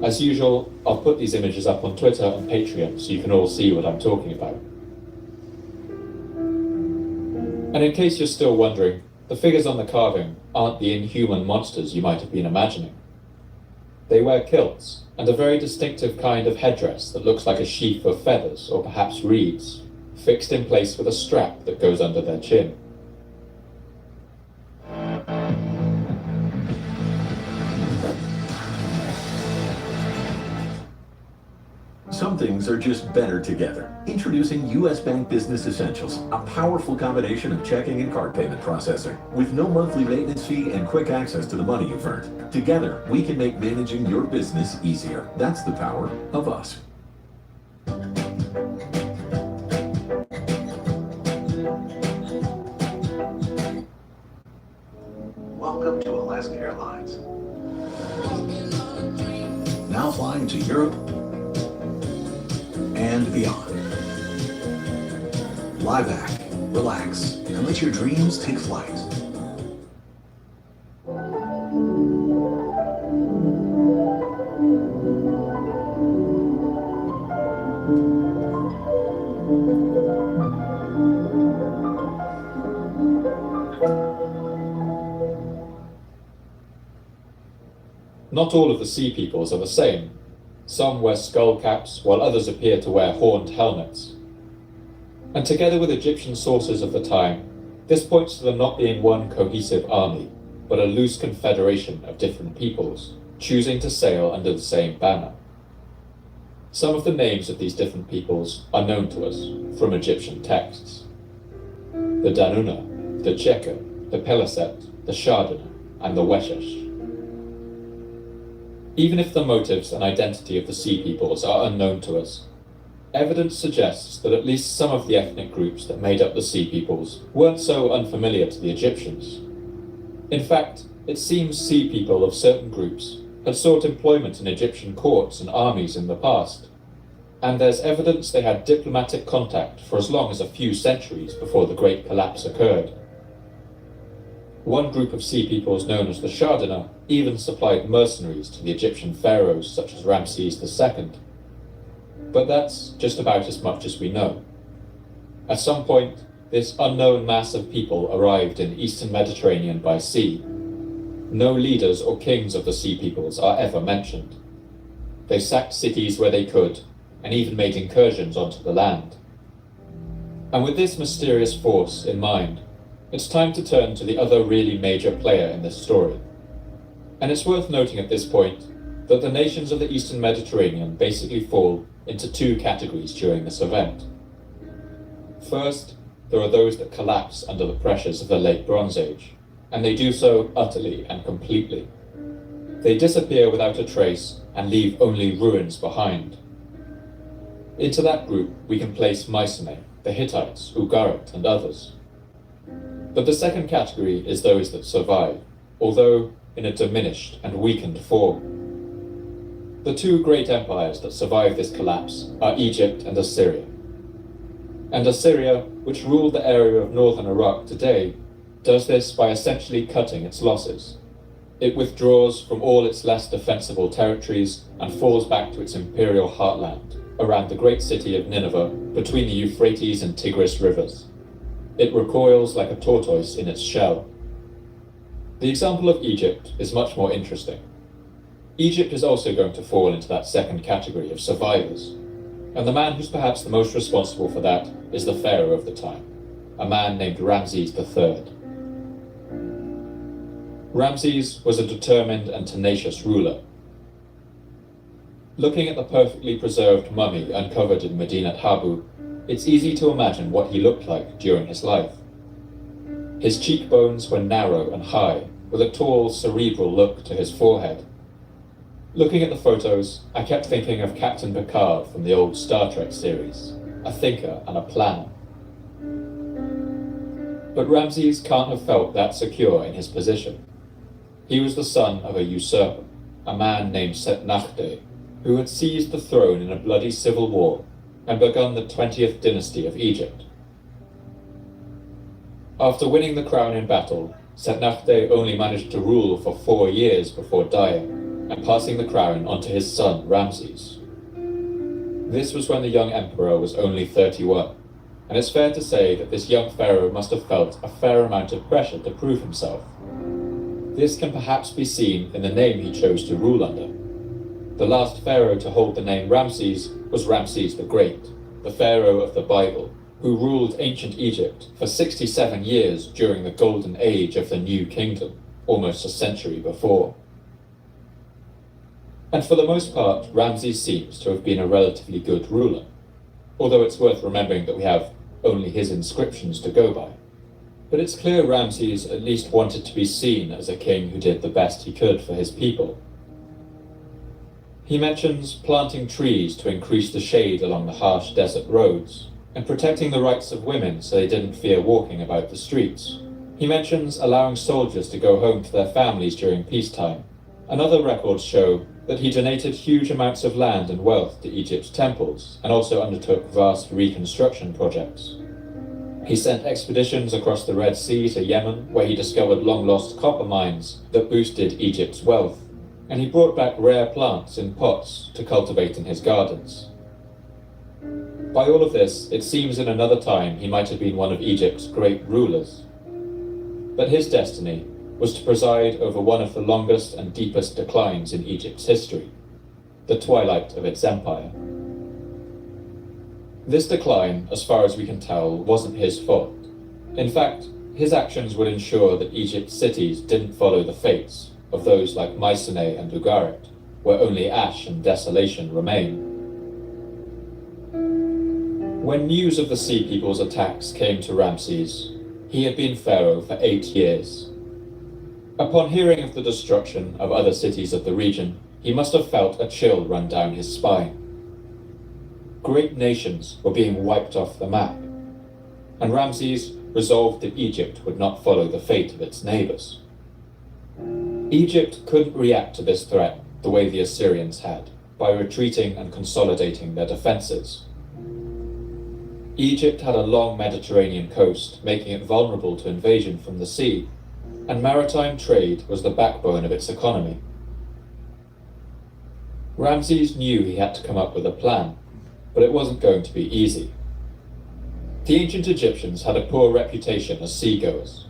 As usual, I'll put these images up on Twitter and Patreon so you can all see what I'm talking about. And in case you're still wondering, the figures on the carving aren't the inhuman monsters you might have been imagining. They wear kilts, and a very distinctive kind of headdress that looks like a sheaf of feathers or perhaps reeds, fixed in place with a strap that goes under their chin. things are just better together. Introducing U.S. Bank Business Essentials, a powerful combination of checking and card payment processor. With no monthly maintenance fee and quick access to the money you've earned. Together, we can make managing your business easier. That's the power of us. Welcome to Alaska Airlines. Now flying to Europe and beyond. Lie back, relax, and let your dreams take flight. Not all of the sea peoples are the same. Some wear skull caps, while others appear to wear horned helmets. And together with Egyptian sources of the time, this points to them not being one cohesive army, but a loose confederation of different peoples, choosing to sail under the same banner. Some of the names of these different peoples are known to us from Egyptian texts. The Danuna, the Cheka, the Peleset, the Shardana, and the Weshesh. Even if the motives and identity of the sea peoples are unknown to us, evidence suggests that at least some of the ethnic groups that made up the sea peoples weren't so unfamiliar to the Egyptians. In fact, it seems sea people of certain groups had sought employment in Egyptian courts and armies in the past, and there's evidence they had diplomatic contact for as long as a few centuries before the Great Collapse occurred. One group of sea peoples known as the Shardana even supplied mercenaries to the Egyptian pharaohs such as Ramses II. But that's just about as much as we know. At some point, this unknown mass of people arrived in the Eastern Mediterranean by sea. No leaders or kings of the sea peoples are ever mentioned. They sacked cities where they could, and even made incursions onto the land. And with this mysterious force in mind, it's time to turn to the other really major player in this story. And it's worth noting at this point that the nations of the Eastern Mediterranean basically fall into two categories during this event. First, there are those that collapse under the pressures of the Late Bronze Age, and they do so utterly and completely. They disappear without a trace and leave only ruins behind. Into that group we can place Mycenae, the Hittites, Ugarit, and others. But the second category is those that survive, although in a diminished and weakened form. The two great empires that survived this collapse are Egypt and Assyria. And Assyria, which ruled the area of northern Iraq today, does this by essentially cutting its losses. It withdraws from all its less defensible territories and falls back to its imperial heartland, around the great city of Nineveh, between the Euphrates and Tigris rivers. It recoils like a tortoise in its shell. The example of Egypt is much more interesting. Egypt is also going to fall into that second category of survivors, and the man who's perhaps the most responsible for that is the pharaoh of the time, a man named Ramses III. Ramses was a determined and tenacious ruler. Looking at the perfectly preserved mummy uncovered in Medinet Habu, it's easy to imagine what he looked like during his life. His cheekbones were narrow and high, with a tall, cerebral look to his forehead. Looking at the photos, I kept thinking of Captain Picard from the old Star Trek series, a thinker and a planner. But Ramses can't have felt that secure in his position. He was the son of a usurper, a man named Setnakhteh, who had seized the throne in a bloody civil war and begun the 20th dynasty of Egypt. After winning the crown in battle, Setnakhteh only managed to rule for 4 years before dying and passing the crown onto his son Ramses. This was when the young emperor was only 31, and it's fair to say that this young pharaoh must have felt a fair amount of pressure to prove himself. This can perhaps be seen in the name he chose to rule under. The last pharaoh to hold the name Ramses was Ramses the Great, the pharaoh of the Bible, who ruled ancient Egypt for 67 years during the golden age of the New Kingdom, almost a century before. And for the most part, Ramses seems to have been a relatively good ruler, although it's worth remembering that we have only his inscriptions to go by. But it's clear Ramses at least wanted to be seen as a king who did the best he could for his people. He mentions planting trees to increase the shade along the harsh desert roads, and protecting the rights of women so they didn't fear walking about the streets. He mentions allowing soldiers to go home to their families during peacetime, and other records show that he donated huge amounts of land and wealth to Egypt's temples, and also undertook vast reconstruction projects. He sent expeditions across the Red Sea to Yemen, where he discovered long-lost copper mines that boosted Egypt's wealth, and he brought back rare plants in pots to cultivate in his gardens. By all of this, it seems in another time he might have been one of Egypt's great rulers. But his destiny was to preside over one of the longest and deepest declines in Egypt's history, the twilight of its empire. This decline, as far as we can tell, wasn't his fault. In fact, his actions would ensure that Egypt's cities didn't follow the fates of those like Mycenae and Ugarit, where only ash and desolation remain. When news of the Sea People's attacks came to Ramses, he had been pharaoh for 8 years. Upon hearing of the destruction of other cities of the region, he must have felt a chill run down his spine. Great nations were being wiped off the map, and Ramses resolved that Egypt would not follow the fate of its neighbors. Egypt couldn't react to this threat the way the Assyrians had, by retreating and consolidating their defenses. Egypt had a long Mediterranean coast, making it vulnerable to invasion from the sea, and maritime trade was the backbone of its economy. Ramses knew he had to come up with a plan, but it wasn't going to be easy. The ancient Egyptians had a poor reputation as seagoers.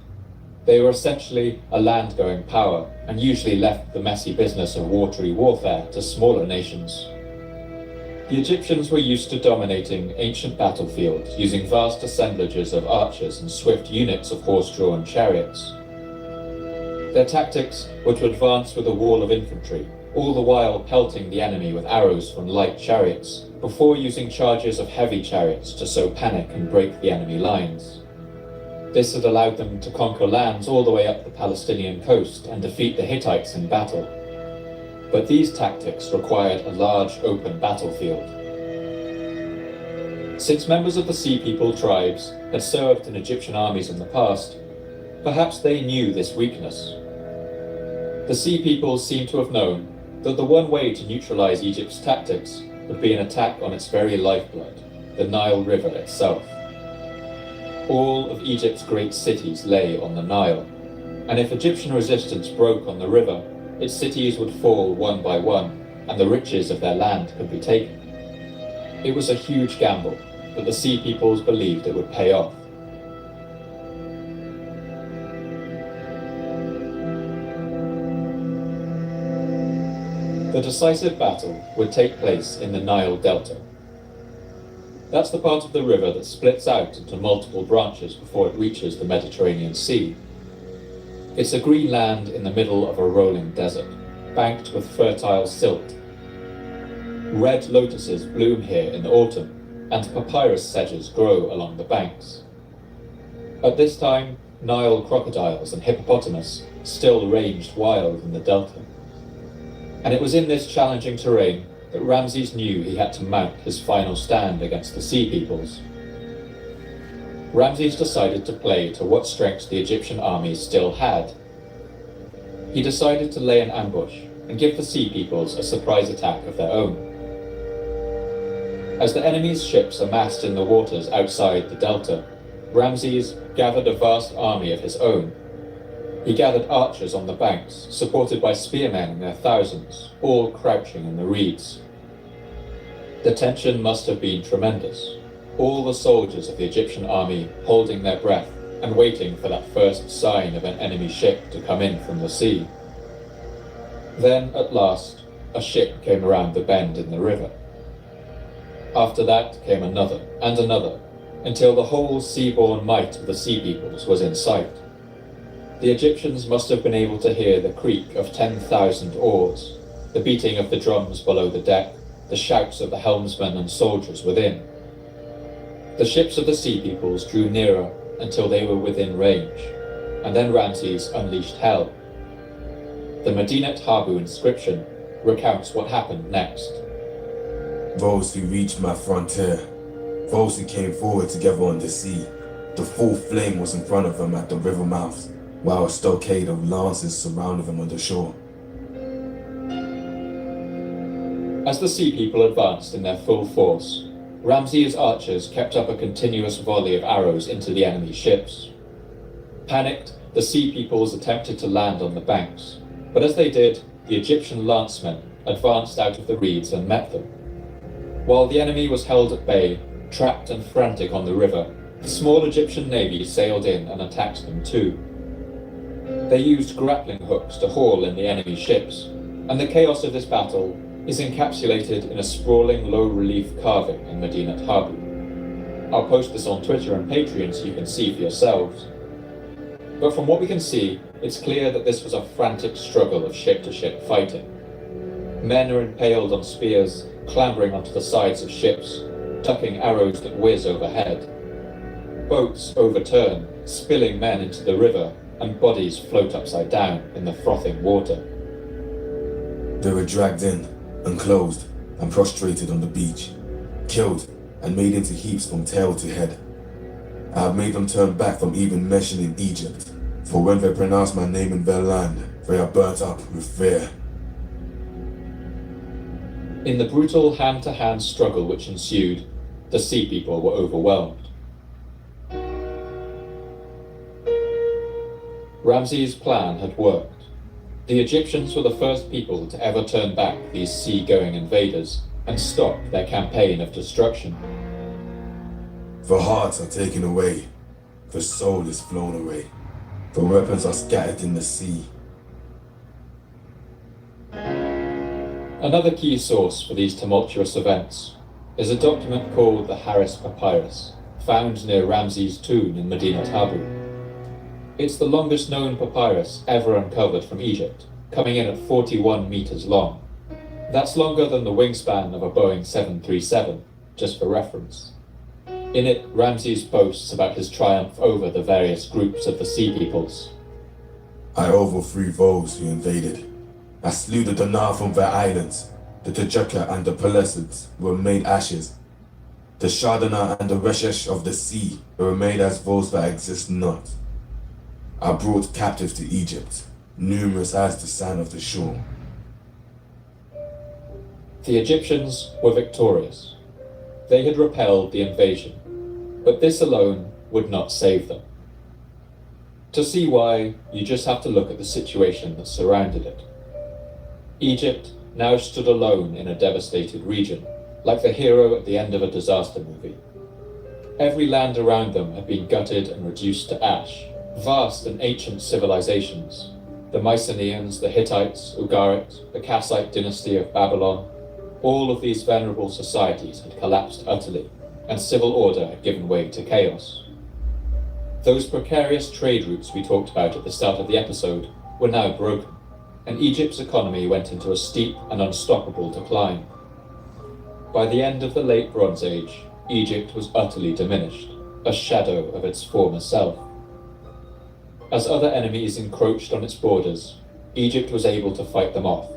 They were essentially a land-going power, and usually left the messy business of watery warfare to smaller nations. The Egyptians were used to dominating ancient battlefields using vast assemblages of archers and swift units of horse-drawn chariots. Their tactics were to advance with a wall of infantry, all the while pelting the enemy with arrows from light chariots, before using charges of heavy chariots to sow panic and break the enemy lines. This had allowed them to conquer lands all the way up the Palestinian coast and defeat the Hittites in battle. But these tactics required a large open battlefield. Since members of the Sea People tribes had served in Egyptian armies in the past, perhaps they knew this weakness. The Sea People seem to have known that the one way to neutralize Egypt's tactics would be an attack on its very lifeblood, the Nile River itself. All of Egypt's great cities lay on the Nile, and if Egyptian resistance broke on the river, its cities would fall one by one, and the riches of their land could be taken. It was a huge gamble, but the Sea Peoples believed it would pay off. The decisive battle would take place in the Nile Delta. That's the part of the river that splits out into multiple branches before it reaches the Mediterranean Sea. It's a green land in the middle of a rolling desert, banked with fertile silt. Red lotuses bloom here in autumn, and papyrus sedges grow along the banks. At this time, Nile crocodiles and hippopotamus still ranged wild in the delta. And it was in this challenging terrain that Ramses knew he had to mount his final stand against the Sea Peoples. Ramses decided to play to what strengths the Egyptian armies still had. He decided to lay an ambush and give the Sea Peoples a surprise attack of their own. As the enemy's ships amassed in the waters outside the delta, Ramses gathered a vast army of his own. He gathered archers on the banks, supported by spearmen in their thousands, all crouching in the reeds. The tension must have been tremendous. All the soldiers of the Egyptian army holding their breath and waiting for that first sign of an enemy ship to come in from the sea. Then, at last, a ship came around the bend in the river. After that came another and another, until the whole seaborne might of the Sea Peoples was in sight. The Egyptians must have been able to hear the creak of 10,000 oars, the beating of the drums below the deck, the shouts of the helmsmen and soldiers within. The ships of the Sea Peoples drew nearer until they were within range, and then Ramses unleashed hell. The Medinet Habu inscription recounts what happened next. Those who reached my frontier, those who came forward together on the sea, the full flame was in front of them at the river mouth, while a stockade of lances surrounded them on the shore. As the Sea People advanced in their full force, Ramses' archers kept up a continuous volley of arrows into the enemy's ships. Panicked, the Sea Peoples attempted to land on the banks, but as they did, the Egyptian lancemen advanced out of the reeds and met them. While the enemy was held at bay, trapped and frantic on the river, the small Egyptian navy sailed in and attacked them too. They used grappling hooks to haul in the enemy ships, and the chaos of this battle is encapsulated in a sprawling low-relief carving in Medinet Habu. I'll post this on Twitter and Patreon so you can see for yourselves. But from what we can see, it's clear that this was a frantic struggle of ship-to-ship fighting. Men are impaled on spears, clambering onto the sides of ships, ducking arrows that whiz overhead. Boats overturn, spilling men into the river, and bodies float upside down in the frothing water. They were dragged in, enclosed, and prostrated on the beach, killed and made into heaps from tail to head. I have made them turn back from even mentioning Egypt, for when they pronounce my name in their land, they are burnt up with fear. In the brutal hand-to-hand struggle which ensued, the Sea People were overwhelmed. Ramses' plan had worked. The Egyptians were the first people to ever turn back these sea-going invaders and stop their campaign of destruction. The hearts are taken away, the soul is flown away, the weapons are scattered in the sea. Another key source for these tumultuous events is a document called the Harris Papyrus, found near Ramses' tomb in Medinet Habu. It's the longest known papyrus ever uncovered from Egypt, coming in at 41 meters long. That's longer than the wingspan of a Boeing 737, just for reference. In it, Ramses boasts about his triumph over the various groups of the Sea Peoples. I overthrew those who invaded. I slew the Dinar from their islands. The Tajuka and the Pellucids were made ashes. The Shardana and the Reshesh of the sea were made as those that exist not. I brought captives to Egypt, numerous as the sand of the shore. The Egyptians were victorious. They had repelled the invasion, but this alone would not save them. To see why, you just have to look at the situation that surrounded it. Egypt now stood alone in a devastated region, like the hero at the end of a disaster movie. Every land around them had been gutted and reduced to ash. Vast and ancient civilizations, the Mycenaeans, the Hittites, Ugarit, the Kassite dynasty of Babylon, all of these venerable societies had collapsed utterly, and civil order had given way to chaos. Those precarious trade routes we talked about at the start of the episode were now broken, and Egypt's economy went into a steep and unstoppable decline. By the end of the Late Bronze Age, Egypt was utterly diminished, a shadow of its former self. As other enemies encroached on its borders, Egypt was able to fight them off,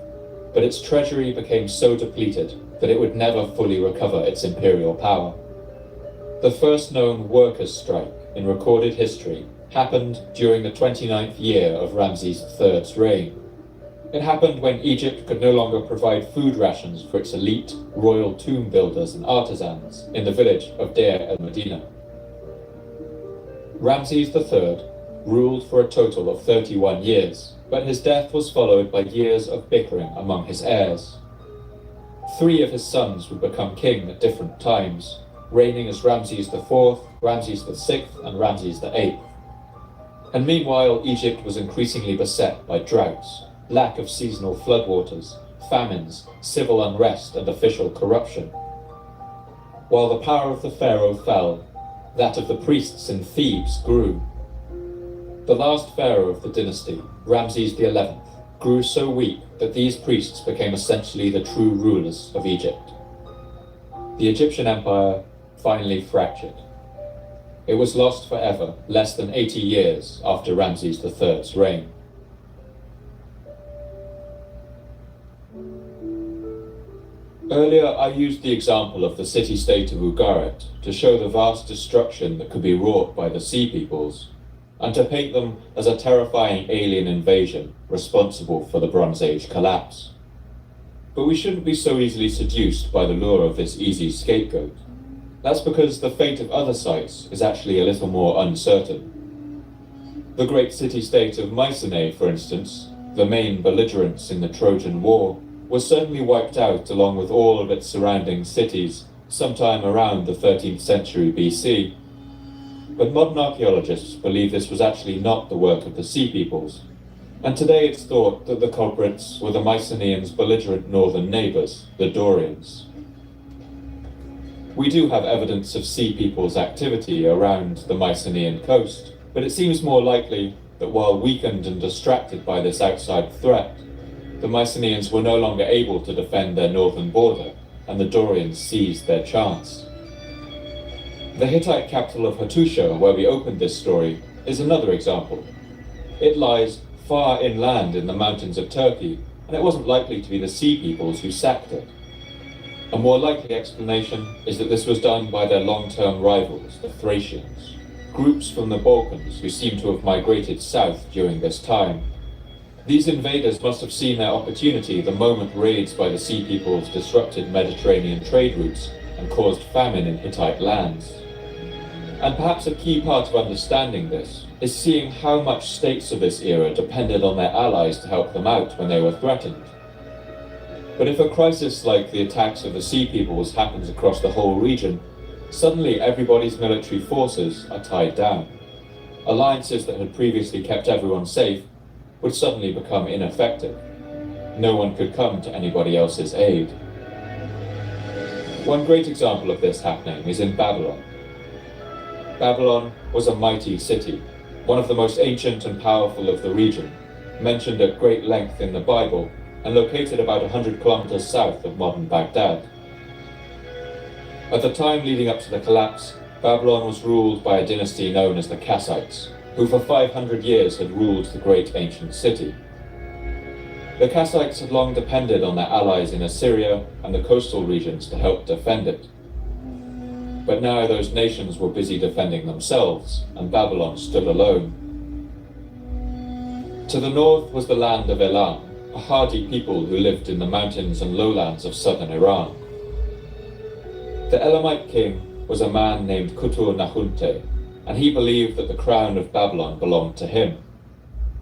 but its treasury became so depleted that it would never fully recover its imperial power. The first known workers' strike in recorded history happened during the 29th year of Ramses III's reign. It happened when Egypt could no longer provide food rations for its elite royal tomb builders and artisans in the village of Deir el-Medina. Ramses III ruled for a total of 31 years, but his death was followed by years of bickering among his heirs. 3 of his sons would become king at different times, reigning as Ramses IV, Ramses VI, and Ramses VIII. And meanwhile, Egypt was increasingly beset by droughts, lack of seasonal floodwaters, famines, civil unrest, and official corruption. While the power of the pharaoh fell, that of the priests in Thebes grew. The last pharaoh of the dynasty, Ramses XI, grew so weak that these priests became essentially the true rulers of Egypt. The Egyptian Empire finally fractured. It was lost forever, less than 80 years after Ramses III's reign. Earlier, I used the example of the city-state of Ugarit to show the vast destruction that could be wrought by the Sea Peoples, and to paint them as a terrifying alien invasion responsible for the Bronze Age collapse. But we shouldn't be so easily seduced by the lure of this easy scapegoat. That's because the fate of other sites is actually a little more uncertain. The great city-state of Mycenae, for instance, the main belligerents in the Trojan War, was certainly wiped out along with all of its surrounding cities sometime around the 13th century BC. But modern archaeologists believe this was actually not the work of the Sea Peoples, and today it's thought that the culprits were the Mycenaeans' belligerent northern neighbours, the Dorians. We do have evidence of Sea Peoples' activity around the Mycenaean coast, but it seems more likely that while weakened and distracted by this outside threat, the Mycenaeans were no longer able to defend their northern border, and the Dorians seized their chance. The Hittite capital of Hattusha, where we opened this story, is another example. It lies far inland in the mountains of Turkey, and it wasn't likely to be the Sea Peoples who sacked it. A more likely explanation is that this was done by their long-term rivals, the Thracians, groups from the Balkans who seem to have migrated south during this time. These invaders must have seen their opportunity the moment raids by the Sea Peoples disrupted Mediterranean trade routes and caused famine in Hittite lands. And perhaps a key part of understanding this is seeing how much states of this era depended on their allies to help them out when they were threatened. But if a crisis like the attacks of the Sea Peoples happens across the whole region, suddenly everybody's military forces are tied down. Alliances that had previously kept everyone safe would suddenly become ineffective. No one could come to anybody else's aid. One great example of this happening is in Babylon. Babylon was a mighty city, one of the most ancient and powerful of the region, mentioned at great length in the Bible, and located about 100 kilometers south of modern Baghdad. At the time leading up to the collapse, Babylon was ruled by a dynasty known as the Kassites, who for 500 years had ruled the great ancient city. The Kassites had long depended on their allies in Assyria and the coastal regions to help defend it. But now those nations were busy defending themselves, and Babylon stood alone. To the north was the land of Elam, a hardy people who lived in the mountains and lowlands of southern Iran. The Elamite king was a man named Kutur-Nahunte, and he believed that the crown of Babylon belonged to him.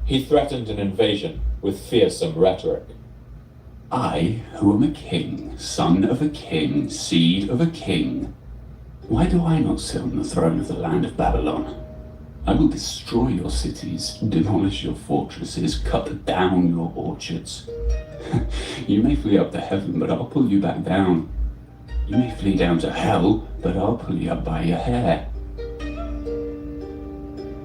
He threatened an invasion with fearsome rhetoric. I, who am a king, son of a king, seed of a king, why do I not sit on the throne of the land of Babylon? I will destroy your cities, demolish your fortresses, cut down your orchards. You may flee up to heaven, but I'll pull you back down. You may flee down to hell, but I'll pull you up by your hair.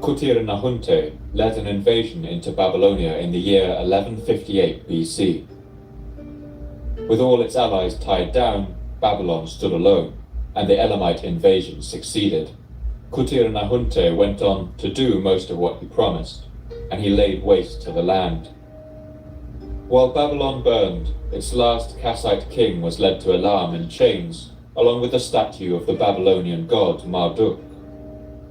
Kutir-Nahunte led an invasion into Babylonia in the year 1158 BC. With all its allies tied down, Babylon stood alone, and the Elamite invasion succeeded. Kutir-Nahunte went on to do most of what he promised, and he laid waste to the land. While Babylon burned, its last Kassite king was led to Elam in chains, along with the statue of the Babylonian god Marduk.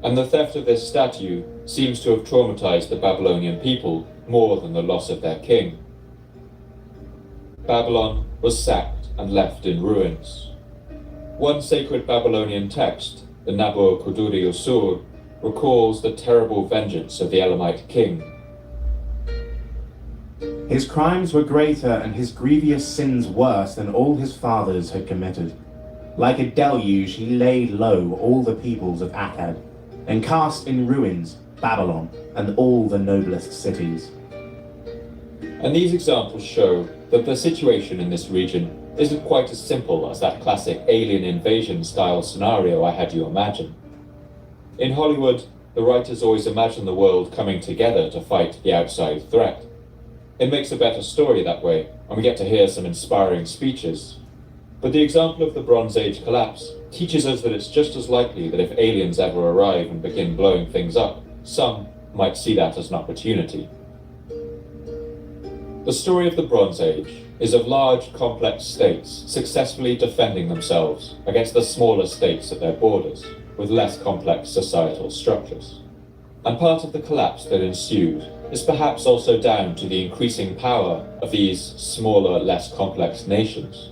And the theft of this statue seems to have traumatized the Babylonian people more than the loss of their king. Babylon was sacked and left in ruins. One sacred Babylonian text, the Nabur-Kudurri-Usur, recalls the terrible vengeance of the Elamite king. His crimes were greater and his grievous sins worse than all his fathers had committed. Like a deluge, he laid low all the peoples of Akkad, and cast in ruins Babylon and all the noblest cities. And these examples show that the situation in this region isn't quite as simple as that classic alien invasion style scenario I had you imagine. In Hollywood, the writers always imagine the world coming together to fight the outside threat. It makes a better story that way, and we get to hear some inspiring speeches. But the example of the Bronze Age collapse teaches us that it's just as likely that if aliens ever arrive and begin blowing things up, some might see that as an opportunity. The story of the Bronze Age is of large, complex states successfully defending themselves against the smaller states at their borders, with less complex societal structures. And part of the collapse that ensued is perhaps also down to the increasing power of these smaller, less complex nations.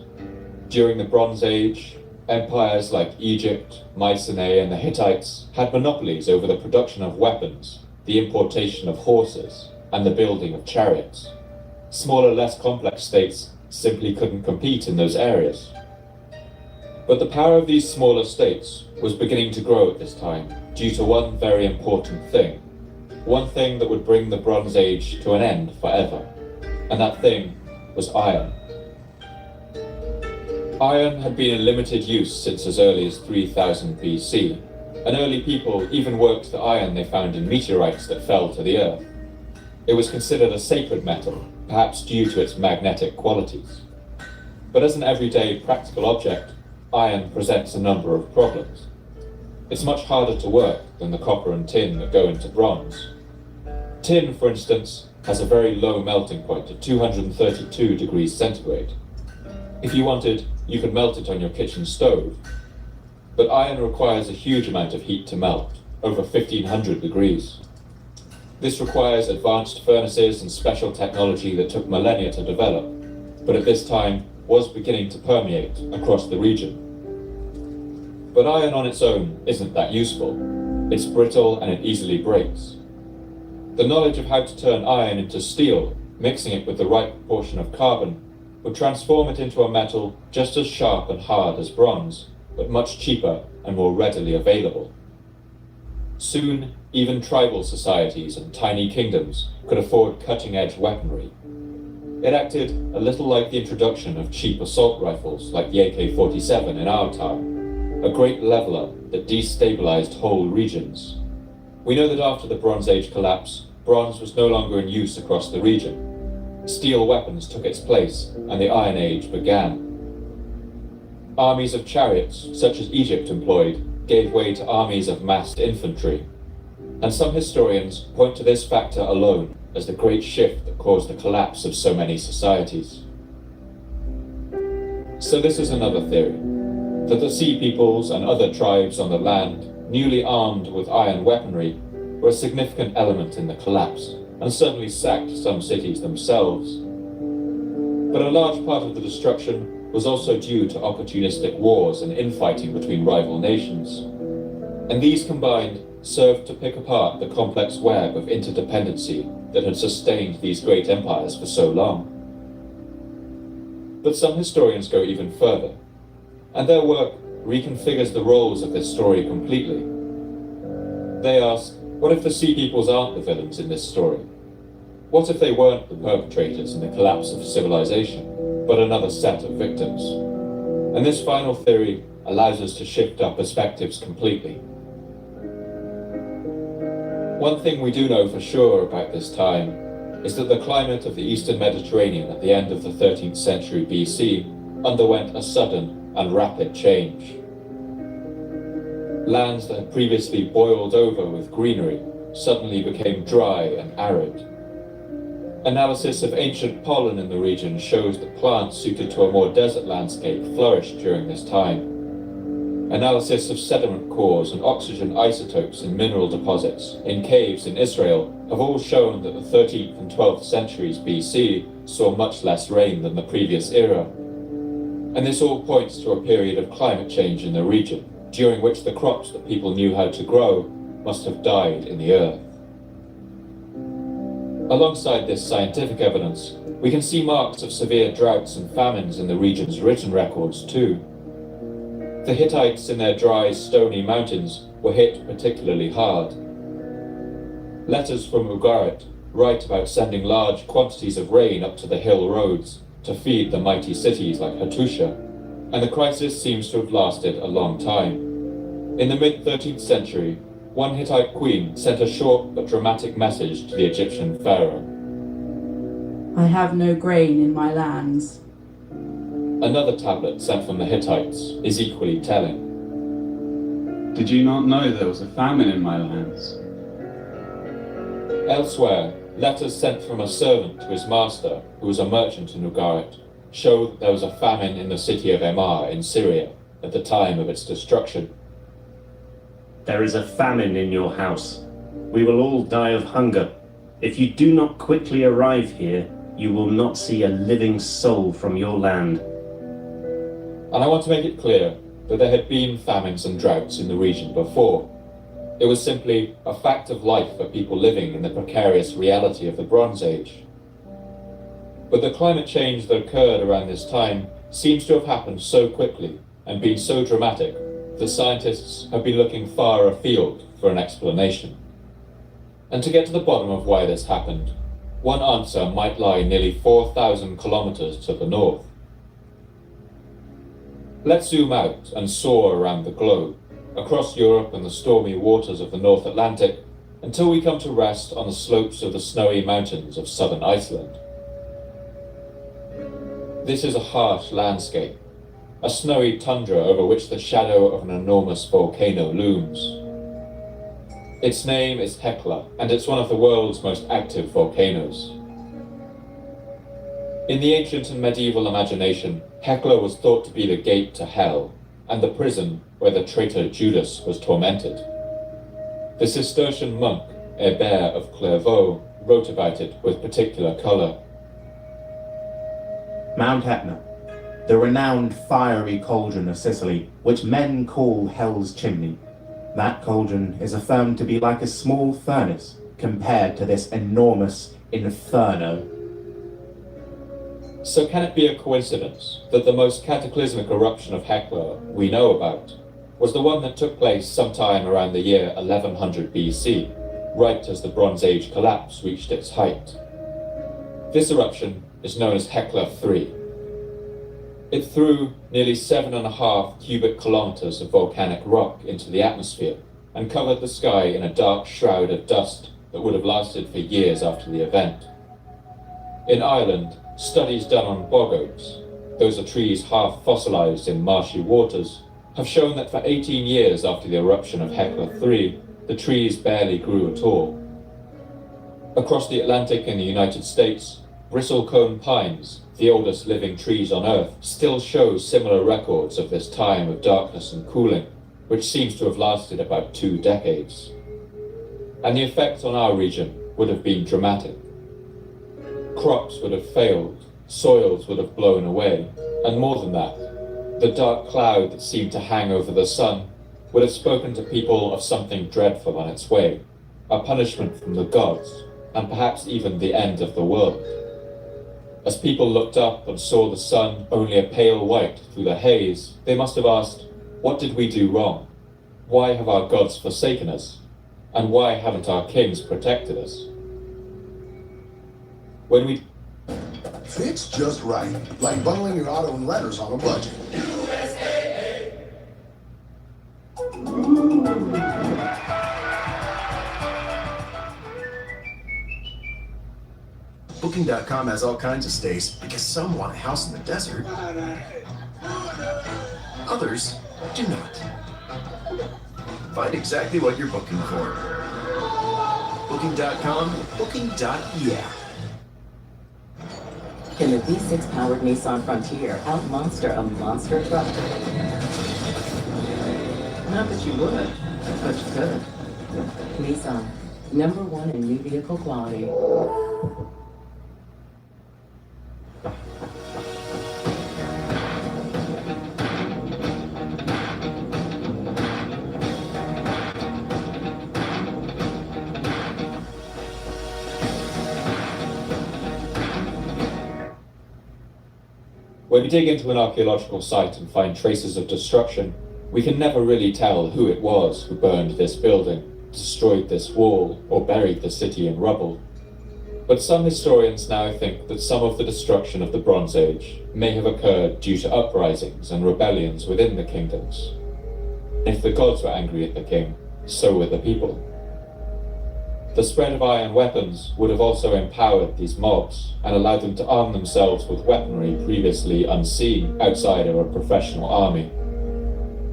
During the Bronze Age, empires like Egypt, Mycenae, and the Hittites had monopolies over the production of weapons, the importation of horses, and the building of chariots. Smaller, less complex states simply couldn't compete in those areas. But the power of these smaller states was beginning to grow at this time due to one very important thing. One thing that would bring the Bronze Age to an end forever. And that thing was iron. Iron had been in limited use since as early as 3000 BC, and early people even worked the iron they found in meteorites that fell to the earth. It was considered a sacred metal, perhaps due to its magnetic qualities. But as an everyday practical object, iron presents a number of problems. It's much harder to work than the copper and tin that go into bronze. Tin, for instance, has a very low melting point of 232 degrees centigrade. If you wanted, you could melt it on your kitchen stove. But iron requires a huge amount of heat to melt, over 1500 degrees. This requires advanced furnaces and special technology that took millennia to develop, but at this time was beginning to permeate across the region. But iron on its own isn't that useful. It's brittle and it easily breaks. The knowledge of how to turn iron into steel, mixing it with the right proportion of carbon, would transform it into a metal just as sharp and hard as bronze, but much cheaper and more readily available. Soon, even tribal societies and tiny kingdoms could afford cutting-edge weaponry. It acted a little like the introduction of cheap assault rifles like the AK-47 in our time, a great leveler that destabilized whole regions. We know that after the Bronze Age collapse, bronze was no longer in use across the region. Steel weapons took its place, and the Iron Age began. Armies of chariots, such as Egypt employed, gave way to armies of massed infantry. And some historians point to this factor alone as the great shift that caused the collapse of so many societies. So this is another theory, that the Sea Peoples and other tribes on the land, newly armed with iron weaponry, were a significant element in the collapse, and certainly sacked some cities themselves. But a large part of the destruction was also due to opportunistic wars and infighting between rival nations. And these combined served to pick apart the complex web of interdependency that had sustained these great empires for so long. But some historians go even further, and their work reconfigures the roles of this story completely. They ask, what if the Sea Peoples aren't the villains in this story? What if they weren't the perpetrators in the collapse of civilization, but another set of victims? And this final theory allows us to shift our perspectives completely. One thing we do know for sure about this time is that the climate of the Eastern Mediterranean at the end of the 13th century BC underwent a sudden and rapid change. Lands that had previously boiled over with greenery suddenly became dry and arid. Analysis of ancient pollen in the region shows that plants suited to a more desert landscape flourished during this time. Analysis of sediment cores and oxygen isotopes in mineral deposits in caves in Israel have all shown that the 13th and 12th centuries BC saw much less rain than the previous era. And this all points to a period of climate change in the region, during which the crops that people knew how to grow must have died in the earth. Alongside this scientific evidence, we can see marks of severe droughts and famines in the region's written records too. The Hittites in their dry, stony mountains were hit particularly hard. Letters from Ugarit write about sending large quantities of rain up to the hill roads to feed the mighty cities like Hattusha, and the crisis seems to have lasted a long time. In the mid-13th century, one Hittite queen sent a short but dramatic message to the Egyptian pharaoh. I have no grain in my lands. Another tablet sent from the Hittites is equally telling. Did you not know there was a famine in my lands? Elsewhere, letters sent from a servant to his master, who was a merchant in Ugarit, show that there was a famine in the city of Emar in Syria at the time of its destruction. There is a famine in your house. We will all die of hunger. If you do not quickly arrive here, you will not see a living soul from your land. And I want to make it clear that there had been famines and droughts in the region before. It was simply a fact of life for people living in the precarious reality of the Bronze Age. But the climate change that occurred around this time seems to have happened so quickly and been so dramatic that scientists have been looking far afield for an explanation. And to get to the bottom of why this happened, one answer might lie nearly 4,000 kilometers to the north. Let's zoom out and soar around the globe, across Europe and the stormy waters of the North Atlantic, until we come to rest on the slopes of the snowy mountains of southern Iceland. This is a harsh landscape, a snowy tundra over which the shadow of an enormous volcano looms. Its name is Hekla, and it's one of the world's most active volcanoes. In the ancient and medieval imagination, Hekla was thought to be the gate to hell, and the prison where the traitor Judas was tormented. The Cistercian monk, Hébert of Clairvaux, wrote about it with particular colour. Mount Etna, the renowned fiery cauldron of Sicily, which men call Hell's Chimney. That cauldron is affirmed to be like a small furnace compared to this enormous inferno. So can it be a coincidence that the most cataclysmic eruption of Hekla we know about was the one that took place sometime around the year 1100 BC, right as the Bronze Age collapse reached its height? This eruption is known as Hekla 3. It threw nearly 7.5 cubic kilometers of volcanic rock into the atmosphere and covered the sky in a dark shroud of dust that would have lasted for years after the event. In Ireland, studies done on bog oaks, those are trees half fossilized in marshy waters, have shown that for 18 years after the eruption of Hekla 3, the trees barely grew at all. Across the Atlantic in the United States, bristlecone pines, the oldest living trees on Earth, still show similar records of this time of darkness and cooling, which seems to have lasted about 2 decades. And the effect on our region would have been dramatic. Crops would have failed, soils would have blown away, and more than that, the dark cloud that seemed to hang over the sun would have spoken to people of something dreadful on its way, a punishment from the gods, and perhaps even the end of the world. As people looked up and saw the sun only a pale white through the haze, they must have asked, what did we do wrong? Why have our gods forsaken us? And why haven't our kings protected us? When we Fits just right, like bundling your auto and letters on a budget. Booking.com has all kinds of stays because some want a house in the desert. Others do not. Find exactly what you're booking for. Booking.com, booking.yeah. Can the V6-powered Nissan Frontier out-monster a monster truck? Not that you would, but you could. Nissan, #1 in new vehicle quality. When we dig into an archaeological site and find traces of destruction, we can never really tell who it was who burned this building, destroyed this wall, or buried the city in rubble. But some historians now think that some of the destruction of the Bronze Age may have occurred due to uprisings and rebellions within the kingdoms. If the gods were angry at the king, so were the people. The spread of iron weapons would have also empowered these mobs and allowed them to arm themselves with weaponry previously unseen outside of a professional army.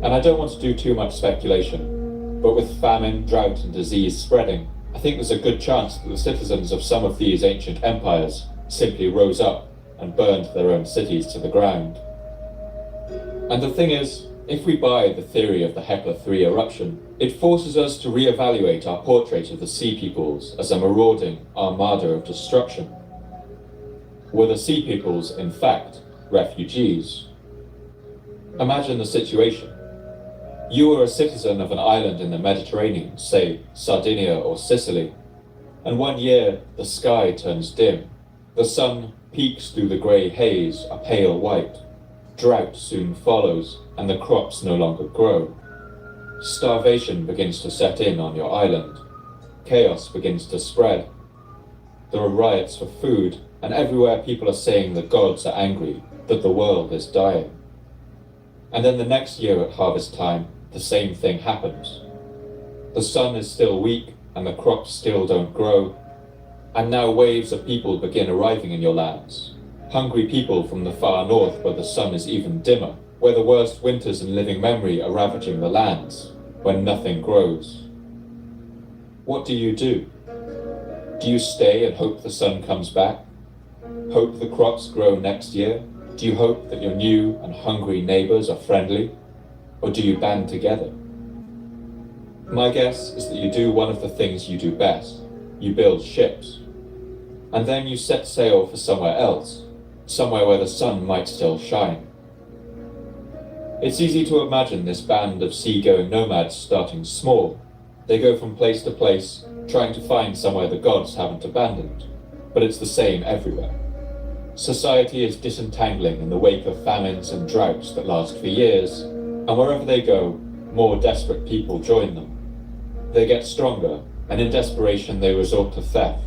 And I don't want to do too much speculation, but with famine, drought, and disease spreading, I think there's a good chance that the citizens of some of these ancient empires simply rose up and burned their own cities to the ground. And the thing is, if we buy the theory of the Hekla 3 eruption, it forces us to re-evaluate our portrait of the Sea Peoples as a marauding armada of destruction. Were the Sea Peoples, in fact, refugees? Imagine the situation. You are a citizen of an island in the Mediterranean, say Sardinia or Sicily, and one year the sky turns dim. The sun peeks through the grey haze, a pale white. Drought soon follows, and the crops no longer grow. Starvation begins to set in on your island. Chaos begins to spread. There are riots for food, and everywhere people are saying the gods are angry, that the world is dying. And then the next year at harvest time, the same thing happens. The sun is still weak, and the crops still don't grow. And now waves of people begin arriving in your lands. Hungry people from the far north where the sun is even dimmer, where the worst winters in living memory are ravaging the lands, when nothing grows. What do? Do you stay and hope the sun comes back? Hope the crops grow next year? Do you hope that your new and hungry neighbors are friendly? Or do you band together? My guess is that you do one of the things you do best. You build ships. And then you set sail for somewhere else, somewhere where the sun might still shine. It's easy to imagine this band of seagoing nomads starting small. They go from place to place, trying to find somewhere the gods haven't abandoned. But it's the same everywhere. Society is disentangling in the wake of famines and droughts that last for years, and wherever they go, more desperate people join them. They get stronger, and in desperation they resort to theft.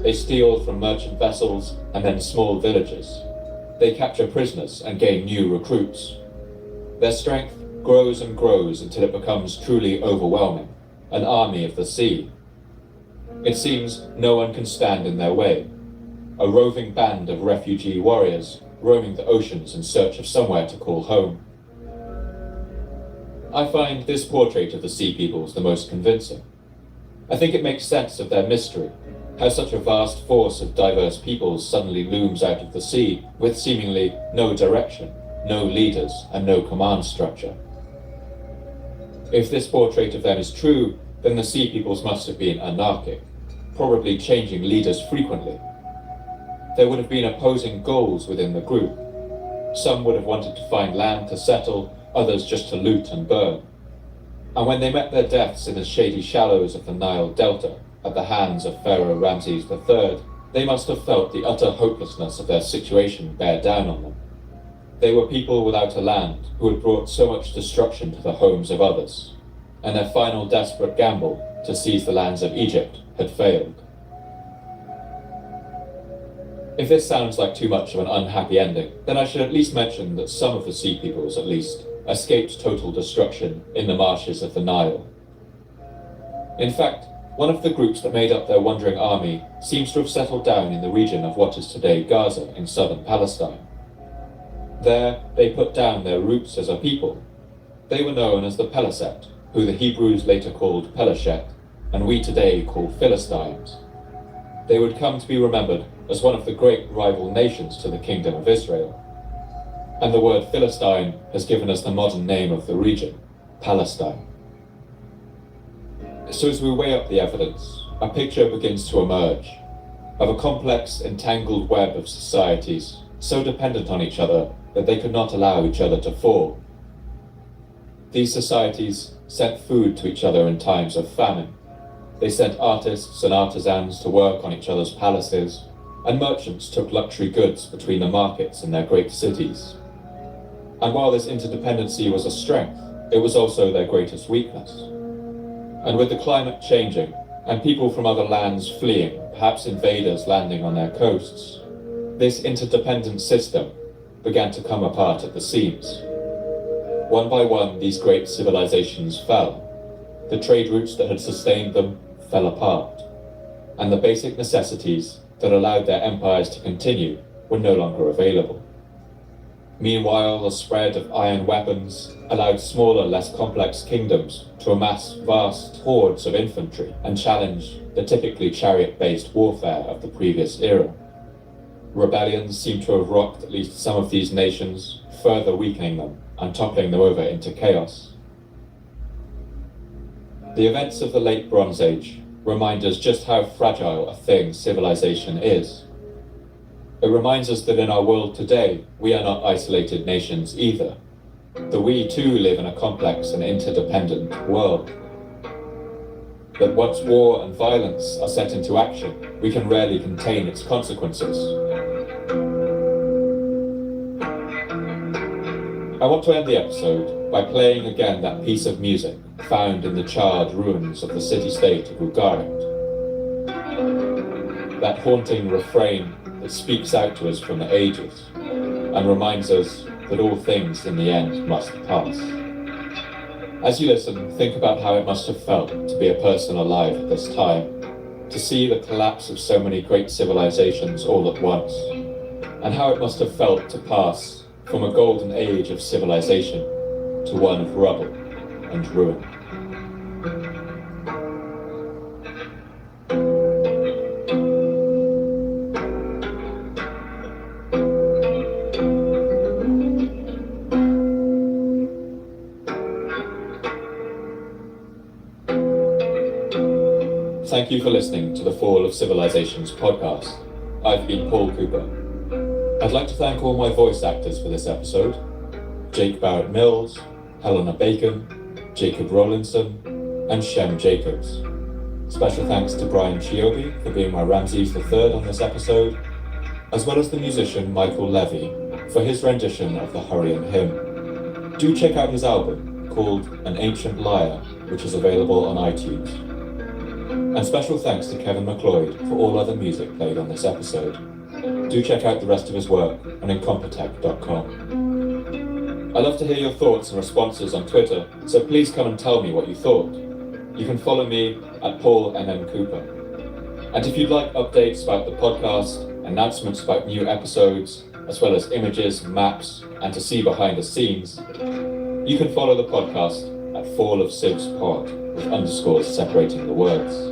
They steal from merchant vessels and then small villages. They capture prisoners and gain new recruits. Their strength grows and grows until it becomes truly overwhelming, an army of the sea. It seems no one can stand in their way. A roving band of refugee warriors roaming the oceans in search of somewhere to call home. I find this portrait of the Sea Peoples the most convincing. I think it makes sense of their mystery, how such a vast force of diverse peoples suddenly looms out of the sea with seemingly no direction, no leaders, and no command structure. If this portrait of them is true, then the Sea Peoples must have been anarchic, probably changing leaders frequently. There would have been opposing goals within the group. Some would have wanted to find land to settle, others just to loot and burn. And when they met their deaths in the shady shallows of the Nile Delta, at the hands of Pharaoh Ramses III, they must have felt the utter hopelessness of their situation bear down on them. They were people without a land who had brought so much destruction to the homes of others, and their final desperate gamble to seize the lands of Egypt had failed. If this sounds like too much of an unhappy ending, then I should at least mention that some of the Sea Peoples, at least, escaped total destruction in the marshes of the Nile. In fact, one of the groups that made up their wandering army seems to have settled down in the region of what is today Gaza in southern Palestine. There, they put down their roots as a people. They were known as the Peleset, who the Hebrews later called Peleshet, and we today call Philistines. They would come to be remembered as one of the great rival nations to the Kingdom of Israel. And the word Philistine has given us the modern name of the region, Palestine. So as we weigh up the evidence, a picture begins to emerge of a complex, entangled web of societies, so dependent on each other that they could not allow each other to fall. These societies sent food to each other in times of famine. They sent artists and artisans to work on each other's palaces, and merchants took luxury goods between the markets in their great cities. And while this interdependency was a strength, it was also their greatest weakness. And with the climate changing, and people from other lands fleeing, perhaps invaders landing on their coasts, this interdependent system began to come apart at the seams. One by one, these great civilizations fell. The trade routes that had sustained them fell apart. and the basic necessities that allowed their empires to continue were no longer available. Meanwhile, the spread of iron weapons allowed smaller, less complex kingdoms to amass vast hordes of infantry and challenge the typically chariot-based warfare of the previous era. Rebellions seem to have rocked at least some of these nations, further weakening them and toppling them over into chaos. The events of the Late Bronze Age remind us just how fragile a thing civilization is. It reminds us that in our world today, we are not isolated nations either, that we too live in a complex and interdependent world. That once war and violence are set into action, we can rarely contain its consequences. I want to end the episode by playing again that piece of music found in the charred ruins of the city-state of Ugarit. That haunting refrain that speaks out to us from the ages and reminds us that all things in the end must pass. As you listen, think about how it must have felt to be a person alive at this time, to see the collapse of so many great civilizations all at once, and how it must have felt to pass from a golden age of civilization to one of rubble and ruin. Thank you for listening to the Fall of Civilizations podcast. I've been Paul Cooper. I'd like to thank all my voice actors for this episode: Jake Barrett Mills, Helena Bacon, Jacob Rowlinson, and Shem Jacobs. Special thanks to Brian Chiobi for being my Ramses III on this episode, as well as the musician Michael Levy for his rendition of the Hurrian hymn. Do check out his album called An Ancient Lyre, which is available on iTunes. And special thanks to Kevin MacLeod for all other music played on this episode. Do check out the rest of his work on incompetech.com. I love to hear your thoughts and responses on Twitter, so please come and tell me what you thought. You can follow me at Paul NM Cooper. And if you'd like updates about the podcast, announcements about new episodes, as well as images, maps, and to see behind the scenes, you can follow the podcast at Fall of Civs Pod, with underscores separating the words.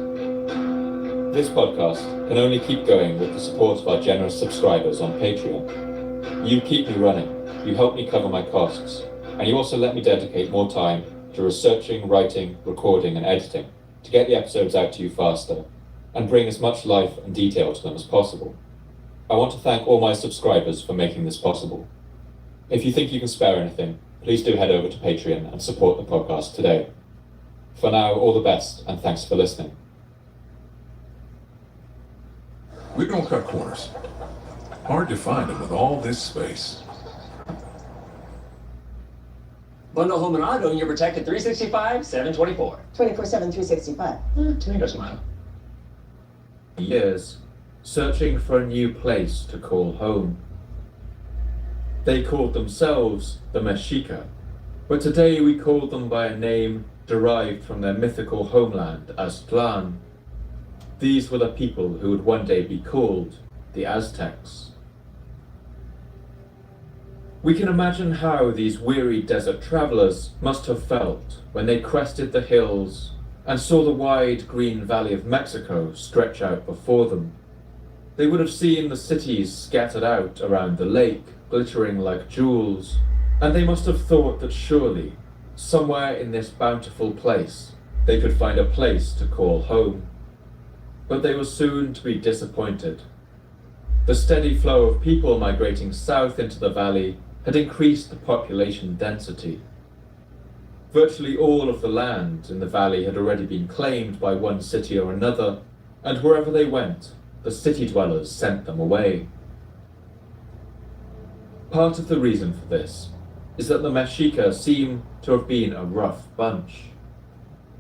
This podcast can only keep going with the support of our generous subscribers on Patreon. You keep me running, you help me cover my costs, and you also let me dedicate more time to researching, writing, recording, and editing to get the episodes out to you faster and bring as much life and detail to them as possible. I want to thank all my subscribers for making this possible. If you think you can spare anything, please do head over to Patreon and support the podcast today. For now, all the best, and thanks for listening. We don't cut corners. Hard to find them with all this space. Bundle home and auto, and you're protected 365, 724. 24/7, 365. Tomato smile. Years, searching for a new place to call home. They called themselves the Mexica, but today we call them by a name derived from their mythical homeland, Aztlan. These were the people who would one day be called the Aztecs. We can imagine how these weary desert travelers must have felt when they crested the hills and saw the wide green valley of Mexico stretch out before them. They would have seen the cities scattered out around the lake, glittering like jewels, and they must have thought that surely, somewhere in this bountiful place, they could find a place to call home. But they were soon to be disappointed. The steady flow of people migrating south into the valley had increased the population density. Virtually all of the land in the valley had already been claimed by one city or another, and wherever they went, the city dwellers sent them away. Part of the reason for this is that the Mexica seem to have been a rough bunch.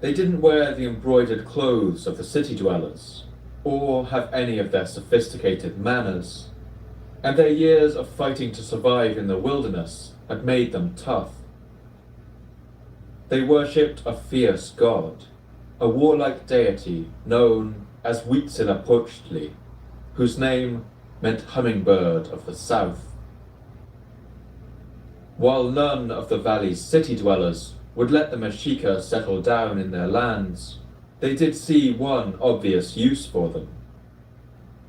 They didn't wear the embroidered clothes of the city dwellers, or have any of their sophisticated manners, and their years of fighting to survive in the wilderness had made them tough. They worshipped a fierce god, a warlike deity known as Huitzilopochtli, whose name meant hummingbird of the south. While none of the valley's city dwellers would let the Mexica settle down in their lands, they did see one obvious use for them.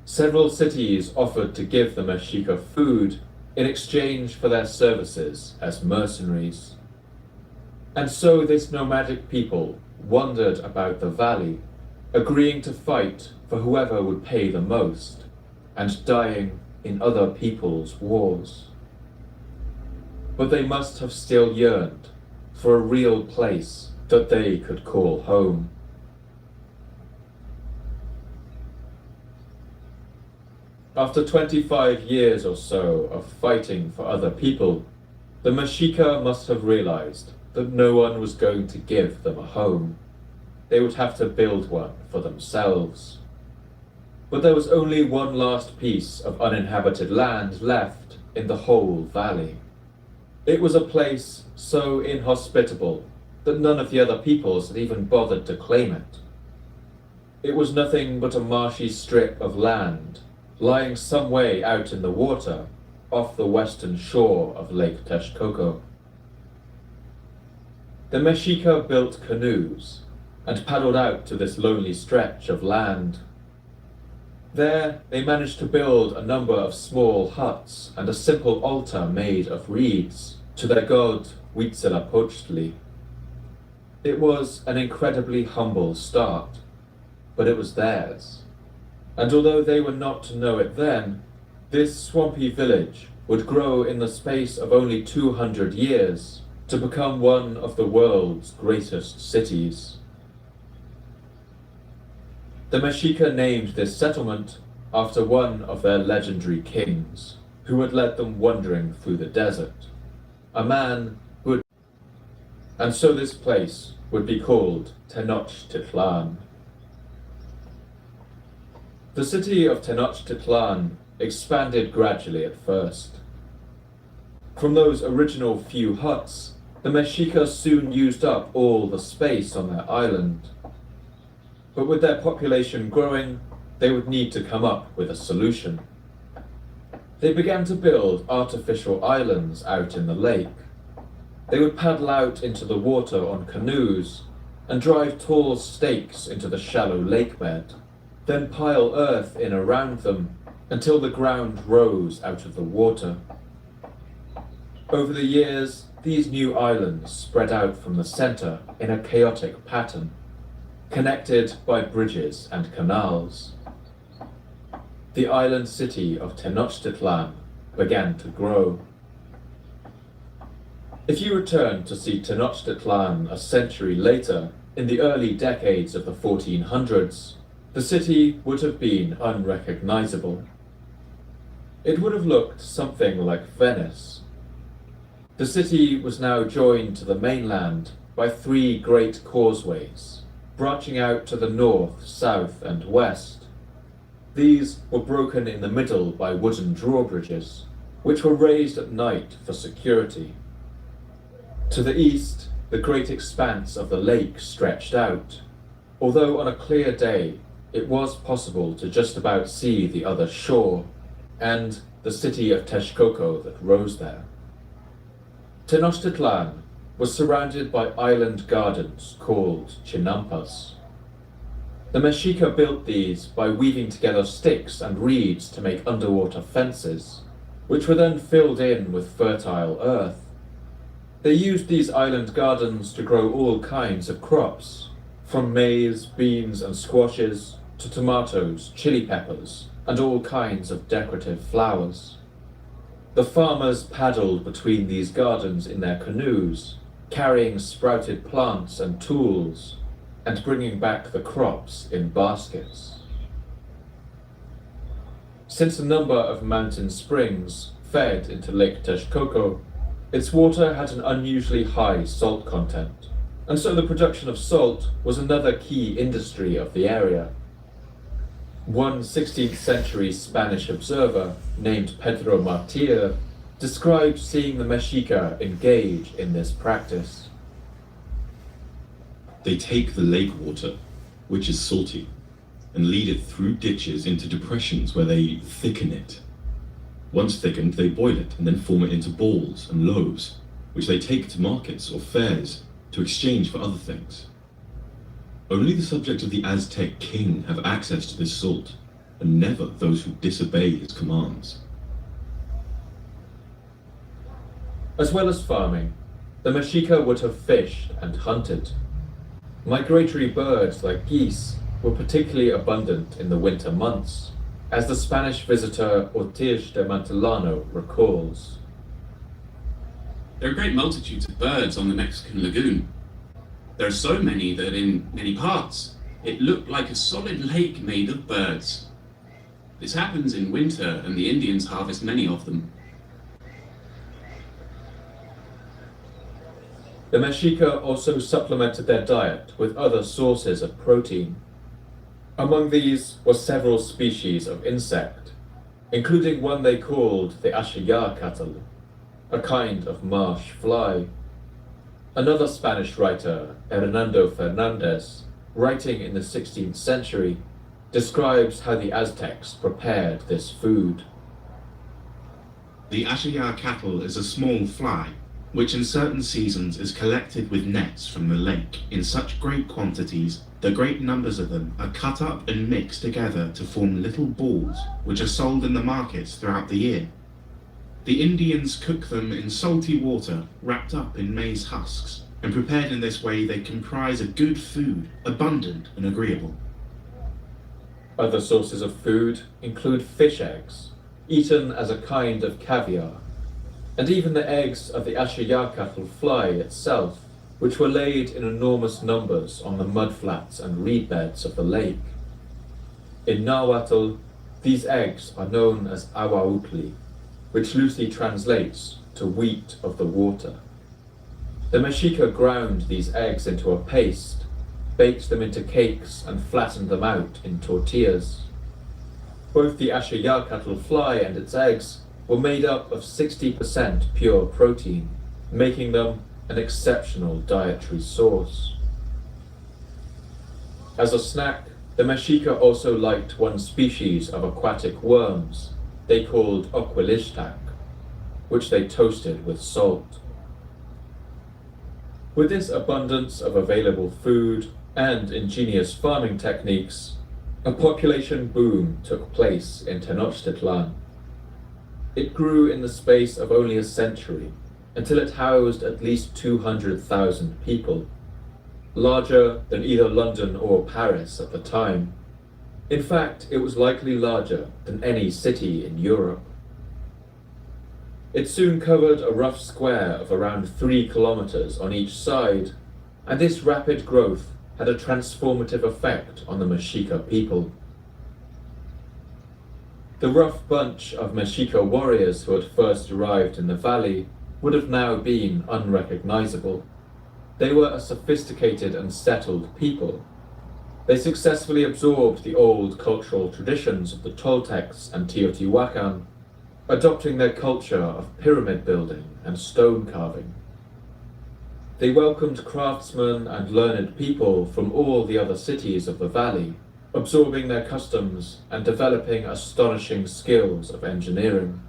Several cities offered to give the Mexica food in exchange for their services as mercenaries. And so this nomadic people wandered about the valley, agreeing to fight for whoever would pay the most, and dying in other people's wars. But they must have still yearned for a real place that they could call home. After 25 years or so of fighting for other people, the Mexica must have realized that no one was going to give them a home. They would have to build one for themselves. But there was only one last piece of uninhabited land left in the whole valley. It was a place so inhospitable that none of the other peoples had even bothered to claim it. It was nothing but a marshy strip of land lying some way out in the water off the western shore of Lake Texcoco. The Mexica built canoes and paddled out to this lonely stretch of land. There they managed to build a number of small huts and a simple altar made of reeds to their god Huitzilopochtli. It was an incredibly humble start, but it was theirs. And although they were not to know it then, this swampy village would grow in the space of only 200 years to become one of the world's greatest cities. The Mexica named this settlement after one of their legendary kings, who had led them wandering through the desert, a man who had... And so this place would be called Tenochtitlan. The city of Tenochtitlan expanded gradually at first. From those original few huts, the Mexica soon used up all the space on their island. But with their population growing, they would need to come up with a solution. They began to build artificial islands out in the lake. They would paddle out into the water on canoes and drive tall stakes into the shallow lake bed, then pile earth in around them until the ground rose out of the water. Over the years, these new islands spread out from the center in a chaotic pattern, connected by bridges and canals. The island city of Tenochtitlan began to grow. If you return to see Tenochtitlan a century later, in the early decades of the 1400s, the city would have been unrecognizable. It would have looked something like Venice. The city was now joined to the mainland by 3 great causeways, branching out to the north, south, and west. These were broken in the middle by wooden drawbridges, which were raised at night for security. To the east, the great expanse of the lake stretched out, although on a clear day it was possible to just about see the other shore and the city of Texcoco that rose there. Tenochtitlan was surrounded by island gardens called chinampas. The Mexica built these by weaving together sticks and reeds to make underwater fences, which were then filled in with fertile earth. They used these island gardens to grow all kinds of crops, from maize, beans, and squashes to tomatoes, chili peppers, and all kinds of decorative flowers. The farmers paddled between these gardens in their canoes, carrying sprouted plants and tools, and bringing back the crops in baskets. Since a number of mountain springs fed into Lake Texcoco, its water had an unusually high salt content, and so the production of salt was another key industry of the area. One 16th century Spanish observer named Pedro Martir described seeing the Mexica engage in this practice. They take the lake water, which is salty, and lead it through ditches into depressions where they thicken it. Once thickened, they boil it and then form it into balls and loaves, which they take to markets or fairs to exchange for other things. Only the subjects of the Aztec king have access to this salt, and never those who disobey his commands. As well as farming, the Mexica would have fished and hunted. Migratory birds like geese were particularly abundant in the winter months, as the Spanish visitor Ortiz de Montellano recalls. There are great multitudes of birds on the Mexican lagoon. There are so many that in many parts it looked like a solid lake made of birds. This happens in winter, and the Indians harvest many of them. The Mexica also supplemented their diet with other sources of protein. Among these were several species of insect, including one they called the Ashayacatl, a kind of marsh fly. Another Spanish writer, Hernando Fernandez, writing in the 16th century, describes how the Aztecs prepared this food. The Ashayacatl is a small fly, which in certain seasons is collected with nets from the lake in such great quantities that great numbers of them are cut up and mixed together to form little balls, which are sold in the markets throughout the year. The Indians cook them in salty water wrapped up in maize husks, and prepared in this way they comprise a good food, abundant and agreeable. Other sources of food include fish eggs, eaten as a kind of caviar, and even the eggs of the Ashayacatl fly itself, which were laid in enormous numbers on the mudflats and reed beds of the lake. In Nahuatl, these eggs are known as ahuautli, which loosely translates to wheat of the water. The Mexica ground these eggs into a paste, baked them into cakes, and flattened them out in tortillas. Both the Ashayacatl fly and its eggs were made up of 60% pure protein, making them an exceptional dietary source. As a snack, the Mexica also liked one species of aquatic worms they called oquilishtac, which they toasted with salt. With this abundance of available food and ingenious farming techniques, a population boom took place in Tenochtitlan. It grew in the space of only a century, until it housed at least 200,000 people, larger than either London or Paris at the time. In fact, it was likely larger than any city in Europe. It soon covered a rough square of around 3 kilometers on each side, and this rapid growth had a transformative effect on the Mexica people. The rough bunch of Mexica warriors who had first arrived in the valley would have now been unrecognizable. They were a sophisticated and settled people. They successfully absorbed the old cultural traditions of the Toltecs and Teotihuacan, adopting their culture of pyramid building and stone carving. They welcomed craftsmen and learned people from all the other cities of the valley, absorbing their customs and developing astonishing skills of engineering.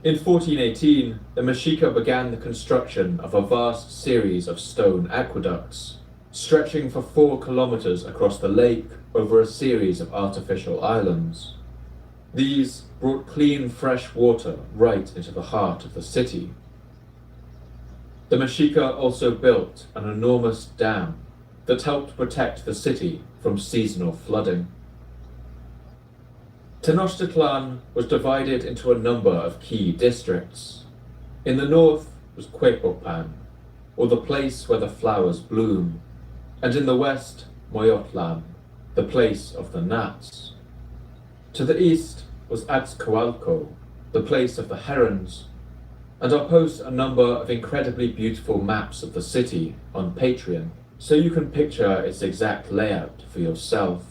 In 1418, the Mexica began the construction of a vast series of stone aqueducts, stretching for 4 kilometers across the lake over a series of artificial islands. These brought clean, fresh water right into the heart of the city. The Mexica also built an enormous dam that helped protect the city from seasonal flooding. Tenochtitlan was divided into a number of key districts. In the north was Quepopan, or the place where the flowers bloom, and in the west, Moyotlan, the place of the gnats. To the east was Azcapotzalco, the place of the herons, and I'll post a number of incredibly beautiful maps of the city on Patreon, so you can picture its exact layout for yourself.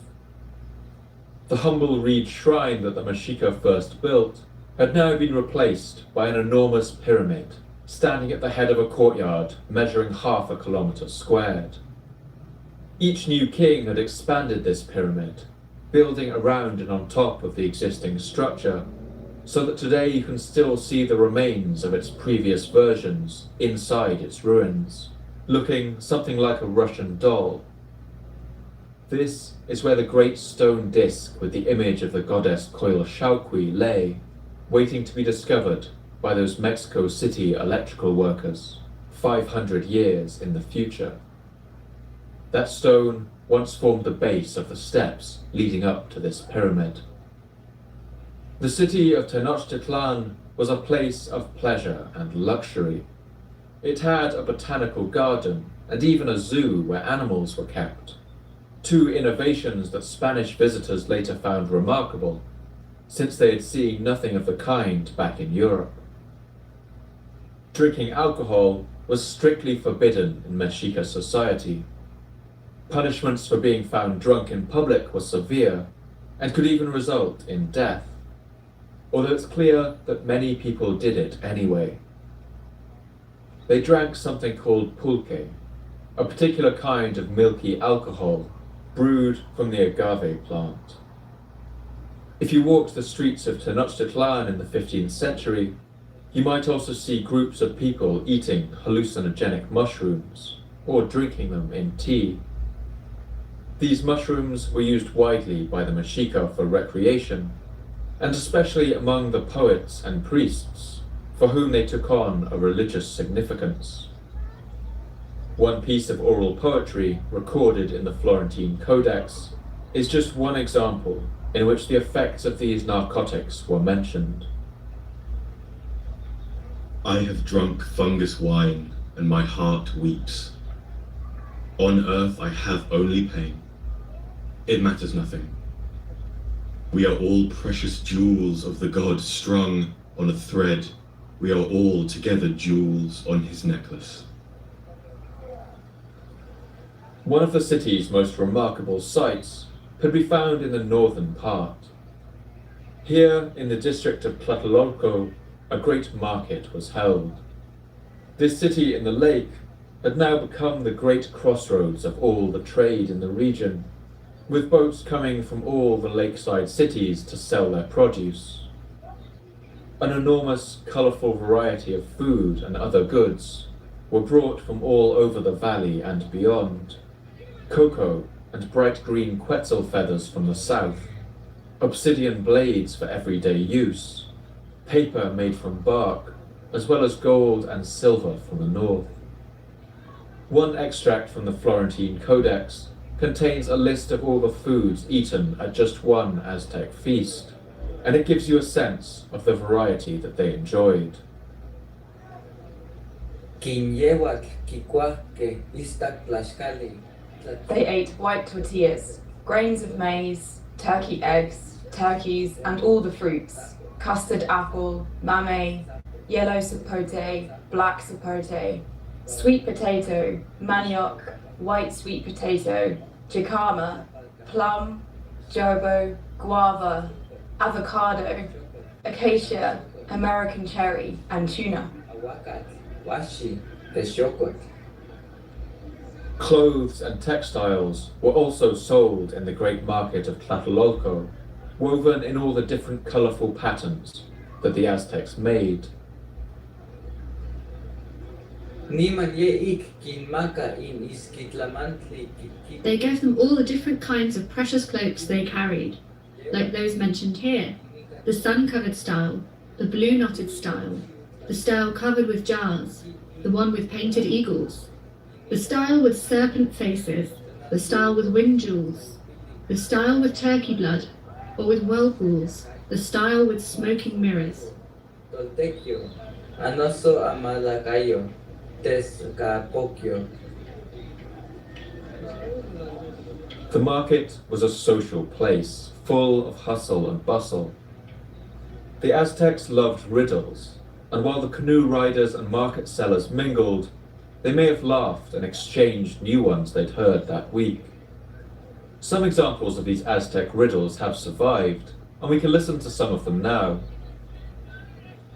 The humble reed shrine that the Mexica first built had now been replaced by an enormous pyramid, standing at the head of a courtyard measuring 0.5 kilometer squared. Each new king had expanded this pyramid, building around and on top of the existing structure, so that today you can still see the remains of its previous versions inside its ruins, looking something like a Russian doll. This is where the great stone disc with the image of the goddess Coyolxauhqui lay, waiting to be discovered by those Mexico City electrical workers 500 years in the future. That stone once formed the base of the steps leading up to this pyramid. The city of Tenochtitlan was a place of pleasure and luxury. It had a botanical garden and even a zoo where animals were kept. Two innovations that Spanish visitors later found remarkable, since they had seen nothing of the kind back in Europe. Drinking alcohol was strictly forbidden in Mexica society. Punishments for being found drunk in public were severe and could even result in death, although it's clear that many people did it anyway. They drank something called pulque, a particular kind of milky alcohol brewed from the agave plant. If you walked the streets of Tenochtitlan in the 15th century, you might also see groups of people eating hallucinogenic mushrooms or drinking them in tea. These mushrooms were used widely by the Mexica for recreation, and especially among the poets and priests, for whom they took on a religious significance. One piece of oral poetry recorded in the Florentine Codex is just one example in which the effects of these narcotics were mentioned. I have drunk fungus wine, and my heart weeps. On earth I have only pain. It matters nothing. We are all precious jewels of the god strung on a thread. We are all together jewels on his necklace. One of the city's most remarkable sights could be found in the northern part. Here, in the district of Tlatelolco, a great market was held. This city in the lake had now become the great crossroads of all the trade in the region, with boats coming from all the lakeside cities to sell their produce. An enormous, colourful variety of food and other goods were brought from all over the valley and beyond. Cocoa and bright green quetzal feathers from the south, obsidian blades for everyday use, paper made from bark, as well as gold and silver from the north. One extract from the Florentine Codex contains a list of all the foods eaten at just one Aztec feast, and it gives you a sense of the variety that they enjoyed. They ate white tortillas, grains of maize, turkey eggs, turkeys, and all the fruits: custard apple, mamey, yellow sapote, black sapote, sweet potato, manioc, white sweet potato, jicama, plum, jobo, guava, avocado, acacia, American cherry, and tuna. Clothes and textiles were also sold in the great market of Tlatelolco, woven in all the different colourful patterns that the Aztecs made. They gave them all the different kinds of precious cloaks they carried, like those mentioned here: the sun-covered style, the blue-knotted style, the style covered with jars, the one with painted eagles, the style with serpent faces, the style with wind jewels, the style with turkey blood, or with whirlpools, the style with smoking mirrors. The market was a social place, full of hustle and bustle. The Aztecs loved riddles, and while the canoe riders and market sellers mingled, they may have laughed and exchanged new ones they'd heard that week. Some examples of these Aztec riddles have survived, and we can listen to some of them now.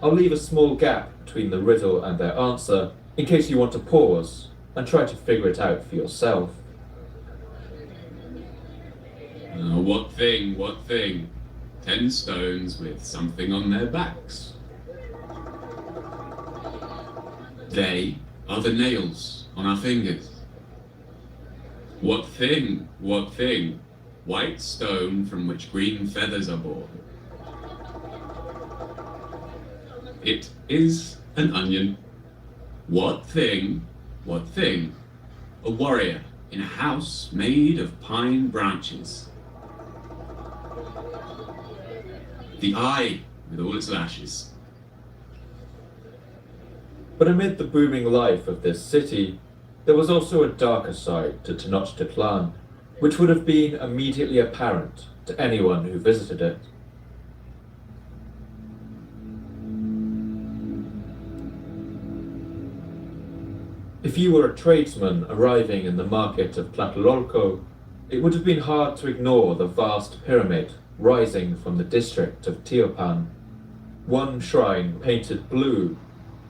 I'll leave a small gap between the riddle and their answer in case you want to pause and try to figure it out for yourself. What thing? What thing? 10 stones with something on their backs. They are the nails on our fingers. What thing? What thing? White stone from which green feathers are born. It is an onion. What thing? What thing? A warrior in a house made of pine branches. The eye with all its lashes. But amid the booming life of this city, there was also a darker side to Tenochtitlan, which would have been immediately apparent to anyone who visited it. If you were a tradesman arriving in the market of Tlatelolco, it would have been hard to ignore the vast pyramid rising from the district of Tiopan. One shrine painted blue,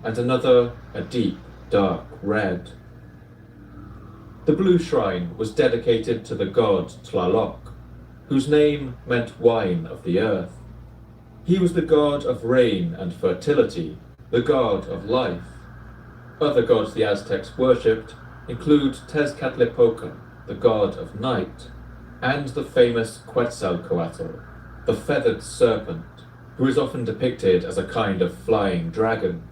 and another a deep, dark red. The blue shrine was dedicated to the god Tlaloc, whose name meant wine of the earth. He was the god of rain and fertility, the god of life. Other gods the Aztecs worshipped include Tezcatlipoca, the god of night, and the famous Quetzalcoatl, the feathered serpent, who is often depicted as a kind of flying dragon.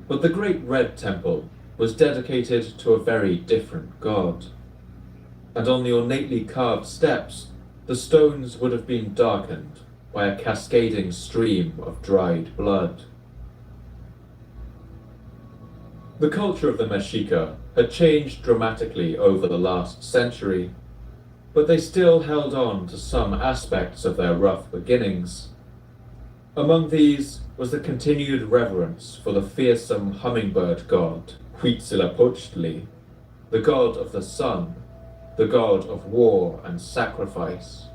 But the Great Red Temple was dedicated to a very different god, and on the ornately carved steps, the stones would have been darkened by a cascading stream of dried blood. The culture of the Mexica had changed dramatically over the last century, but they still held on to some aspects of their rough beginnings. Among these was the continued reverence for the fearsome hummingbird god, Huitzilopochtli, the god of the sun, the god of war and sacrifice.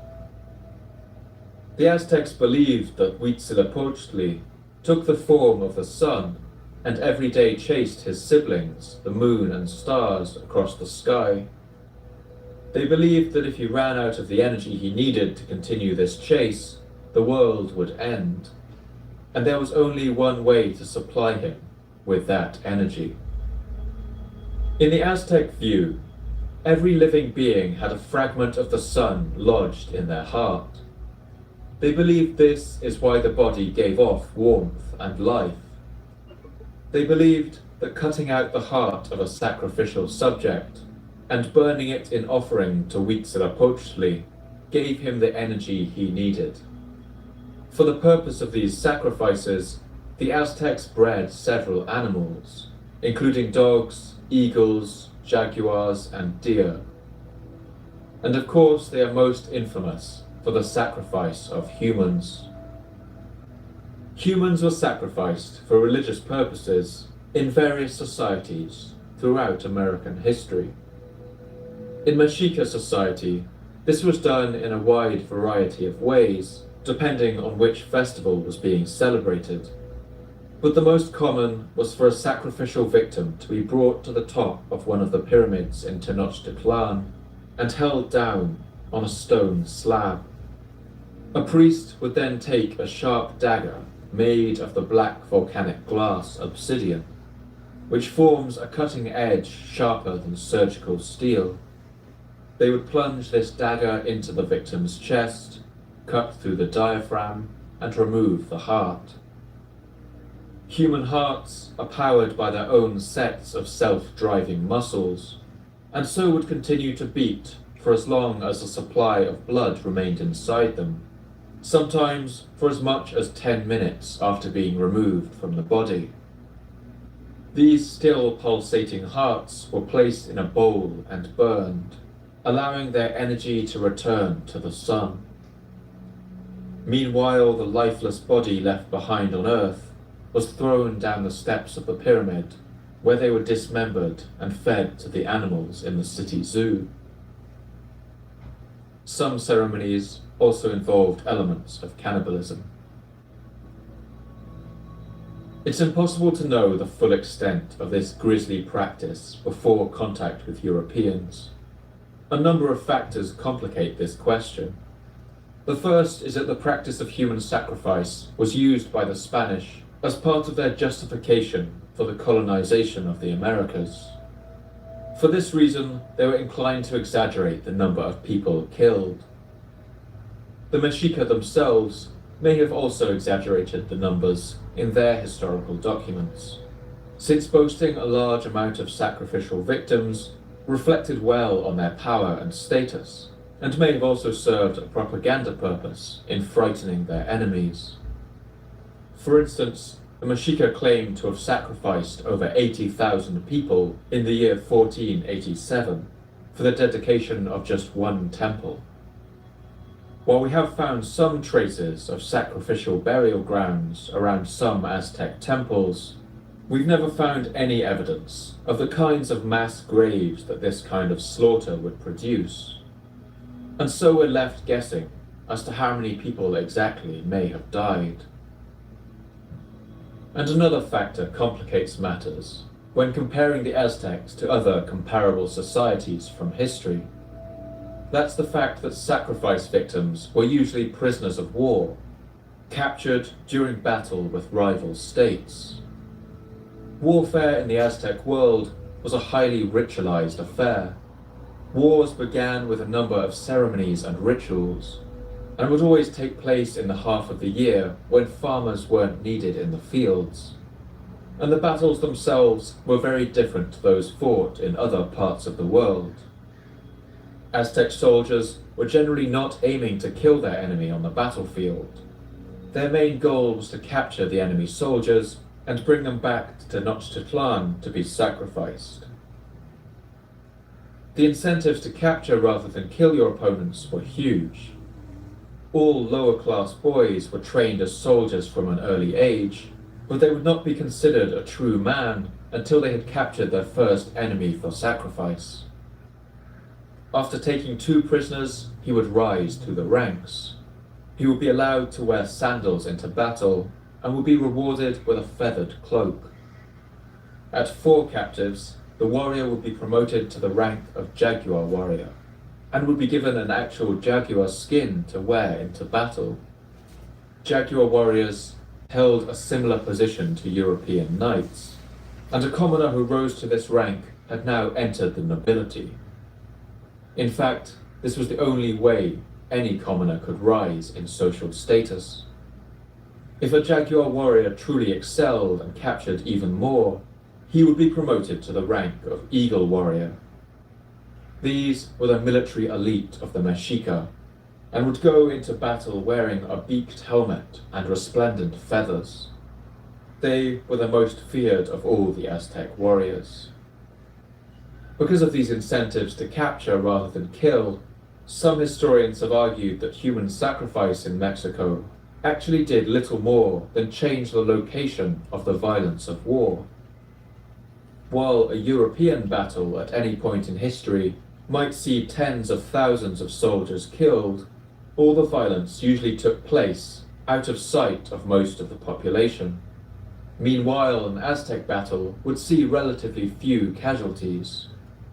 The Aztecs believed that Huitzilopochtli took the form of the sun and every day chased his siblings, the moon and stars, across the sky. They believed that if he ran out of the energy he needed to continue this chase, the world would end, and there was only one way to supply him with that energy. In the Aztec view, every living being had a fragment of the sun lodged in their heart. They believed this is why the body gave off warmth and life. They believed that cutting out the heart of a sacrificial subject and burning it in offering to Huitzilopochtli gave him the energy he needed. For the purpose of these sacrifices, the Aztecs bred several animals, including dogs, eagles, jaguars, and deer. And of course, they are most infamous for the sacrifice of humans. Humans were sacrificed for religious purposes in various societies throughout American history. In Mexica society, this was done in a wide variety of ways, depending on which festival was being celebrated. But the most common was for a sacrificial victim to be brought to the top of one of the pyramids in Tenochtitlan and held down on a stone slab. A priest would then take a sharp dagger made of the black volcanic glass obsidian, which forms a cutting edge sharper than surgical steel. They would plunge this dagger into the victim's chest, cut through the diaphragm, and remove the heart. Human hearts are powered by their own sets of self-driving muscles, and so would continue to beat for as long as a supply of blood remained inside them, sometimes for as much as 10 minutes after being removed from the body. These still pulsating hearts were placed in a bowl and burned, allowing their energy to return to the sun. Meanwhile, the lifeless body left behind on Earth was thrown down the steps of the pyramid, where they were dismembered and fed to the animals in the city zoo. Some ceremonies also involved elements of cannibalism. It's impossible to know the full extent of this grisly practice before contact with Europeans. A number of factors complicate this question. The first is that the practice of human sacrifice was used by the Spanish as part of their justification for the colonization of the Americas. For this reason, they were inclined to exaggerate the number of people killed. The Mexica themselves may have also exaggerated the numbers in their historical documents, since boasting a large amount of sacrificial victims reflected well on their power and status, and may have also served a propaganda purpose in frightening their enemies. For instance, the Mexica claimed to have sacrificed over 80,000 people in the year 1487 for the dedication of just one temple. While we have found some traces of sacrificial burial grounds around some Aztec temples, we've never found any evidence of the kinds of mass graves that this kind of slaughter would produce. And so we're left guessing as to how many people exactly may have died. And another factor complicates matters when comparing the Aztecs to other comparable societies from history. That's the fact that sacrifice victims were usually prisoners of war, captured during battle with rival states. Warfare in the Aztec world was a highly ritualized affair. Wars began with a number of ceremonies and rituals, and would always take place in the half of the year when farmers weren't needed in the fields. And the battles themselves were very different to those fought in other parts of the world. Aztec soldiers were generally not aiming to kill their enemy on the battlefield. Their main goal was to capture the enemy soldiers and bring them back to Tenochtitlan to be sacrificed. The incentives to capture rather than kill your opponents were huge. All lower-class boys were trained as soldiers from an early age, but they would not be considered a true man until they had captured their first enemy for sacrifice. After taking 2 prisoners, he would rise through the ranks. He would be allowed to wear sandals into battle and would be rewarded with a feathered cloak. At 4 captives, the warrior would be promoted to the rank of jaguar warrior, and would be given an actual jaguar skin to wear into battle. Jaguar warriors held a similar position to European knights, and a commoner who rose to this rank had now entered the nobility. In fact, this was the only way any commoner could rise in social status. If a jaguar warrior truly excelled and captured even more, he would be promoted to the rank of eagle warrior. These were the military elite of the Mexica, and would go into battle wearing a beaked helmet and resplendent feathers. They were the most feared of all the Aztec warriors. Because of these incentives to capture rather than kill, some historians have argued that human sacrifice in Mexico actually did little more than change the location of the violence of war. While a European battle at any point in history might see tens of thousands of soldiers killed, all the violence usually took place out of sight of most of the population. Meanwhile, an Aztec battle would see relatively few casualties,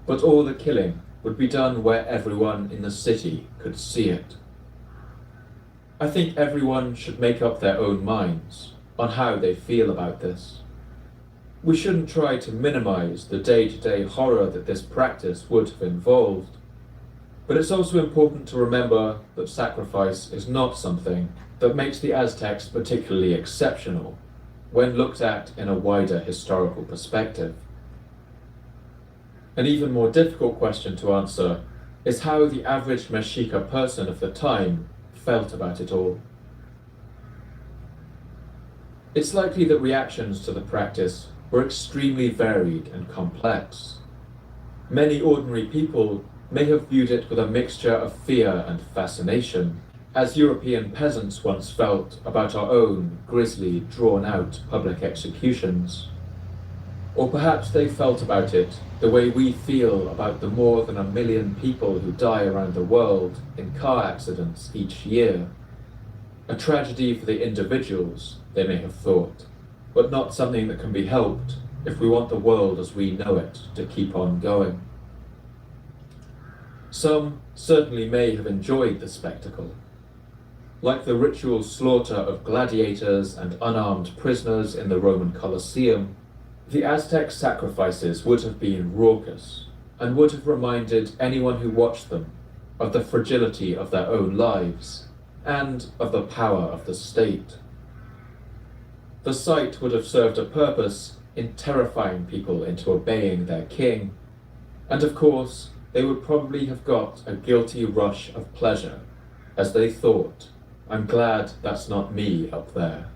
but all the killing would be done where everyone in the city could see it. I think everyone should make up their own minds on how they feel about this. We shouldn't try to minimize the day-to-day horror that this practice would have involved, but it's also important to remember that sacrifice is not something that makes the Aztecs particularly exceptional when looked at in a wider historical perspective. An even more difficult question to answer is how the average Mexica person of the time felt about it all. It's likely that reactions to the practice were extremely varied and complex. Many ordinary people may have viewed it with a mixture of fear and fascination, as European peasants once felt about our own grisly, drawn-out public executions. Or perhaps they felt about it the way we feel about the more than 1 million people who die around the world in car accidents each year. A tragedy for the individuals, they may have thought, but not something that can be helped if we want the world as we know it to keep on going. Some certainly may have enjoyed the spectacle. Like the ritual slaughter of gladiators and unarmed prisoners in the Roman Colosseum, the Aztec sacrifices would have been raucous and would have reminded anyone who watched them of the fragility of their own lives and of the power of the state. The sight would have served a purpose in terrifying people into obeying their king, and of course, they would probably have got a guilty rush of pleasure as they thought, "I'm glad that's not me up there."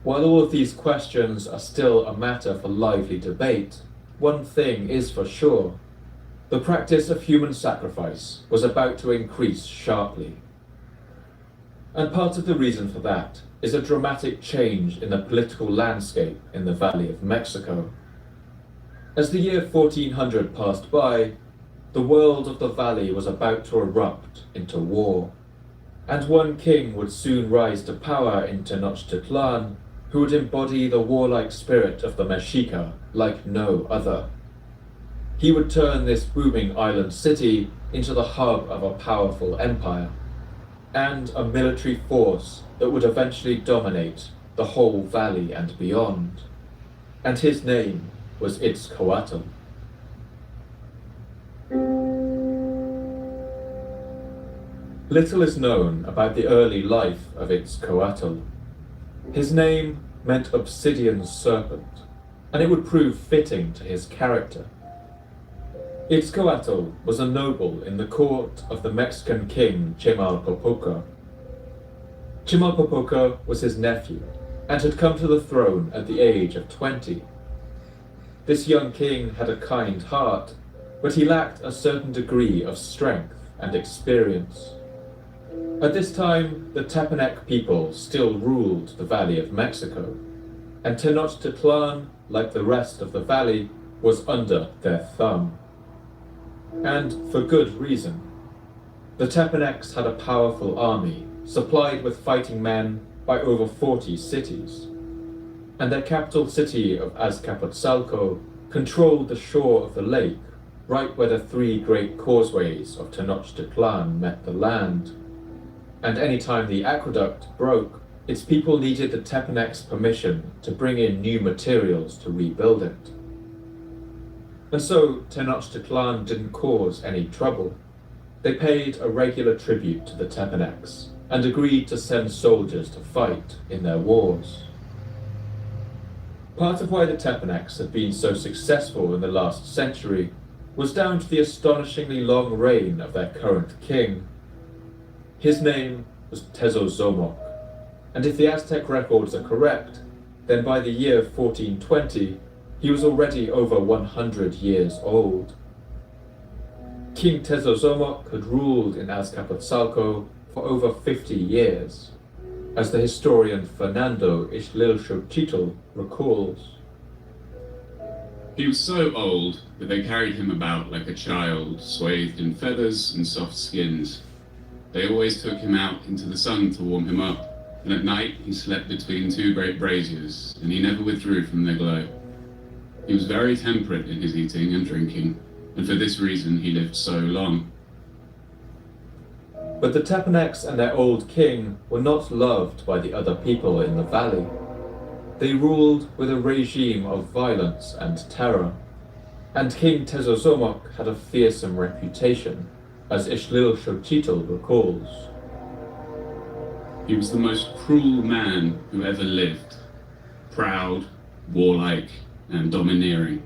While all of these questions are still a matter for lively debate, one thing is for sure. The practice of human sacrifice was about to increase sharply. And part of the reason for that is a dramatic change in the political landscape in the Valley of Mexico. As the year 1400 passed by, the world of the valley was about to erupt into war, and one king would soon rise to power in Tenochtitlan who would embody the warlike spirit of the Mexica like no other. He would turn this booming island city into the hub of a powerful empire, and a military force that would eventually dominate the whole valley and beyond. And his name was Itzcoatl. Little is known about the early life of Itzcoatl. His name meant obsidian serpent, and it would prove fitting to his character. Itzcoatl was a noble in the court of the Mexican king Chimalpopoca. Chimalpopoca was his nephew, and had come to the throne at the age of 20. This young king had a kind heart, but he lacked a certain degree of strength and experience. At this time, the Tepanec people still ruled the Valley of Mexico, and Tenochtitlan, like the rest of the valley, was under their thumb. And for good reason. The Tepanecs had a powerful army, supplied with fighting men by over 40 cities, and their capital city of Azcapotzalco controlled the shore of the lake, right where the three great causeways of Tenochtitlan met the land. And any time the aqueduct broke, its people needed the Tepanecs' permission to bring in new materials to rebuild it. And so Tenochtitlan didn't cause any trouble. They paid a regular tribute to the Tepanecs and agreed to send soldiers to fight in their wars. Part of why the Tepanecs had been so successful in the last century was down to the astonishingly long reign of their current king. His name was Tezozomoc, and if the Aztec records are correct, then by the year 1420, he was already over 100 years old. King Tezozomoc had ruled in Azcapotzalco for over 50 years, as the historian Fernando Ixtlilxochitl recalls. He was so old that they carried him about like a child, swathed in feathers and soft skins. They always took him out into the sun to warm him up, and at night he slept between two great braziers, and he never withdrew from their glow. He was very temperate in his eating and drinking, and for this reason he lived so long. But the Tepanecs and their old king were not loved by the other people in the valley. They ruled with a regime of violence and terror, and King Tezozomoc had a fearsome reputation, as Ixtlilxochitl recalls. He was the most cruel man who ever lived, proud, warlike, and domineering.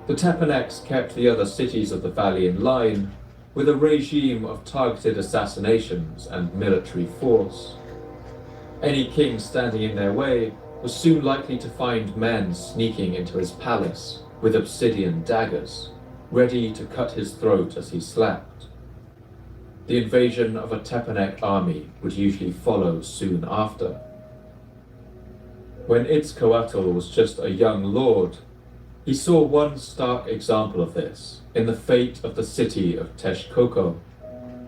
The Tepanecs kept the other cities of the valley in line, with a regime of targeted assassinations and military force. Any king standing in their way was soon likely to find men sneaking into his palace with obsidian daggers, ready to cut his throat as he slept. The invasion of a Tepanec army would usually follow soon after. When Itzcoatl was just a young lord, he saw one stark example of this in the fate of the city of Texcoco,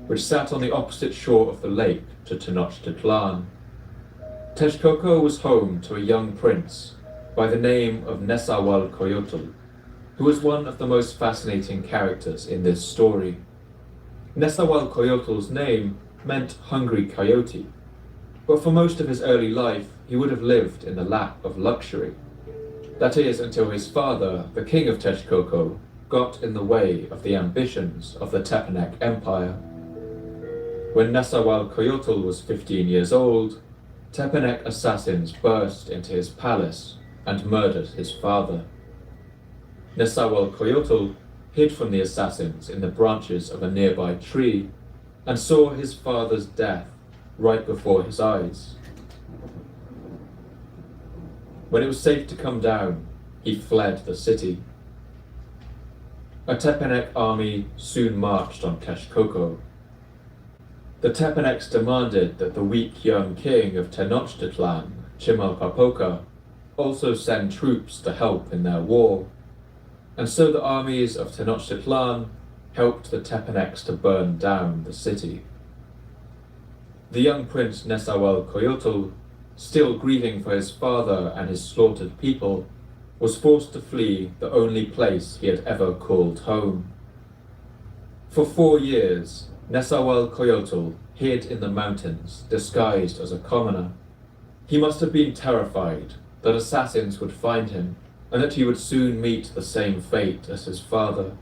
which sat on the opposite shore of the lake to Tenochtitlan. Texcoco was home to a young prince by the name of Nezahualcoyotl, who was one of the most fascinating characters in this story. Nezahualcoyotl's name meant hungry coyote, but for most of his early life he would have lived in the lap of luxury. That is, until his father, the king of Texcoco, got in the way of the ambitions of the Tepanec Empire. When Nezahualcoyotl was 15 years old, Tepanec assassins burst into his palace and murdered his father. Nezahualcoyotl hid from the assassins in the branches of a nearby tree and saw his father's death right before his eyes. When it was safe to come down, he fled the city. A Tepanec army soon marched on Texcoco. The Tepanecs demanded that the weak young king of Tenochtitlan, Chimalpopoca, also send troops to help in their war, and so the armies of Tenochtitlan helped the Tepanecs to burn down the city. The young prince Nezahualcoyotl, still grieving for his father and his slaughtered people, was forced to flee the only place he had ever called home. For 4 years, Nezahualcoyotl hid in the mountains, disguised as a commoner. He must have been terrified that assassins would find him and that he would soon meet the same fate as his father.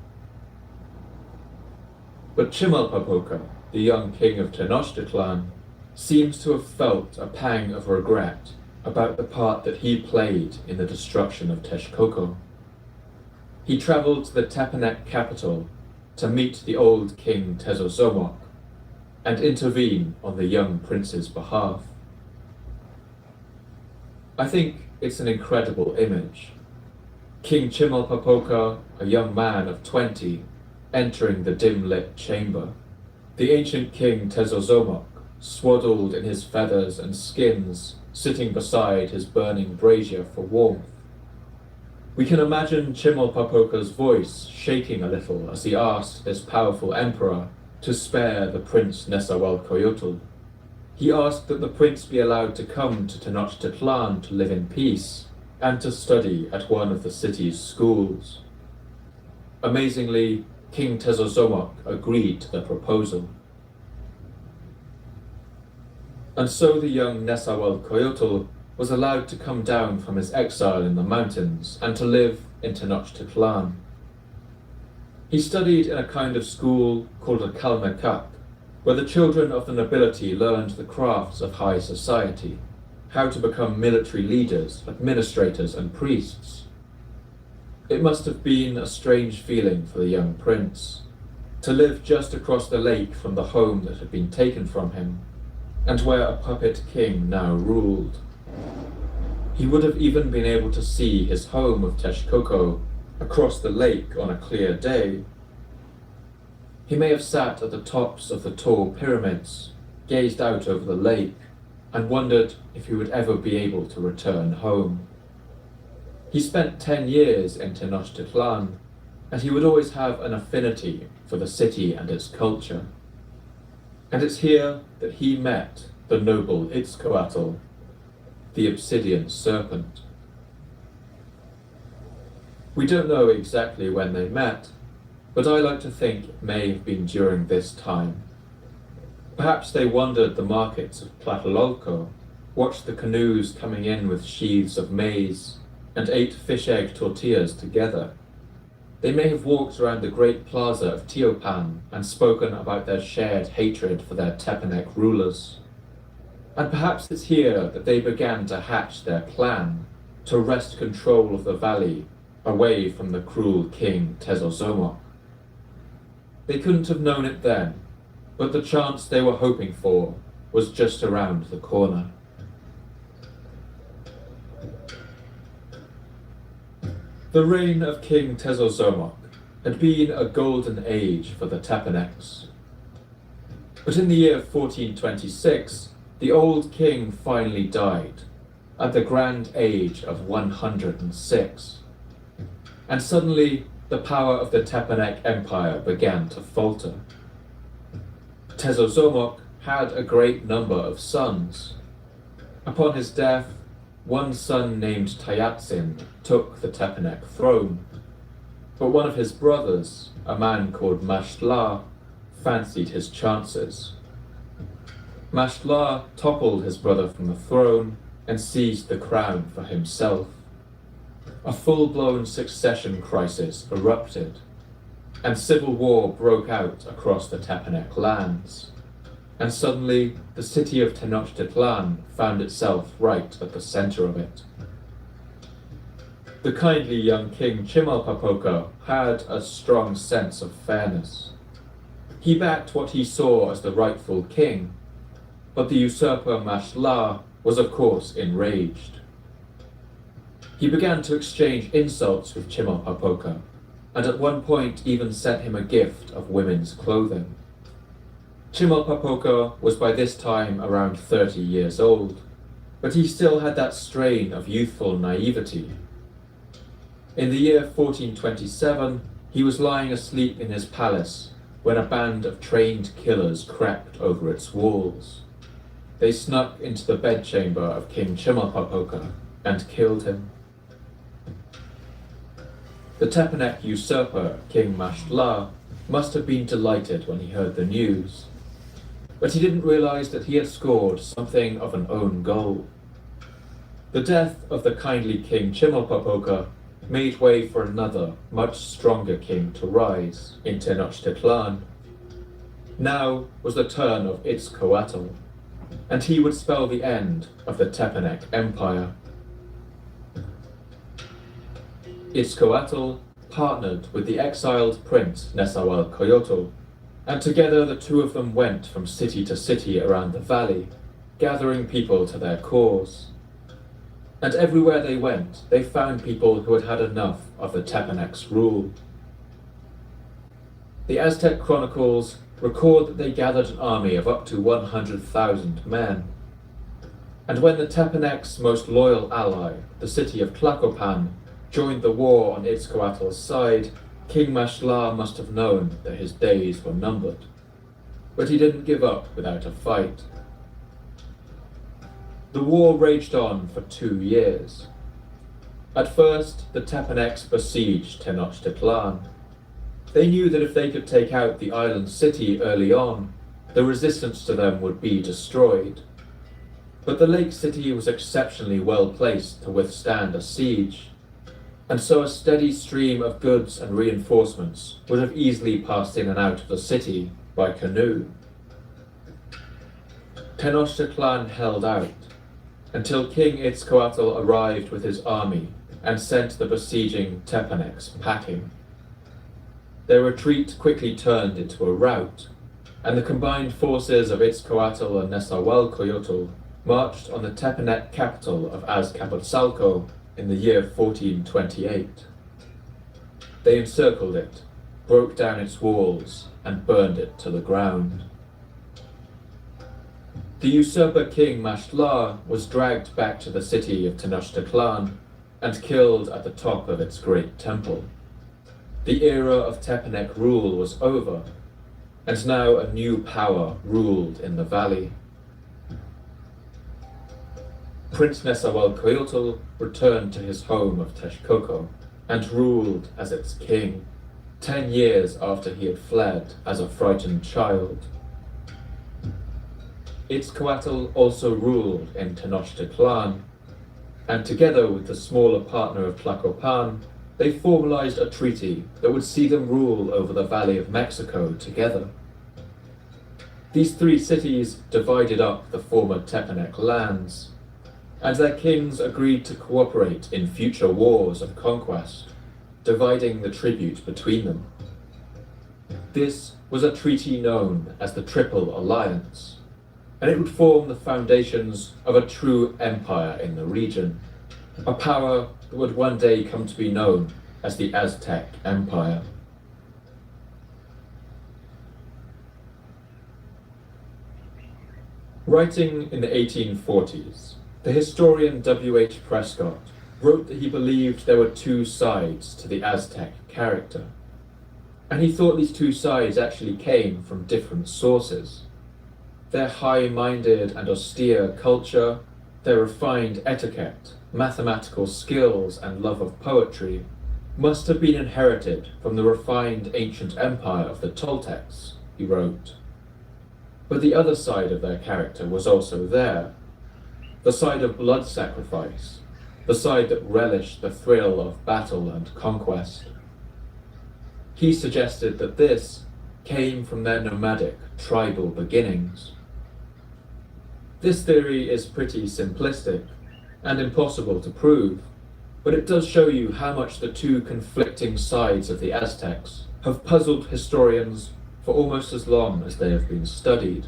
But Chimalpopoca, the young king of Tenochtitlan, seems to have felt a pang of regret about the part that he played in the destruction of Texcoco. He traveled to the Tepanec capital to meet the old king Tezozomoc and intervene on the young prince's behalf. I think it's an incredible image. King Chimalpopoca, a young man of 20, entering the dim-lit chamber. The ancient king Tezozomoc, swaddled in his feathers and skins, sitting beside his burning brazier for warmth. We can imagine Chimalpopoca's voice shaking a little as he asked this powerful emperor to spare the prince Nezahualcoyotl. He asked that the prince be allowed to come to Tenochtitlan to live in peace and to study at one of the city's schools. Amazingly, King Tezozomoc agreed to the proposal. And so the young Nezahualcoyotl was allowed to come down from his exile in the mountains and to live in Tenochtitlan. He studied in a kind of school called a Calmecac, where the children of the nobility learned the crafts of high society, how to become military leaders, administrators, and priests. It must have been a strange feeling for the young prince, to live just across the lake from the home that had been taken from him, and where a puppet king now ruled. He would have even been able to see his home of Texcoco across the lake on a clear day. He may have sat at the tops of the tall pyramids, gazed out over the lake, and wondered if he would ever be able to return home. He spent 10 years in Tenochtitlan, and he would always have an affinity for the city and its culture. And it's here that he met the noble Itzcoatl, the obsidian serpent. We don't know exactly when they met, but I like to think it may have been during this time. Perhaps they wandered the markets of Tlatelolco, watched the canoes coming in with sheaves of maize, and ate fish egg tortillas together. They may have walked around the great plaza of Tiopan and spoken about their shared hatred for their Tepanec rulers. And perhaps it's here that they began to hatch their plan to wrest control of the valley away from the cruel king Tezozomoc. They couldn't have known it then, but the chance they were hoping for was just around the corner. The reign of King Tezozomoc had been a golden age for the Tepanecs. But in the year 1426, the old king finally died, at the grand age of 106. And suddenly, the power of the Tepanec Empire began to falter. Tezozomoc had a great number of sons. Upon his death, one son named Tayatzin took the Tepanec throne. But one of his brothers, a man called Mashtla, fancied his chances. Mashtla toppled his brother from the throne and seized the crown for himself. A full-blown succession crisis erupted, and civil war broke out across the Tepanek lands. And suddenly, the city of Tenochtitlan found itself right at the center of it. The kindly young king Chimalpopoca had a strong sense of fairness. He backed what he saw as the rightful king, but the usurper Mashtla was of course enraged. He began to exchange insults with Chimalpopoca, and at one point even sent him a gift of women's clothing. Chimalpopoca was by this time around 30 years old, but he still had that strain of youthful naivety. In the year 1427, he was lying asleep in his palace when a band of trained killers crept over its walls. They snuck into the bedchamber of King Chimalpopoca and killed him. The Tepanek usurper, King Mashtla, must have been delighted when he heard the news. But he didn't realize that he had scored something of an own goal. The death of the kindly King Chimalpopoca made way for another, much stronger king to rise in Tenochtitlan. Now was the turn of Itzcoatl, and he would spell the end of the Tepanek Empire. Itzcoatl partnered with the exiled prince Nezahualcoyotl, and together the two of them went from city to city around the valley, gathering people to their cause. And everywhere they went, they found people who had had enough of the Tepanek's rule. The Aztec chronicles record that they gathered an army of up to 100,000 men. And when the Tepanek's most loyal ally, the city of Tlacopan, joined the war on Itzcoatl's side, King Mashtla must have known that his days were numbered. But he didn't give up without a fight. The war raged on for 2 years. At first, the Tepaneks besieged Tenochtitlan. They knew that if they could take out the island city early on, the resistance to them would be destroyed. But the lake city was exceptionally well placed to withstand a siege, and so a steady stream of goods and reinforcements would have easily passed in and out of the city by canoe. Tenochtitlan held out until King Itzcoatl arrived with his army and sent the besieging Tepaneks packing. Their retreat quickly turned into a rout, and the combined forces of Itzcoatl and Nezahualcoyotl marched on the Tepanek capital of Azcapotzalco in the year 1428. They encircled it, broke down its walls, and burned it to the ground. The usurper King Mashtla was dragged back to the city of Tenochtitlan and killed at the top of its great temple. The era of Tepanek rule was over, and now a new power ruled in the valley. Prince Nezahualcoyotl returned to his home of Texcoco and ruled as its king, 10 years after he had fled as a frightened child. Itzcoatl also ruled in Tenochtitlan, and together with the smaller partner of Tlacopan, they formalized a treaty that would see them rule over the Valley of Mexico together. These 3 cities divided up the former Tepanek lands, and their kings agreed to cooperate in future wars of conquest, dividing the tribute between them. This was a treaty known as the Triple Alliance, and it would form the foundations of a true empire in the region, a power that would one day come to be known as the Aztec Empire. Writing in the 1840s, the historian W.H. Prescott wrote that he believed there were 2 sides to the Aztec character, and he thought these 2 sides actually came from different sources. Their high-minded and austere culture, their refined etiquette, mathematical skills and love of poetry, must have been inherited from the refined ancient empire of the Toltecs, he wrote. But the other side of their character was also there, the side of blood sacrifice, the side that relished the thrill of battle and conquest. He suggested that this came from their nomadic, tribal beginnings. This theory is pretty simplistic and impossible to prove, but it does show you how much the two conflicting sides of the Aztecs have puzzled historians for almost as long as they have been studied.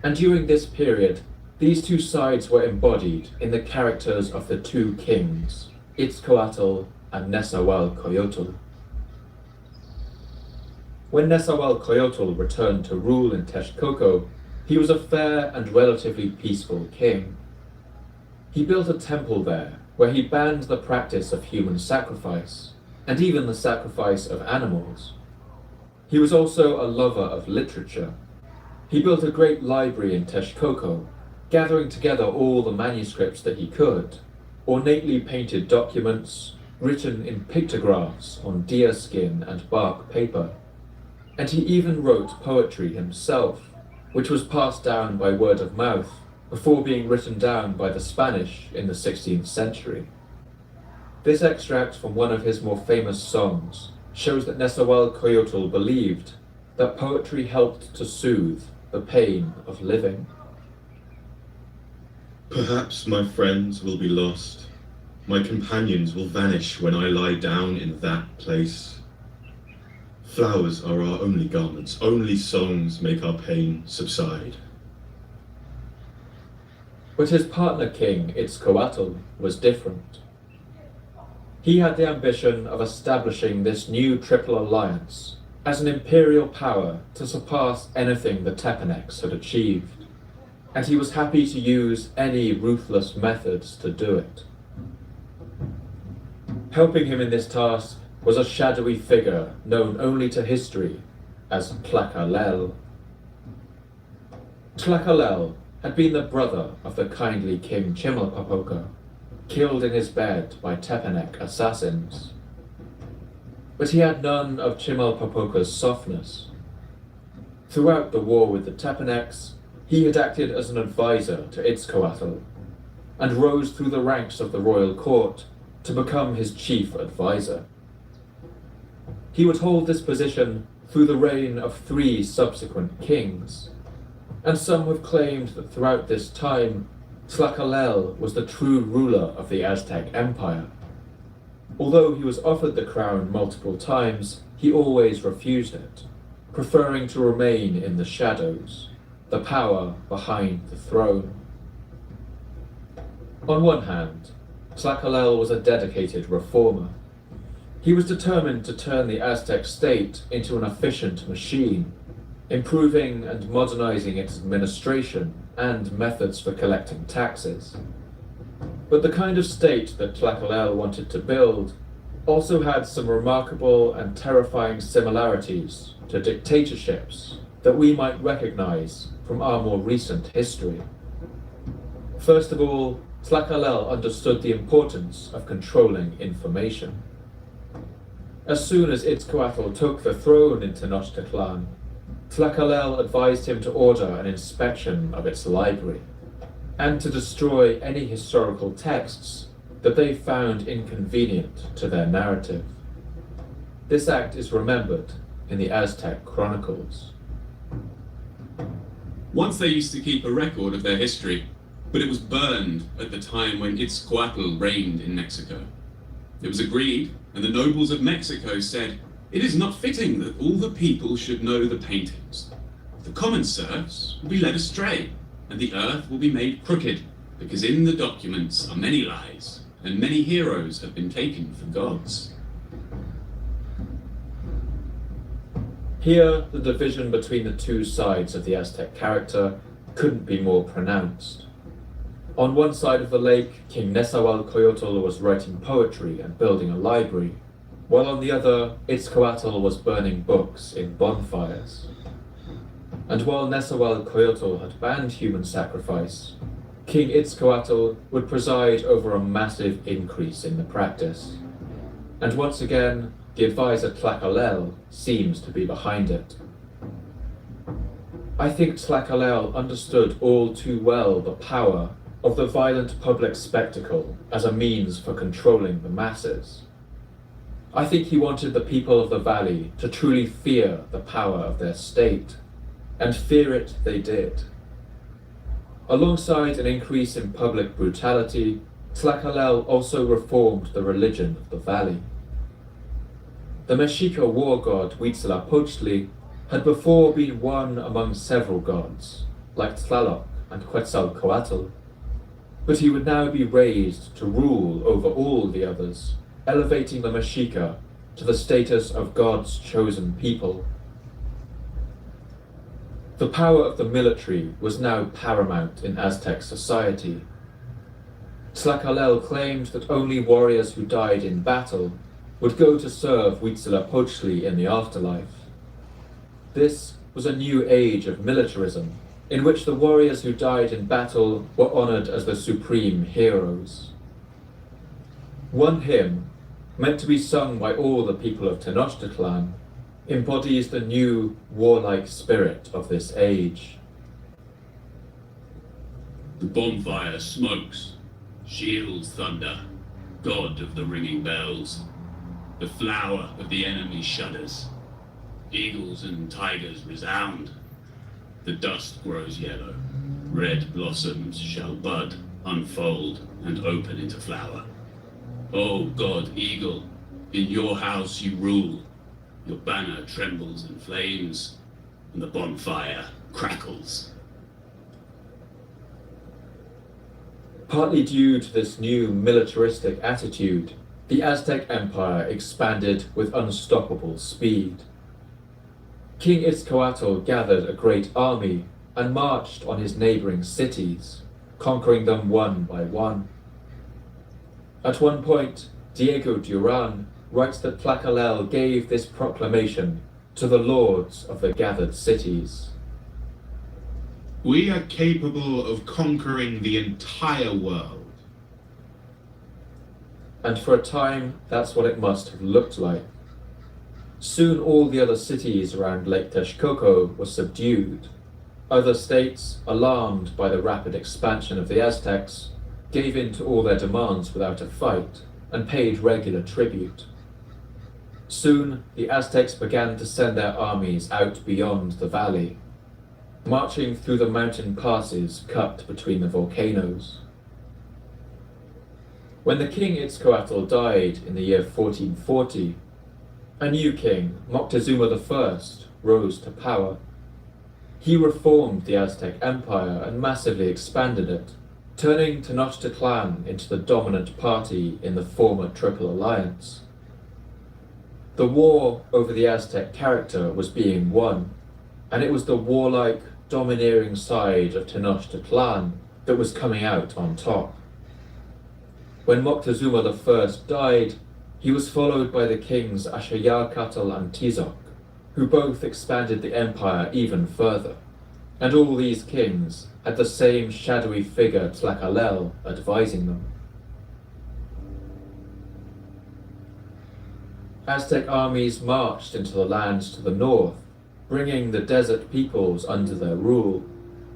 And during this period, these two sides were embodied in the characters of the two kings, Itzcoatl and Nezahualcoyotl. When Nezahualcoyotl returned to rule in Texcoco, he was a fair and relatively peaceful king. He built a temple there where he banned the practice of human sacrifice, and even the sacrifice of animals. He was also a lover of literature. He built a great library in Texcoco, gathering together all the manuscripts that he could, ornately painted documents written in pictographs on deer skin and bark paper. And he even wrote poetry himself, which was passed down by word of mouth before being written down by the Spanish in the 16th century. This extract from one of his more famous songs shows that Nezahualcoyotl believed that poetry helped to soothe the pain of living. Perhaps my friends will be lost. My companions will vanish when I lie down in that place. Flowers are our only garments, only songs make our pain subside. But his partner king, Itzcoatl, was different. He had the ambition of establishing this new triple alliance as an imperial power to surpass anything the Tepanecs had achieved, and he was happy to use any ruthless methods to do it. Helping him in this task was a shadowy figure known only to history as Tlacaelel. Tlacaelel had been the brother of the kindly King Chimalpopoca, killed in his bed by Tepanec assassins. But he had none of Chimalpopoca's softness. Throughout the war with the Tepanecs, he had acted as an advisor to Itzcoatl, and rose through the ranks of the royal court to become his chief advisor. He would hold this position through the reign of 3 subsequent kings, and some have claimed that throughout this time, Tlacaelel was the true ruler of the Aztec Empire. Although he was offered the crown multiple times, he always refused it, preferring to remain in the shadows, the power behind the throne. On one hand, Tlacaelel was a dedicated reformer. He was determined to turn the Aztec state into an efficient machine, improving and modernizing its administration and methods for collecting taxes. But the kind of state that Tlacaelel wanted to build also had some remarkable and terrifying similarities to dictatorships that we might recognize from our more recent history. First of all, Tlacaelel understood the importance of controlling information. As soon as Itzcoatl took the throne in Tenochtitlan, Tlacaelel advised him to order an inspection of its library, and to destroy any historical texts that they found inconvenient to their narrative. This act is remembered in the Aztec Chronicles. Once they used to keep a record of their history, but it was burned at the time when Itzcoatl reigned in Mexico. It was agreed, and the nobles of Mexico said, "It is not fitting that all the people should know the paintings. The common serfs will be led astray, and the earth will be made crooked, because in the documents are many lies, and many heroes have been taken for gods." Here, the division between the two sides of the Aztec character couldn't be more pronounced. On one side of the lake, King Nezahualcoyotl was writing poetry and building a library, while on the other, Itzcoatl was burning books in bonfires. And while Nezahualcoyotl had banned human sacrifice, King Itzcoatl would preside over a massive increase in the practice. and once again, the advisor Tlacaelel seems to be behind it. I think Tlacaelel understood all too well the power of the violent public spectacle as a means for controlling the masses. I think he wanted the people of the valley to truly fear the power of their state, and fear it they did. Alongside an increase in public brutality, Tlacaelel also reformed the religion of the valley. The Mexica war god Huitzilopochtli had before been one among several gods, like Tlaloc and Quetzalcoatl, but he would now be raised to rule over all the others, elevating the Mexica to the status of God's chosen people. The power of the military was now paramount in Aztec society. Tlacaelel claimed that only warriors who died in battle would go to serve Huitzilopochtli in the afterlife. This was a new age of militarism, in which the warriors who died in battle were honored as the supreme heroes. One hymn, meant to be sung by all the people of Tenochtitlan, embodies the new warlike spirit of this age. The bonfire smokes, shields thunder, god of the ringing bells. The flower of the enemy shudders, eagles and tigers resound. The dust grows yellow, red blossoms shall bud, unfold, and open into flower. O God Eagle, in your house you rule. Your banner trembles and flames, and the bonfire crackles. Partly due to this new militaristic attitude, the Aztec Empire expanded with unstoppable speed. King Itzcoatl gathered a great army and marched on his neighboring cities, conquering them one by one. At one point, Diego Duran writes that Tlacaelel gave this proclamation to the lords of the gathered cities. We are capable of conquering the entire world. And for a time, that's what it must have looked like. Soon all the other cities around Lake Texcoco were subdued. Other states, alarmed by the rapid expansion of the Aztecs, gave in to all their demands without a fight and paid regular tribute. Soon, the Aztecs began to send their armies out beyond the valley, marching through the mountain passes cut between the volcanoes. When the king Itzcoatl died in the year 1440, a new king, Moctezuma I, rose to power. He reformed the Aztec Empire and massively expanded it, turning Tenochtitlan into the dominant party in the former Triple Alliance. The war over the Aztec character was being won, and it was the warlike, domineering side of Tenochtitlan that was coming out on top. When Moctezuma I died, he was followed by the kings Ashayarkatl and Tizoc, who both expanded the empire even further, and all these kings had the same shadowy figure Tlacaelel advising them. Aztec armies marched into the lands to the north, bringing the desert peoples under their rule.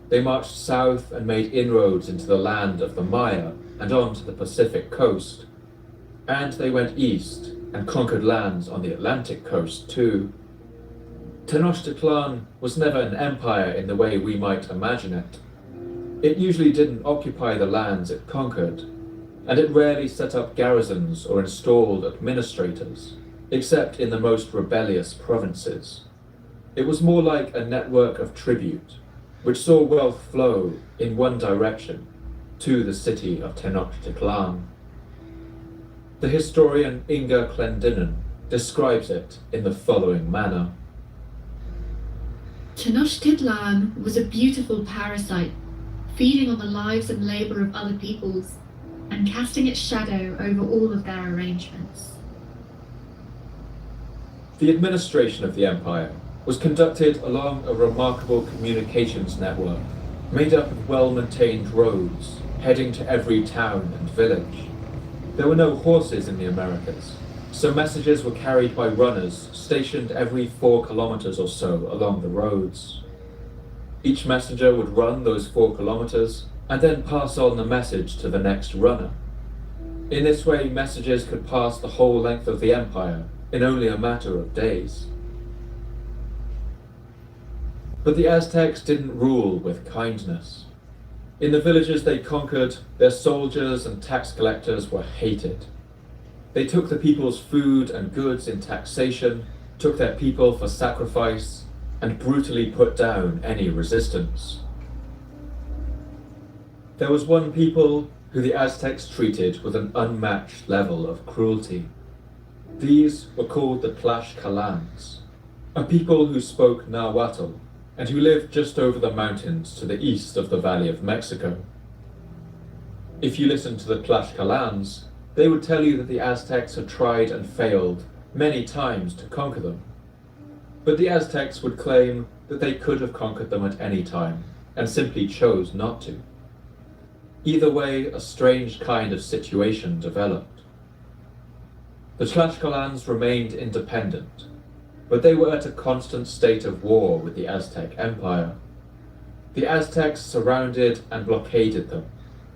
They marched south and made inroads into the land of the Maya and onto the Pacific coast. And they went east and conquered lands on the Atlantic coast too. Tenochtitlan was never an empire in the way we might imagine it. It usually didn't occupy the lands it conquered, and it rarely set up garrisons or installed administrators, except in the most rebellious provinces. It was more like a network of tribute, which saw wealth flow in one direction to the city of Tenochtitlan. The historian Inga Clendinnen describes it in the following manner. Tenochtitlan was a beautiful parasite, feeding on the lives and labour of other peoples, and casting its shadow over all of their arrangements. The administration of the empire was conducted along a remarkable communications network, made up of well-maintained roads, heading to every town and village. There were no horses in the Americas, So messages were carried by runners stationed every 4 kilometers or so along the roads. Each messenger would run those 4 kilometers and then pass on the message to the next runner. In this way, messages could pass the whole length of the empire in only a matter of days. But the Aztecs didn't rule with kindness. In the villages they conquered, their soldiers and tax collectors were hated. They took the people's food and goods in taxation, took their people for sacrifice, and brutally put down any resistance. There was one people who the Aztecs treated with an unmatched level of cruelty. These were called the Tlaxcalans, a people who spoke Nahuatl and who lived just over the mountains to the east of the Valley of Mexico. If you listen to the Tlaxcalans, they would tell you that the Aztecs had tried and failed many times to conquer them. But the Aztecs would claim that they could have conquered them at any time and simply chose not to. Either way, a strange kind of situation developed. The Tlaxcalans remained independent, but they were at a constant state of war with the Aztec Empire. The Aztecs surrounded and blockaded them,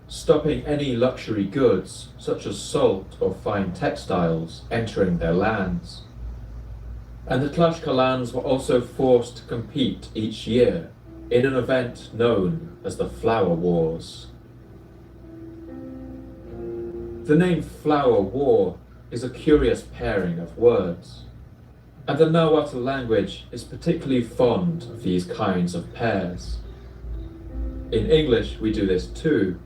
stopping any luxury goods, such as salt or fine textiles, entering their lands. And the Tlaxcalans were also forced to compete each year in an event known as the Flower Wars. The name Flower War is a curious pairing of words, and the Nahuatl language is particularly fond of these kinds of pairs. In English, we do this too.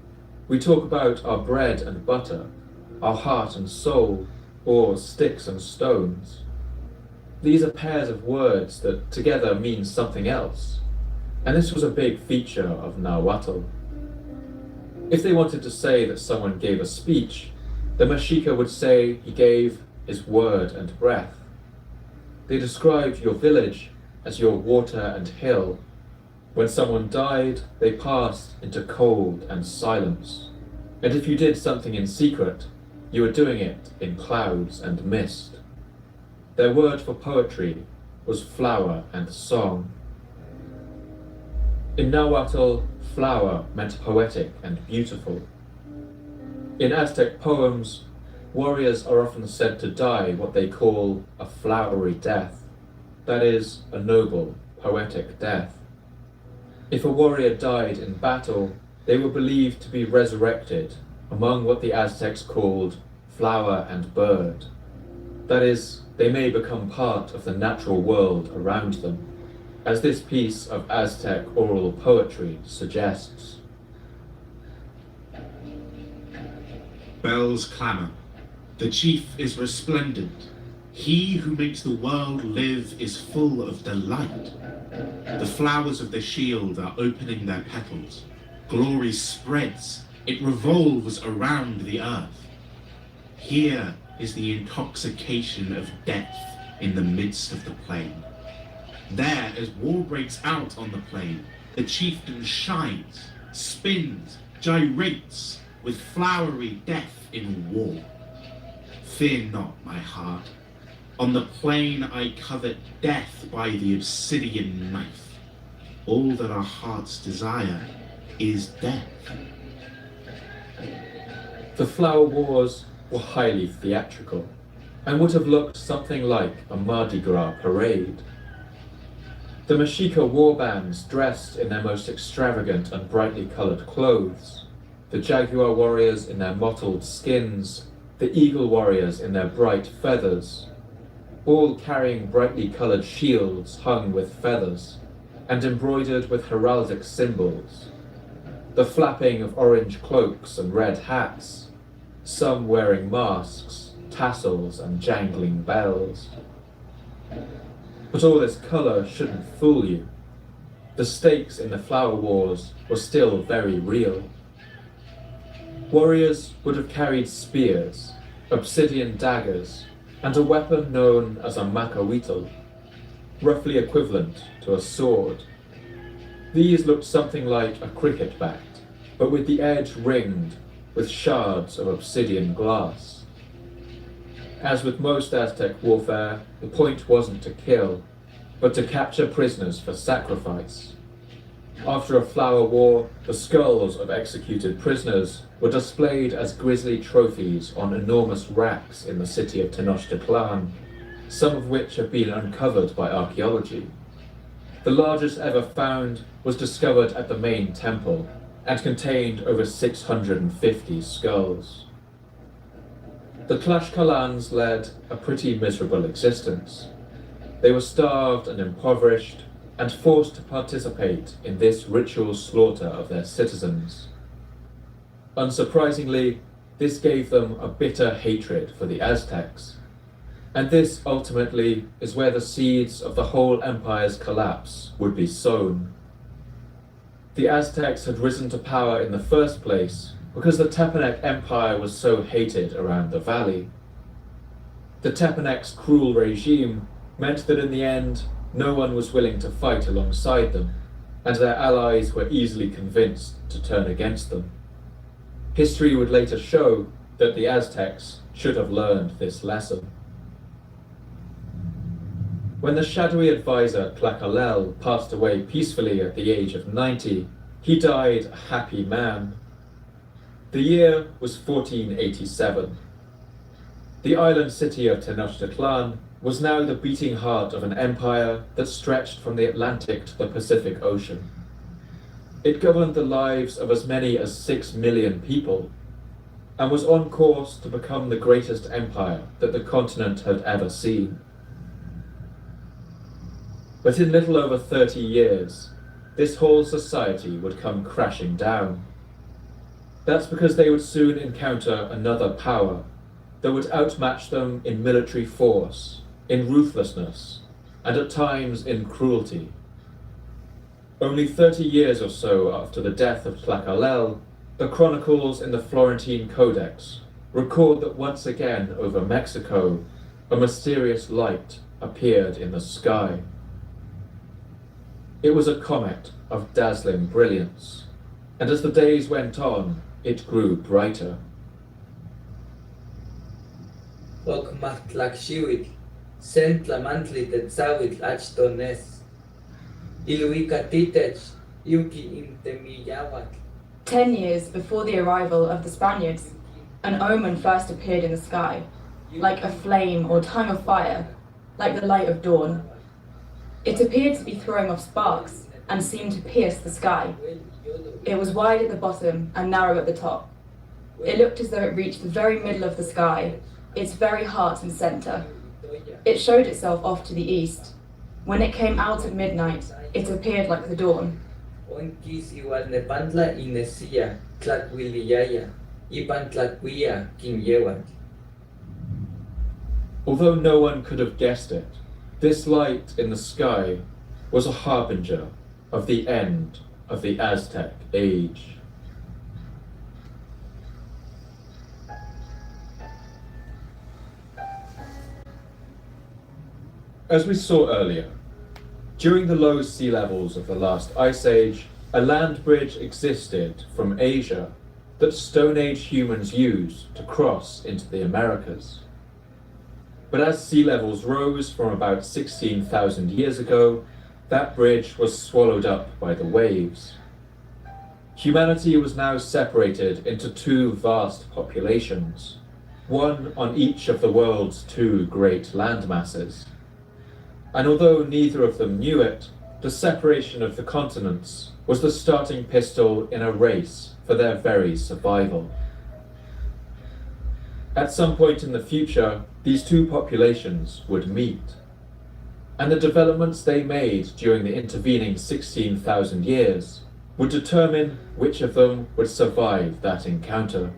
We talk about our bread and butter, our heart and soul, or sticks and stones. These are pairs of words that together mean something else, and this was a big feature of Nahuatl. If they wanted to say that someone gave a speech, the Mexica would say he gave his word and breath. They described your village as your water and hill. When someone died, they passed into cold and silence. And if you did something in secret, you were doing it in clouds and mist. Their word for poetry was flower and song. In Nahuatl, flower meant poetic and beautiful. In Aztec poems, warriors are often said to die what they call a flowery death, that is, a noble, poetic death. If a warrior died in battle, they were believed to be resurrected among what the Aztecs called flower and bird. That is, they may become part of the natural world around them, as this piece of Aztec oral poetry suggests. Bells clamour. The chief is resplendent. He who makes the world live is full of delight. The flowers of the shield are opening their petals. Glory spreads. It revolves around the earth. Here is the intoxication of death in the midst of the plain. There, as war breaks out on the plain, the chieftain shines, spins, gyrates, with flowery death in war. Fear not, my heart. On the plain I covet death by the obsidian knife. All that our hearts desire is death. The Flower Wars were highly theatrical, and would have looked something like a Mardi Gras parade. The Mexica war bands dressed in their most extravagant and brightly coloured clothes, the Jaguar warriors in their mottled skins, the Eagle warriors in their bright feathers, all carrying brightly coloured shields hung with feathers and embroidered with heraldic symbols, the flapping of orange cloaks and red hats, some wearing masks, tassels and jangling bells. But all this colour shouldn't fool you. The stakes in the Flower Wars were still very real. Warriors would have carried spears, obsidian daggers, and a weapon known as a macahuitl, roughly equivalent to a sword. These looked something like a cricket bat, but with the edge ringed with shards of obsidian glass. As with most Aztec warfare, the point wasn't to kill, but to capture prisoners for sacrifice. After a flower war, the skulls of executed prisoners were displayed as grisly trophies on enormous racks in the city of Tenochtitlan, some of which have been uncovered by archaeology. The largest ever found was discovered at the main temple and contained over 650 skulls. The Tlaxcalans led a pretty miserable existence. They were starved and impoverished and forced to participate in this ritual slaughter of their citizens. Unsurprisingly, this gave them a bitter hatred for the Aztecs, and this ultimately is where the seeds of the whole empire's collapse would be sown. The Aztecs had risen to power in the first place because the Tepanec Empire was so hated around the valley. The Tepanec's cruel regime meant that in the end, no one was willing to fight alongside them, and their allies were easily convinced to turn against them. History would later show that the Aztecs should have learned this lesson. When the shadowy advisor Tlacaelel passed away peacefully at the age of 90, he died a happy man. The year was 1487. The island city of Tenochtitlan was now the beating heart of an empire that stretched from the Atlantic to the Pacific Ocean. It governed the lives of as many as 6 million people, and was on course to become the greatest empire that the continent had ever seen. But in little over 30 years, this whole society would come crashing down. That's because they would soon encounter another power that would outmatch them in military force, in ruthlessness, and at times in cruelty. Only 30 years or so after the death of Tlacaelel, the chronicles in the Florentine Codex record that once again over Mexico, a mysterious light appeared in the sky. It was a comet of dazzling brilliance, and as the days went on, it grew brighter. Okmatlakxiwitl, Sentlamantli tetzawitl achtones, Iluikatitech, Yuki imtemiyawatl. 10 years before the arrival of the Spaniards, an omen first appeared in the sky, like a flame or tongue of fire, like the light of dawn. It appeared to be throwing off sparks and seemed to pierce the sky. It was wide at the bottom and narrow at the top. It looked as though it reached the very middle of the sky, its very heart and center. It showed itself off to the east. When it came out at midnight, it appeared like the dawn. Although no one could have guessed it, this light in the sky was a harbinger of the end of the Aztec age. As we saw earlier, during the low sea levels of the last ice age, a land bridge existed from Asia that Stone Age humans used to cross into the Americas. But as sea levels rose from about 16,000 years ago, that bridge was swallowed up by the waves. Humanity was now separated into two vast populations, one on each of the world's two great landmasses. And although neither of them knew it, the separation of the continents was the starting pistol in a race for their very survival. At some point in the future, these two populations would meet, and the developments they made during the intervening 16,000 years would determine which of them would survive that encounter.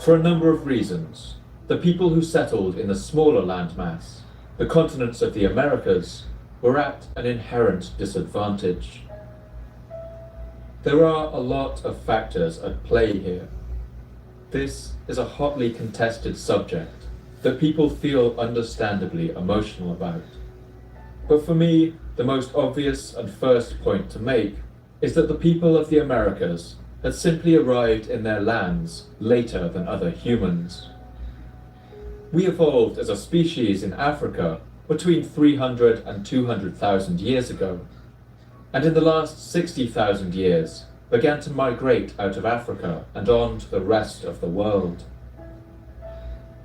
For a number of reasons, the people who settled in the smaller landmass, the continents of the Americas, were at an inherent disadvantage. There are a lot of factors at play here. This is a hotly contested subject that people feel understandably emotional about. But for me, the most obvious and first point to make is that the people of the Americas had simply arrived in their lands later than other humans. We evolved as a species in Africa between 300 and 200,000 years ago, and in the last 60,000 years began to migrate out of Africa and on to the rest of the world.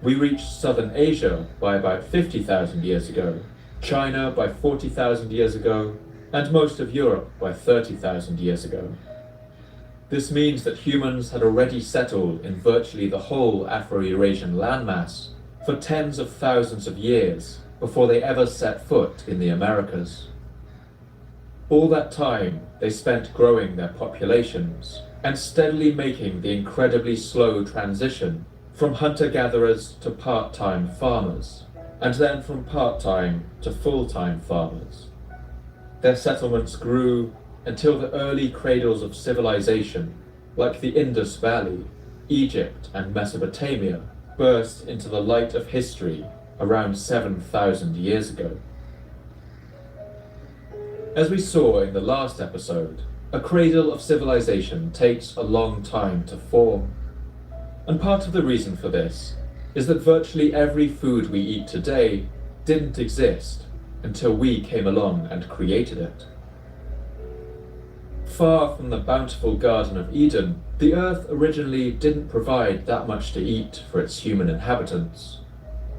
We reached southern Asia by about 50,000 years ago, China by 40,000 years ago, and most of Europe by 30,000 years ago. This means that humans had already settled in virtually the whole Afro-Eurasian landmass for tens of thousands of years before they ever set foot in the Americas. All that time, they spent growing their populations and steadily making the incredibly slow transition from hunter-gatherers to part-time farmers, and then from part-time to full-time farmers. Their settlements grew until the early cradles of civilization, like the Indus Valley, Egypt, and Mesopotamia, burst into the light of history around 7,000 years ago. As we saw in the last episode, a cradle of civilization takes a long time to form. And part of the reason for this is that virtually every food we eat today didn't exist until we came along and created it. Far from the bountiful Garden of Eden, the earth originally didn't provide that much to eat for its human inhabitants,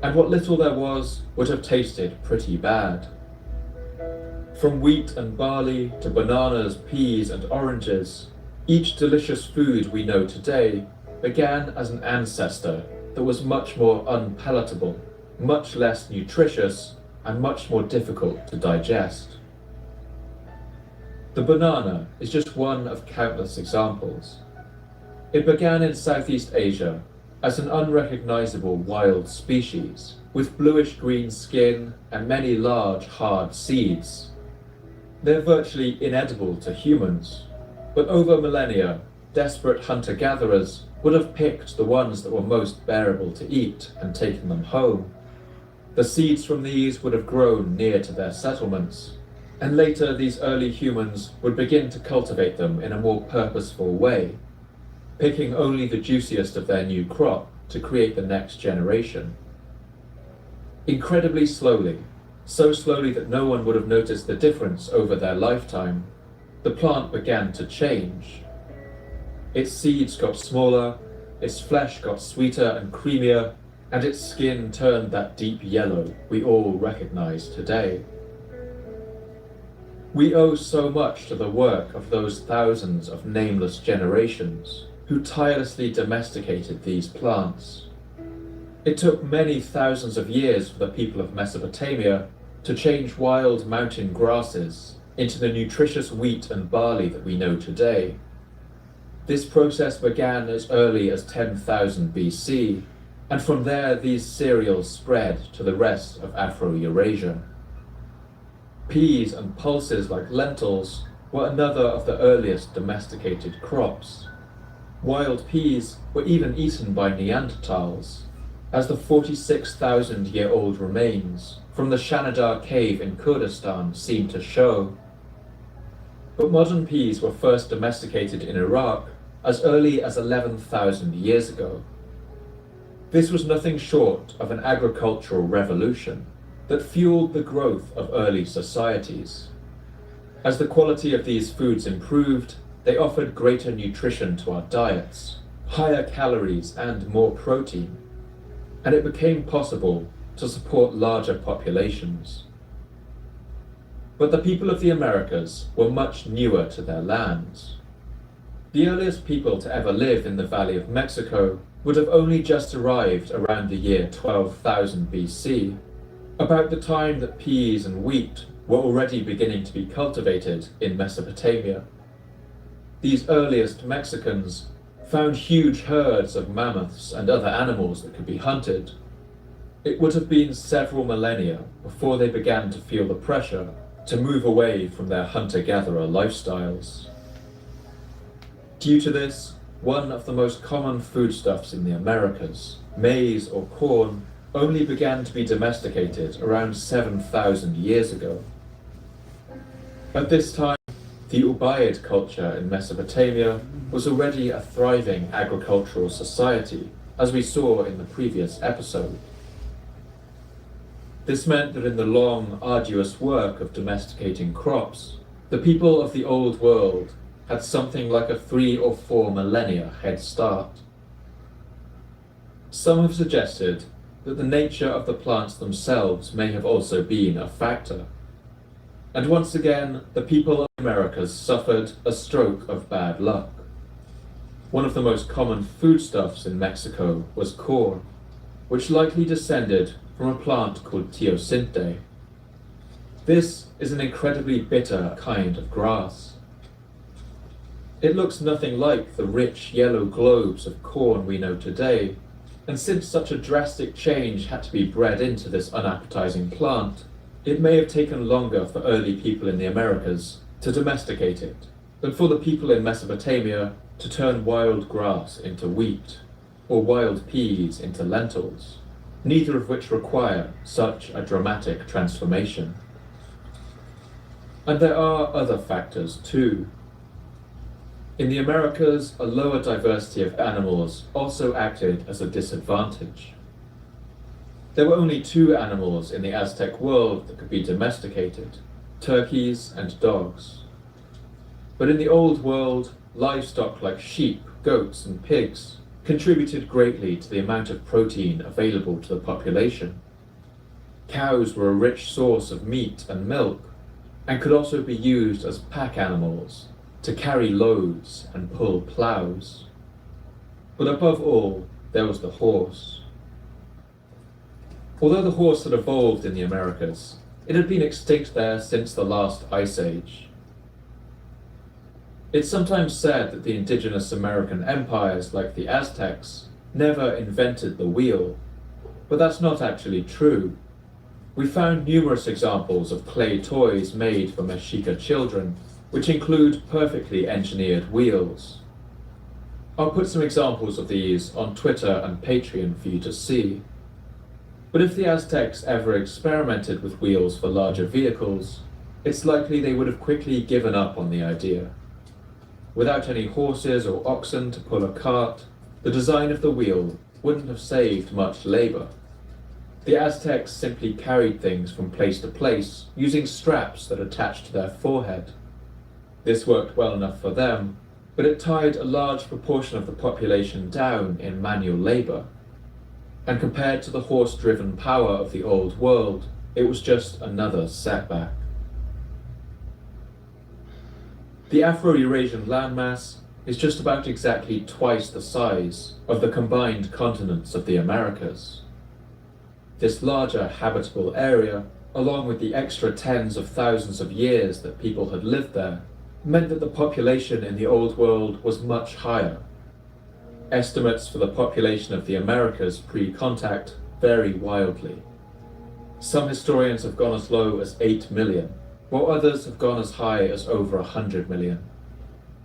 and what little there was would have tasted pretty bad. From wheat and barley to bananas, peas, and oranges, each delicious food we know today began as an ancestor that was much more unpalatable, much less nutritious, and much more difficult to digest. The banana is just one of countless examples. It began in Southeast Asia as an unrecognizable wild species with bluish-green skin and many large, hard seeds. They're virtually inedible to humans, but over millennia, desperate hunter-gatherers would have picked the ones that were most bearable to eat and taken them home. The seeds from these would have grown near to their settlements, and later these early humans would begin to cultivate them in a more purposeful way, picking only the juiciest of their new crop to create the next generation. Incredibly slowly, so slowly that no one would have noticed the difference over their lifetime, the plant began to change. Its seeds got smaller, its flesh got sweeter and creamier, and its skin turned that deep yellow we all recognize today. We owe so much to the work of those thousands of nameless generations who tirelessly domesticated these plants. It took many thousands of years for the people of Mesopotamia to change wild mountain grasses into the nutritious wheat and barley that we know today. This process began as early as 10,000 BC, and from there these cereals spread to the rest of Afro-Eurasia. Peas and pulses like lentils were another of the earliest domesticated crops. Wild peas were even eaten by Neanderthals, as the 46,000-year-old remains from the Shanidar cave in Kurdistan seem to show. But modern peas were first domesticated in Iraq as early as 11,000 years ago. This was nothing short of an agricultural revolution that fueled the growth of early societies. As the quality of these foods improved, they offered greater nutrition to our diets, higher calories and more protein, and it became possible to support larger populations. But the people of the Americas were much newer to their lands. The earliest people to ever live in the Valley of Mexico would have only just arrived around the year 12,000 BC, about the time that peas and wheat were already beginning to be cultivated in Mesopotamia. These earliest Mexicans found huge herds of mammoths and other animals that could be hunted. It would have been several millennia before they began to feel the pressure to move away from their hunter-gatherer lifestyles. Due to this, one of the most common foodstuffs in the Americas, maize or corn, only began to be domesticated around 7,000 years ago. At this time, the Ubaid culture in Mesopotamia was already a thriving agricultural society, as we saw in the previous episode. This meant that in the long, arduous work of domesticating crops, the people of the Old World had something like a 3 or 4 millennia head start. Some have suggested that the nature of the plants themselves may have also been a factor. And once again, the people of the Americas suffered a stroke of bad luck. One of the most common foodstuffs in Mexico was corn, which likely descended from a plant called teosinte. This is an incredibly bitter kind of grass. It looks nothing like the rich yellow globes of corn we know today, and since such a drastic change had to be bred into this unappetizing plant, it may have taken longer for early people in the Americas to domesticate it than for the people in Mesopotamia to turn wild grass into wheat, or wild peas into lentils, neither of which require such a dramatic transformation. And there are other factors too. In the Americas, a lower diversity of animals also acted as a disadvantage. There were only 2 animals in the Aztec world that could be domesticated, turkeys and dogs. But in the Old World, livestock like sheep, goats, and pigs contributed greatly to the amount of protein available to the population. Cows were a rich source of meat and milk, and could also be used as pack animals to carry loads and pull plows. But above all, there was the horse. Although the horse had evolved in the Americas, it had been extinct there since the last ice age. It's sometimes said that the indigenous American empires, like the Aztecs, never invented the wheel, but that's not actually true. We found numerous examples of clay toys made for Mexica children, which include perfectly engineered wheels. I'll put some examples of these on Twitter and Patreon for you to see. But if the Aztecs ever experimented with wheels for larger vehicles, it's likely they would have quickly given up on the idea. Without any horses or oxen to pull a cart, the design of the wheel wouldn't have saved much labor. The Aztecs simply carried things from place to place using straps that attached to their forehead. This worked well enough for them, but it tied a large proportion of the population down in manual labor. And compared to the horse-driven power of the Old World, it was just another setback. The Afro-Eurasian landmass is just about exactly twice the size of the combined continents of the Americas. This larger habitable area, along with the extra tens of thousands of years that people had lived there, meant that the population in the Old World was much higher. Estimates for the population of the Americas pre-contact vary wildly. Some historians have gone as low as 8 million, while others have gone as high as over 100 million.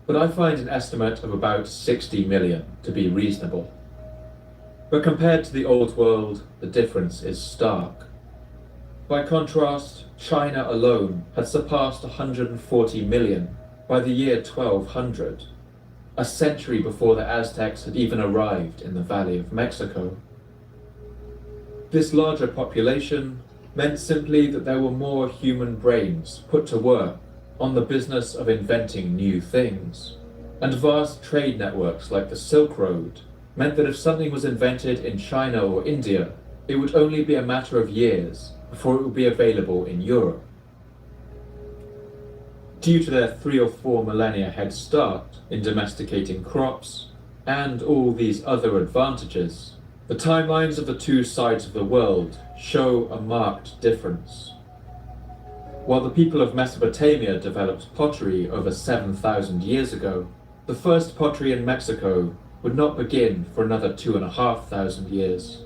But I find an estimate of about 60 million to be reasonable. But compared to the Old World, the difference is stark. By contrast, China alone had surpassed 140 million by the year 1200, a century before the Aztecs had even arrived in the Valley of Mexico. This larger population meant simply that there were more human brains put to work on the business of inventing new things, and vast trade networks like the Silk Road meant that if something was invented in China or India, it would only be a matter of years before it would be available in Europe. Due to their 3 or 4 millennia head start in domesticating crops, and all these other advantages, the timelines of the 2 sides of the world show a marked difference. While the people of Mesopotamia developed pottery over 7,000 years ago, the first pottery in Mexico would not begin for another 2,500 years.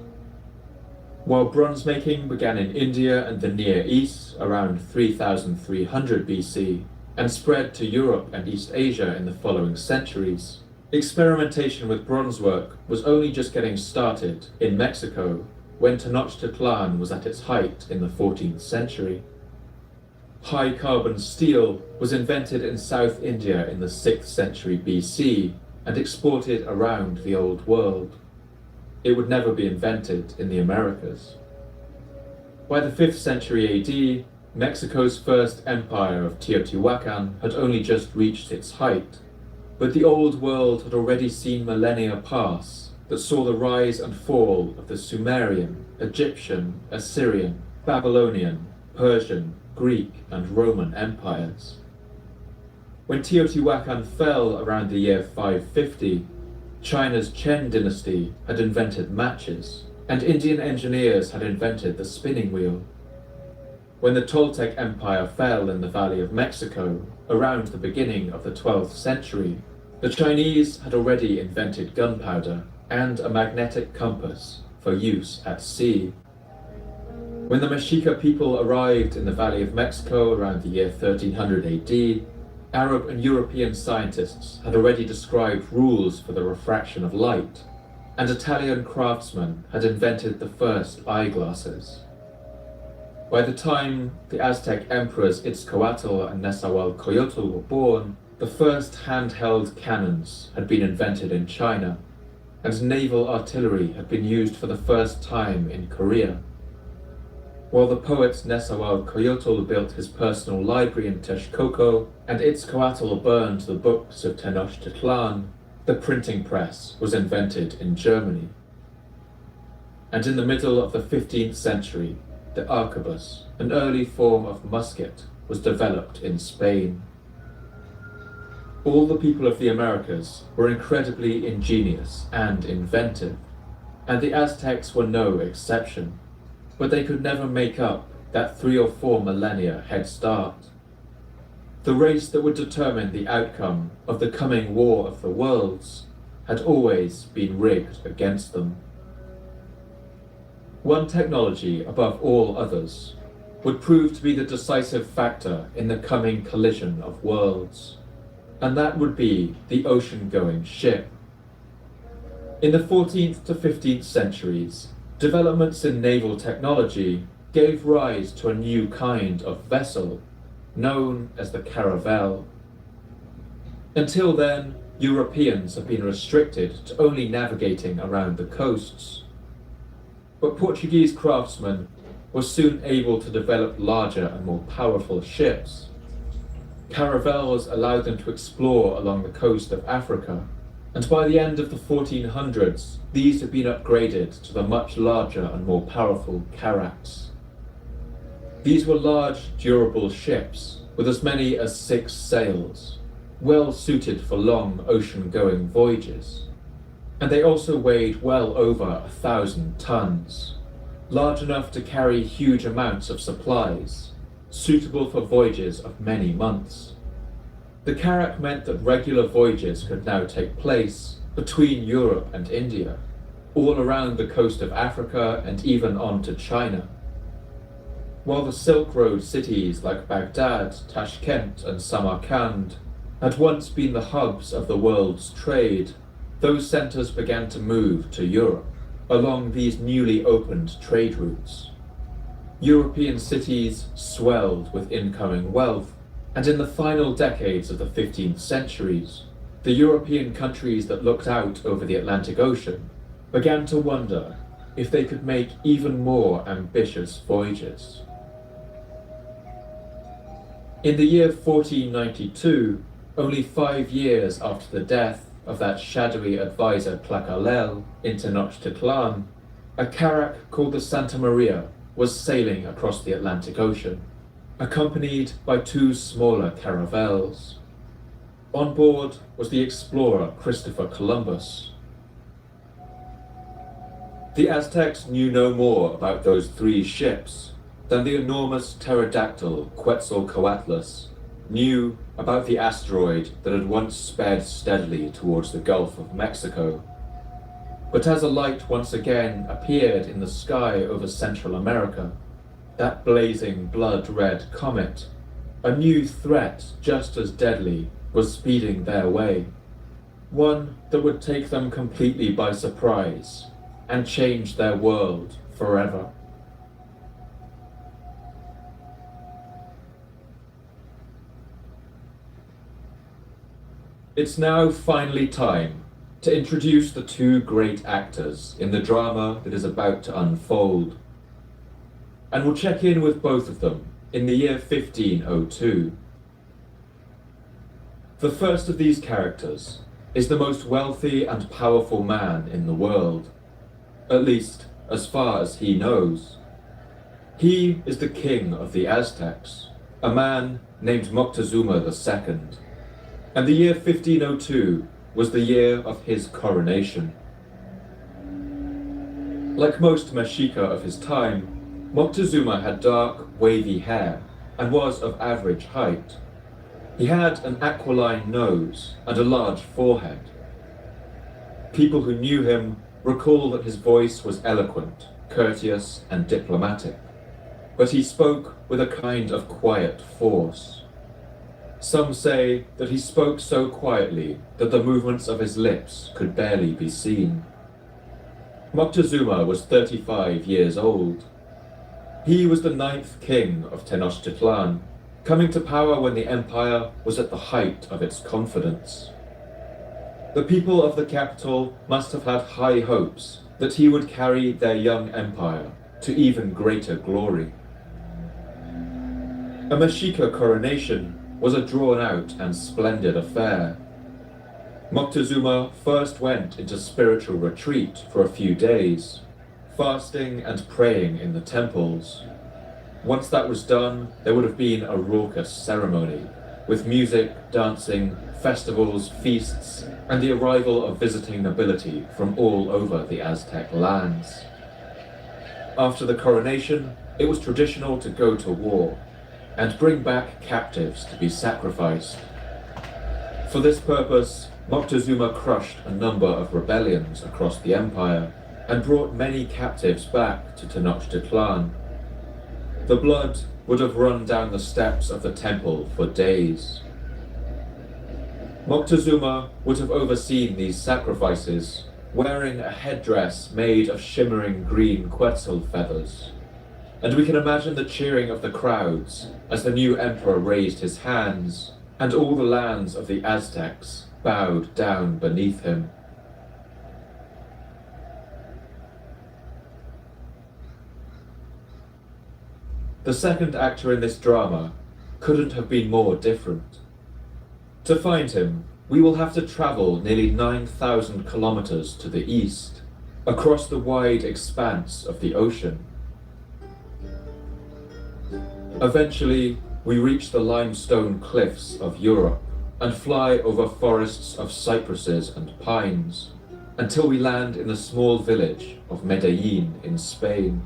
While bronze making began in India and the Near East around 3,300 BC, and spread to Europe and East Asia in the following centuries, experimentation with bronze work was only just getting started in Mexico when Tenochtitlan was at its height in the 14th century. High-carbon steel was invented in South India in the 6th century BC and exported around the Old World. It would never be invented in the Americas. By the 5th century AD, Mexico's first empire of Teotihuacan had only just reached its height, but the old world had already seen millennia pass that saw the rise and fall of the Sumerian, Egyptian, Assyrian, Babylonian, Persian, Greek, and Roman empires. When Teotihuacan fell around the year 550, China's Chen dynasty had invented matches, and Indian engineers had invented the spinning wheel. When the Toltec Empire fell in the Valley of Mexico, around the beginning of the 12th century, the Chinese had already invented gunpowder and a magnetic compass for use at sea. When the Mexica people arrived in the Valley of Mexico around the year 1300 AD, Arab and European scientists had already described rules for the refraction of light, and Italian craftsmen had invented the first eyeglasses. By the time the Aztec emperors Itzcoatl and Nezahualcoyotl were born, the first handheld cannons had been invented in China, and naval artillery had been used for the first time in Korea. While the poet Nezahualcoyotl built his personal library in Texcoco and Itzcoatl burned the books of Tenochtitlan, the printing press was invented in Germany. And in the middle of the 15th century, the arquebus, an early form of musket, was developed in Spain. All the people of the Americas were incredibly ingenious and inventive, and the Aztecs were no exception. But they could never make up that 3 or 4 millennia head start. The race that would determine the outcome of the coming War of the Worlds had always been rigged against them. One technology above all others would prove to be the decisive factor in the coming collision of worlds, and that would be the ocean-going ship. In the 14th to 15th centuries, developments in naval technology gave rise to a new kind of vessel, known as the caravel. Until then, Europeans have been restricted to only navigating around the coasts. But Portuguese craftsmen were soon able to develop larger and more powerful ships. Caravels allowed them to explore along the coast of Africa, and by the end of the 1400s, these had been upgraded to the much larger and more powerful carracks. These were large, durable ships with as many as 6 sails, well suited for long ocean-going voyages. And they also weighed well over 1,000 tons, large enough to carry huge amounts of supplies, suitable for voyages of many months. The carrack meant that regular voyages could now take place between Europe and India, all around the coast of Africa and even on to China. While the Silk Road cities like Baghdad, Tashkent and Samarkand had once been the hubs of the world's trade, those centres began to move to Europe along these newly opened trade routes. European cities swelled with incoming wealth, and in the final decades of the 15th centuries, the European countries that looked out over the Atlantic Ocean began to wonder if they could make even more ambitious voyages. In the year 1492, only 5 years after the death of that shadowy advisor Tlacaelel in Tenochtitlan, a carrack called the Santa Maria was sailing across the Atlantic Ocean, accompanied by 2 smaller caravels. On board was the explorer Christopher Columbus. The Aztecs knew no more about those 3 ships than the enormous pterodactyl Quetzalcoatlus knew about the asteroid that had once sped steadily towards the Gulf of Mexico. But as a light once again appeared in the sky over Central America, that blazing blood-red comet, a new threat just as deadly was speeding their way, one that would take them completely by surprise and change their world forever. It's now finally time to introduce the 2 great actors in the drama that is about to unfold. and will check in with both of them in the year 1502. The first of these characters is the most wealthy and powerful man in the world, at least as far as he knows. He is the king of the Aztecs, a man named Moctezuma II, and the year 1502 was the year of his coronation. Like most Mexica of his time, Moctezuma had dark, wavy hair and was of average height. He had an aquiline nose and a large forehead. People who knew him recall that his voice was eloquent, courteous, and diplomatic, but he spoke with a kind of quiet force. Some say that he spoke so quietly that the movements of his lips could barely be seen. Moctezuma was 35 years old. He was the 9th king of Tenochtitlan, coming to power when the empire was at the height of its confidence. The people of the capital must have had high hopes that he would carry their young empire to even greater glory. A Mexica coronation was a drawn-out and splendid affair. Moctezuma first went into spiritual retreat for a few days, fasting and praying in the temples. Once that was done, there would have been a raucous ceremony, with music, dancing, festivals, feasts, and the arrival of visiting nobility from all over the Aztec lands. After the coronation, it was traditional to go to war and bring back captives to be sacrificed. For this purpose, Moctezuma crushed a number of rebellions across the empire and brought many captives back to Tenochtitlan. The blood would have run down the steps of the temple for days. Moctezuma would have overseen these sacrifices, wearing a headdress made of shimmering green quetzal feathers. And we can imagine the cheering of the crowds as the new emperor raised his hands, and all the lands of the Aztecs bowed down beneath him. The second actor in this drama couldn't have been more different. To find him, we will have to travel nearly 9,000 kilometers to the east, across the wide expanse of the ocean. Eventually, we reach the limestone cliffs of Europe and fly over forests of cypresses and pines until we land in the small village of Medellin in Spain.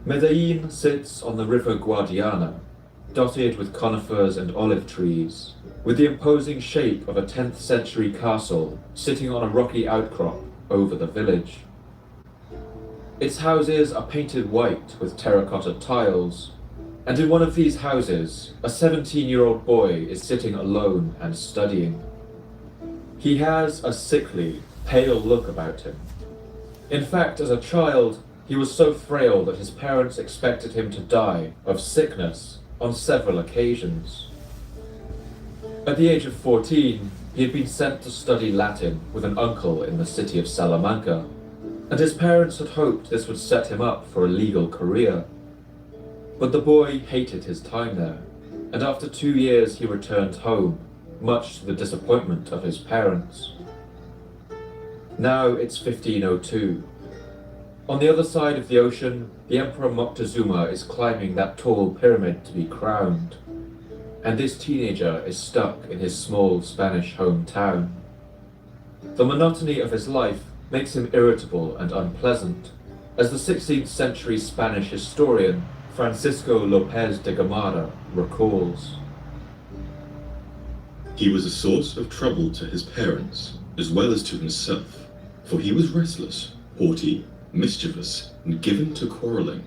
Medellin sits on the river Guadiana, dotted with conifers and olive trees, with the imposing shape of a 10th century castle sitting on a rocky outcrop over the village. Its houses are painted white with terracotta tiles, and in one of these houses, a 17-year-old boy is sitting alone and studying. He has a sickly, pale look about him. In fact, as a child, he was so frail that his parents expected him to die of sickness on several occasions. At the age of 14, he had been sent to study Latin with an uncle in the city of Salamanca, and his parents had hoped this would set him up for a legal career. But the boy hated his time there, and after 2 years he returned home, much to the disappointment of his parents. Now it's 1502. On the other side of the ocean, the Emperor Moctezuma is climbing that tall pyramid to be crowned, and this teenager is stuck in his small Spanish hometown. The monotony of his life makes him irritable and unpleasant, as the 16th century Spanish historian Francisco López de Gamara recalls. He was a source of trouble to his parents, as well as to himself, for he was restless, haughty, mischievous, and given to quarreling.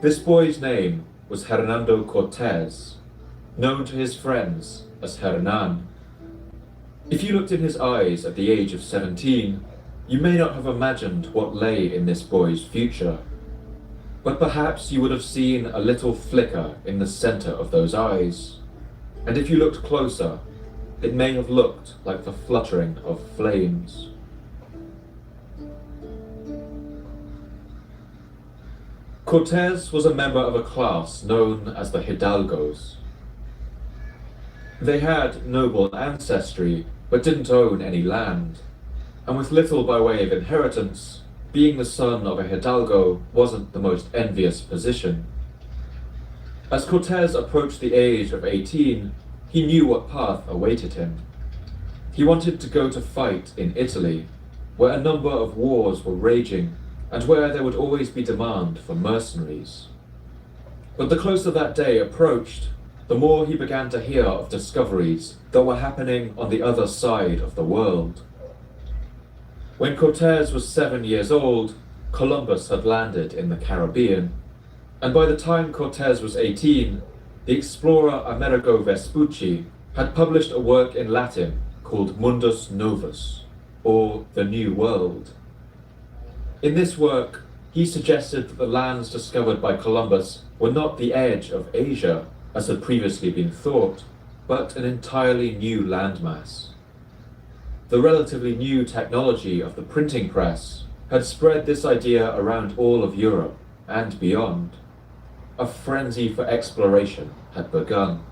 This boy's name was Hernando Cortés, known to his friends as Hernan. If you looked in his eyes at the age of 17, you may not have imagined what lay in this boy's future. But perhaps you would have seen a little flicker in the center of those eyes, and if you looked closer, it may have looked like the fluttering of flames. Cortés was a member of a class known as the Hidalgos. They had noble ancestry, but didn't own any land, and with little by way of inheritance, being the son of a Hidalgo wasn't the most envious position. As Cortés approached the age of 18, he knew what path awaited him. He wanted to go to fight in Italy, where a number of wars were raging, and where there would always be demand for mercenaries. But the closer that day approached, the more he began to hear of discoveries that were happening on the other side of the world. When Cortés was 7 years old, Columbus had landed in the Caribbean, and by the time Cortés was 18, the explorer Amerigo Vespucci had published a work in Latin called Mundus Novus, or the New World. In this work, he suggested that the lands discovered by Columbus were not the edge of Asia, as had previously been thought, but an entirely new landmass. The relatively new technology of the printing press had spread this idea around all of Europe and beyond. A frenzy for exploration had begun.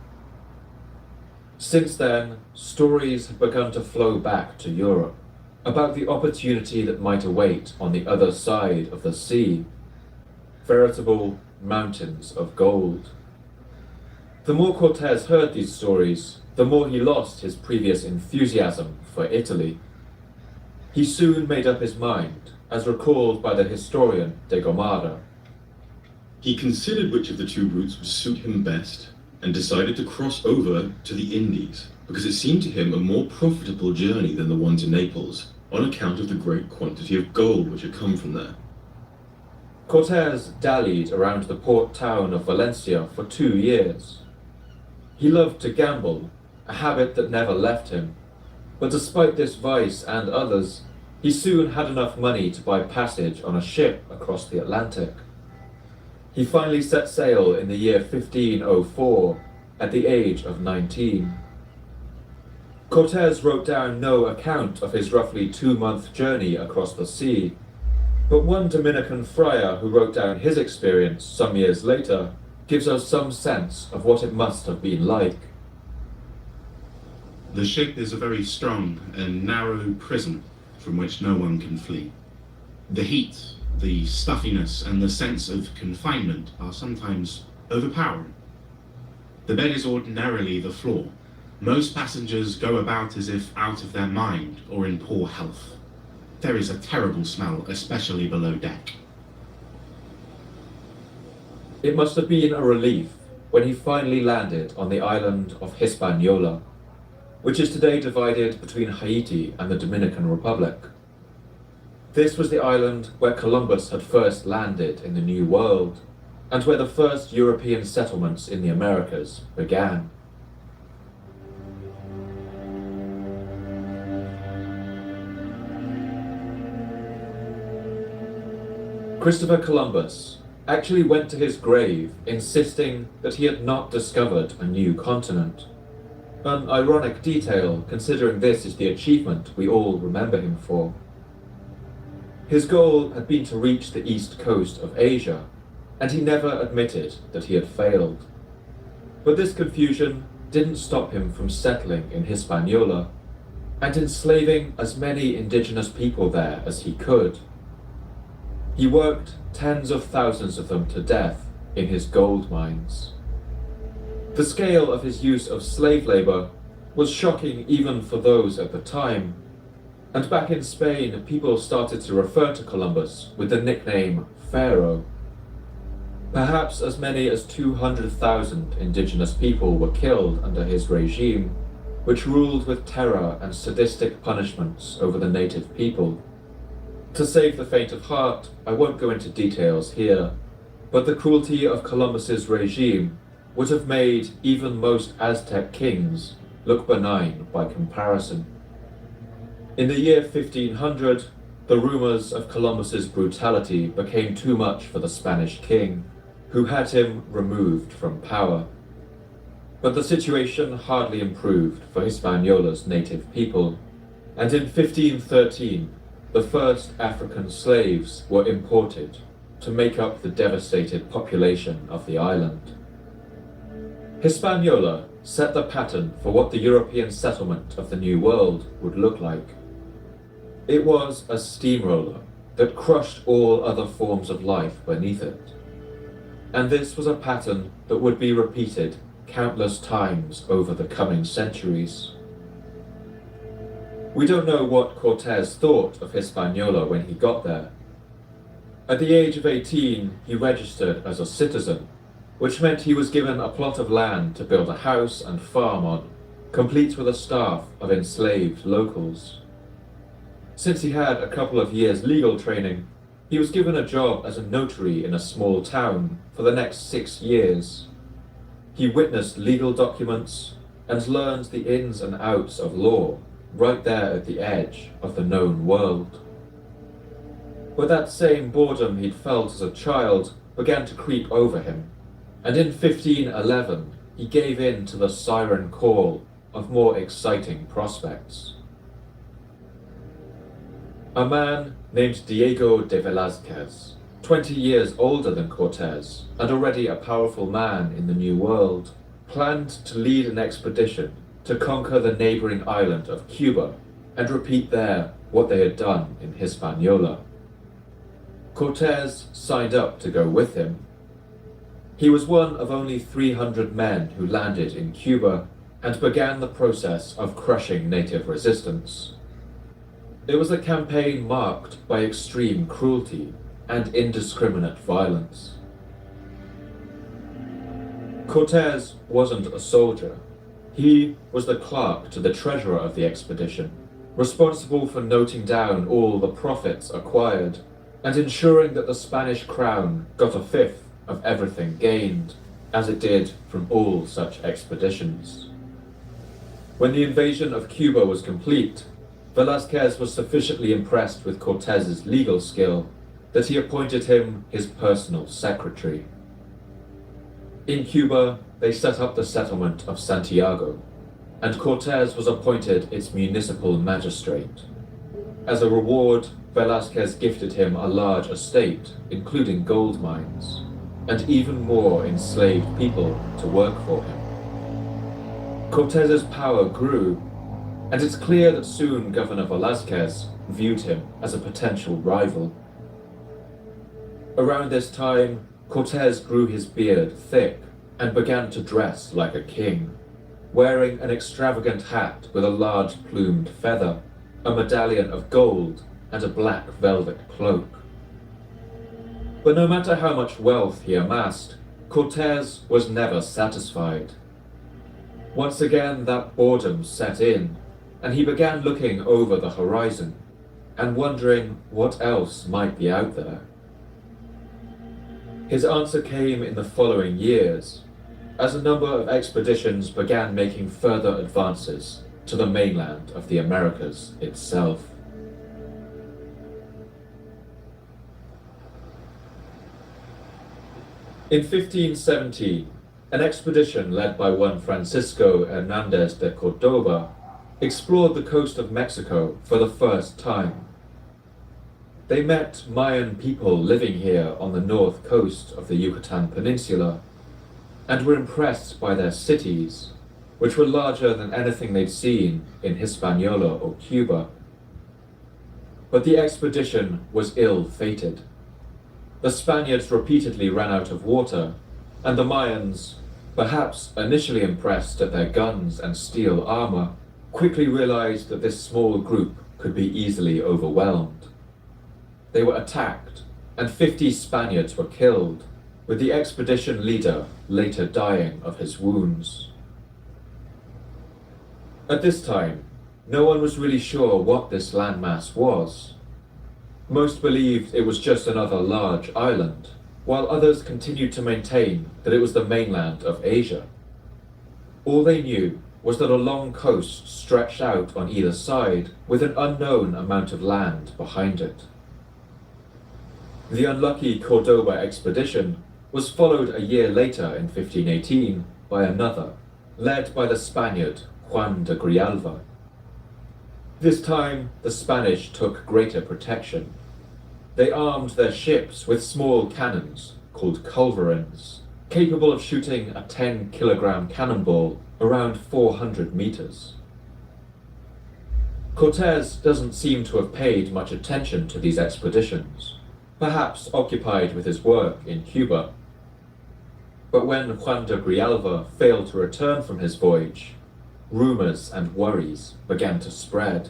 Since then, stories had begun to flow back to Europe about the opportunity that might await on the other side of the sea. Veritable mountains of gold. The more Cortés heard these stories, the more he lost his previous enthusiasm for Italy. He soon made up his mind, as recalled by the historian de Gomara. He considered which of the two routes would suit him best and decided to cross over to the Indies because it seemed to him a more profitable journey than the one to Naples on account of the great quantity of gold which had come from there. Cortés dallied around the port town of Valencia for 2 years. He loved to gamble, a habit that never left him, but despite this vice and others, he soon had enough money to buy passage on a ship across the Atlantic. He finally set sail in the year 1504, at the age of 19. Cortés wrote down no account of his roughly 2-month journey across the sea, but one Dominican friar who wrote down his experience some years later gives us some sense of what it must have been like. The ship is a very strong and narrow prison from which no one can flee. The heat, the stuffiness, and the sense of confinement are sometimes overpowering. The bed is ordinarily the floor. Most passengers go about as if out of their mind or in poor health. There is a terrible smell, especially below deck. It must have been a relief when he finally landed on the island of Hispaniola, which is today divided between Haiti and the Dominican Republic. This was the island where Columbus had first landed in the New World, and where the first European settlements in the Americas began. Christopher Columbus actually went to his grave insisting that he had not discovered a new continent. An ironic detail, considering this is the achievement we all remember him for. His goal had been to reach the east coast of Asia, and he never admitted that he had failed. But this confusion didn't stop him from settling in Hispaniola and enslaving as many indigenous people there as he could. He worked tens of thousands of them to death in his gold mines. The scale of his use of slave labor was shocking even for those at the time, and back in Spain people started to refer to Columbus with the nickname Pharaoh. Perhaps as many as 200,000 indigenous people were killed under his regime, which ruled with terror and sadistic punishments over the native people. To save the faint of heart, I won't go into details here, but the cruelty of Columbus's regime would have made even most Aztec kings look benign by comparison. In the year 1500, the rumors of Columbus's brutality became too much for the Spanish king, who had him removed from power. But the situation hardly improved for Hispaniola's native people, and in 1513, the first African slaves were imported to make up the devastated population of the island. Hispaniola set the pattern for what the European settlement of the New World would look like. It was a steamroller that crushed all other forms of life beneath it. And this was a pattern that would be repeated countless times over the coming centuries. We don't know what Cortés thought of Hispaniola when he got there. At the age of 18, he registered as a citizen, which meant he was given a plot of land to build a house and farm on, complete with a staff of enslaved locals. Since he had a couple of years legal training, he was given a job as a notary in a small town for the next 6 years. He witnessed legal documents and learned the ins and outs of law right there at the edge of the known world. But that same boredom he'd felt as a child began to creep over him, and in 1511 he gave in to the siren call of more exciting prospects. A man named Diego de Velázquez, 20 years older than Cortés and already a powerful man in the New World, planned to lead an expedition to conquer the neighboring island of Cuba and repeat there what they had done in Hispaniola. Cortés signed up to go with him. He was one of only 300 men who landed in Cuba and began the process of crushing native resistance. It was a campaign marked by extreme cruelty and indiscriminate violence. Cortés wasn't a soldier. He was the clerk to the treasurer of the expedition, responsible for noting down all the profits acquired and ensuring that the Spanish crown got a fifth of everything gained, as it did from all such expeditions. When the invasion of Cuba was complete, Velázquez was sufficiently impressed with Cortés's legal skill that he appointed him his personal secretary. In Cuba, they set up the settlement of Santiago, and Cortés was appointed its municipal magistrate. As a reward, Velázquez gifted him a large estate, including gold mines, and even more enslaved people to work for him. Cortés's power grew, and it's clear that soon Governor Velázquez viewed him as a potential rival. Around this time, Cortés grew his beard thick and began to dress like a king, wearing an extravagant hat with a large plumed feather, a medallion of gold, and a black velvet cloak. But no matter how much wealth he amassed, Cortés was never satisfied. Once again, that boredom set in, and he began looking over the horizon and wondering what else might be out there. His answer came in the following years, as a number of expeditions began making further advances to the mainland of the Americas itself. In 1517, an expedition led by one Francisco Hernández de Córdoba explored the coast of Mexico for the first time. They met Mayan people living here on the north coast of the Yucatan Peninsula and were impressed by their cities, which were larger than anything they'd seen in Hispaniola or Cuba. But the expedition was ill-fated. The Spaniards repeatedly ran out of water, and the Mayans, perhaps initially impressed at their guns and steel armor, quickly realized that this small group could be easily overwhelmed. They were attacked, and 50 Spaniards were killed, with the expedition leader later dying of his wounds. At this time, no one was really sure what this landmass was. Most believed it was just another large island, while others continued to maintain that it was the mainland of Asia. All they knew was that a long coast stretched out on either side with an unknown amount of land behind it. The unlucky Cordoba expedition was followed a year later in 1518 by another, led by the Spaniard Juan de Grijalva. This time, the Spanish took greater protection. They armed their ships with small cannons called culverins, capable of shooting a 10-kilogram cannonball around 400 meters. Cortés doesn't seem to have paid much attention to these expeditions, perhaps occupied with his work in Cuba. But when Juan de Grijalva failed to return from his voyage, rumors and worries began to spread.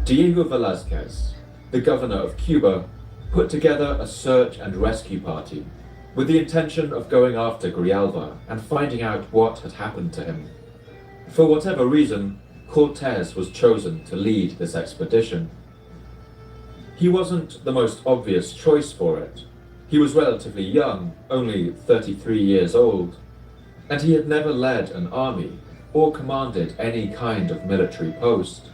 Diego Velázquez, the governor of Cuba, put together a search and rescue party with the intention of going after Grijalva and finding out what had happened to him. For whatever reason, Cortés was chosen to lead this expedition. He wasn't the most obvious choice for it. He was relatively young, only 33 years old, and he had never led an army or commanded any kind of military post.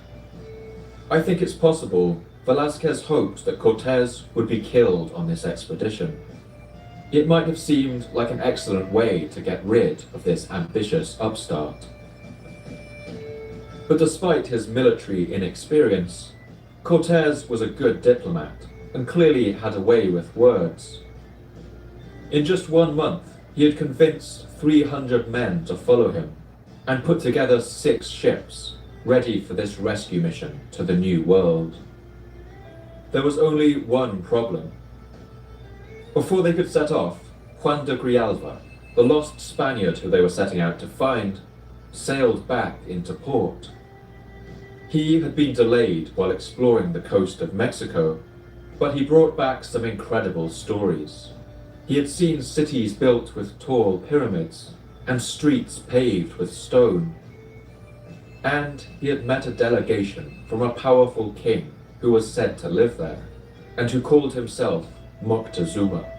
I think it's possible Velázquez hoped that Cortés would be killed on this expedition. It might have seemed like an excellent way to get rid of this ambitious upstart. But despite his military inexperience, Cortés was a good diplomat and clearly had a way with words. In just 1 month, he had convinced 300 men to follow him and put together 6 ships ready for this rescue mission to the New World. There was only one problem. Before they could set off, Juan de Grijalva, the lost Spaniard who they were setting out to find, sailed back into port. He had been delayed while exploring the coast of Mexico, but he brought back some incredible stories. He had seen cities built with tall pyramids and streets paved with stone. And he had met a delegation from a powerful king who was said to live there, and who called himself Moctezuma.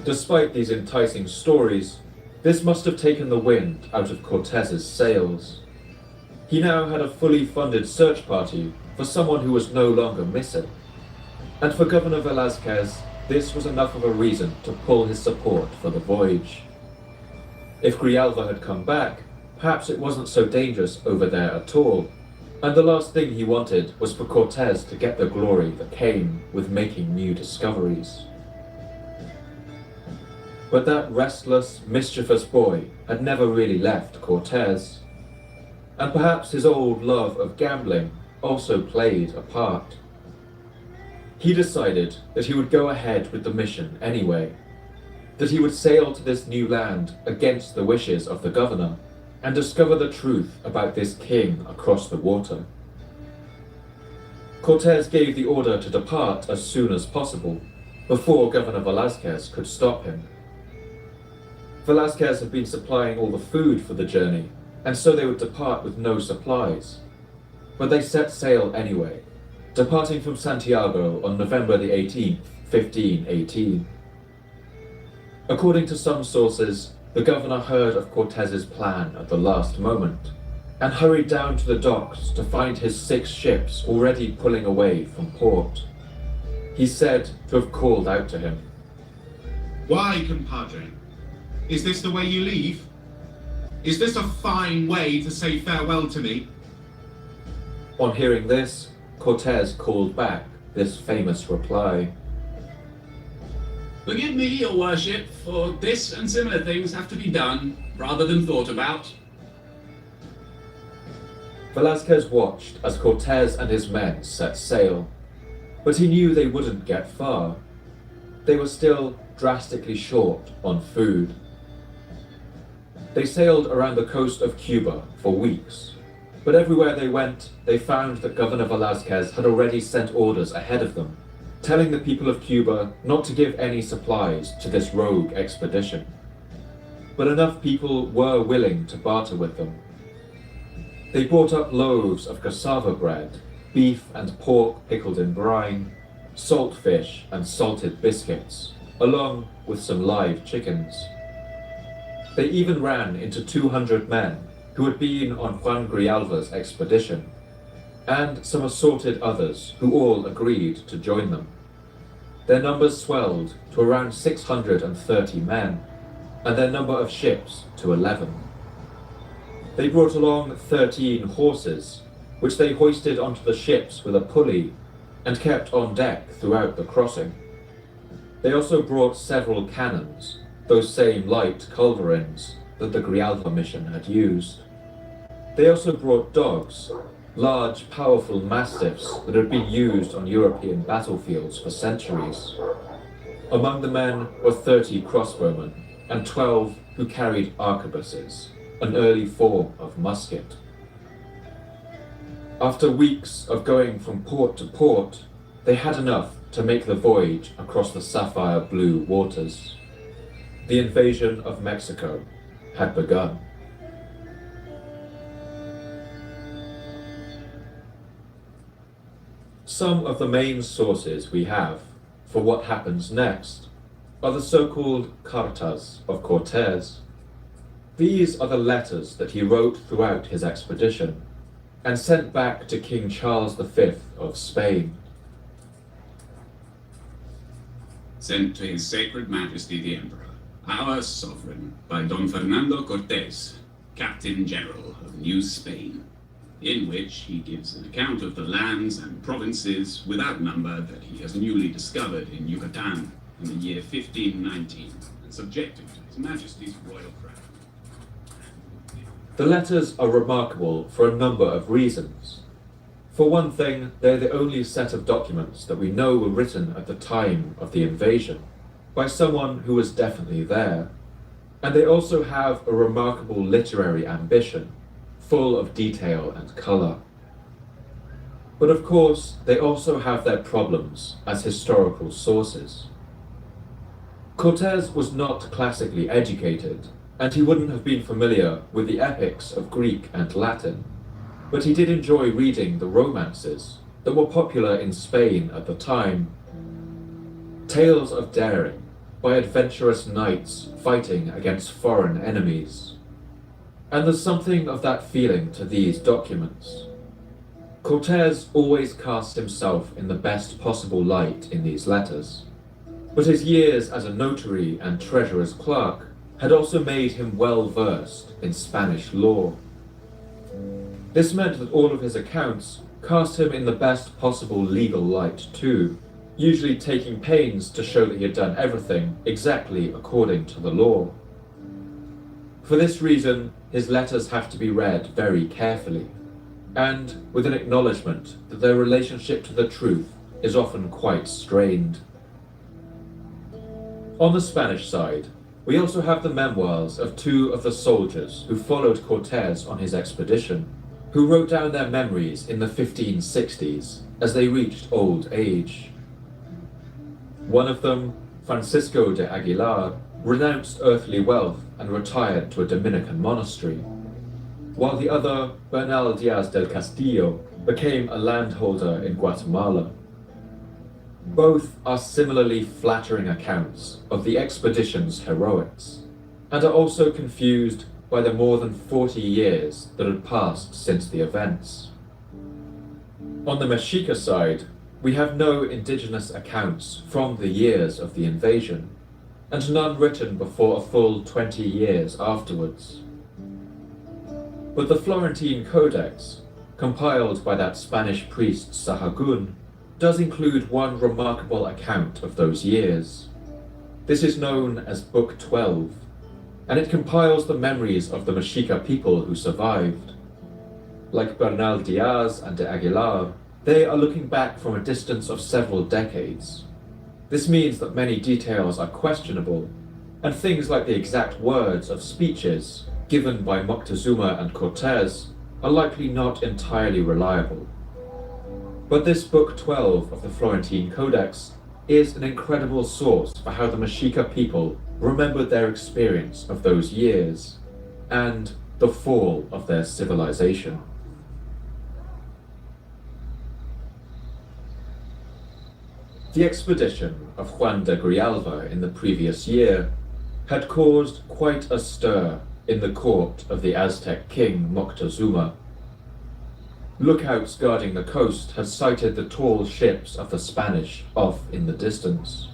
Despite these enticing stories, this must have taken the wind out of Cortés's sails. He now had a fully funded search party for someone who was no longer missing. And for Governor Velázquez, this was enough of a reason to pull his support for the voyage. If Grijalva had come back, perhaps it wasn't so dangerous over there at all, and the last thing he wanted was for Cortés to get the glory that came with making new discoveries. But that restless, mischievous boy had never really left Cortés, and perhaps his old love of gambling also played a part. He decided that he would go ahead with the mission anyway, that he would sail to this new land against the wishes of the governor, and discover the truth about this king across the water. Cortés gave the order to depart as soon as possible, before Governor Velázquez could stop him. Velázquez had been supplying all the food for the journey, and so they would depart with no supplies. But they set sail anyway, departing from Santiago on November the 18th, 1518. According to some sources, the governor heard of Cortés's plan at the last moment, and hurried down to the docks to find his 6 ships already pulling away from port. He's said to have called out to him. Why, compadre? Is this the way you leave? Is this a fine way to say farewell to me? On hearing this, Cortés called back this famous reply. Forgive me, your worship, for this and similar things have to be done rather than thought about. Velázquez watched as Cortés and his men set sail, but he knew they wouldn't get far. They were still drastically short on food. They sailed around the coast of Cuba for weeks, but everywhere they went, they found that Governor Velázquez had already sent orders ahead of them, telling the people of Cuba not to give any supplies to this rogue expedition. But enough people were willing to barter with them. They brought up loaves of cassava bread, beef and pork pickled in brine, salt fish and salted biscuits, along with some live chickens. They even ran into 200 men who had been on Juan Grijalva's expedition, and some assorted others who all agreed to join them. Their numbers swelled to around 630 men, and their number of ships to 11. They brought along 13 horses, which they hoisted onto the ships with a pulley and kept on deck throughout the crossing. They also brought several cannons, those same light culverins that the Grijalva mission had used. They also brought dogs, large, powerful mastiffs that had been used on European battlefields for centuries. Among the men were 30 crossbowmen and 12 who carried arquebuses, an early form of musket. After weeks of going from port to port, they had enough to make the voyage across the sapphire blue waters. The invasion of Mexico had begun. Some of the main sources we have for what happens next are the so-called cartas of Cortés. These are the letters that he wrote throughout his expedition and sent back to King Charles V of Spain. Sent to His Sacred Majesty the Emperor, our sovereign, by Don Fernando Cortés, Captain General of New Spain, in which he gives an account of the lands and provinces without number that he has newly discovered in Yucatan in the year 1519 and subjected to His Majesty's royal crown. The letters are remarkable for a number of reasons. For one thing, they're the only set of documents that we know were written at the time of the invasion, by someone who was definitely there. And they also have a remarkable literary ambition, full of detail and colour. But of course, they also have their problems as historical sources. Cortés was not classically educated, and he wouldn't have been familiar with the epics of Greek and Latin, but he did enjoy reading the romances that were popular in Spain at the time. Tales of daring by adventurous knights fighting against foreign enemies. And there's something of that feeling to these documents. Cortés always cast himself in the best possible light in these letters, but his years as a notary and treasurer's clerk had also made him well versed in Spanish law. This meant that all of his accounts cast him in the best possible legal light too, usually taking pains to show that he had done everything exactly according to the law. For this reason, his letters have to be read very carefully, and with an acknowledgement that their relationship to the truth is often quite strained. On the Spanish side, we also have the memoirs of two of the soldiers who followed Cortés on his expedition, who wrote down their memories in the 1560s as they reached old age. One of them, Francisco de Aguilar, renounced earthly wealth and retired to a Dominican monastery, while the other, Bernal Diaz del Castillo, became a landholder in Guatemala. Both are similarly flattering accounts of the expedition's heroics, and are also confused by the more than 40 years that had passed since the events. On the Mexica side, we have no indigenous accounts from the years of the invasion, and none written before a full 20 years afterwards. But the Florentine Codex, compiled by that Spanish priest Sahagún, does include one remarkable account of those years. This is known as Book 12, and it compiles the memories of the Mexica people who survived. Like Bernal Diaz and de Aguilar, they are looking back from a distance of several decades. This means that many details are questionable, and things like the exact words of speeches given by Moctezuma and Cortés are likely not entirely reliable. But this Book 12 of the Florentine Codex is an incredible source for how the Mexica people remembered their experience of those years and the fall of their civilization. The expedition of Juan de Grijalva in the previous year had caused quite a stir in the court of the Aztec king Moctezuma. Lookouts guarding the coast had sighted the tall ships of the Spanish off in the distance.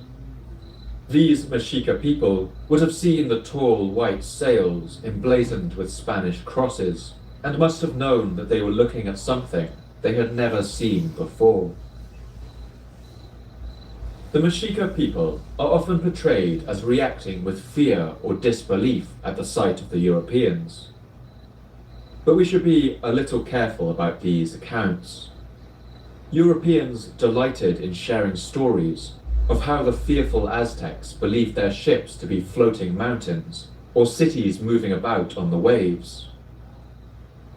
These Mexica people would have seen the tall white sails emblazoned with Spanish crosses and must have known that they were looking at something they had never seen before. The Mexica people are often portrayed as reacting with fear or disbelief at the sight of the Europeans. But we should be a little careful about these accounts. Europeans delighted in sharing stories of how the fearful Aztecs believed their ships to be floating mountains or cities moving about on the waves.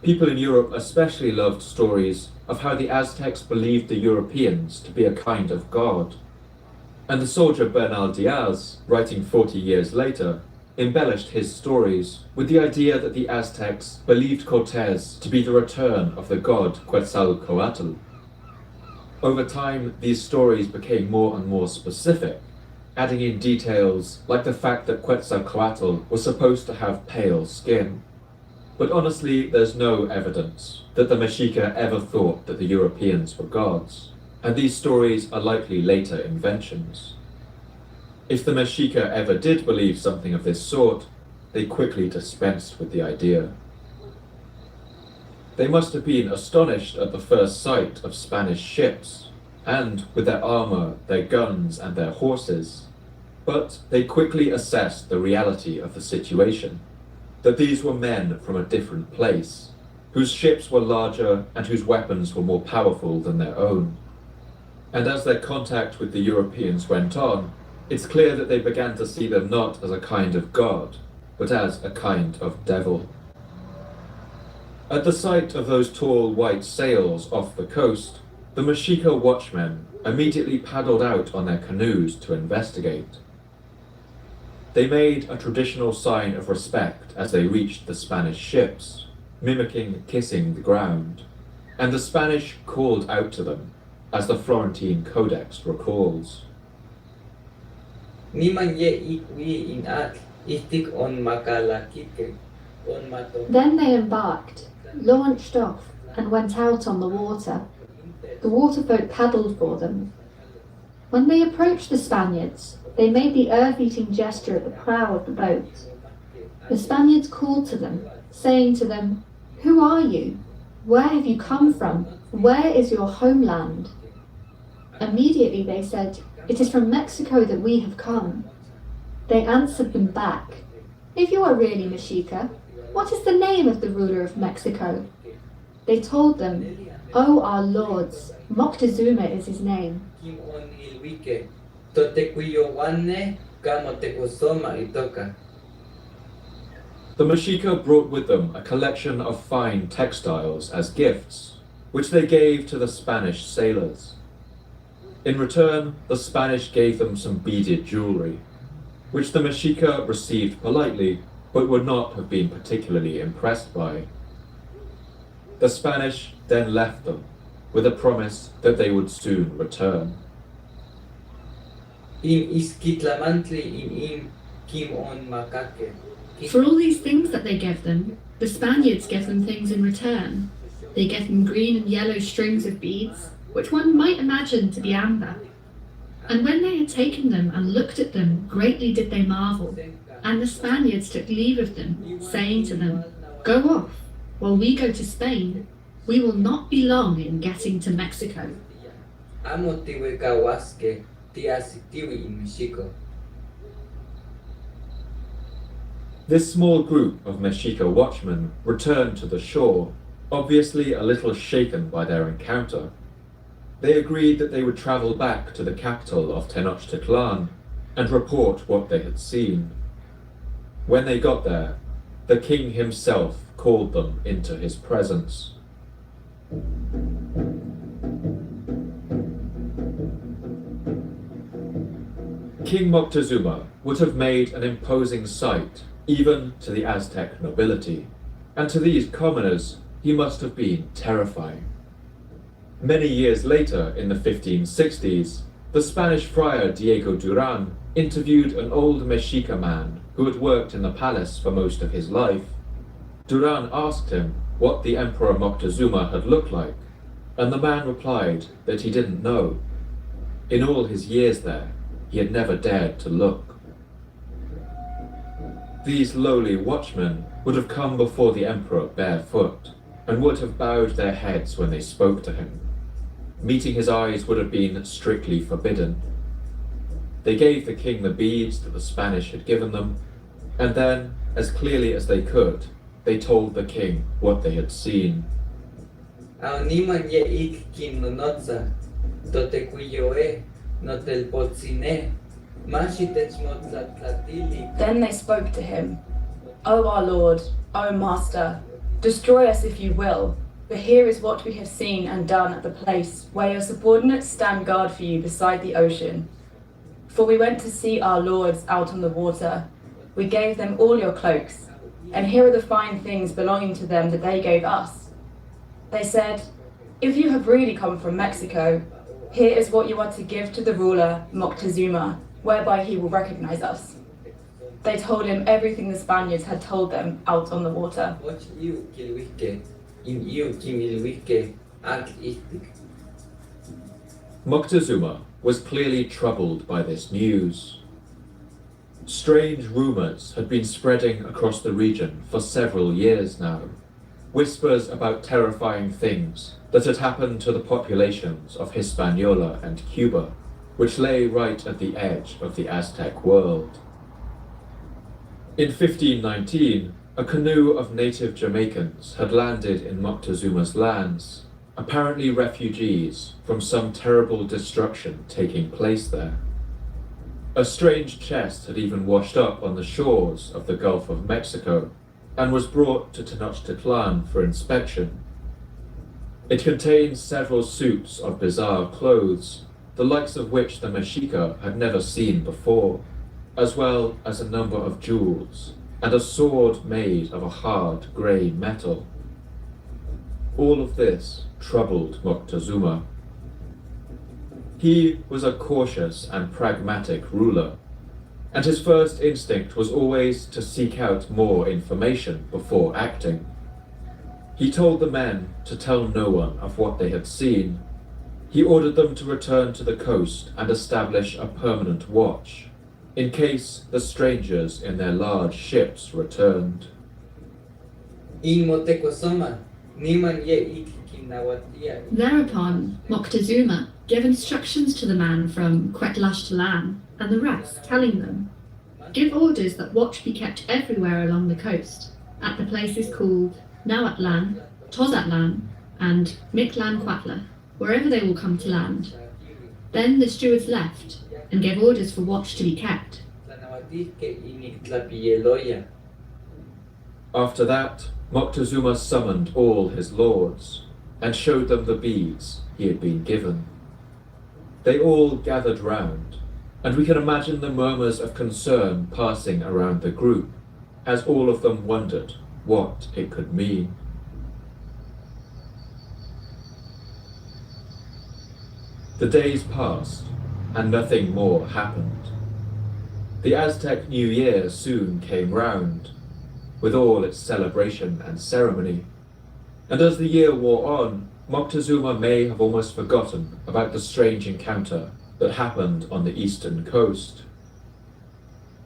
People in Europe especially loved stories of how the Aztecs believed the Europeans to be a kind of god. And the soldier Bernal Diaz, writing 40 years later, embellished his stories with the idea that the Aztecs believed Cortes to be the return of the god Quetzalcoatl. Over time, these stories became more and more specific, adding in details like the fact that Quetzalcoatl was supposed to have pale skin. But honestly, there's no evidence that the Mexica ever thought that the Europeans were gods, and these stories are likely later inventions. If the Mexica ever did believe something of this sort, they quickly dispensed with the idea. They must have been astonished at the first sight of Spanish ships, and with their armor, their guns, and their horses, but they quickly assessed the reality of the situation, that these were men from a different place, whose ships were larger and whose weapons were more powerful than their own. And as their contact with the Europeans went on, it's clear that they began to see them not as a kind of god, but as a kind of devil. At the sight of those tall white sails off the coast, the Mexica watchmen immediately paddled out on their canoes to investigate. They made a traditional sign of respect as they reached the Spanish ships, mimicking kissing the ground, and the Spanish called out to them, as the Florentine Codex recalls. Niman ye ikwi in at istik on makalakike on mato. Then they embarked, launched off, and went out on the water. The waterfolk paddled for them. When they approached the Spaniards, they made the earth-eating gesture at the prow of the boat. The Spaniards called to them, saying to them, "Who are you? Where have you come from? Where is your homeland?" Immediately they said, "It is from Mexico that we have come." They answered them back, "If you are really Mexica, what is the name of the ruler of Mexico?" They told them, "O our lords, Moctezuma is his name." The Mexica brought with them a collection of fine textiles as gifts, which they gave to the Spanish sailors. In return, the Spanish gave them some beaded jewelry, which the Mexica received politely, but would not have been particularly impressed by. The Spanish then left them, with a promise that they would soon return. For all these things that they gave them, the Spaniards gave them things in return. They gave them green and yellow strings of beads, which one might imagine to be amber. And when they had taken them and looked at them, greatly did they marvel. And the Spaniards took leave of them, saying to them, "Go off, while we go to Spain. We will not be long in getting to Mexico." This small group of Mexica watchmen returned to the shore, obviously a little shaken by their encounter. They agreed that they would travel back to the capital of Tenochtitlan and report what they had seen. When they got there, the king himself called them into his presence. King Moctezuma would have made an imposing sight even to the Aztec nobility, and to these commoners he must have been terrifying. Many years later, in the 1560s, the Spanish friar Diego Duran interviewed an old Mexica man who had worked in the palace for most of his life. Duran asked him what the Emperor Moctezuma had looked like, and the man replied that he didn't know. In all his years there, he had never dared to look. These lowly watchmen would have come before the emperor barefoot, and would have bowed their heads when they spoke to him. Meeting his eyes would have been strictly forbidden. They gave the king the beads that the Spanish had given them, and then, as clearly as they could, they told the king what they had seen. Then they spoke to him. O our lord, O master, destroy us if you will, but here is what we have seen and done at the place where your subordinates stand guard for you beside the ocean. For we went to see our lords out on the water. We gave them all your cloaks, and here are the fine things belonging to them that they gave us. They said, if you have really come from Mexico, here is what you are to give to the ruler Moctezuma, whereby he will recognize us. They told him everything the Spaniards had told them out on the water. Moctezuma was clearly troubled by this news. Strange rumors had been spreading across the region for several years now. Whispers about terrifying things that had happened to the populations of Hispaniola and Cuba, which lay right at the edge of the Aztec world. In 1519, a canoe of native Jamaicans had landed in Moctezuma's lands, apparently refugees from some terrible destruction taking place there. A strange chest had even washed up on the shores of the Gulf of Mexico and was brought to Tenochtitlan for inspection. It contained several suits of bizarre clothes, the likes of which the Mexica had never seen before, as well as a number of jewels and a sword made of a hard grey metal. All of this troubled Moctezuma. He was a cautious and pragmatic ruler, and his first instinct was always to seek out more information before acting. He told the men to tell no one of what they had seen. He ordered them to return to the coast and establish a permanent watch, in case the strangers in their large ships returned. Thereupon, Moctezuma gave instructions to the man from Cuetlaxtlan and the rest, telling them, give orders that watch be kept everywhere along the coast, at the places called Nahuatlan, Tozatlan, and Mictlancuatla, wherever they will come to land. Then the stewards left, and gave orders for watch to be kept. After that, Moctezuma summoned all his lords, and showed them the beads he had been given. They all gathered round, and we can imagine the murmurs of concern passing around the group, as all of them wondered what it could mean. The days passed, and nothing more happened. The Aztec New Year soon came round, with all its celebration and ceremony, and as the year wore on, Moctezuma may have almost forgotten about the strange encounter that happened on the eastern coast.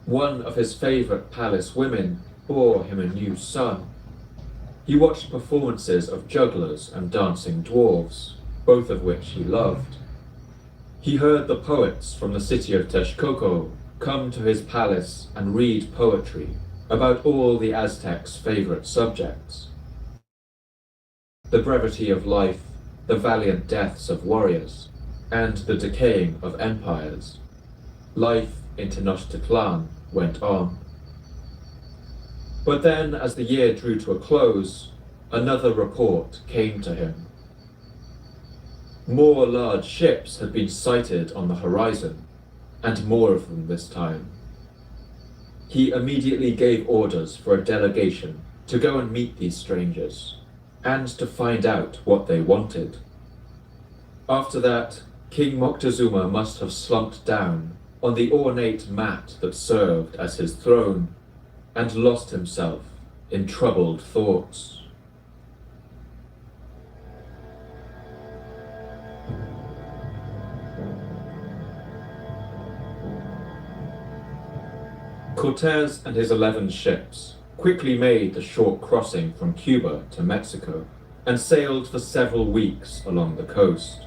One of his favorite palace women bore him a new son. He watched performances of jugglers and dancing dwarves, both of which he loved. He heard the poets from the city of Texcoco come to his palace and read poetry about all the Aztecs' favorite subjects. The brevity of life, the valiant deaths of warriors, and the decaying of empires. Life in Tenochtitlan went on. But then, as the year drew to a close, another report came to him. More large ships had been sighted on the horizon, and more of them this time. He immediately gave orders for a delegation to go and meet these strangers, and to find out what they wanted. After that, King Moctezuma must have slumped down on the ornate mat that served as his throne, and lost himself in troubled thoughts. Cortez and his 11 ships quickly made the short crossing from Cuba to Mexico and sailed for several weeks along the coast.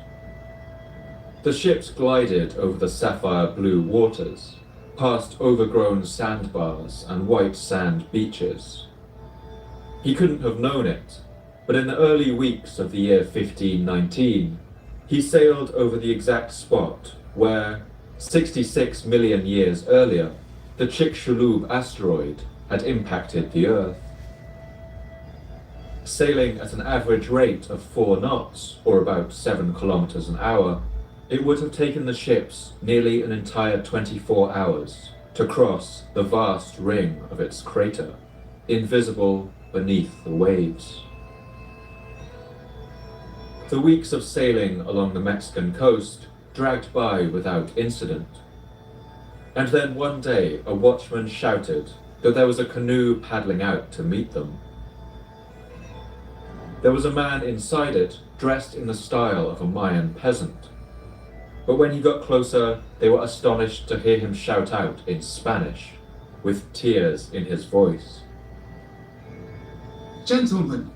The ships glided over the sapphire blue waters, past overgrown sandbars and white sand beaches. He couldn't have known it, but in the early weeks of the year 1519, he sailed over the exact spot where, 66 million years earlier, the Chicxulub asteroid had impacted the Earth. Sailing at an average rate of 4 knots, or about 7 kilometers an hour, it would have taken the ships nearly an entire 24 hours to cross the vast ring of its crater, invisible beneath the waves. The weeks of sailing along the Mexican coast dragged by without incident. And then one day a watchman shouted that there was a canoe paddling out to meet them. There was a man inside it dressed in the style of a Mayan peasant. But when he got closer, they were astonished to hear him shout out in Spanish, with tears in his voice. Gentlemen,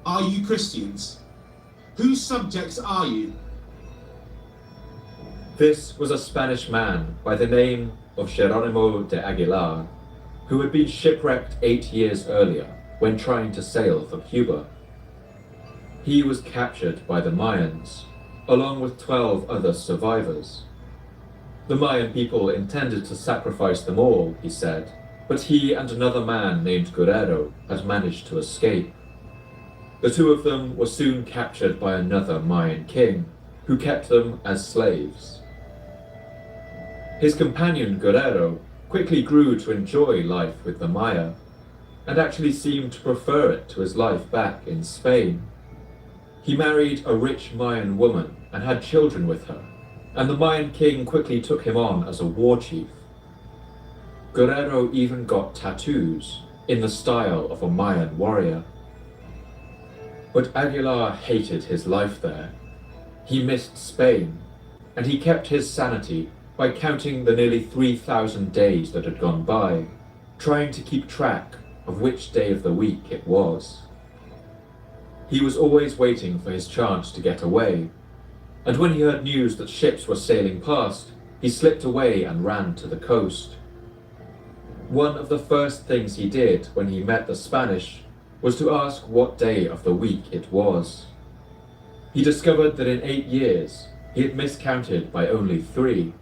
are you Christians? Whose subjects are you? This was a Spanish man by the name of Jerónimo de Aguilar, who had been shipwrecked 8 years earlier when trying to sail for Cuba. He was captured by the Mayans, along with 12 other survivors. The Mayan people intended to sacrifice them all, he said, but he and another man named Guerrero had managed to escape. The two of them were soon captured by another Mayan king, who kept them as slaves. His companion Guerrero quickly grew to enjoy life with the Maya, and actually seemed to prefer it to his life back in Spain. He married a rich Mayan woman and had children with her, and the Mayan king quickly took him on as a war chief. Guerrero even got tattoos in the style of a Mayan warrior. But Aguilar hated his life there. He missed Spain, and he kept his sanity by counting the nearly 3,000 days that had gone by, trying to keep track of which day of the week it was. He was always waiting for his chance to get away, and when he heard news that ships were sailing past, he slipped away and ran to the coast. One of the first things he did when he met the Spanish was to ask what day of the week it was. He discovered that in 8 years he had miscounted by only 3.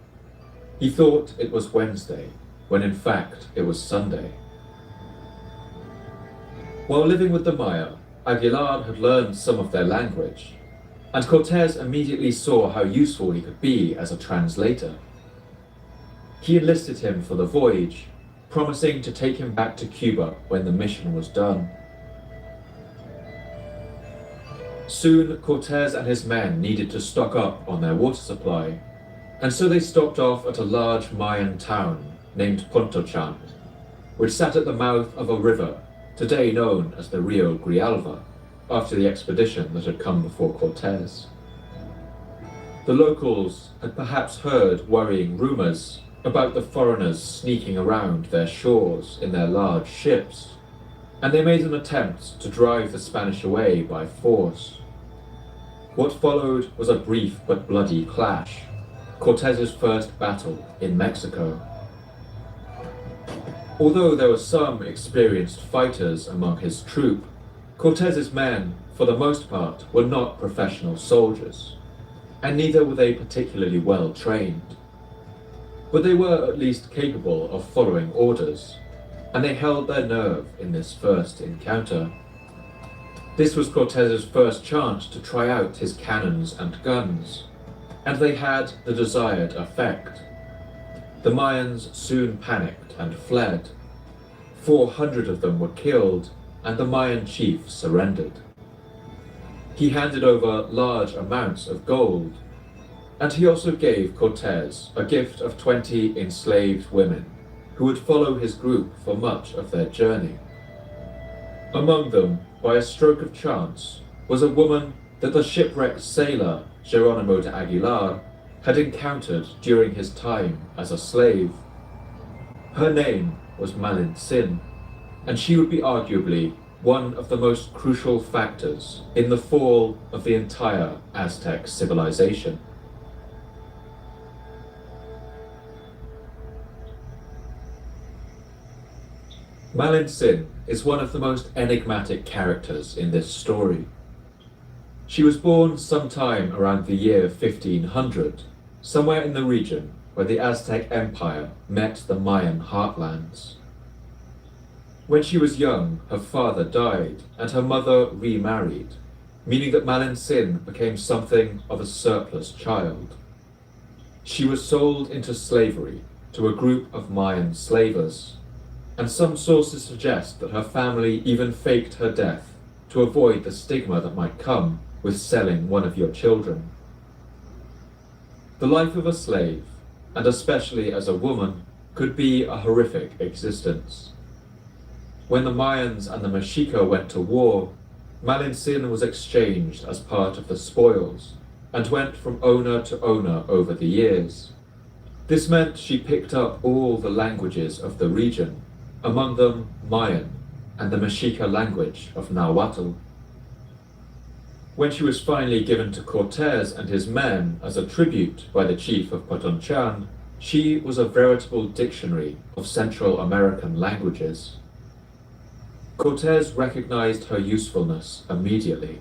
He thought it was Wednesday, when in fact it was Sunday. While living with the Maya, Aguilar had learned some of their language, and Cortez immediately saw how useful he could be as a translator. He enlisted him for the voyage, promising to take him back to Cuba when the mission was done. Soon, Cortez and his men needed to stock up on their water supply, and so they stopped off at a large Mayan town named Pontochan, which sat at the mouth of a river today known as the Rio Grijalva, after the expedition that had come before Cortez. The locals had perhaps heard worrying rumors about the foreigners sneaking around their shores in their large ships, and they made an attempt to drive the Spanish away by force. What followed was a brief but bloody clash, Cortez's first battle in Mexico. Although there were some experienced fighters among his troop, Cortez's men, for the most part, were not professional soldiers, and neither were they particularly well trained. But they were at least capable of following orders, and they held their nerve in this first encounter. This was Cortez's first chance to try out his cannons and guns, and they had the desired effect. The Mayans soon panicked and fled. 400 of them were killed, and the Mayan chief surrendered. He handed over large amounts of gold, and he also gave Cortez a gift of 20 enslaved women who would follow his group for much of their journey. Among them, by a stroke of chance, was a woman that the shipwrecked sailor Jerónimo de Aguilar had encountered during his time as a slave. Her name was Malin Sin, and she would be arguably one of the most crucial factors in the fall of the entire Aztec civilization. Malin Sin is one of the most enigmatic characters in this story. She was born sometime around the year 1500, somewhere in the region where the Aztec Empire met the Mayan heartlands. When she was young, her father died and her mother remarried, meaning that Malin Sin became something of a surplus child. She was sold into slavery to a group of Mayan slavers, and some sources suggest that her family even faked her death to avoid the stigma that might come with selling one of your children. The life of a slave, and especially as a woman, could be a horrific existence. When the Mayans and the Mexica went to war, Malin Sin was exchanged as part of the spoils and went from owner to owner over the years. This meant she picked up all the languages of the region, among them Mayan and the Mexica language of Nahuatl. When she was finally given to Cortes and his men as a tribute by the chief of Potonchan, she was a veritable dictionary of Central American languages. Cortes recognized her usefulness immediately.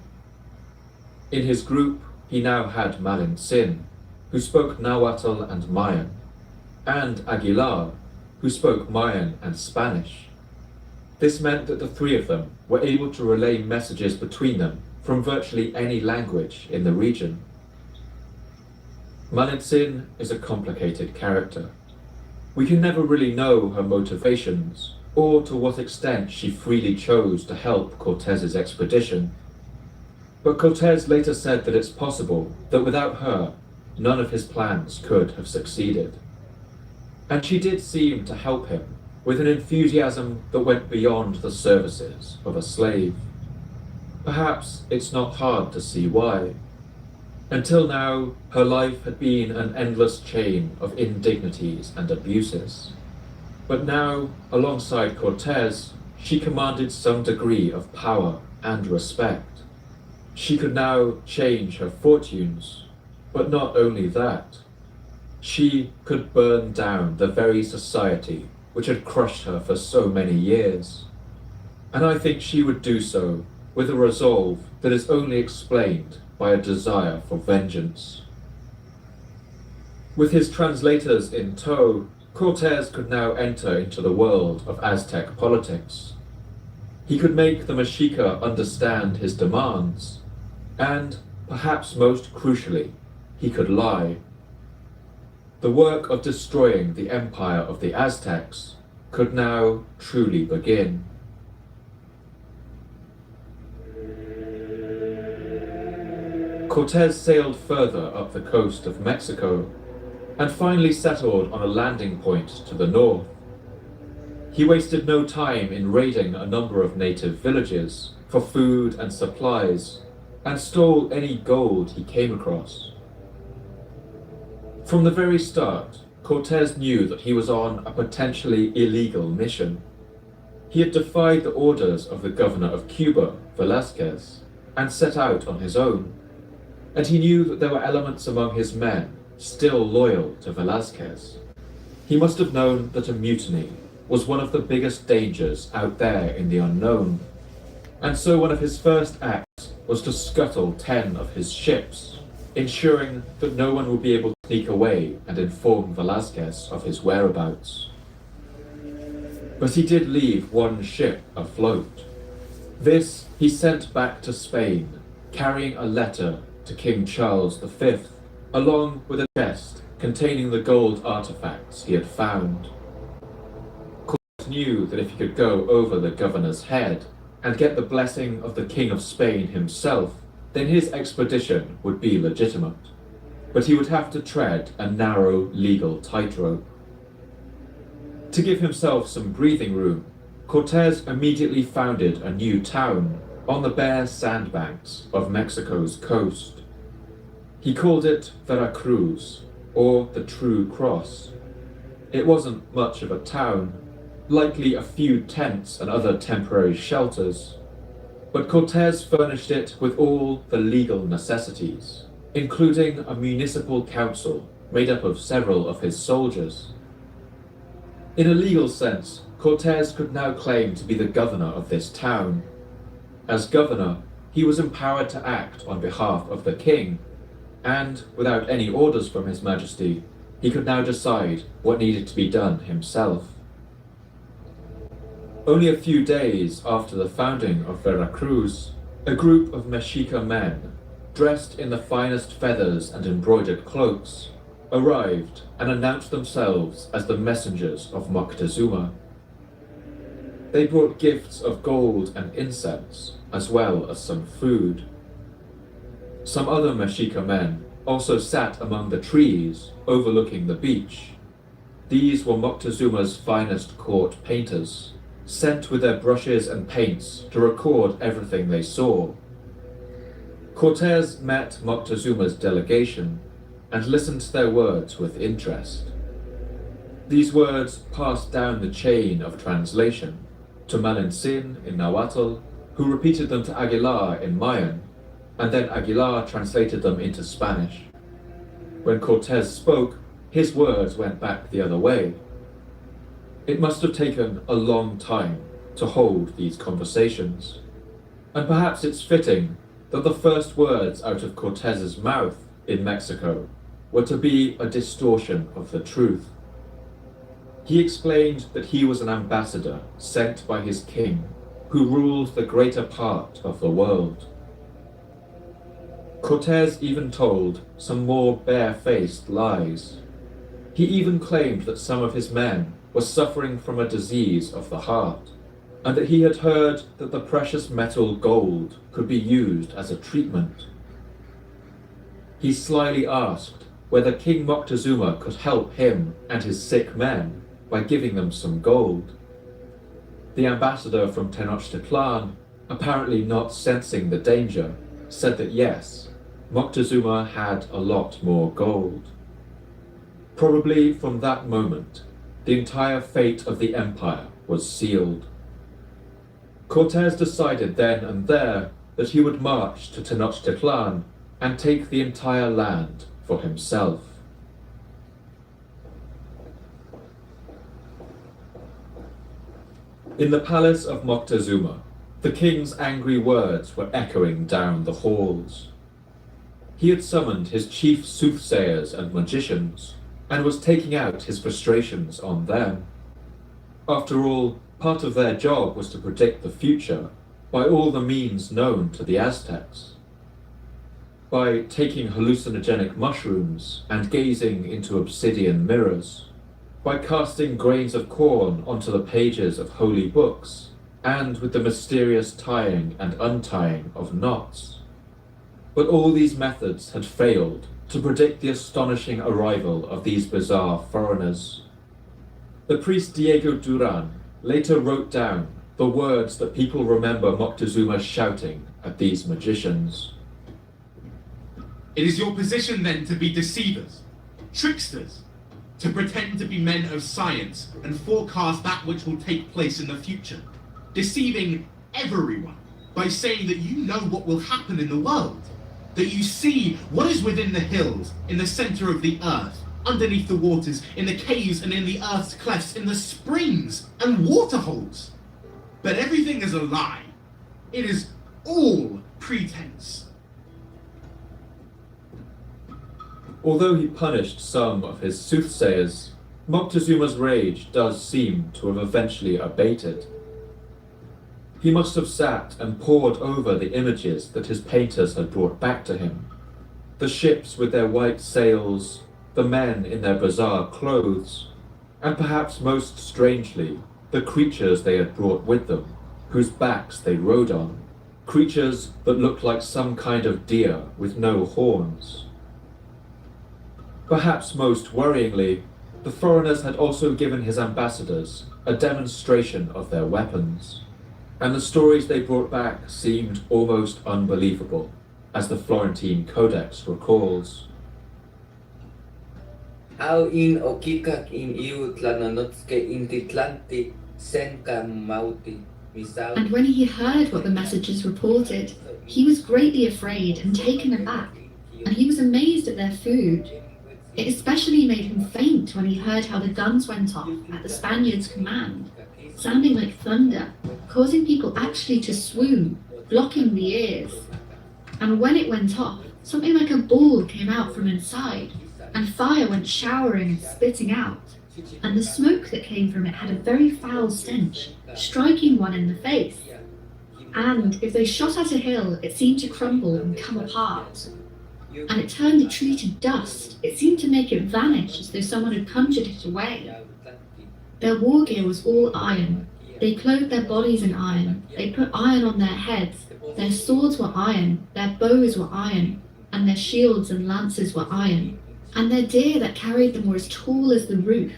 In his group, he now had Malin Sin, who spoke Nahuatl and Mayan, and Aguilar, who spoke Mayan and Spanish. This meant that the three of them were able to relay messages between them from virtually any language in the region. Malin Sin is a complicated character. We can never really know her motivations, or to what extent she freely chose to help Cortes's expedition. But Cortes later said that it's possible that without her, none of his plans could have succeeded. And she did seem to help him with an enthusiasm that went beyond the services of a slave. Perhaps it's not hard to see why. Until now, her life had been an endless chain of indignities and abuses. But now, alongside Cortes, she commanded some degree of power and respect. She could now change her fortunes, but not only that. She could burn down the very society which had crushed her for so many years. And I think she would do so with a resolve that is only explained by a desire for vengeance. With his translators in tow, Cortes could now enter into the world of Aztec politics. He could make the Mexica understand his demands, and, perhaps most crucially, he could lie. The work of destroying the empire of the Aztecs could now truly begin. Cortes sailed further up the coast of Mexico and finally settled on a landing point to the north. He wasted no time in raiding a number of native villages for food and supplies, and stole any gold he came across. From the very start, Cortes knew that he was on a potentially illegal mission. He had defied the orders of the governor of Cuba, Velázquez, and set out on his own. And he knew that there were elements among his men still loyal to Velázquez. He must have known that a mutiny was one of the biggest dangers out there in the unknown, and so one of his first acts was to scuttle 10 of his ships, ensuring that no one would be able to sneak away and inform Velázquez of his whereabouts. But he did leave one ship afloat. This he sent back to Spain, carrying a letter to King Charles V, along with a chest containing the gold artifacts he had found. Cortes knew that if he could go over the governor's head and get the blessing of the King of Spain himself, then his expedition would be legitimate. But he would have to tread a narrow legal tightrope. To give himself some breathing room, Cortes immediately founded a new town on the bare sandbanks of Mexico's coast. He called it Veracruz, or the True Cross. It wasn't much of a town, likely a few tents and other temporary shelters, but Cortés furnished it with all the legal necessities, including a municipal council made up of several of his soldiers. In a legal sense, Cortés could now claim to be the governor of this town. As governor, he was empowered to act on behalf of the king, and without any orders from His Majesty, he could now decide what needed to be done himself. Only a few days after the founding of Veracruz, a group of Mexica men, dressed in the finest feathers and embroidered cloaks, arrived and announced themselves as the messengers of Moctezuma. They brought gifts of gold and incense, as well as some food. Some other Mexica men also sat among the trees overlooking the beach. These were Moctezuma's finest court painters, sent with their brushes and paints to record everything they saw. Cortés met Moctezuma's delegation and listened to their words with interest. These words passed down the chain of translation to Malintzin in Nahuatl, who repeated them to Aguilar in Mayan, and then Aguilar translated them into Spanish. When Cortés spoke, his words went back the other way. It must have taken a long time to hold these conversations, and perhaps it's fitting that the first words out of Cortés's mouth in Mexico were to be a distortion of the truth. He explained that he was an ambassador sent by his king, who ruled the greater part of the world. Cortés even told some more bare-faced lies. He even claimed that some of his men were suffering from a disease of the heart, and that he had heard that the precious metal gold could be used as a treatment. He slyly asked whether King Moctezuma could help him and his sick men by giving them some gold. The ambassador from Tenochtitlan, apparently not sensing the danger, said that yes, Moctezuma had a lot more gold. Probably from that moment, the entire fate of the empire was sealed. Cortés decided then and there that he would march to Tenochtitlan and take the entire land for himself. In the palace of Moctezuma, the king's angry words were echoing down the halls. He had summoned his chief soothsayers and magicians, and was taking out his frustrations on them. After all, part of their job was to predict the future by all the means known to the Aztecs. By taking hallucinogenic mushrooms and gazing into obsidian mirrors, by casting grains of corn onto the pages of holy books, and with the mysterious tying and untying of knots. But all these methods had failed to predict the astonishing arrival of these bizarre foreigners. The priest Diego Duran later wrote down the words that people remember Moctezuma shouting at these magicians. It is your position then to be deceivers, tricksters, to pretend to be men of science and forecast that which will take place in the future, deceiving everyone by saying that you know what will happen in the world, that you see what is within the hills, in the center of the earth, underneath the waters, in the caves and in the earth's clefts, in the springs and waterholes. But everything is a lie. It is all pretense. Although he punished some of his soothsayers, Moctezuma's rage does seem to have eventually abated. He must have sat and pored over the images that his painters had brought back to him. The ships with their white sails, the men in their bizarre clothes, and perhaps most strangely, the creatures they had brought with them, whose backs they rode on, creatures that looked like some kind of deer with no horns. Perhaps most worryingly, the foreigners had also given his ambassadors a demonstration of their weapons, and the stories they brought back seemed almost unbelievable, as the Florentine Codex recalls. Au in okikak in iu tlananotske intitlanti, And when he heard what the messengers reported, he was greatly afraid and taken aback, and he was amazed at their food. It especially made him faint when he heard how the guns went off at the Spaniards' command, sounding like thunder, causing people actually to swoon, blocking the ears. And when it went off, something like a ball came out from inside, and fire went showering and spitting out, and the smoke that came from it had a very foul stench, striking one in the face. And if they shot at a hill, it seemed to crumble and come apart. And it turned a tree to dust. It seemed to make it vanish as though someone had conjured it away. Their war gear was all iron. They clothed their bodies in iron. They put iron on their heads. Their swords were iron. Their bows were iron. And their shields and lances were iron. And their deer that carried them were as tall as the roof.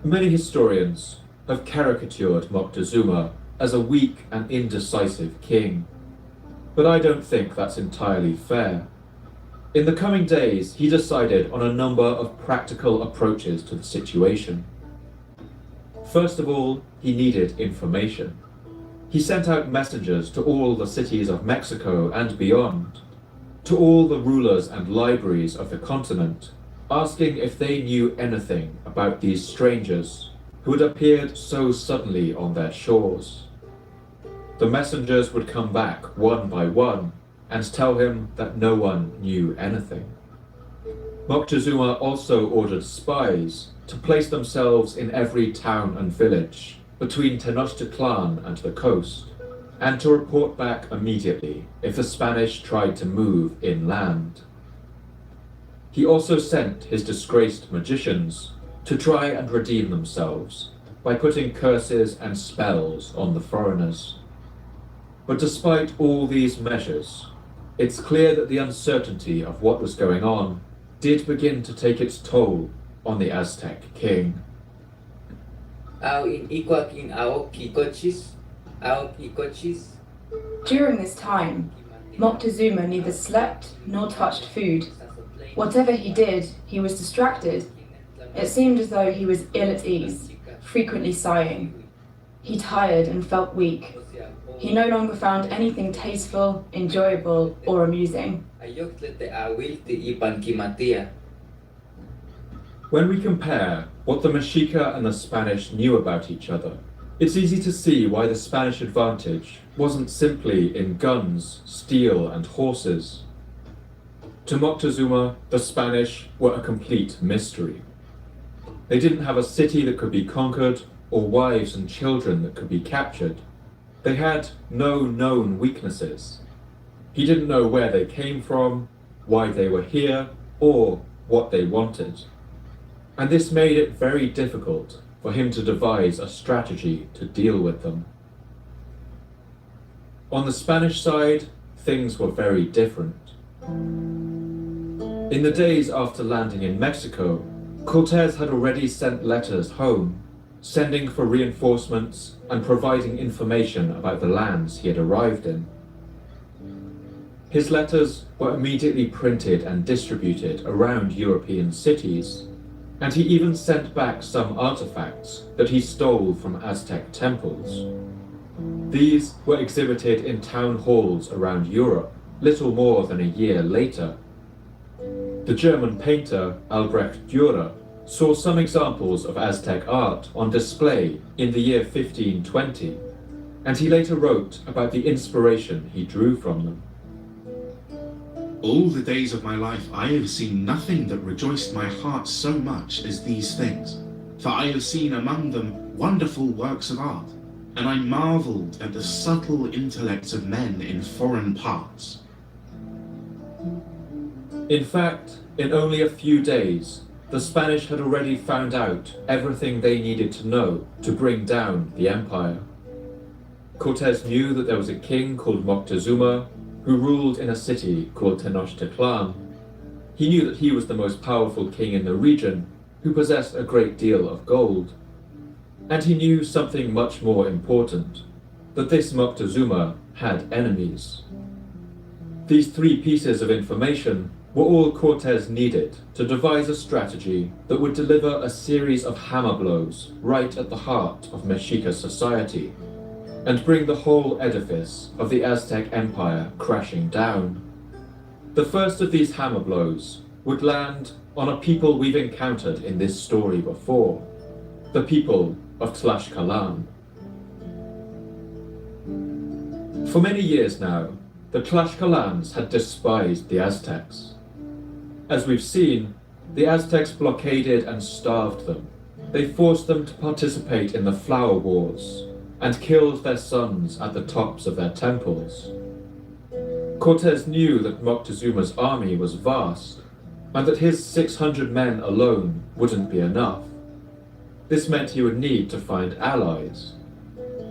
Many historians have caricatured Moctezuma as a weak and indecisive king, but I don't think that's entirely fair. In the coming days, he decided on a number of practical approaches to the situation. First of all, he needed information. He sent out messengers to all the cities of Mexico and beyond, to all the rulers and libraries of the continent, asking if they knew anything about these strangers who had appeared so suddenly on their shores. The messengers would come back one by one and tell him that no one knew anything. Moctezuma also ordered spies to place themselves in every town and village between Tenochtitlan and the coast, and to report back immediately if the Spanish tried to move inland. He also sent his disgraced magicians to try and redeem themselves by putting curses and spells on the foreigners. But despite all these measures, it's clear that the uncertainty of what was going on did begin to take its toll on the Aztec king. During this time, Moctezuma neither slept nor touched food. Whatever he did, he was distracted. It seemed as though he was ill at ease, frequently sighing. He tired and felt weak. He no longer found anything tasteful, enjoyable, or amusing. When we compare what the Mexica and the Spanish knew about each other, it's easy to see why the Spanish advantage wasn't simply in guns, steel, and horses. To Moctezuma, the Spanish were a complete mystery. They didn't have a city that could be conquered or wives and children that could be captured. They had no known weaknesses. He didn't know where they came from, why they were here, or what they wanted. And this made it very difficult for him to devise a strategy to deal with them. On the Spanish side, things were very different. In the days after landing in Mexico, Cortés had already sent letters home, sending for reinforcements and providing information about the lands he had arrived in. His letters were immediately printed and distributed around European cities, and he even sent back some artifacts that he stole from Aztec temples. These were exhibited in town halls around Europe little more than a year later. The German painter Albrecht Dürer saw some examples of Aztec art on display in the year 1520, and he later wrote about the inspiration he drew from them. All the days of my life I have seen nothing that rejoiced my heart so much as these things, for I have seen among them wonderful works of art, and I marveled at the subtle intellects of men in foreign parts. In fact, in only a few days, the Spanish had already found out everything they needed to know to bring down the empire. Cortés knew that there was a king called Moctezuma who ruled in a city called Tenochtitlan. He knew that he was the most powerful king in the region who possessed a great deal of gold. And he knew something much more important, that this Moctezuma had enemies. These three pieces of information were all Cortés needed to devise a strategy that would deliver a series of hammer blows right at the heart of Mexica society and bring the whole edifice of the Aztec Empire crashing down. The first of these hammer blows would land on a people we've encountered in this story before, the people of Tlaxcalan. For many years now, the Tlaxcalans had despised the Aztecs. As we've seen, the Aztecs blockaded and starved them. They forced them to participate in the flower wars and killed their sons at the tops of their temples. Cortés knew that Moctezuma's army was vast and that his 600 men alone wouldn't be enough. This meant he would need to find allies.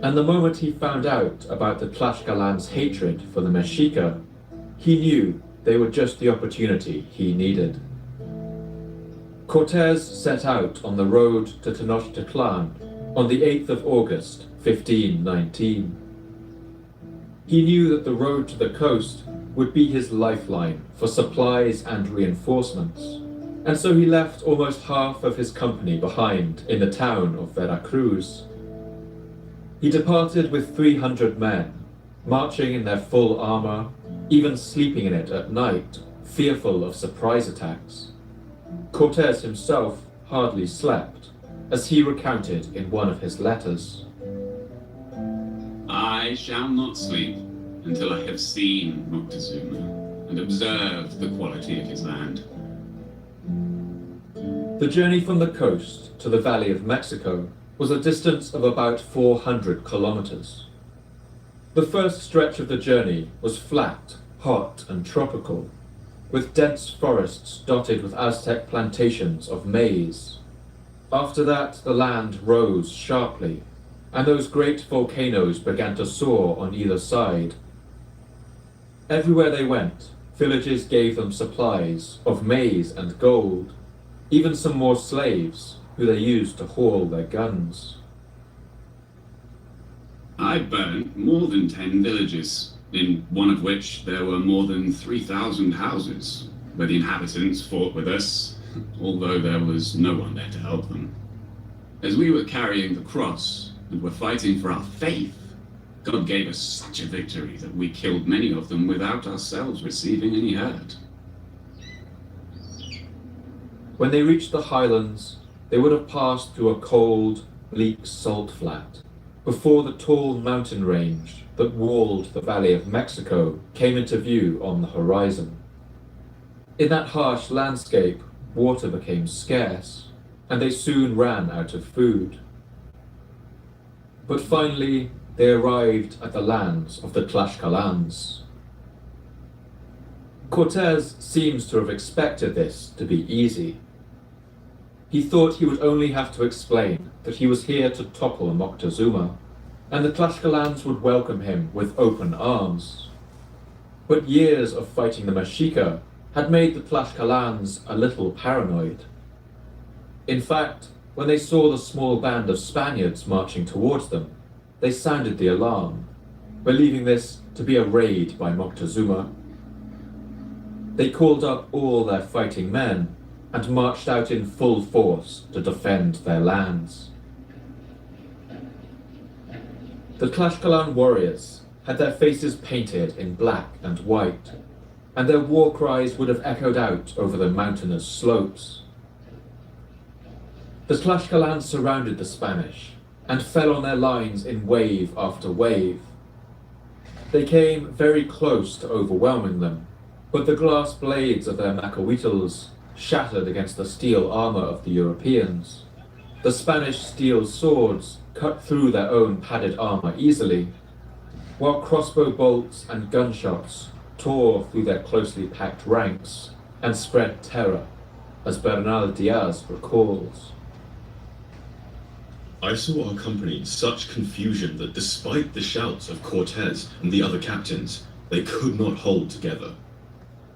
And the moment he found out about the Tlaxcalans' hatred for the Mexica, he knew they were just the opportunity he needed. Cortés set out on the road to Tenochtitlan on the 8th of August, 1519. He knew that the road to the coast would be his lifeline for supplies and reinforcements, and so he left almost half of his company behind in the town of Veracruz. He departed with 300 men, marching in their full armor, even sleeping in it at night, fearful of surprise attacks. Cortés himself hardly slept, as he recounted in one of his letters. I shall not sleep until I have seen Moctezuma and observed the quality of his land. The journey from the coast to the Valley of Mexico was a distance of about 400 kilometers. The first stretch of the journey was flat, hot, and tropical, with dense forests dotted with Aztec plantations of maize. After that, the land rose sharply, and those great volcanoes began to soar on either side. Everywhere they went, villages gave them supplies of maize and gold, even some more slaves, who they used to haul their guns. I burnt more than 10 villages, in one of which there were more than 3,000 houses, where the inhabitants fought with us, although there was no one there to help them. As we were carrying the cross and were fighting for our faith, God gave us such a victory that we killed many of them without ourselves receiving any hurt. When they reached the highlands, they would have passed through a cold, bleak salt flat before the tall mountain range that walled the Valley of Mexico came into view on the horizon. In that harsh landscape, water became scarce, and they soon ran out of food. But finally, they arrived at the lands of the Tlaxcalans. Cortés seems to have expected this to be easy. He thought he would only have to explain that he was here to topple Moctezuma, and the Tlaxcalans would welcome him with open arms. But years of fighting the Mexica had made the Tlaxcalans a little paranoid. In fact, when they saw the small band of Spaniards marching towards them, they sounded the alarm, believing this to be a raid by Moctezuma. They called up all their fighting men and marched out in full force to defend their lands. The Tlaxcalan warriors had their faces painted in black and white, and their war cries would have echoed out over the mountainous slopes. The Tlaxcalans surrounded the Spanish and fell on their lines in wave after wave. They came very close to overwhelming them, but the glass blades of their macahuitls shattered against the steel armor of the Europeans. The Spanish steel swords cut through their own padded armor easily, while crossbow bolts and gunshots tore through their closely packed ranks and spread terror, as Bernal Diaz recalls. I saw our company in such confusion that despite the shouts of Cortés and the other captains, they could not hold together.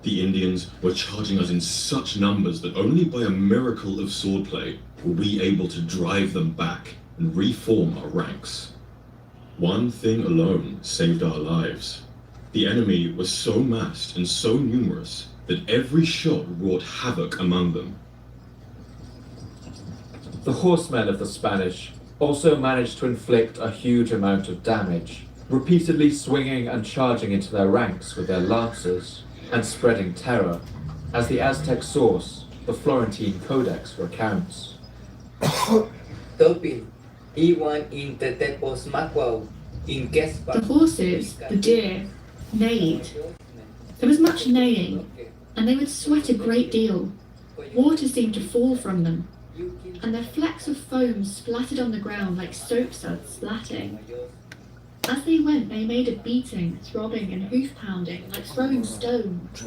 The Indians were charging us in such numbers that only by a miracle of swordplay were we able to drive them back and reform our ranks. One thing alone saved our lives. The The enemy was so massed and so numerous that every shot wrought havoc among them. The horsemen of the Spanish also managed to inflict a huge amount of damage, repeatedly swinging and charging into their ranks with their lances and spreading terror, as the Aztec source, the Florentine Codex, recounts. The horses, the deer, neighed. There was much neighing, and they would sweat a great deal. Water seemed to fall from them, and their flecks of foam splattered on the ground like soap suds splatting. As they went, they made a beating, throbbing, and hoof pounding, like throwing stones.